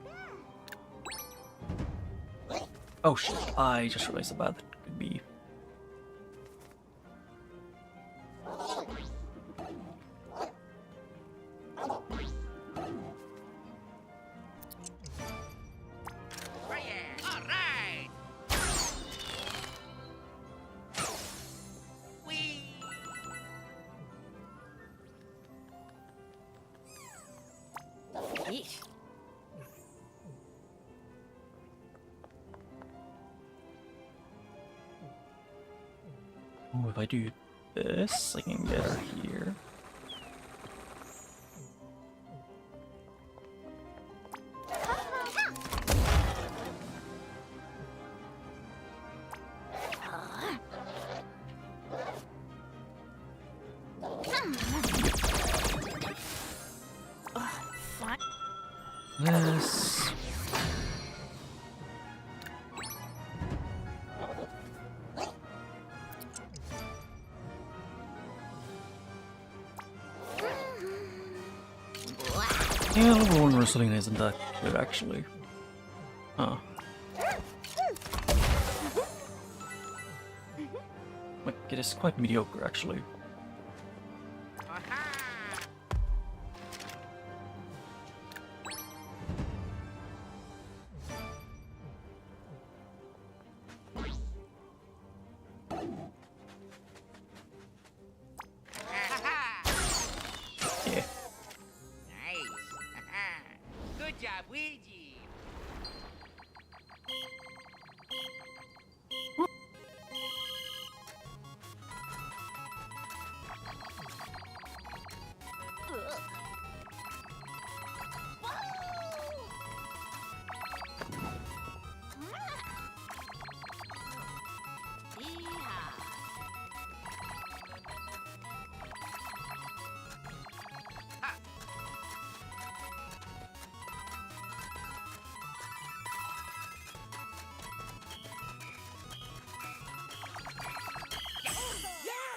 bad. oh shit, I just realized how bad that could be. Oh yeah. All right. Wee. Yeesh. Oh, if I do this, I can get her here. Fine. This. Yeah, level 1 Rosalina isn't that good actually. Huh. Like, it is quite mediocre actually. Aha. Yeah. Nice. Good job, Ouija.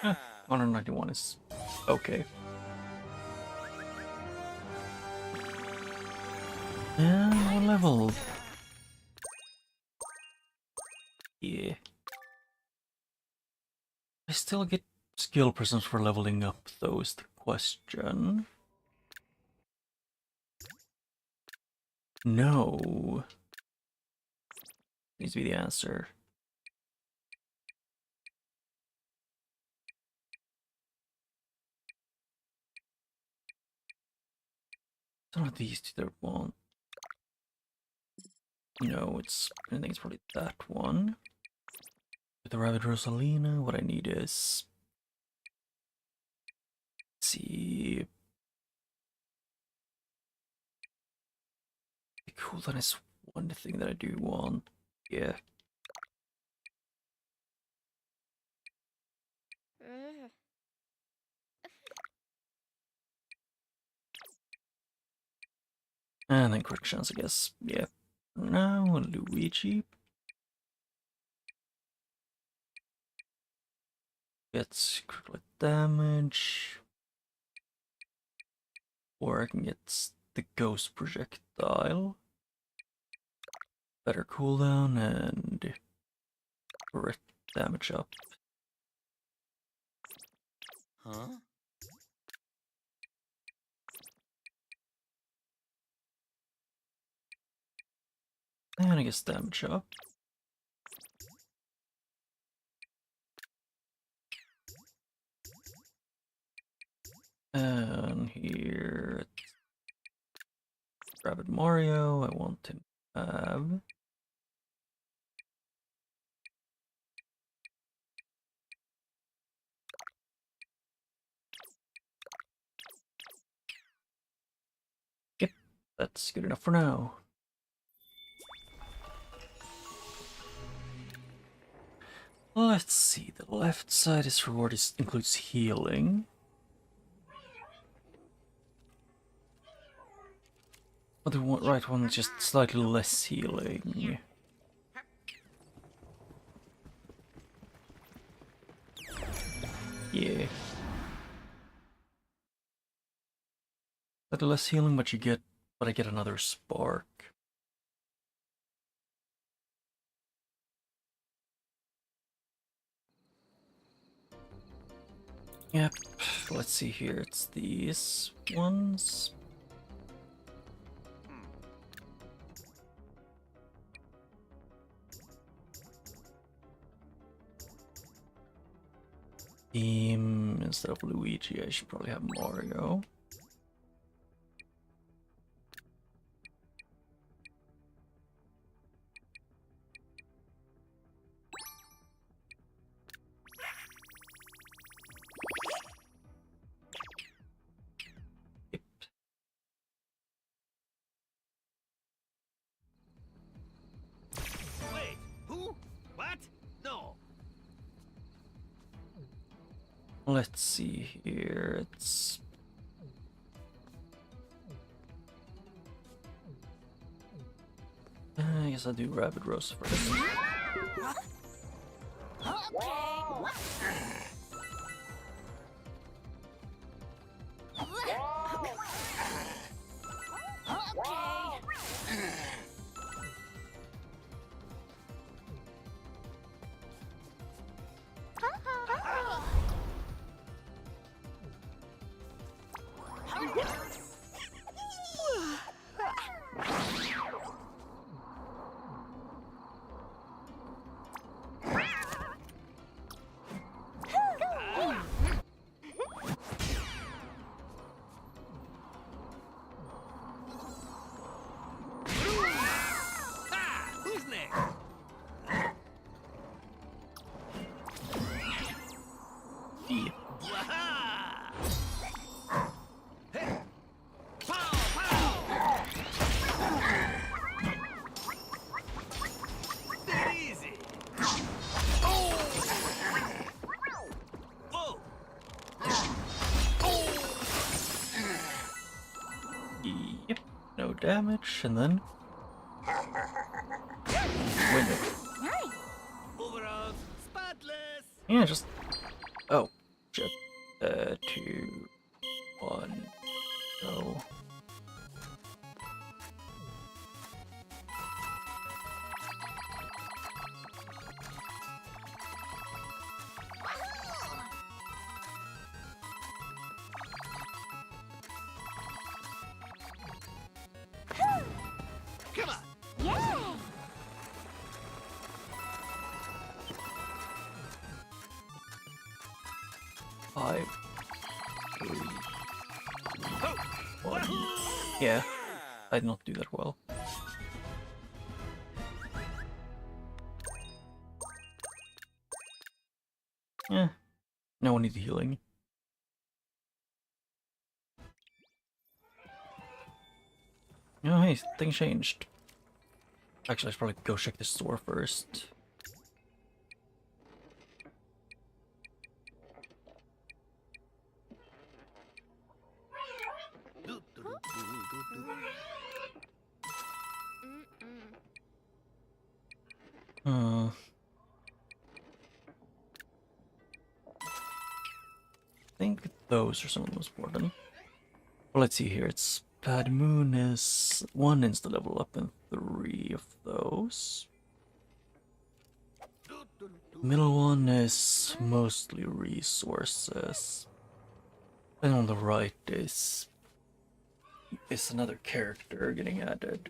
Huh, 191 is okay. And what level? Yeah. I still get skill presents for leveling up though is the question. No. Needs to be the answer. It's not these two that I want. No, I think it's probably that one. With the Rabbid Rosalina, what I need is... Let's see... The cooldown is one thing that I do want. Yeah. And then quick chance, I guess. Yeah. Now, Luigi. Gets critical damage. Or I can get the ghost projectile. Better cooldown and crit damage up. Huh? And I guess damage up. And here, Rabbid Mario, I want him to have. Yep, that's good enough for now. Let's see, the left side is reward includes healing. But the right one is just slightly less healing. Yeah. Slightly less healing, but I get another spark. Yep, let's see here, it's these ones. Instead of Luigi, I should probably have Mario. Yep. Wait, who? What? No. Let's see here, it's... I guess I'll do Rabbid Rose first. Who's next? Yeah. Waha! Hey! Pow! Pow! Take it easy. Oh! Whoa! Yep, no damage, and then... Win it. Overall, spotless. Yeah, just... Oh, shit. 2, 1, go. Come on. 5, 3, Ho! 1. Wahoo! Yeah, I did not do that well. Yeah, no one needs healing. Oh, hey, things changed. Actually, I should probably go check the store first. I think those are some of the most important. Well, let's see here. It's Bad Moon is 1 insta level up and 3 of those. Middle one is mostly resources. And on the right is another character getting added.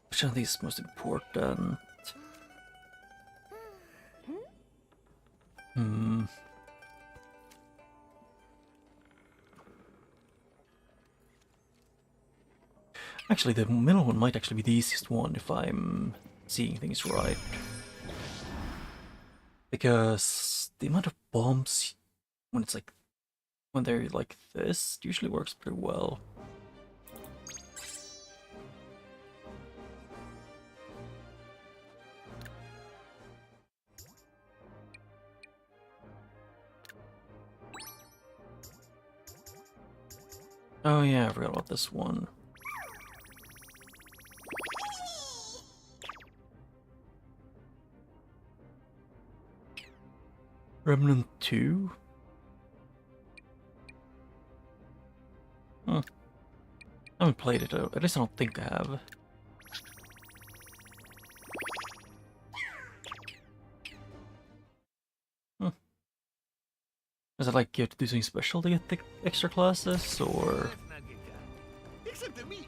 Which one of these is most important? Actually, the middle one might actually be the easiest one if I'm seeing things right. Because the amount of bombs when they're like this usually works pretty well. Oh yeah, I forgot about this one. Remnant 2? Huh. I haven't played it, at least I don't think I have. Is it like you have to do something special to get the extra classes, or...? Let's not get caught. Except to me.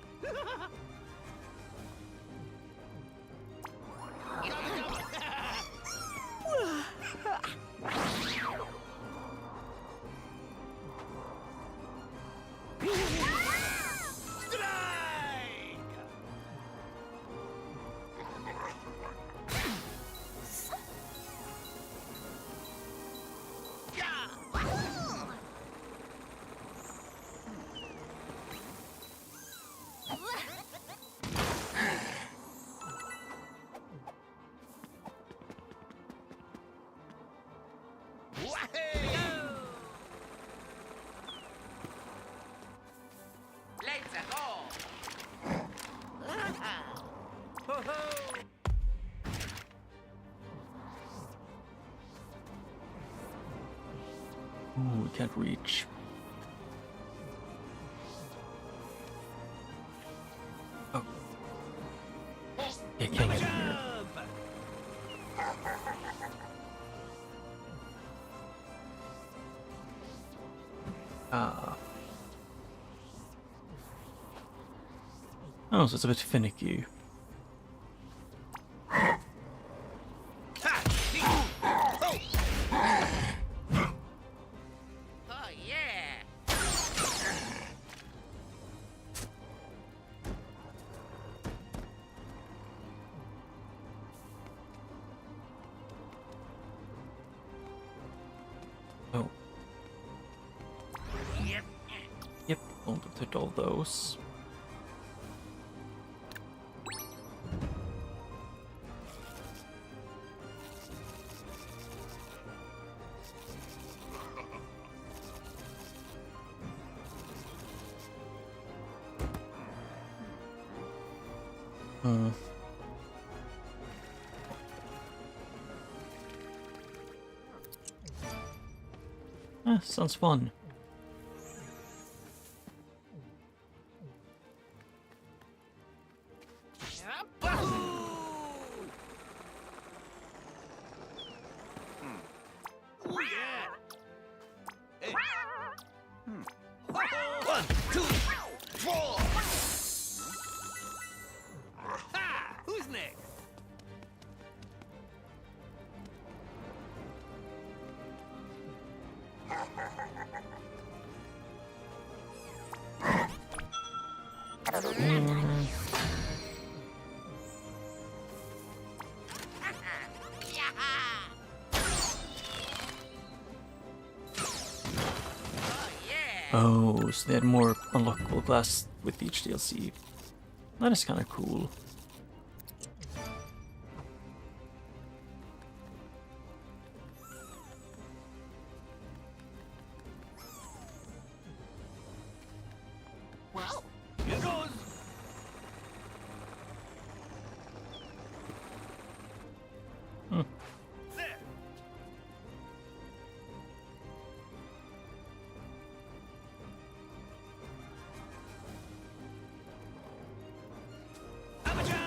Strike! Let's go! Ho-ho! Ooh, we can't reach. Oh. Yeah, can't get in here. Ah. Oh, so it's a bit finicky. Oh yeah! Oh. Yep. Yep, won't have to hit all those. Sounds fun. Oh yeah! Hey. One, two, four! Ha! Who's next? Oh, so they had more unlockable glass with each DLC. That is kind of cool. Well, here goes. There. Have a jump.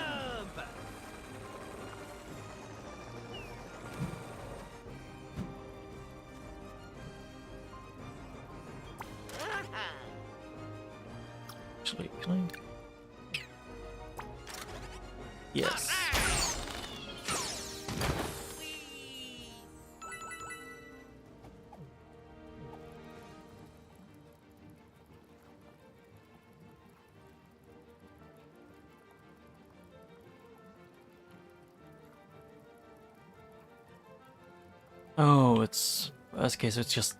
Actually, can I? Yes. Oh, it's as case. It's just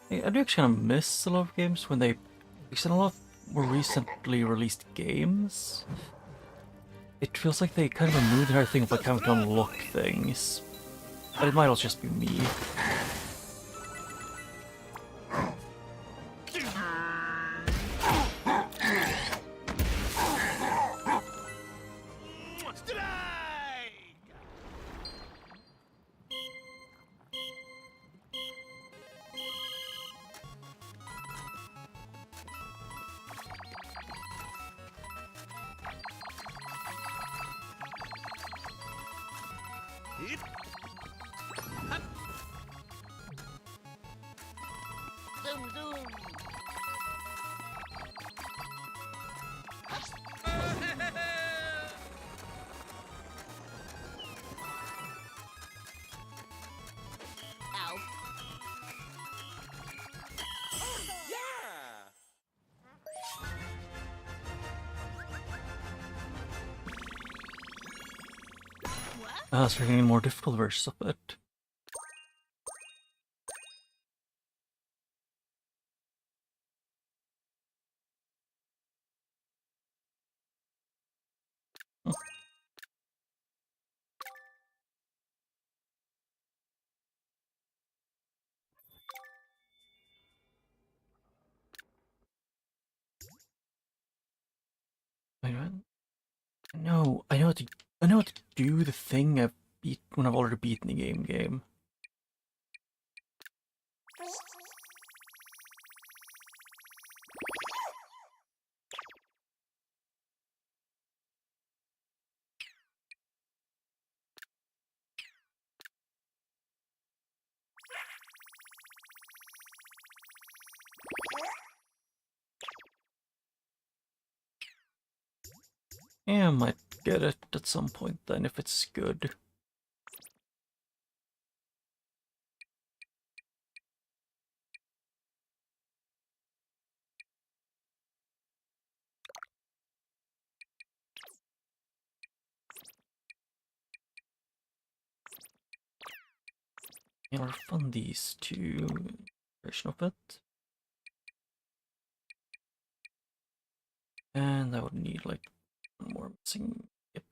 I do actually kind of miss a lot of games when they, because in a lot of more recently released games, it feels like they kind of removed the entire thing of like having to unlock things. But it might also just be me. Strike! Hit. Hup. Zoom, zoom. Ow. Yeah. So we're getting more difficult versions of it. Wait, what? No, I know how to. I know how to do the thing I've beat when I've already beaten the game. Yeah, I might get it at some point then if it's good. Yeah, I'll fund these two version of it. And I would need like one more missing. Yep.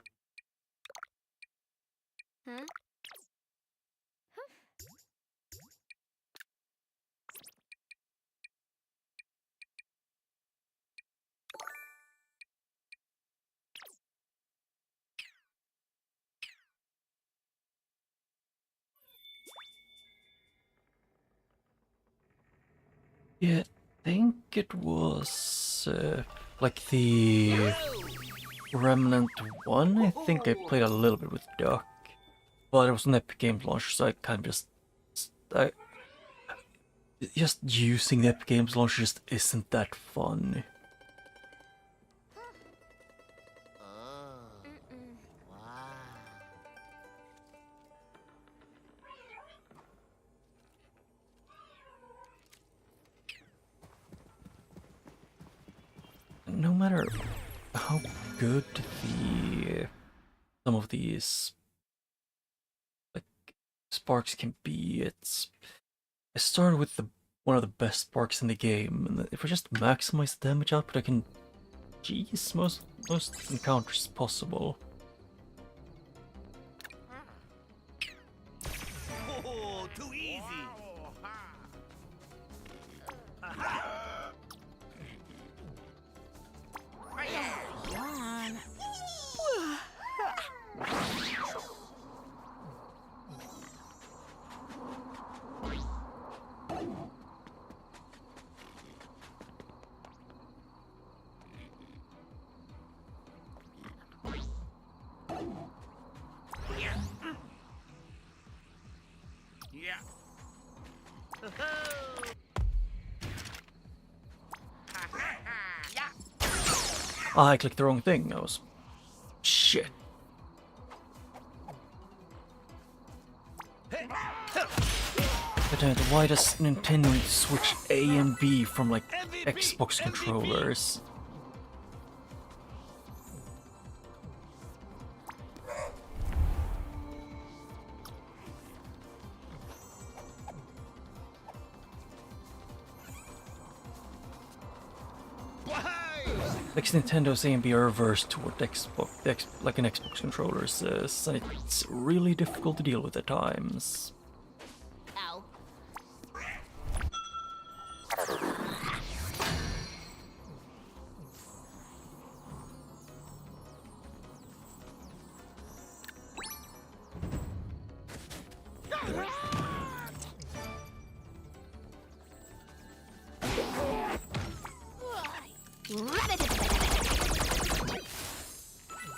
Huh? Yeah, I think it was like the Remnant 1. I think I played a little bit with Duck, but it was an Epic Games launcher, so I kind of just using the Epic Games launcher just isn't that fun. Wow. No no matter how good some of these like sparks can be, I started with one of the best sparks in the game, and if I just maximize the damage output, I can cheese most encounters possible. Oh, too easy. Yawn. Yeah. Ah, I clicked the wrong thing. I was... Shit. But why does Nintendo need to switch A and B from like Xbox controllers? Like Nintendo's A and B are reversed to what Xbox, like an Xbox controller says, and it's really difficult to deal with at times. Ow.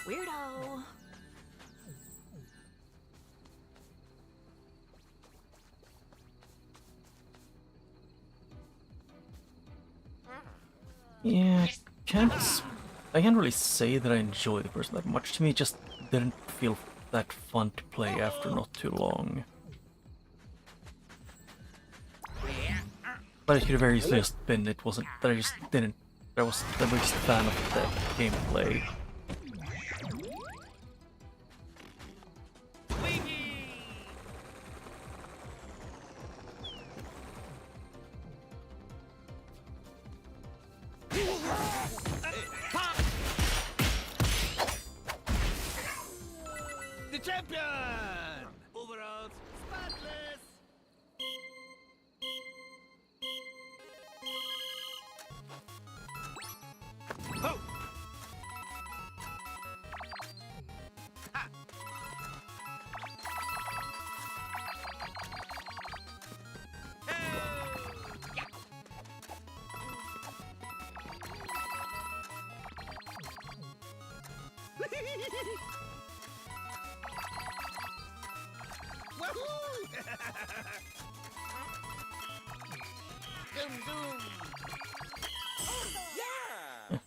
Weirdo. Yeah, I can't really say that I enjoy the person that much. To me, it just didn't feel that fun to play after not too long. But it could have very easily just been it wasn't that I wasn't the biggest fan of the gameplay. The champion! Overall, spotless! Ho! Ha! Wahoo! Zoom, zoom! Yeah!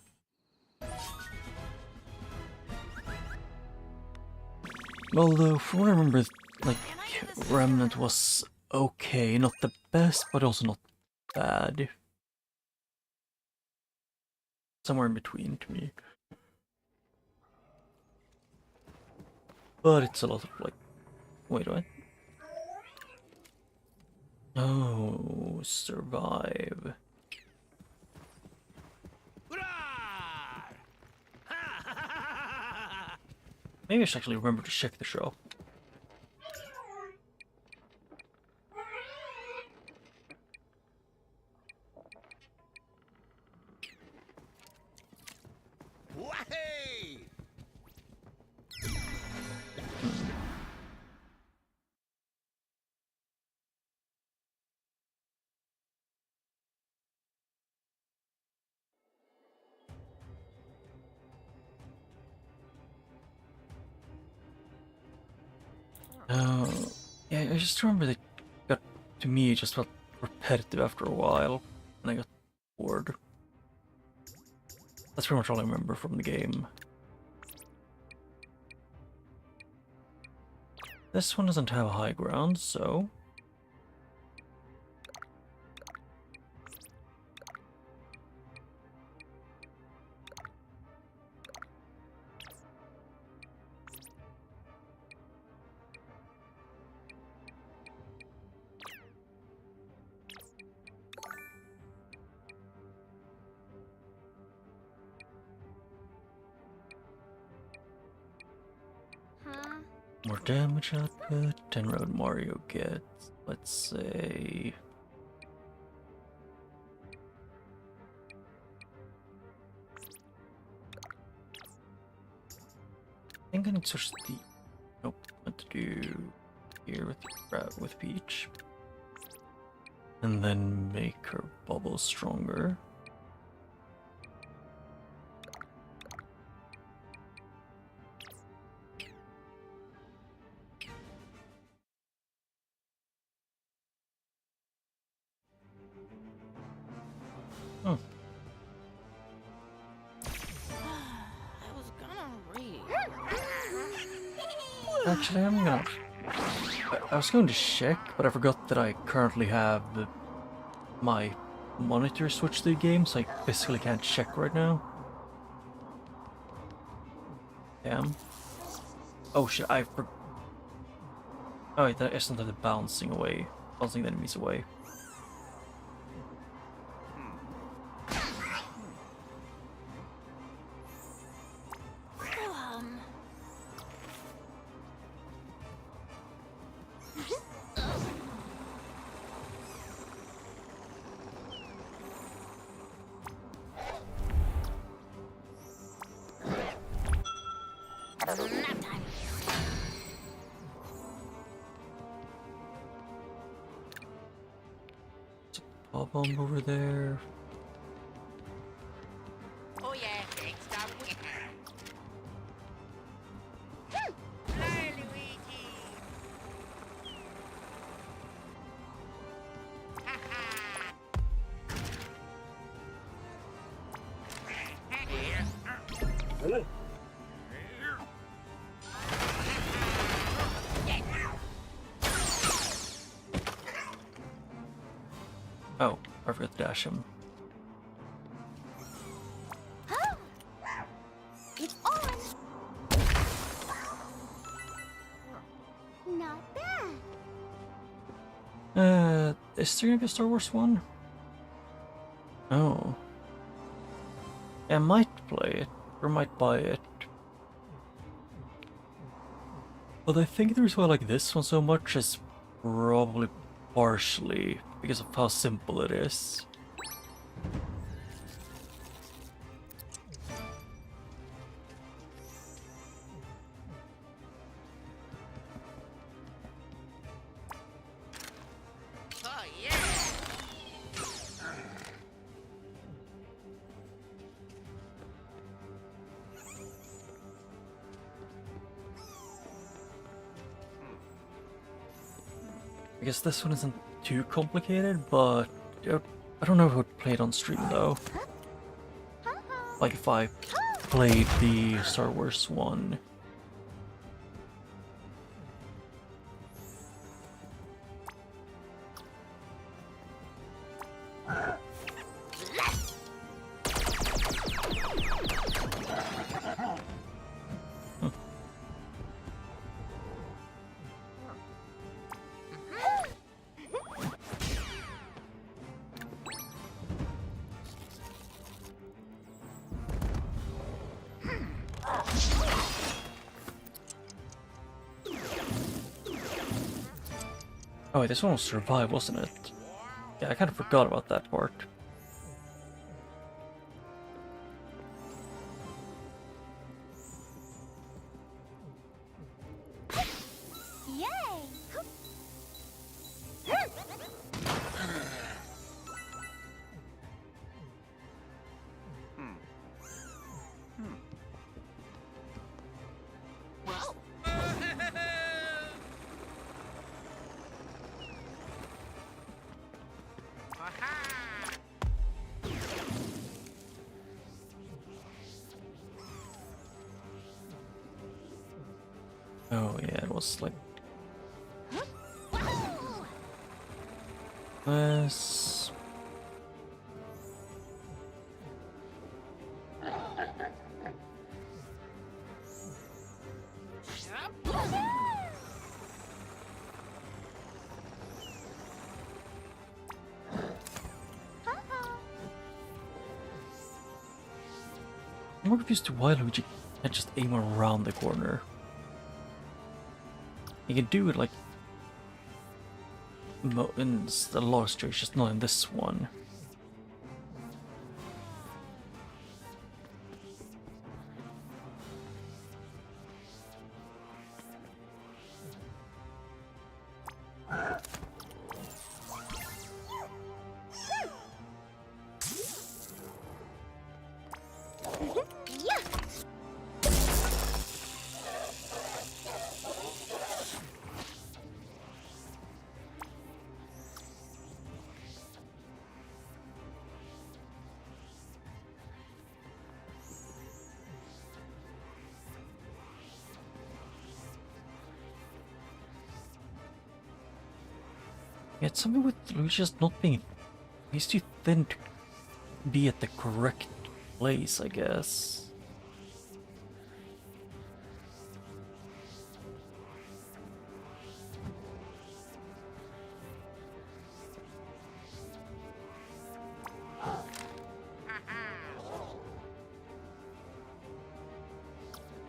Although, from what I remember, like, Remnant was okay, not the best, but also not bad. Somewhere in between to me. But it's a lot of, like, wait, what? Oh, survive. Hurrah! Maybe I should actually remember to check the show. Wahey! Yeah, I just remember that got to me it just felt repetitive after a while, and I got bored. That's pretty much all I remember from the game. This one doesn't have a high ground, so... more damage output, 10 road Mario gets, let's say... I think I need to switch the... Nope, what to do here with Peach. And then make her bubble stronger. Oh. I was gonna read. Actually, I'm gonna... I was going to check, but I forgot that I currently have my monitor switched to the game, so I physically can't check right now. Damn. Oh shit, Oh wait, that isn't the bouncing the enemies away. Nap time. Pop bomb over there. Oh yeah, thanks, stop. Fly, Luigi. Ha ha. Oh, I forgot to dash him. It's on. Not bad. Is there gonna be a Star Wars one? Oh. I might play it, or might buy it. But I think the reason why I like this one so much is probably partially because of how simple it is. Oh yeah. I guess this one isn't too complicated, but I don't know if I would play it on stream though. Like if I played the Star Wars one. Oh wait, this one was survive, wasn't it? Yeah, I kind of forgot about that part. Yay! Well, Aha! Oh yeah, it was like this. I'm more confused to why Luigi can't just aim around the corner. You can do it like in the lost stage, just not in this one. Yeah, it's something with Luigi just not being... He's too thin to be at the correct place, I guess.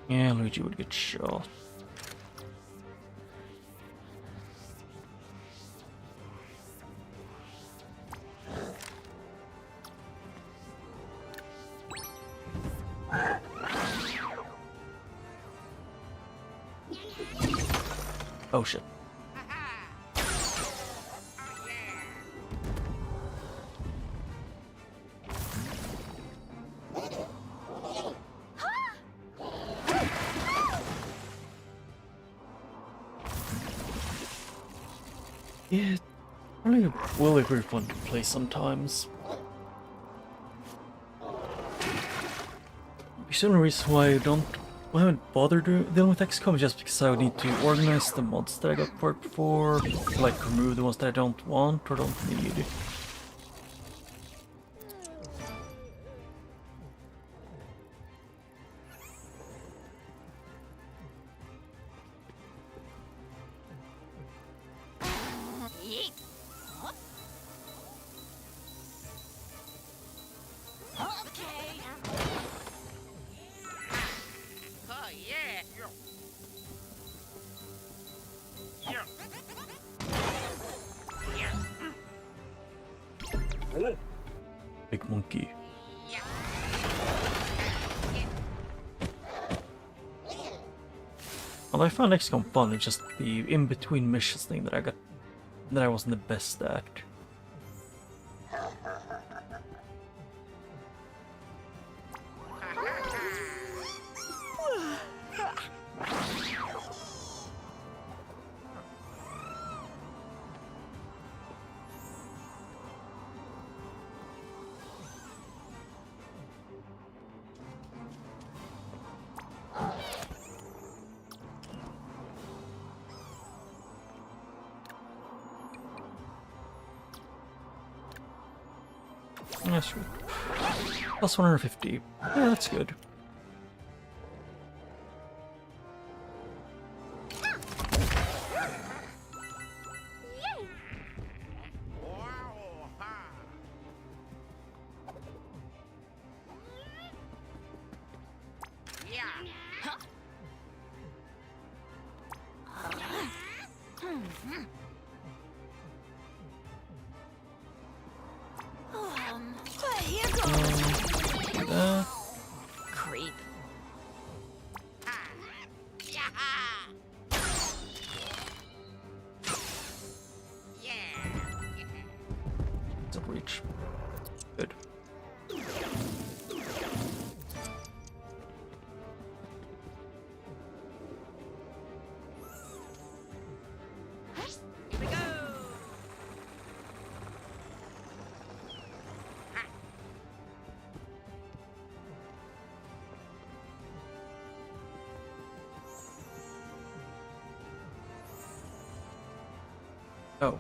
Yeah, Luigi would get shot. Oh shit. Yeah, probably will be very fun to play sometimes. The only reason why I haven't bothered dealing with XCOM is just because I would need to organize the mods that I got for it before, like remove the ones that I don't want or don't need. Yeet. Okay. Oh yeah. Yeah. Yeah. Big monkey. Yeah. Well, I found XCOM fun, it's just the in-between missions thing that I wasn't the best at. Yeah, sweet. Plus 150. Yeah, that's good. Wow. Ha. Yeah. Here goes. Uh, Creep. Yeah. Yeah. it's a reach. Good. Here we go. Oh.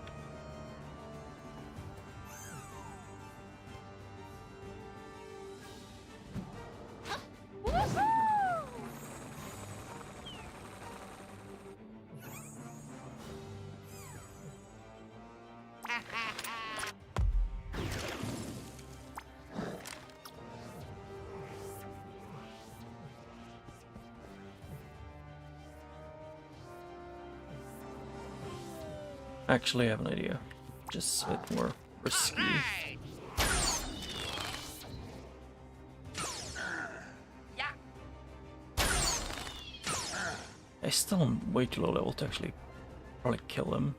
Actually, I have an idea. Just a bit more risky. Right. Yeah. I still am way too low level to actually probably kill him.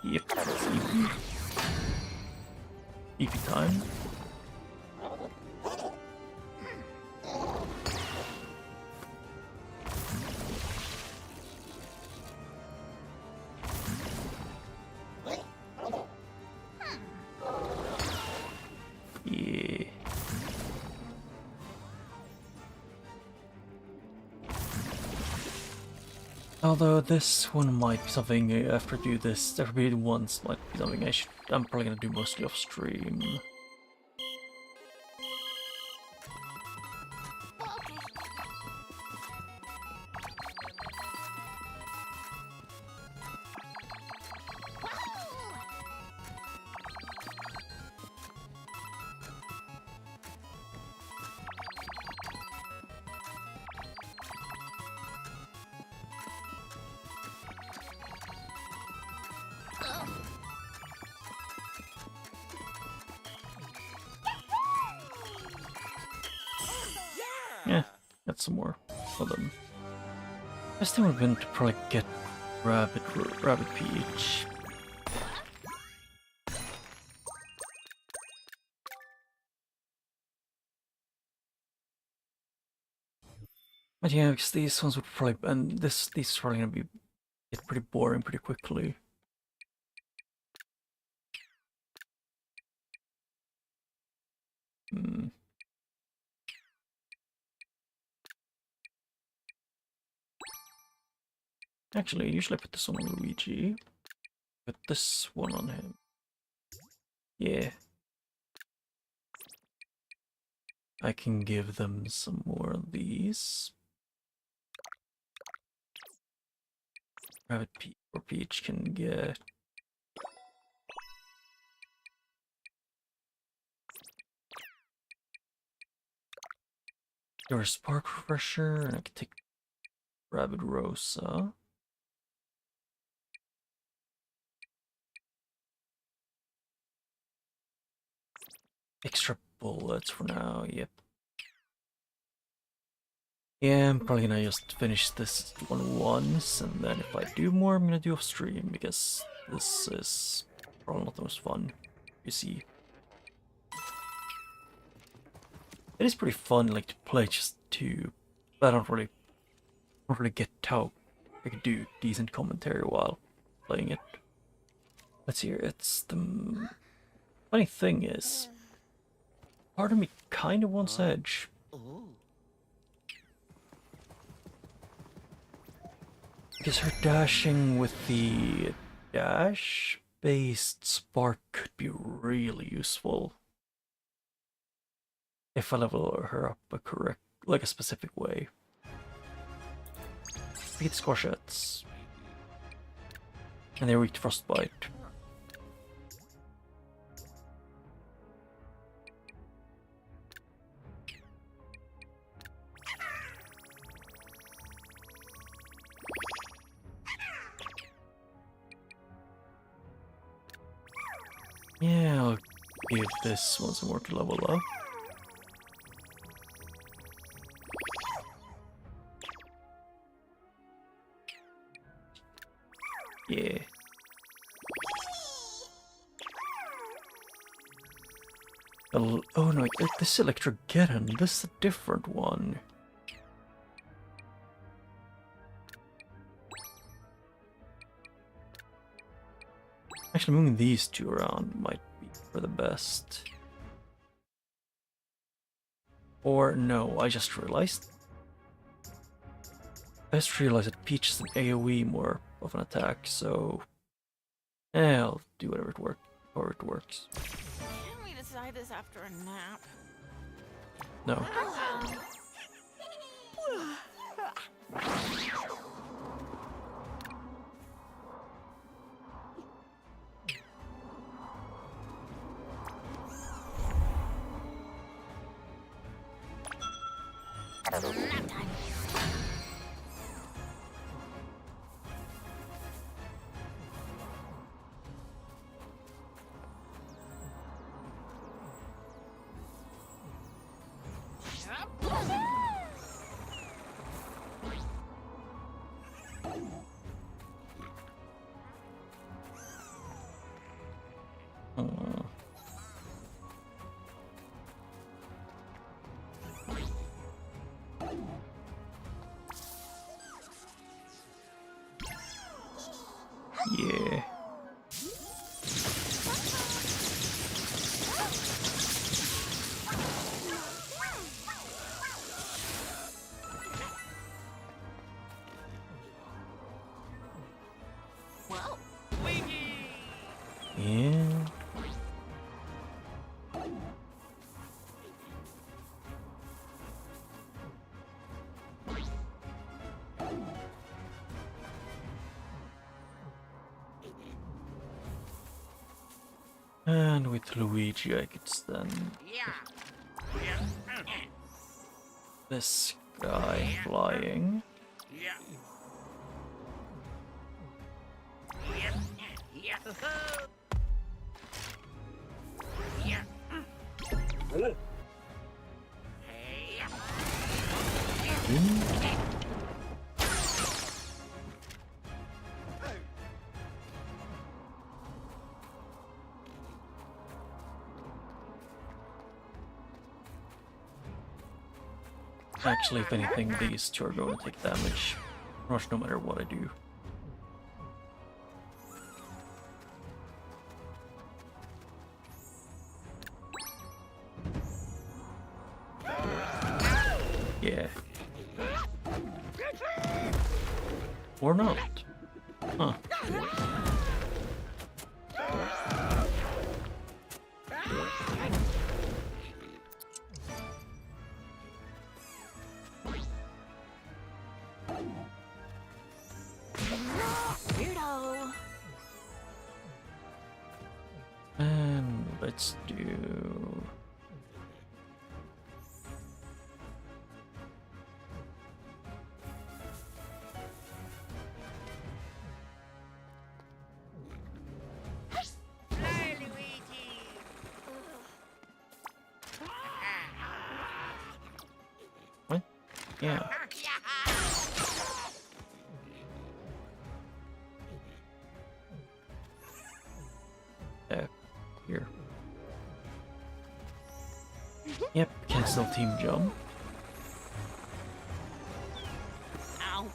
Yep, that's easy. Easy time. Yeah. Although this one might be something after I do this, after I do it once, might be something I'm probably gonna do mostly off stream. Yeah, got some more of them. I still we're going to probably get Rabbid Peach. But yeah, because these ones would probably, and these are probably gonna get pretty boring pretty quickly. Hmm. Actually, usually I put this one on Luigi. Put this one on him. Yeah. I can give them some more of these. Rabbit Peach can get... Your Spark Refresher, and I can take Rabbid Rosa. Extra bullets for now, yep. Yeah, I'm probably gonna just finish this one once, and then if I do more, I'm gonna do off stream, because this is probably not the most fun, you see. It is pretty fun, like, to play just to... But I don't really get how I can do decent commentary while playing it. Let's hear, it's the... Funny thing is, part of me kind of wants Edge. Because her dashing with the dash-based spark could be really useful. If I level her up a specific way. We get Scorchets. And they're weak to Frostbite. Yeah, I'll give this one some more to level up. Yeah. Oh no, this is Electrogeddon. This is a different one. Actually, moving these two around might be for the best. Or no, I just realized. I just realized that Peach is an AoE more of an attack, so I'll do whatever it works. Can we decide this after a nap? No. Nap time. Uh, yeah. Well, Yeah. And with Luigi, I could stand Yeah. this guy flying. Yeah. Yeah. Yeah. Hey. Actually, if anything, these two are going to take damage. Pretty much no matter what I do. Yeah. Or not. Huh. weirdo. And let's do... Fly, Luigi. What? Yeah. Here. Yep, cancel team jump. Ow.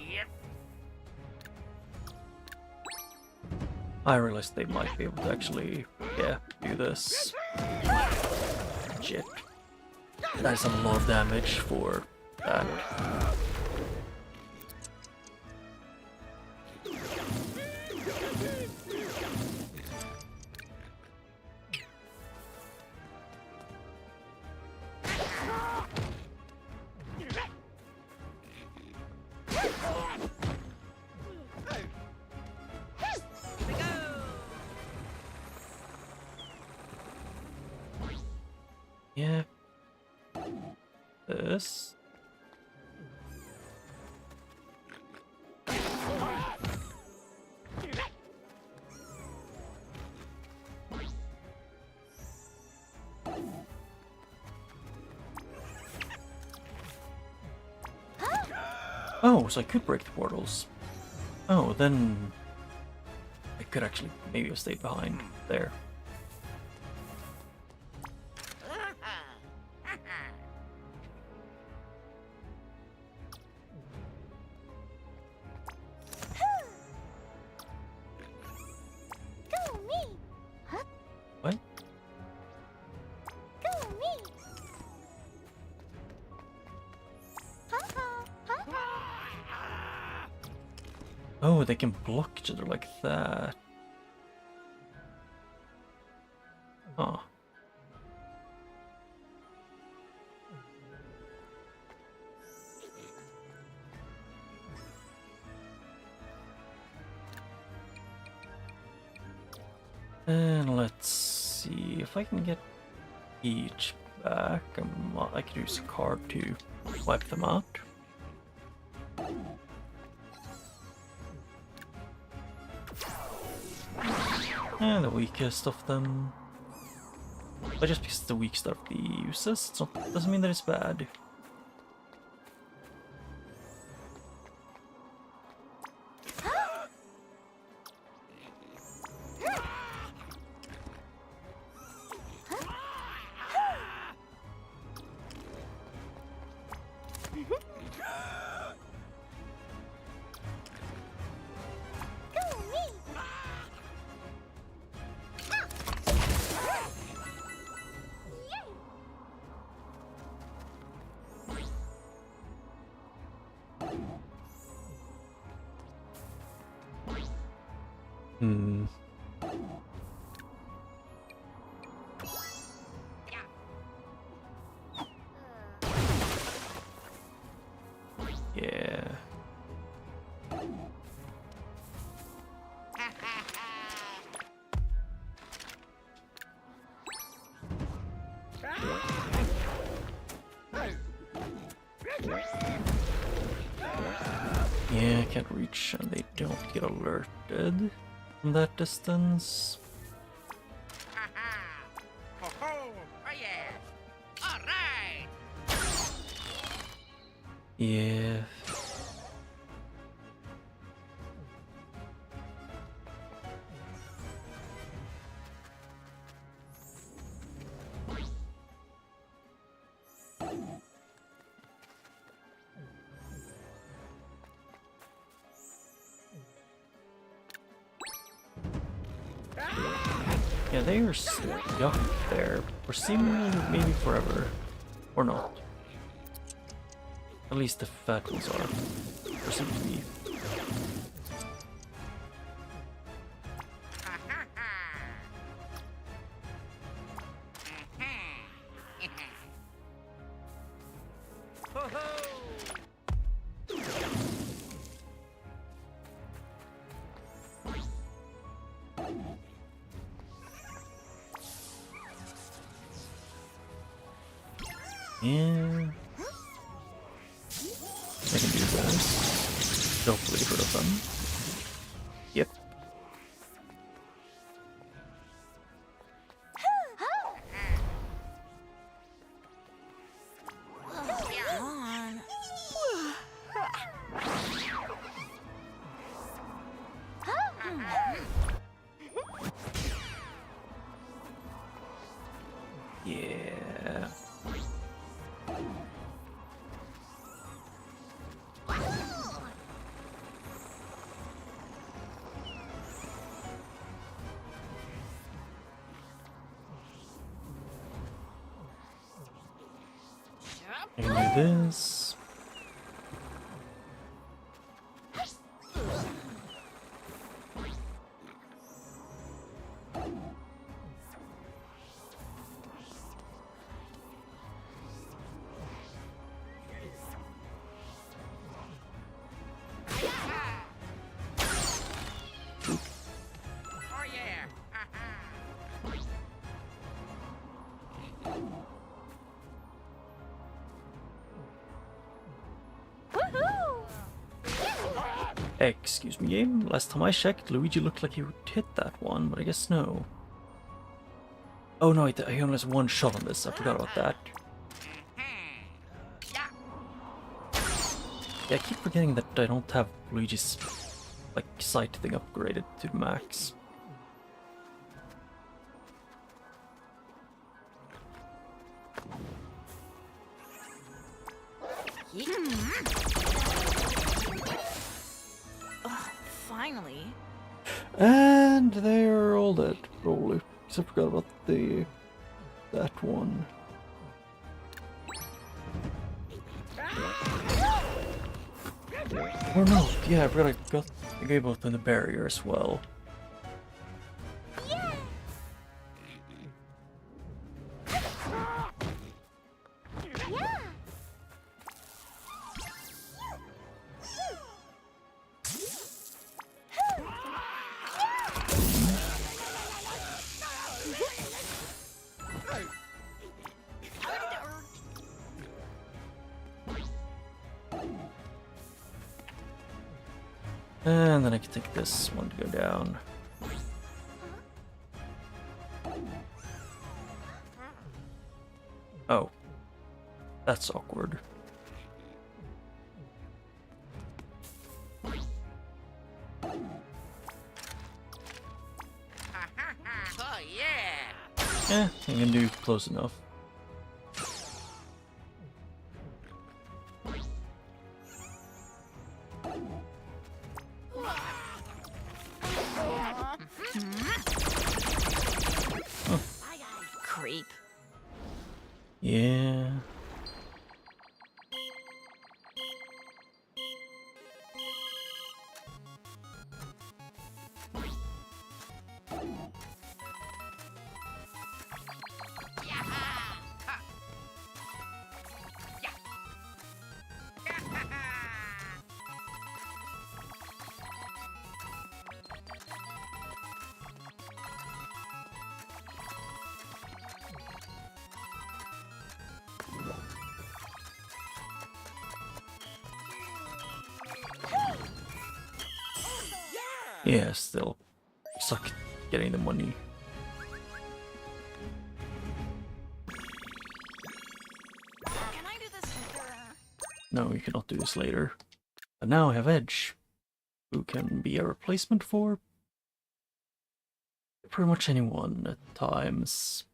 Yep. I realized they might be able to actually, yeah, do this. Shit. That is a lot of damage for that. Yeah. This. Oh, so I could break the portals. Oh, then could actually maybe have stayed behind there. Go me! Huh? What? Go me! Oh, they can block each other like that. Huh. And let's see if I can get each back. I could use a card to wipe them out. And the weakest of them. But just because the weak stuff he uses, doesn't mean that it's bad. Hmm. Yeah. Yeah, I can't reach and they don't get alerted from that distance. Ho ho! Oh yeah! All right! Yeah. Yeah, they are stuck there for seemingly maybe forever. Or not. At least the fat ones are. Or seem to be. Ho ho! Yeah. I can do this. Hopefully get rid of them. Yep. Come on. Yeah. I can do this. Oh yeah! Excuse me, game. Last time I checked, Luigi looked like he would hit that one, but I guess no. Oh no, he only has one shot on this. I forgot about that. Yeah! Yeah, I keep forgetting that I don't have Luigi's like sight thing upgraded to the max. Ugh, finally. And they're all dead, probably. Because I forgot about that one. Or no, yeah, I forgot I gave both in the barrier as well. And then I can take this one to go down. Oh. That's awkward. Oh, yeah. I can do close enough. Creep. Yeah. Yeah, still suck getting the money. Can I do this later? No, you cannot do this later. But now I have Edge, who can be a replacement for pretty much anyone at times.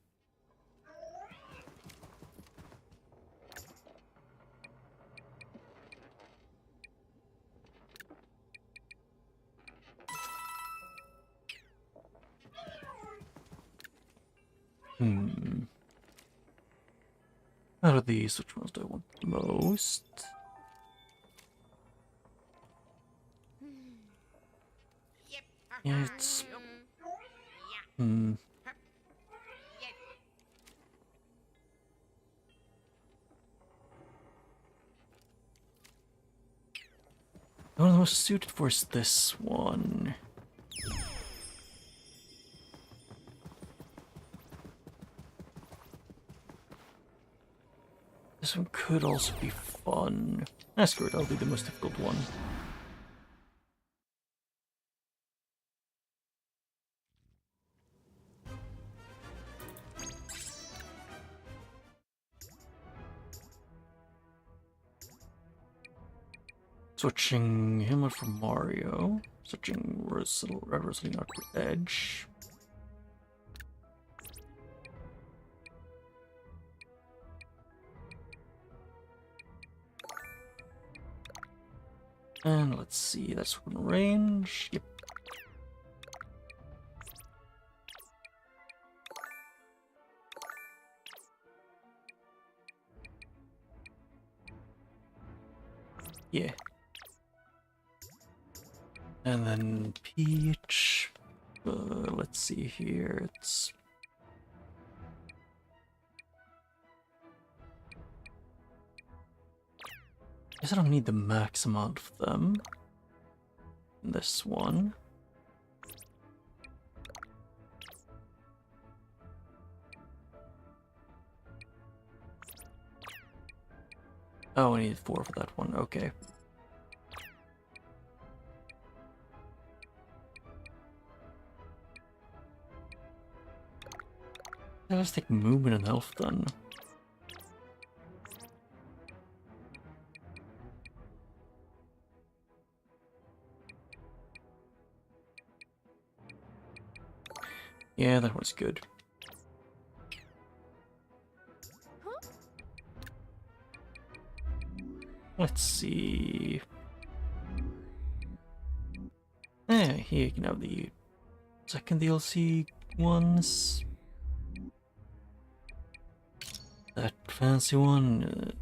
Out of these, which ones do I want the most? Yeah, it's... The one most suited for is this one. This one could also be fun. Screw it, I'll do the most difficult one. Switching him out for Mario. Switching Rosalie out for Edge. And let's see, that's one range. Yep. Yeah. And then Peach. Let's see here. It's I guess I don't need the max amount of them. This one. Oh, I need 4 for that one. Okay. Let's take movement and health then. Yeah, that one's good. Let's see. Here you can have the second DLC ones. That fancy one.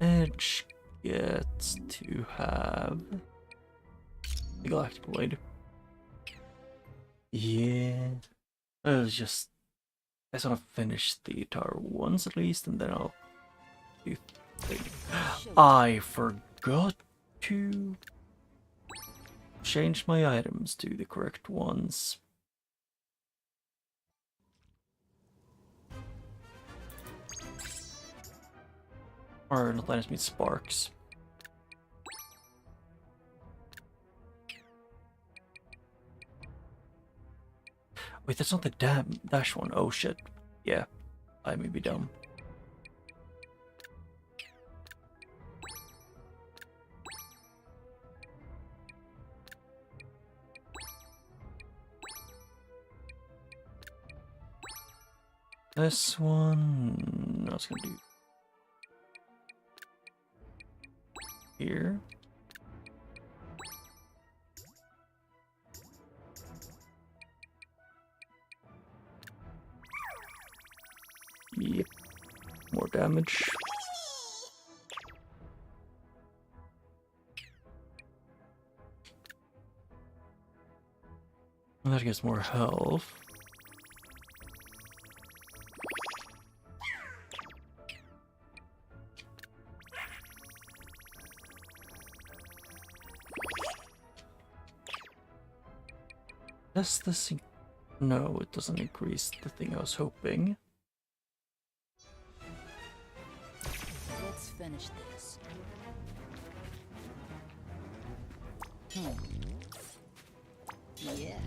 Edge gets to have the Galactic Blade. Yeah. I just want to finish the tower once at least, and then I'll do I forgot to change my items to the correct ones. Or not items, mean sparks. Wait, that's not the dash one. Oh shit. Yeah, I may be dumb. This one, I was gonna do here. Yep, more damage. That gets more health. Does this... No, it doesn't increase the thing I was hoping. Let's finish this. Yeah.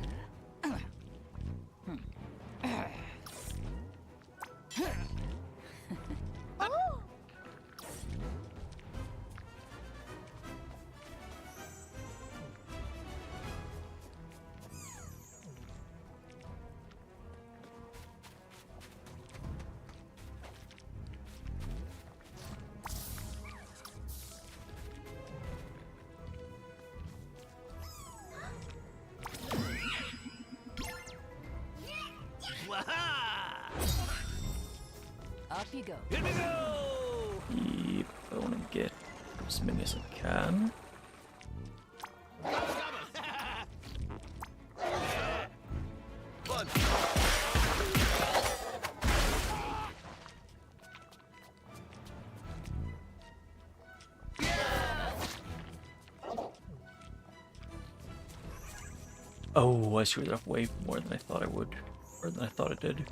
Up you go. Here we go! Yep, I want to get as many as I can. Oh, I screwed it up way more than I thought I would. Or than I thought it did.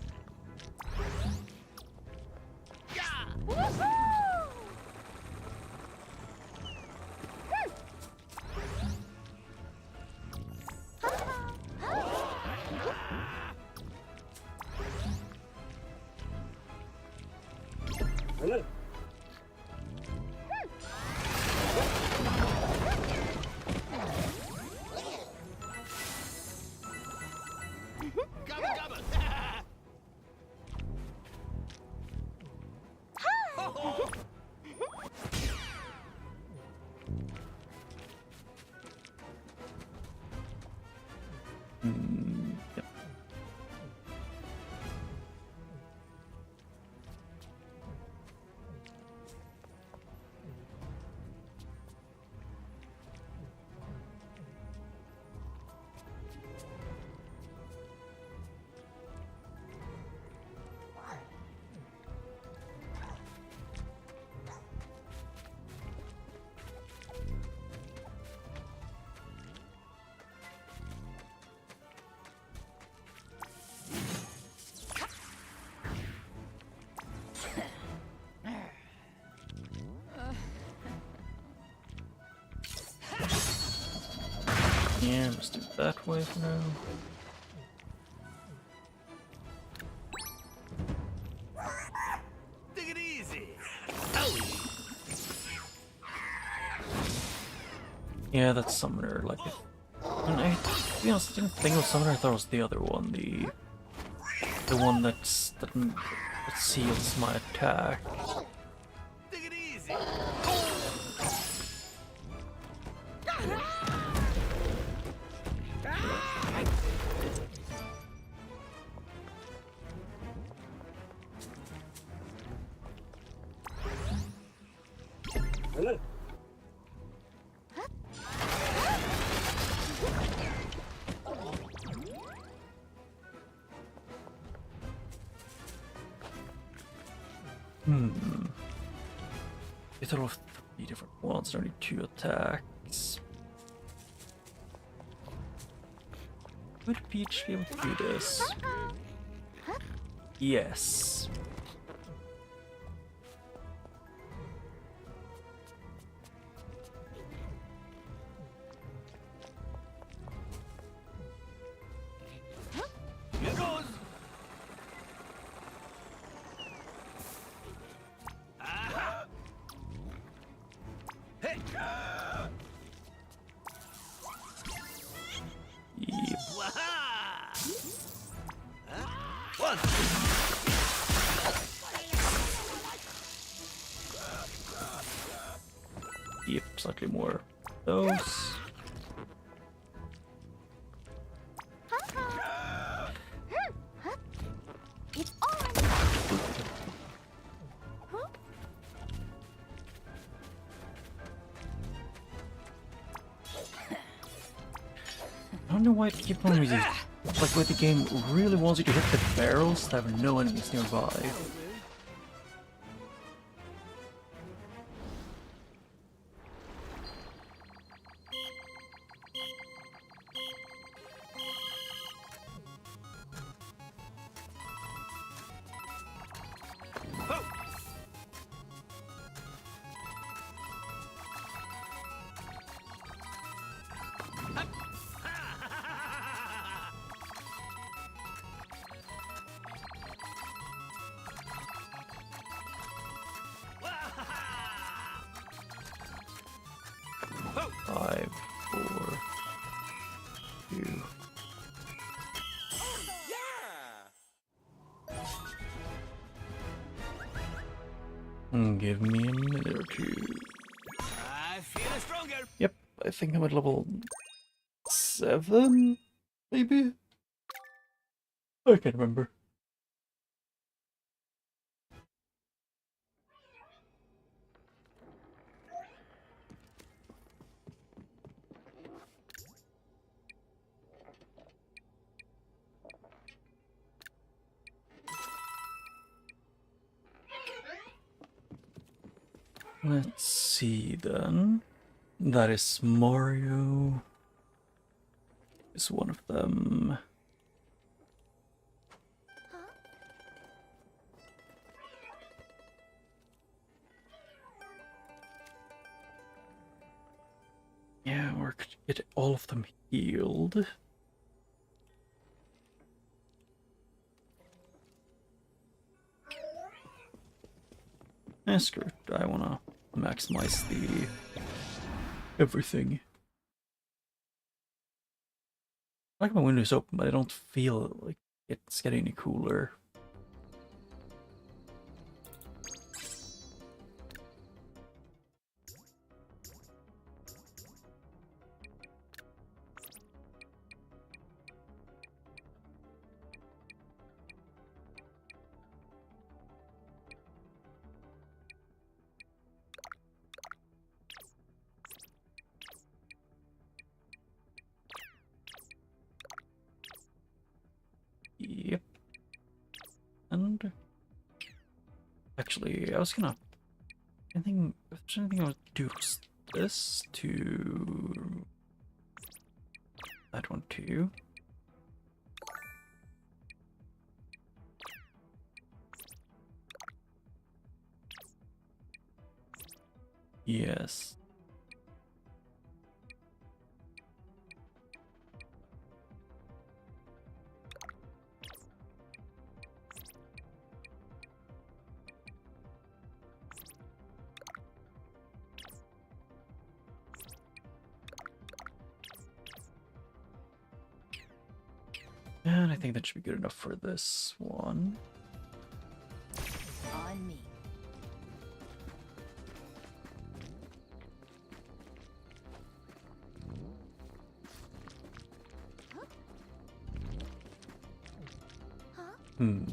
Yep. Yeah, let's do it that way for now. Take it easy. Yeah, that's Summoner, like if... And I, to be honest, I didn't think it was Summoner, I thought it was the other one, the one that seals my attack. Take it easy. It's all of 3 different ones, only 2 attacks. Would Peach be able to do this? Yes. Here goes. Hey. Yep. Waha. One. Yep, slightly more. Those. It's on. I don't know why I keep on using. Like, where the game really wants you to hit the barrels that have no enemies nearby. Five, 4, 2. Give me a minute or 2. I feel stronger. Yep, I think I'm at level 7, maybe? I can't remember. Let's see then. That is Mario. Is one of them. Yeah, or could get all of them healed. Screw it. I wanna maximize the everything. I like my windows open, but I don't feel like it's getting any cooler. Yep. And actually, I was gonna. If there's anything I would do this to that one too. Yes. And I think that should be good enough for this one. On me. Hmm.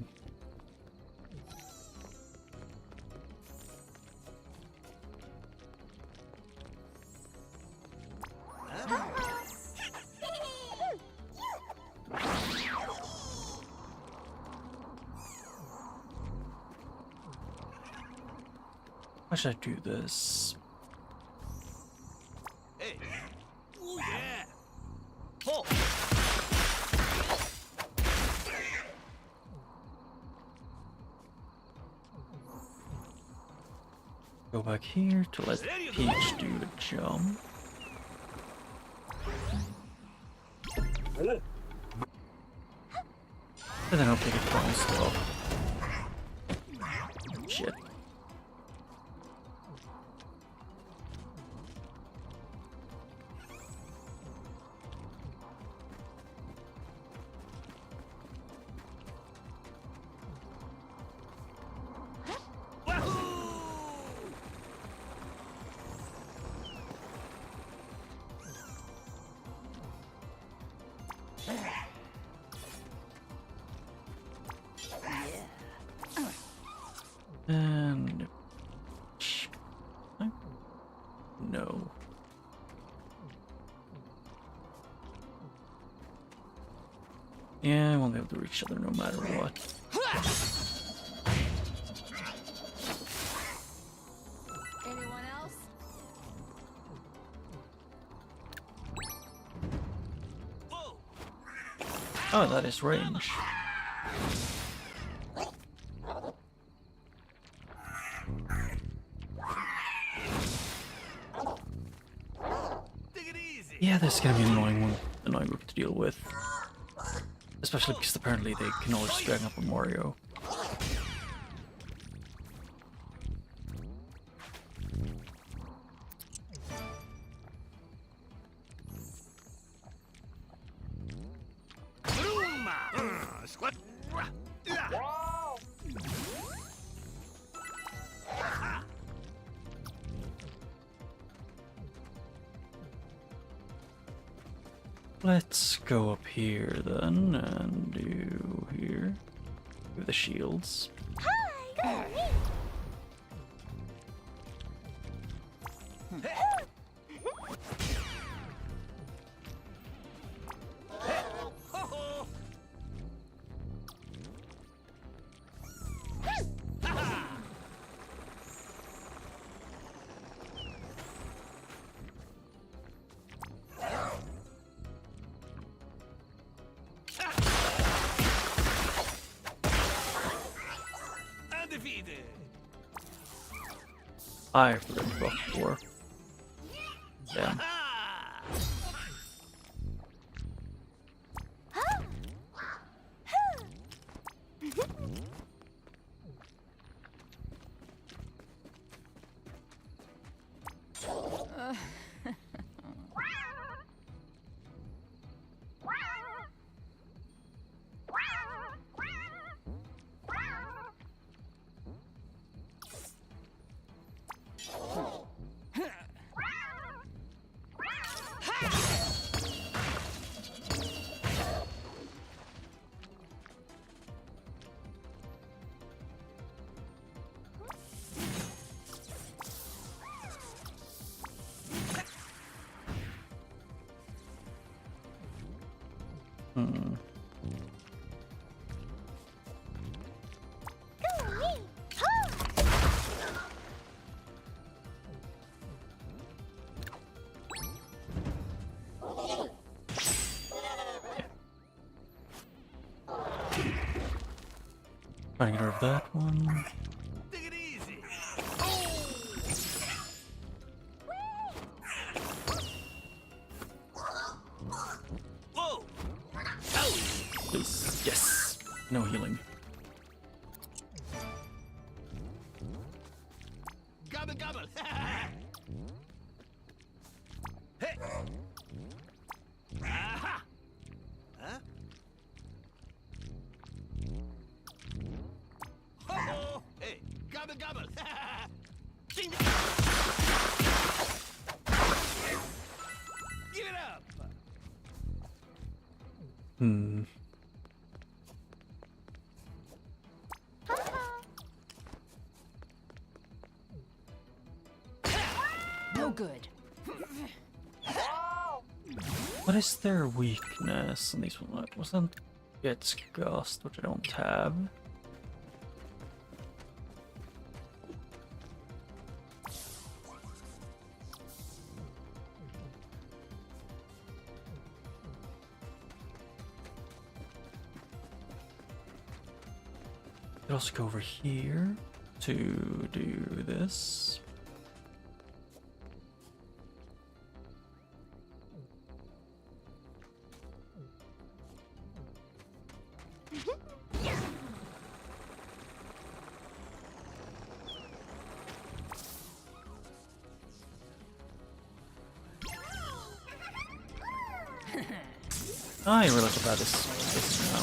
How should I do this? Hey. Ooh, yeah. Oh. Go back here to let Peach do the jump. And then I'll take it down still. Shit. And no. Yeah, I won't be able to reach each other no matter what. Anyone else? Whoa. Oh, that is range. Take it easy. Yeah, this is gonna be an annoying group to deal with. Especially because apparently they can all just gang up on Mario. Bruma. Squat. Let's go up here then and do here. Do the shields. Ho-ho. Undefeated. I forgot to buff before. Damn. Ah. Hmm. Trying to get rid of that one. Take it easy. Whoa. Please. Yes. No healing. Gobble gobble. Hey. Aha. Huh? Ho-ho. Hey, gobble gobble. Ching. Give it up. Hmm. No good. What is their weakness? And these one wasn't Gets Gust, which I don't have. could also go over here to do this. I realize about this now.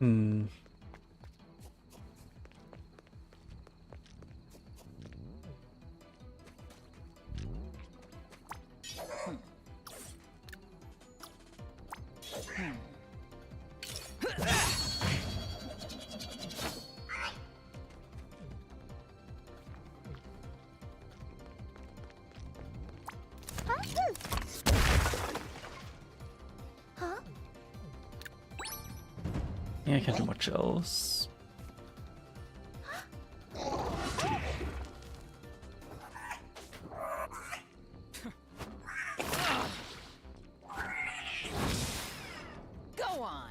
Hmm. Yeah, I can't do much else. Go on.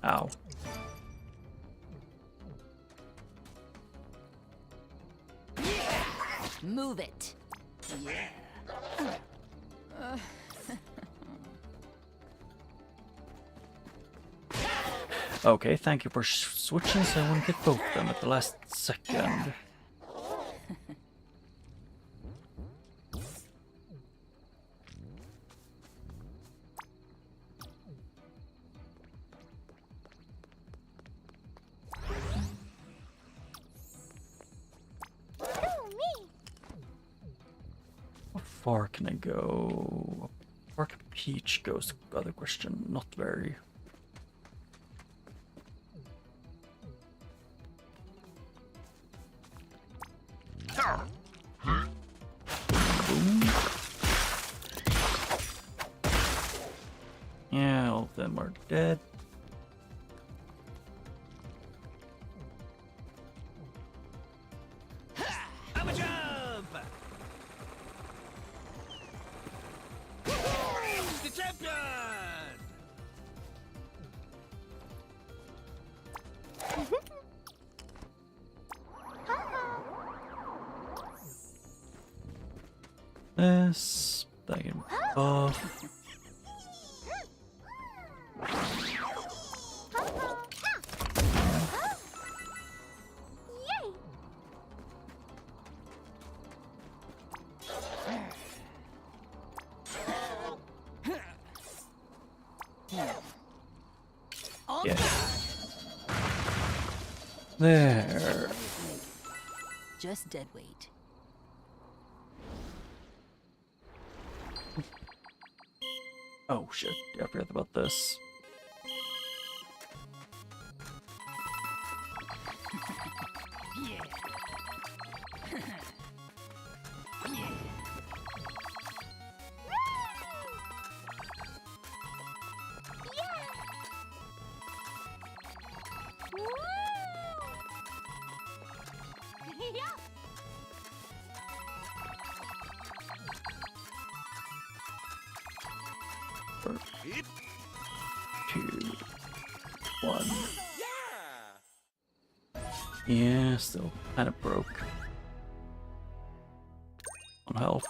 Ow. Move it. Yeah. Okay, thank you for switching so I wouldn't get both of them at the last second. How far can I go? How far can Peach go is the other question. Not very. Boom. Yeah, all of them are dead. Have a jump! The champion! This, that can buff. Yeah. There. Just dead weight. Oh shit, yeah, I forgot about this. Hip. 2, 1. Yeah! Yeah, still kind of broke on health.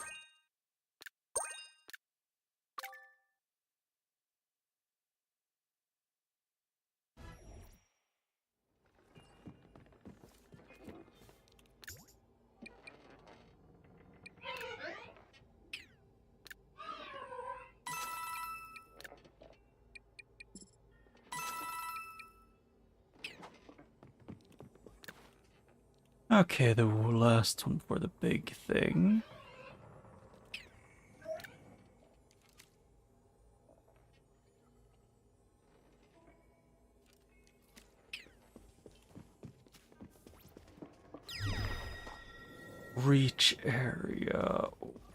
Okay, the last one for the big thing. reach area.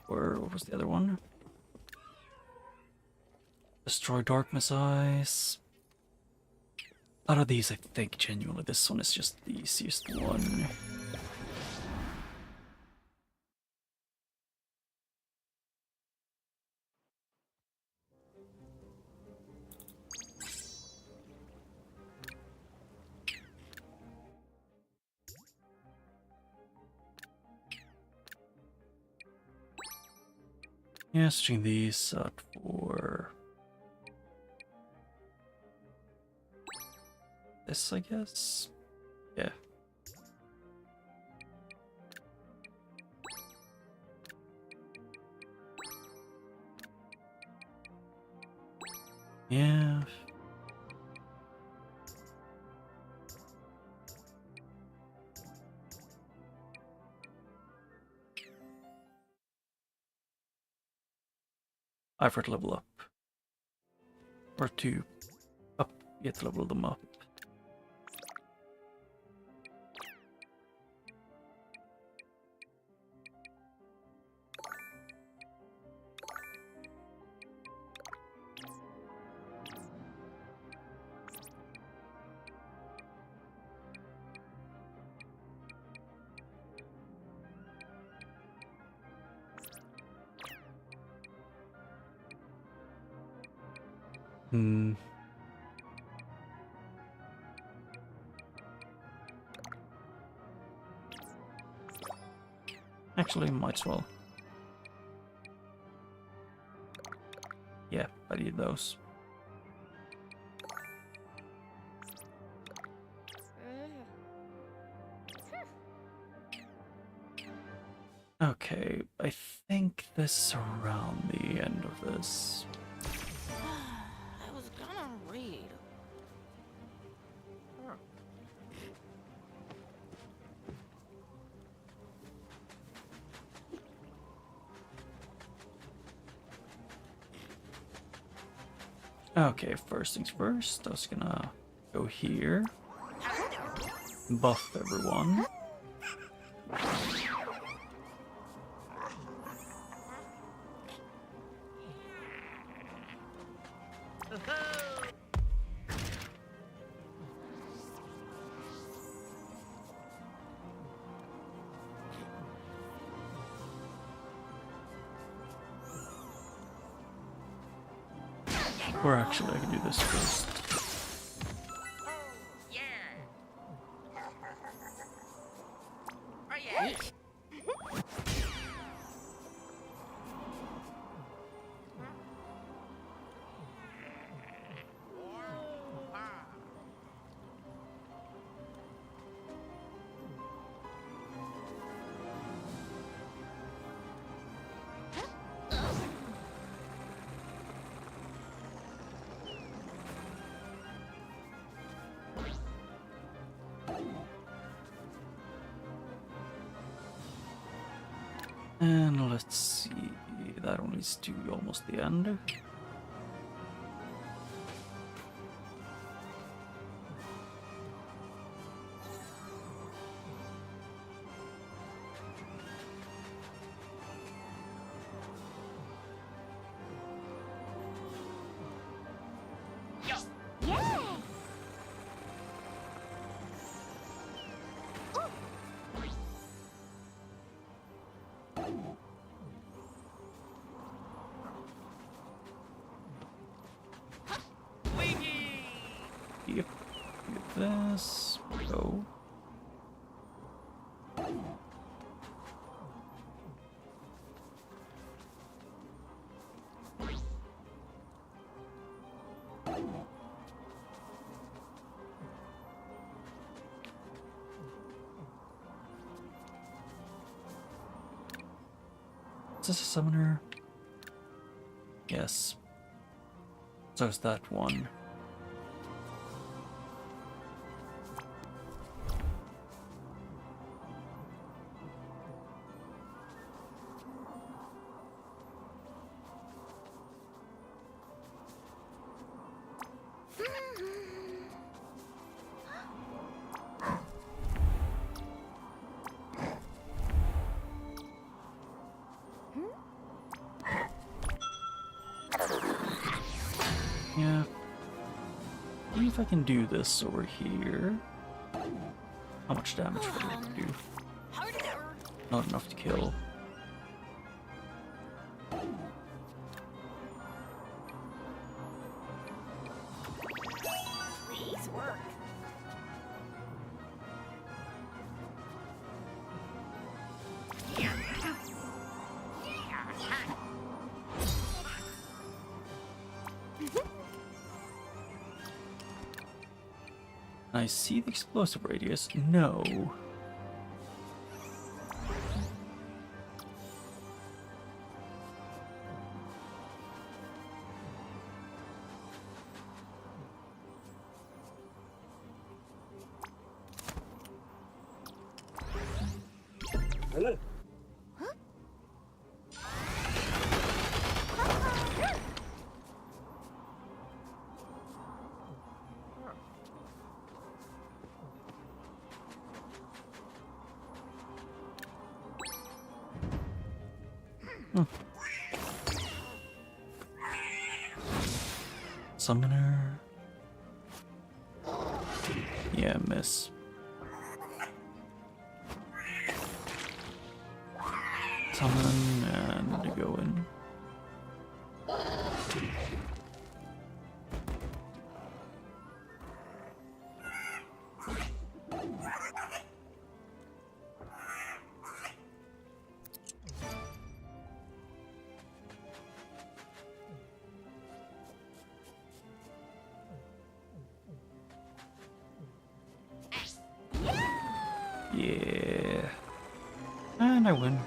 Where what was the other one? Destroy darkness eyes. Out of these, I think genuinely this one is just the easiest one. Yeah, switching these out for this, I guess. Yeah. Yeah. I forgot to level up. Or to up, yet to level them up. Hmm. Actually, might as well. Yeah, I need those. Okay, I think this is around the end of this. I was gonna read. Okay, first things first, I was gonna go here. Buff everyone. Or actually, I can do this first. Yeah. Oh yeah. And let's see, that only is to almost the end. Yep, get this, go. Is this a summoner? Yes. So is that one. if I can do this over here. How much damage would it do? Harder. Not enough to kill. Please work. I see the explosive radius. No. Summoner. Yeah, miss. Summon and go in. Yeah. And I win.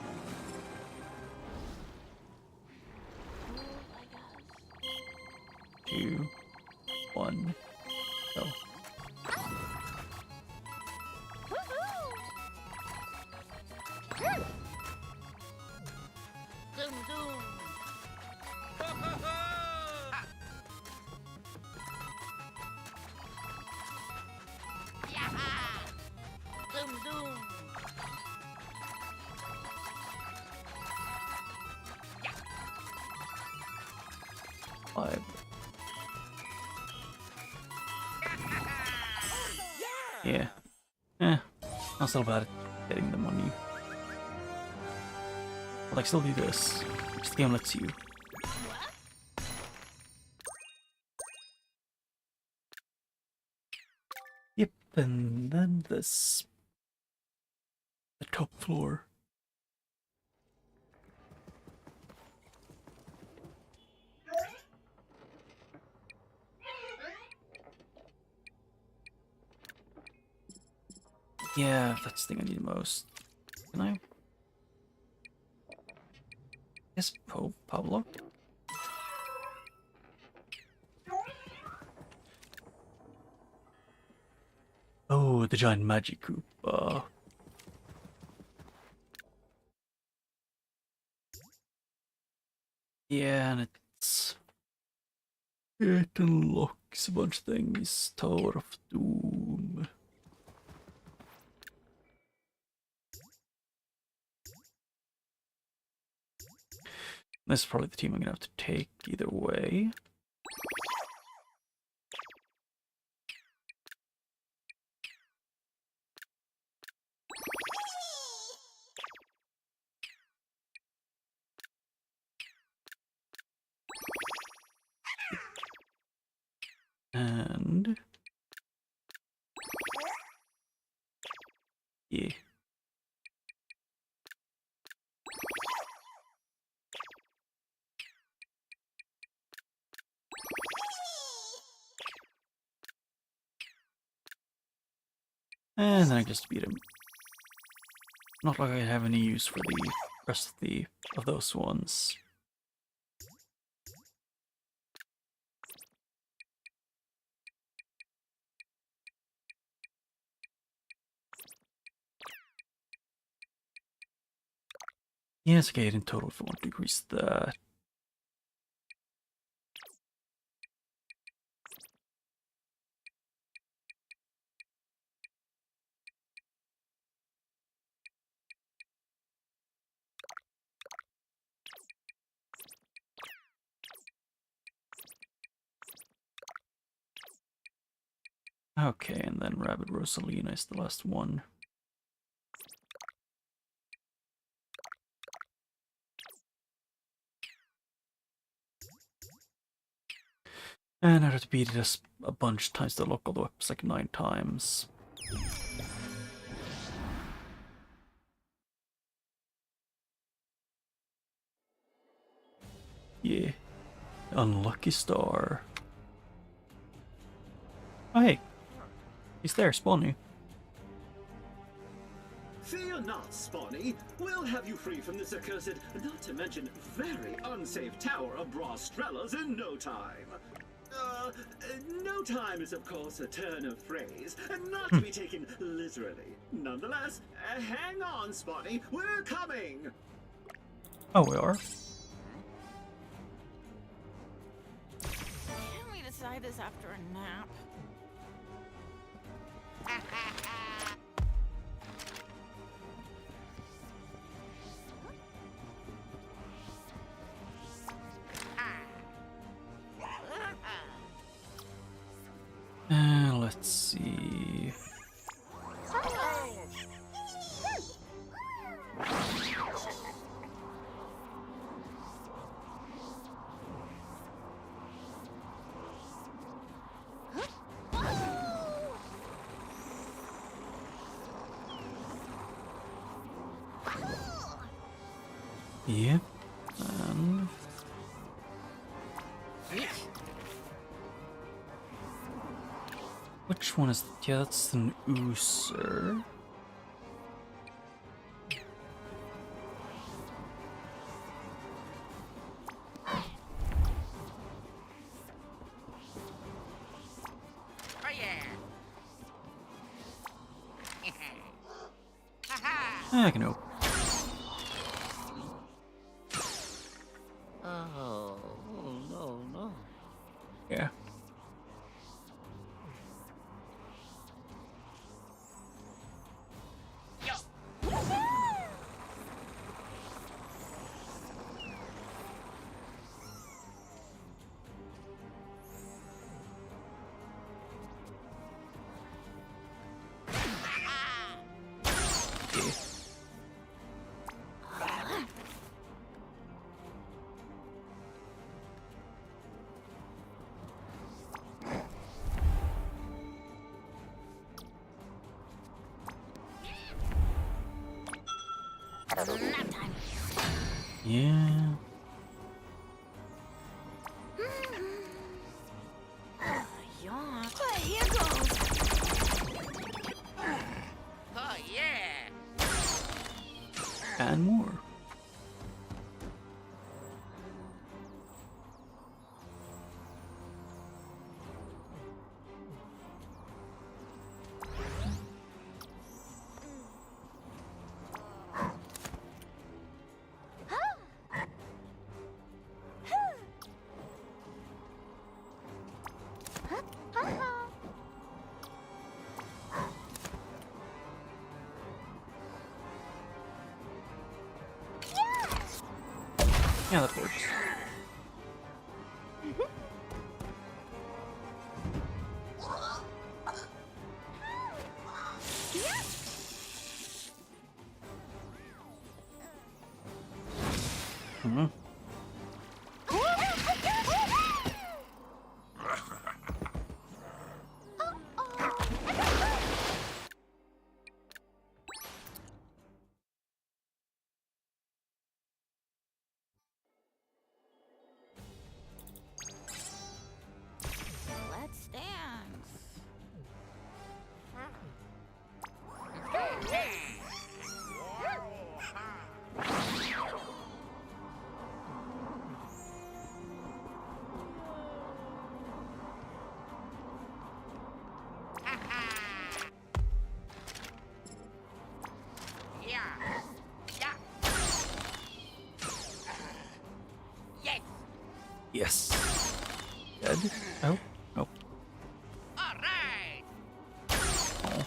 Two, one, go. Zoom, zoom. Zoom, zoom. 5. Yeah. Not so bad at getting the money. But I still do this, which the game lets you. Yep, and then this. The top floor. Yeah, that's the thing I need the most. Can I? Yes, Pablo. Oh, the giant magic coop. Yeah, and it unlocks a bunch of things. Tower of Doom. This is probably the team I'm gonna have to take either way. And yeah. And then I just beat him. Not like I have any use for the rest of those ones. Yes, okay, in total if I want to increase that. Okay, and then Rabbid Rosalina is the last one. And I had to beat it a bunch of times to look all the way up, it's like 9 times. Yeah. Unlucky star. Oh hey. He's there, Spawny. Fear not, Spawny. We'll have you free from this accursed, not to mention very unsafe tower of Brastrellas in no time. No time is of course a turn of phrase, and not to be taken literally. Nonetheless, hang on, Spawny. We're coming! Oh, we are? Can we decide this after a nap? Let's see. Yep, and which one is? Yeah, that's an Ooser. Oh yeah. I can open. Oh, no, no. Yeah. Nap time. Yeah. Yawn. Hey, here goes. Oh yeah. And more. Yeah, that works. Hmm. Let's dance. Yeah. Yeah. Yes. Yes. Dead? Oh. Oh. All right. Oh.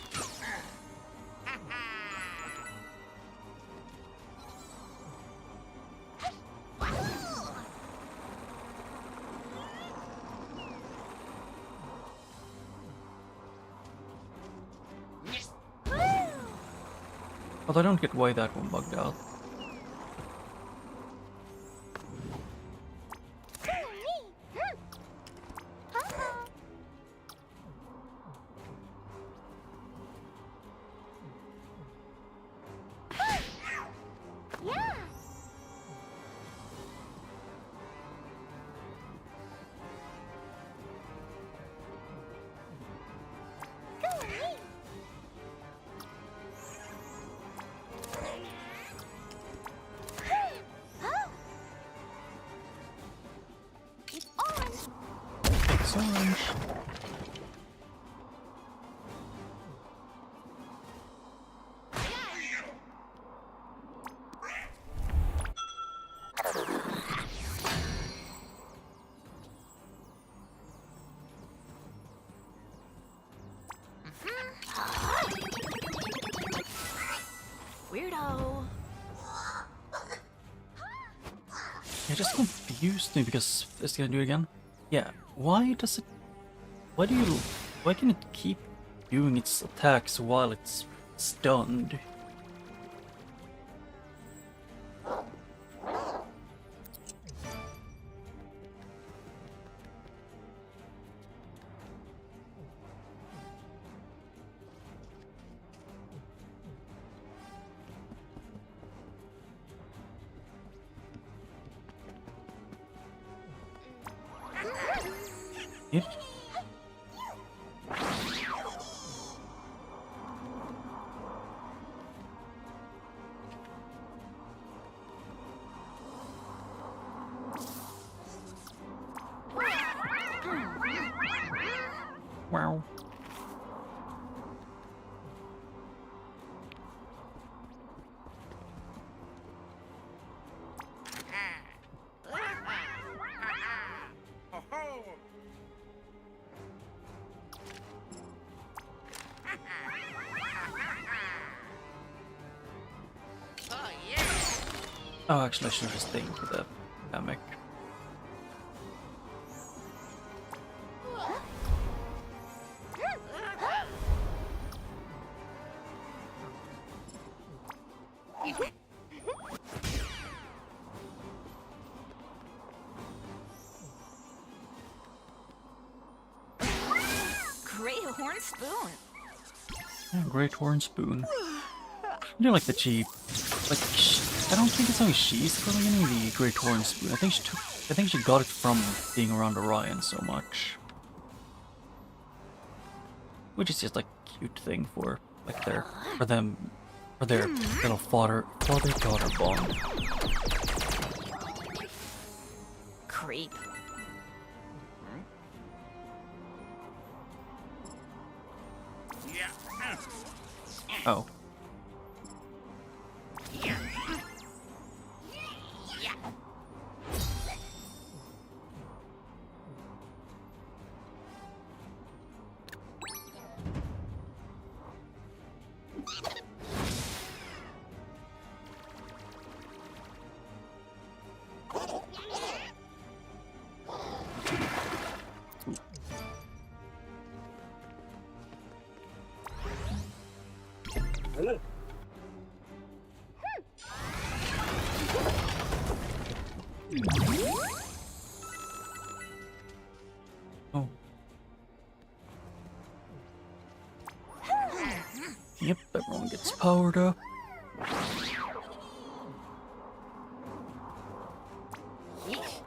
Although I don't get why that one bugged out. It's orange. Weirdo. It just confused me because it's gonna do it again. Yeah, why does it... Why can it keep doing its attacks while it's stunned? Yep. Wow. Oh, yeah. Oh, actually, I should just think with the hammock. Great horn spoon. Yeah, Great Horn Spoon. I do like that she, like, I don't think it's only she's probably getting the Great Horn Spoon. I think she got it from being around Orion so much. Which is just like a cute thing for, like, their little father-daughter bond. Creep. Yeah. Oh. Yeah. Yeah. Oh. Yep, everyone gets powered up. Yeesh.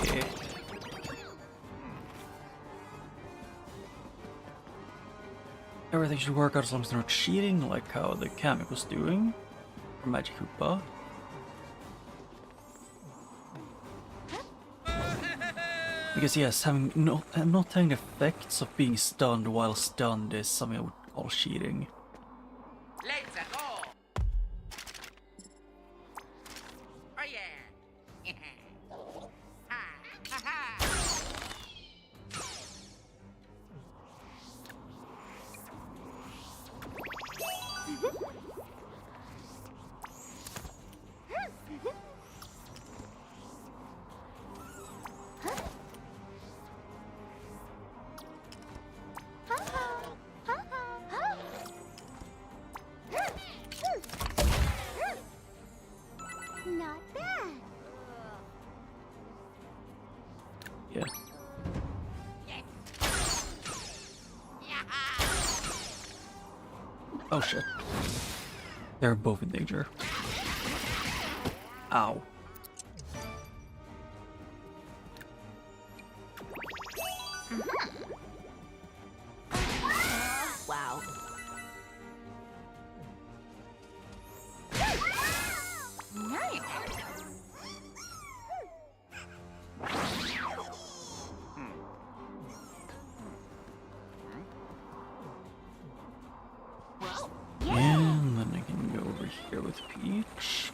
Yeah. Everything should work out as long as they're not cheating, like how the Kami was doing for Magic Koopa. Because yes, not having the effects of being stunned while stunned is something I would call cheating. Let's go. Oh yeah. Ha ha ha. Oh shit. They're both in danger. Ow. Wow. Nice. Well, And then I can go over here with Peach.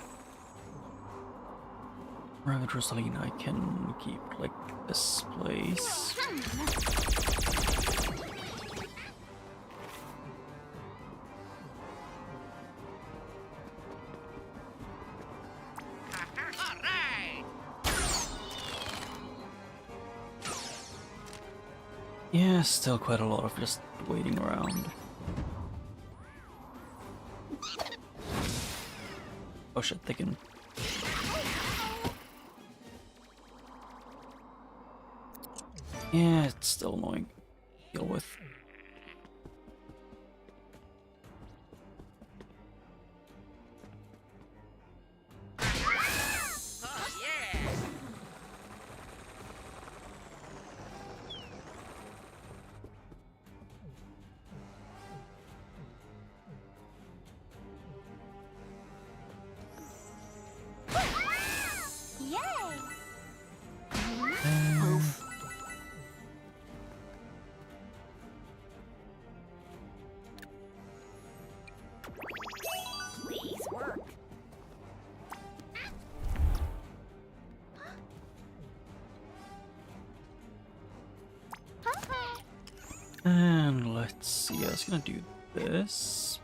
Rabbid Rosalina, I can keep like this place. All right. Yeah, still quite a lot of just waiting around. Oh shit, they can. Yeah, it's still annoying to deal with. Oh yeah. yay! Please work. And let's see, I was gonna do this.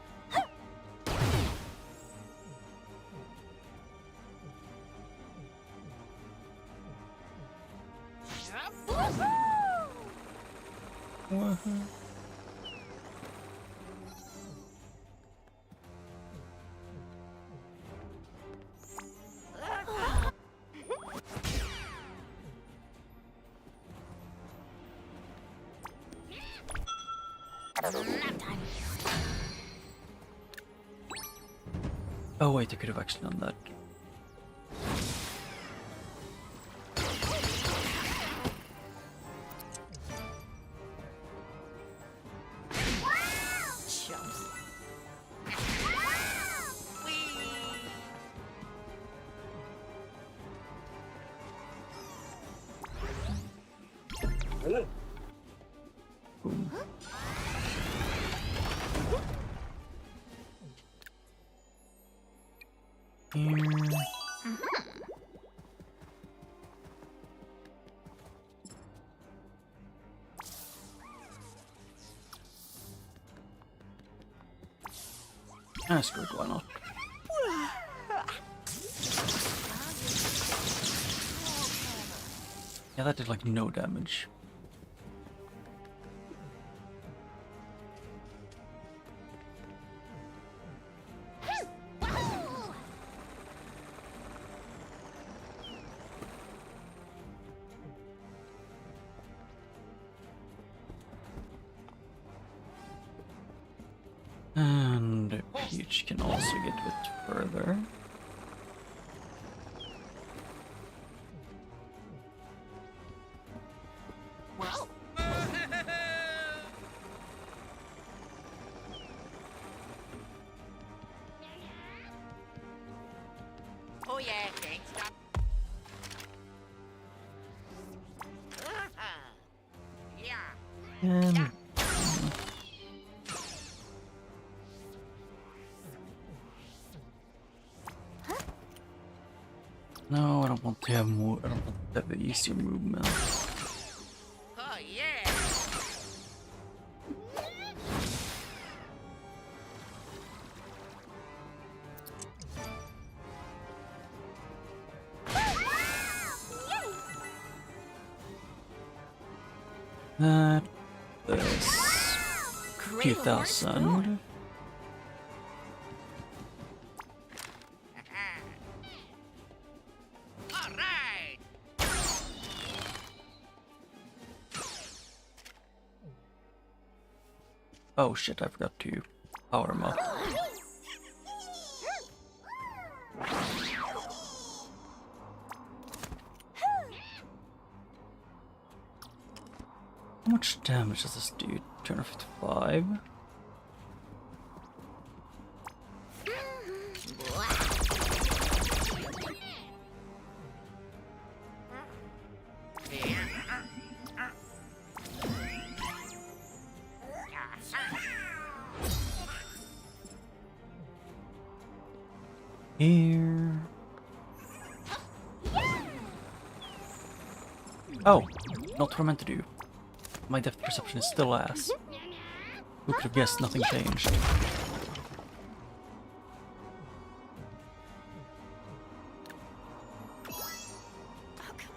Woohoo. Nap time. Oh wait, I could have actually done that. Chumps. Boom. Here. Ah, screw it, why not? Yeah, that did like no damage. And Peach can also get a bit further. Well, Oh yeah, thanks. Yeah. And no, I don't want to have more. I don't want to have the easier movement. Oh yeah. That this great horn spoon. 2000. All right. Oh shit! I forgot to power him up. How much damage does this do? 255? Here. Oh, not what I meant to do. My depth perception is still ass. Who could have guessed nothing changed? Oh, come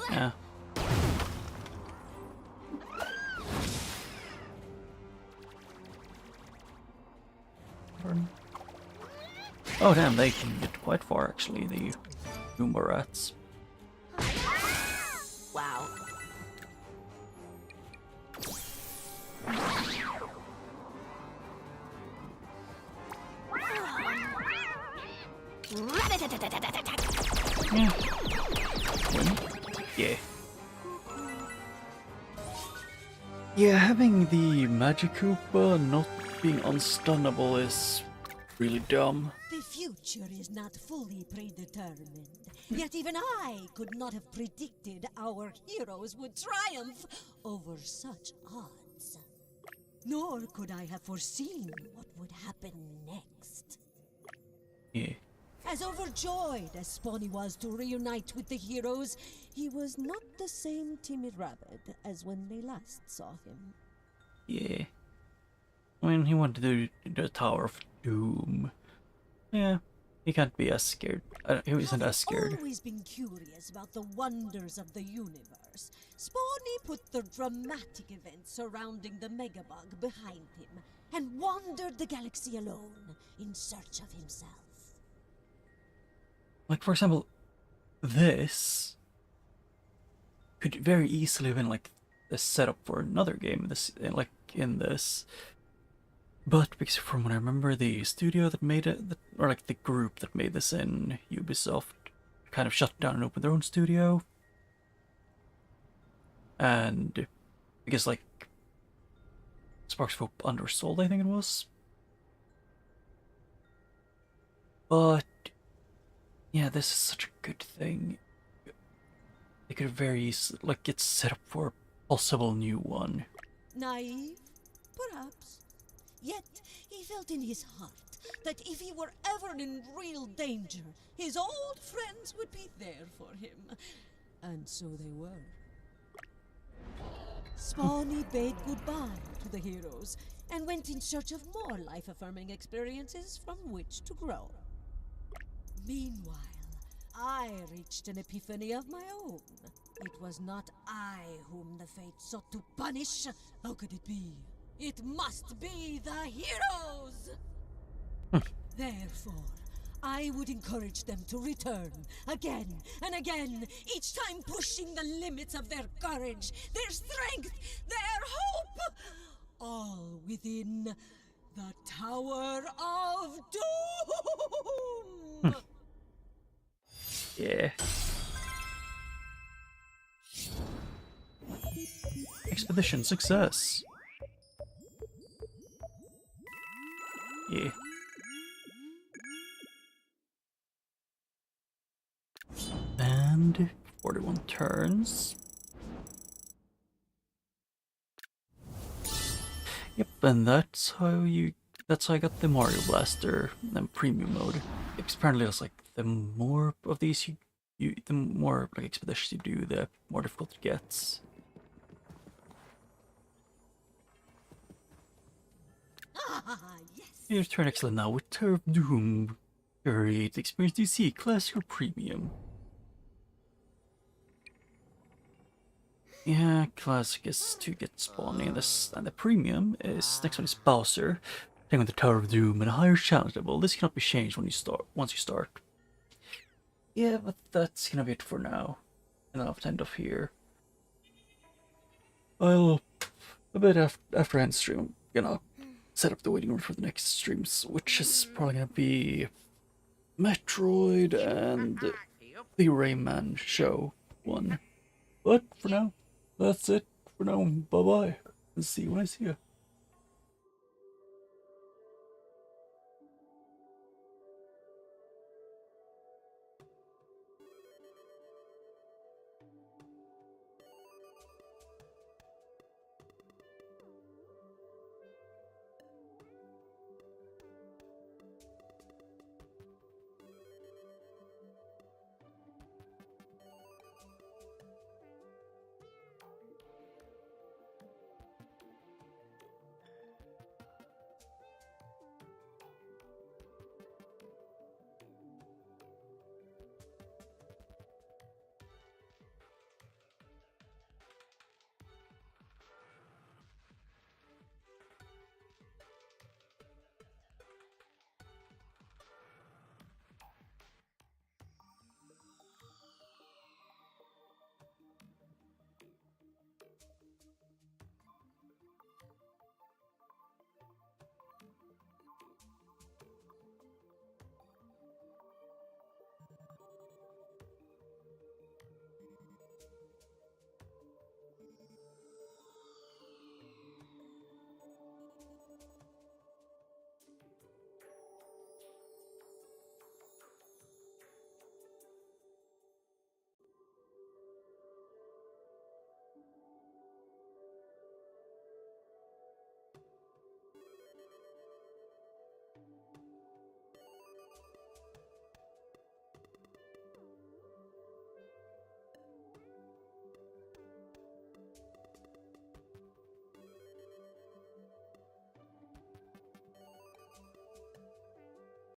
on. Yeah. Oh damn, they can get quite far actually, the Goomba rats. Wow. Yeah. Win. Yeah. Yeah, having the Magic Koopa not being unstunnable is really dumb. The future is not fully predetermined. Yet even I could not have predicted our heroes would triumph over such odds. Nor could I have foreseen what would happen next. Yeah. As overjoyed as Spawny was to reunite with the heroes, he was not the same timid rabbit as when they last saw him. Yeah. I mean, he wanted to do the Tower of Doom. Yeah, he can't be as scared. He isn't as scared. Having always been curious about the wonders of the universe, Spawny put the dramatic events surrounding the Megabug behind him and wandered the galaxy alone in search of himself. Like, for example, this could very easily have been like the setup for another game. Like in this, but because from what I remember, the studio that made it, or like the group that made this in Ubisoft, kind of shut down and opened their own studio, and because like Sparks of Hope undersold, I think it was, but. Yeah, this is such a good thing. They could have very easily, like, get set up for a possible new one. Naive? Perhaps. Yet, he felt in his heart that if he were ever in real danger, his old friends would be there for him. And so they were. Spawny bade goodbye to the heroes and went in search of more life-affirming experiences from which to grow. Meanwhile, I reached an epiphany of my own. It was not I whom the fates sought to punish. How could it be? It must be the heroes! Therefore, I would encourage them to return again and again, each time pushing the limits of their courage, their strength, their hope, all within the Tower of Doom! Yeah. Expedition success. Yeah. And 41 turns. Yep, and that's how I got the Mario Blaster and premium mode. Because apparently it's like the more of these the more like expeditions you do, the more difficult it gets. Yes. Here's turn excellent now with Tower of Doom. Great experience do you see? Classic or premium? Yeah, classic is to get spawning, and the premium is next one is Bowser, Thing with the Tower of Doom and a higher challenge level. This cannot be changed once you start. Yeah, but that's gonna be it for now. And I'll have to end off here. I'll a bit after end stream, gonna set up the waiting room for the next streams, which is probably gonna be Metroid and the Rayman show one. But for now, that's it for now. Bye bye. And see you when I see you.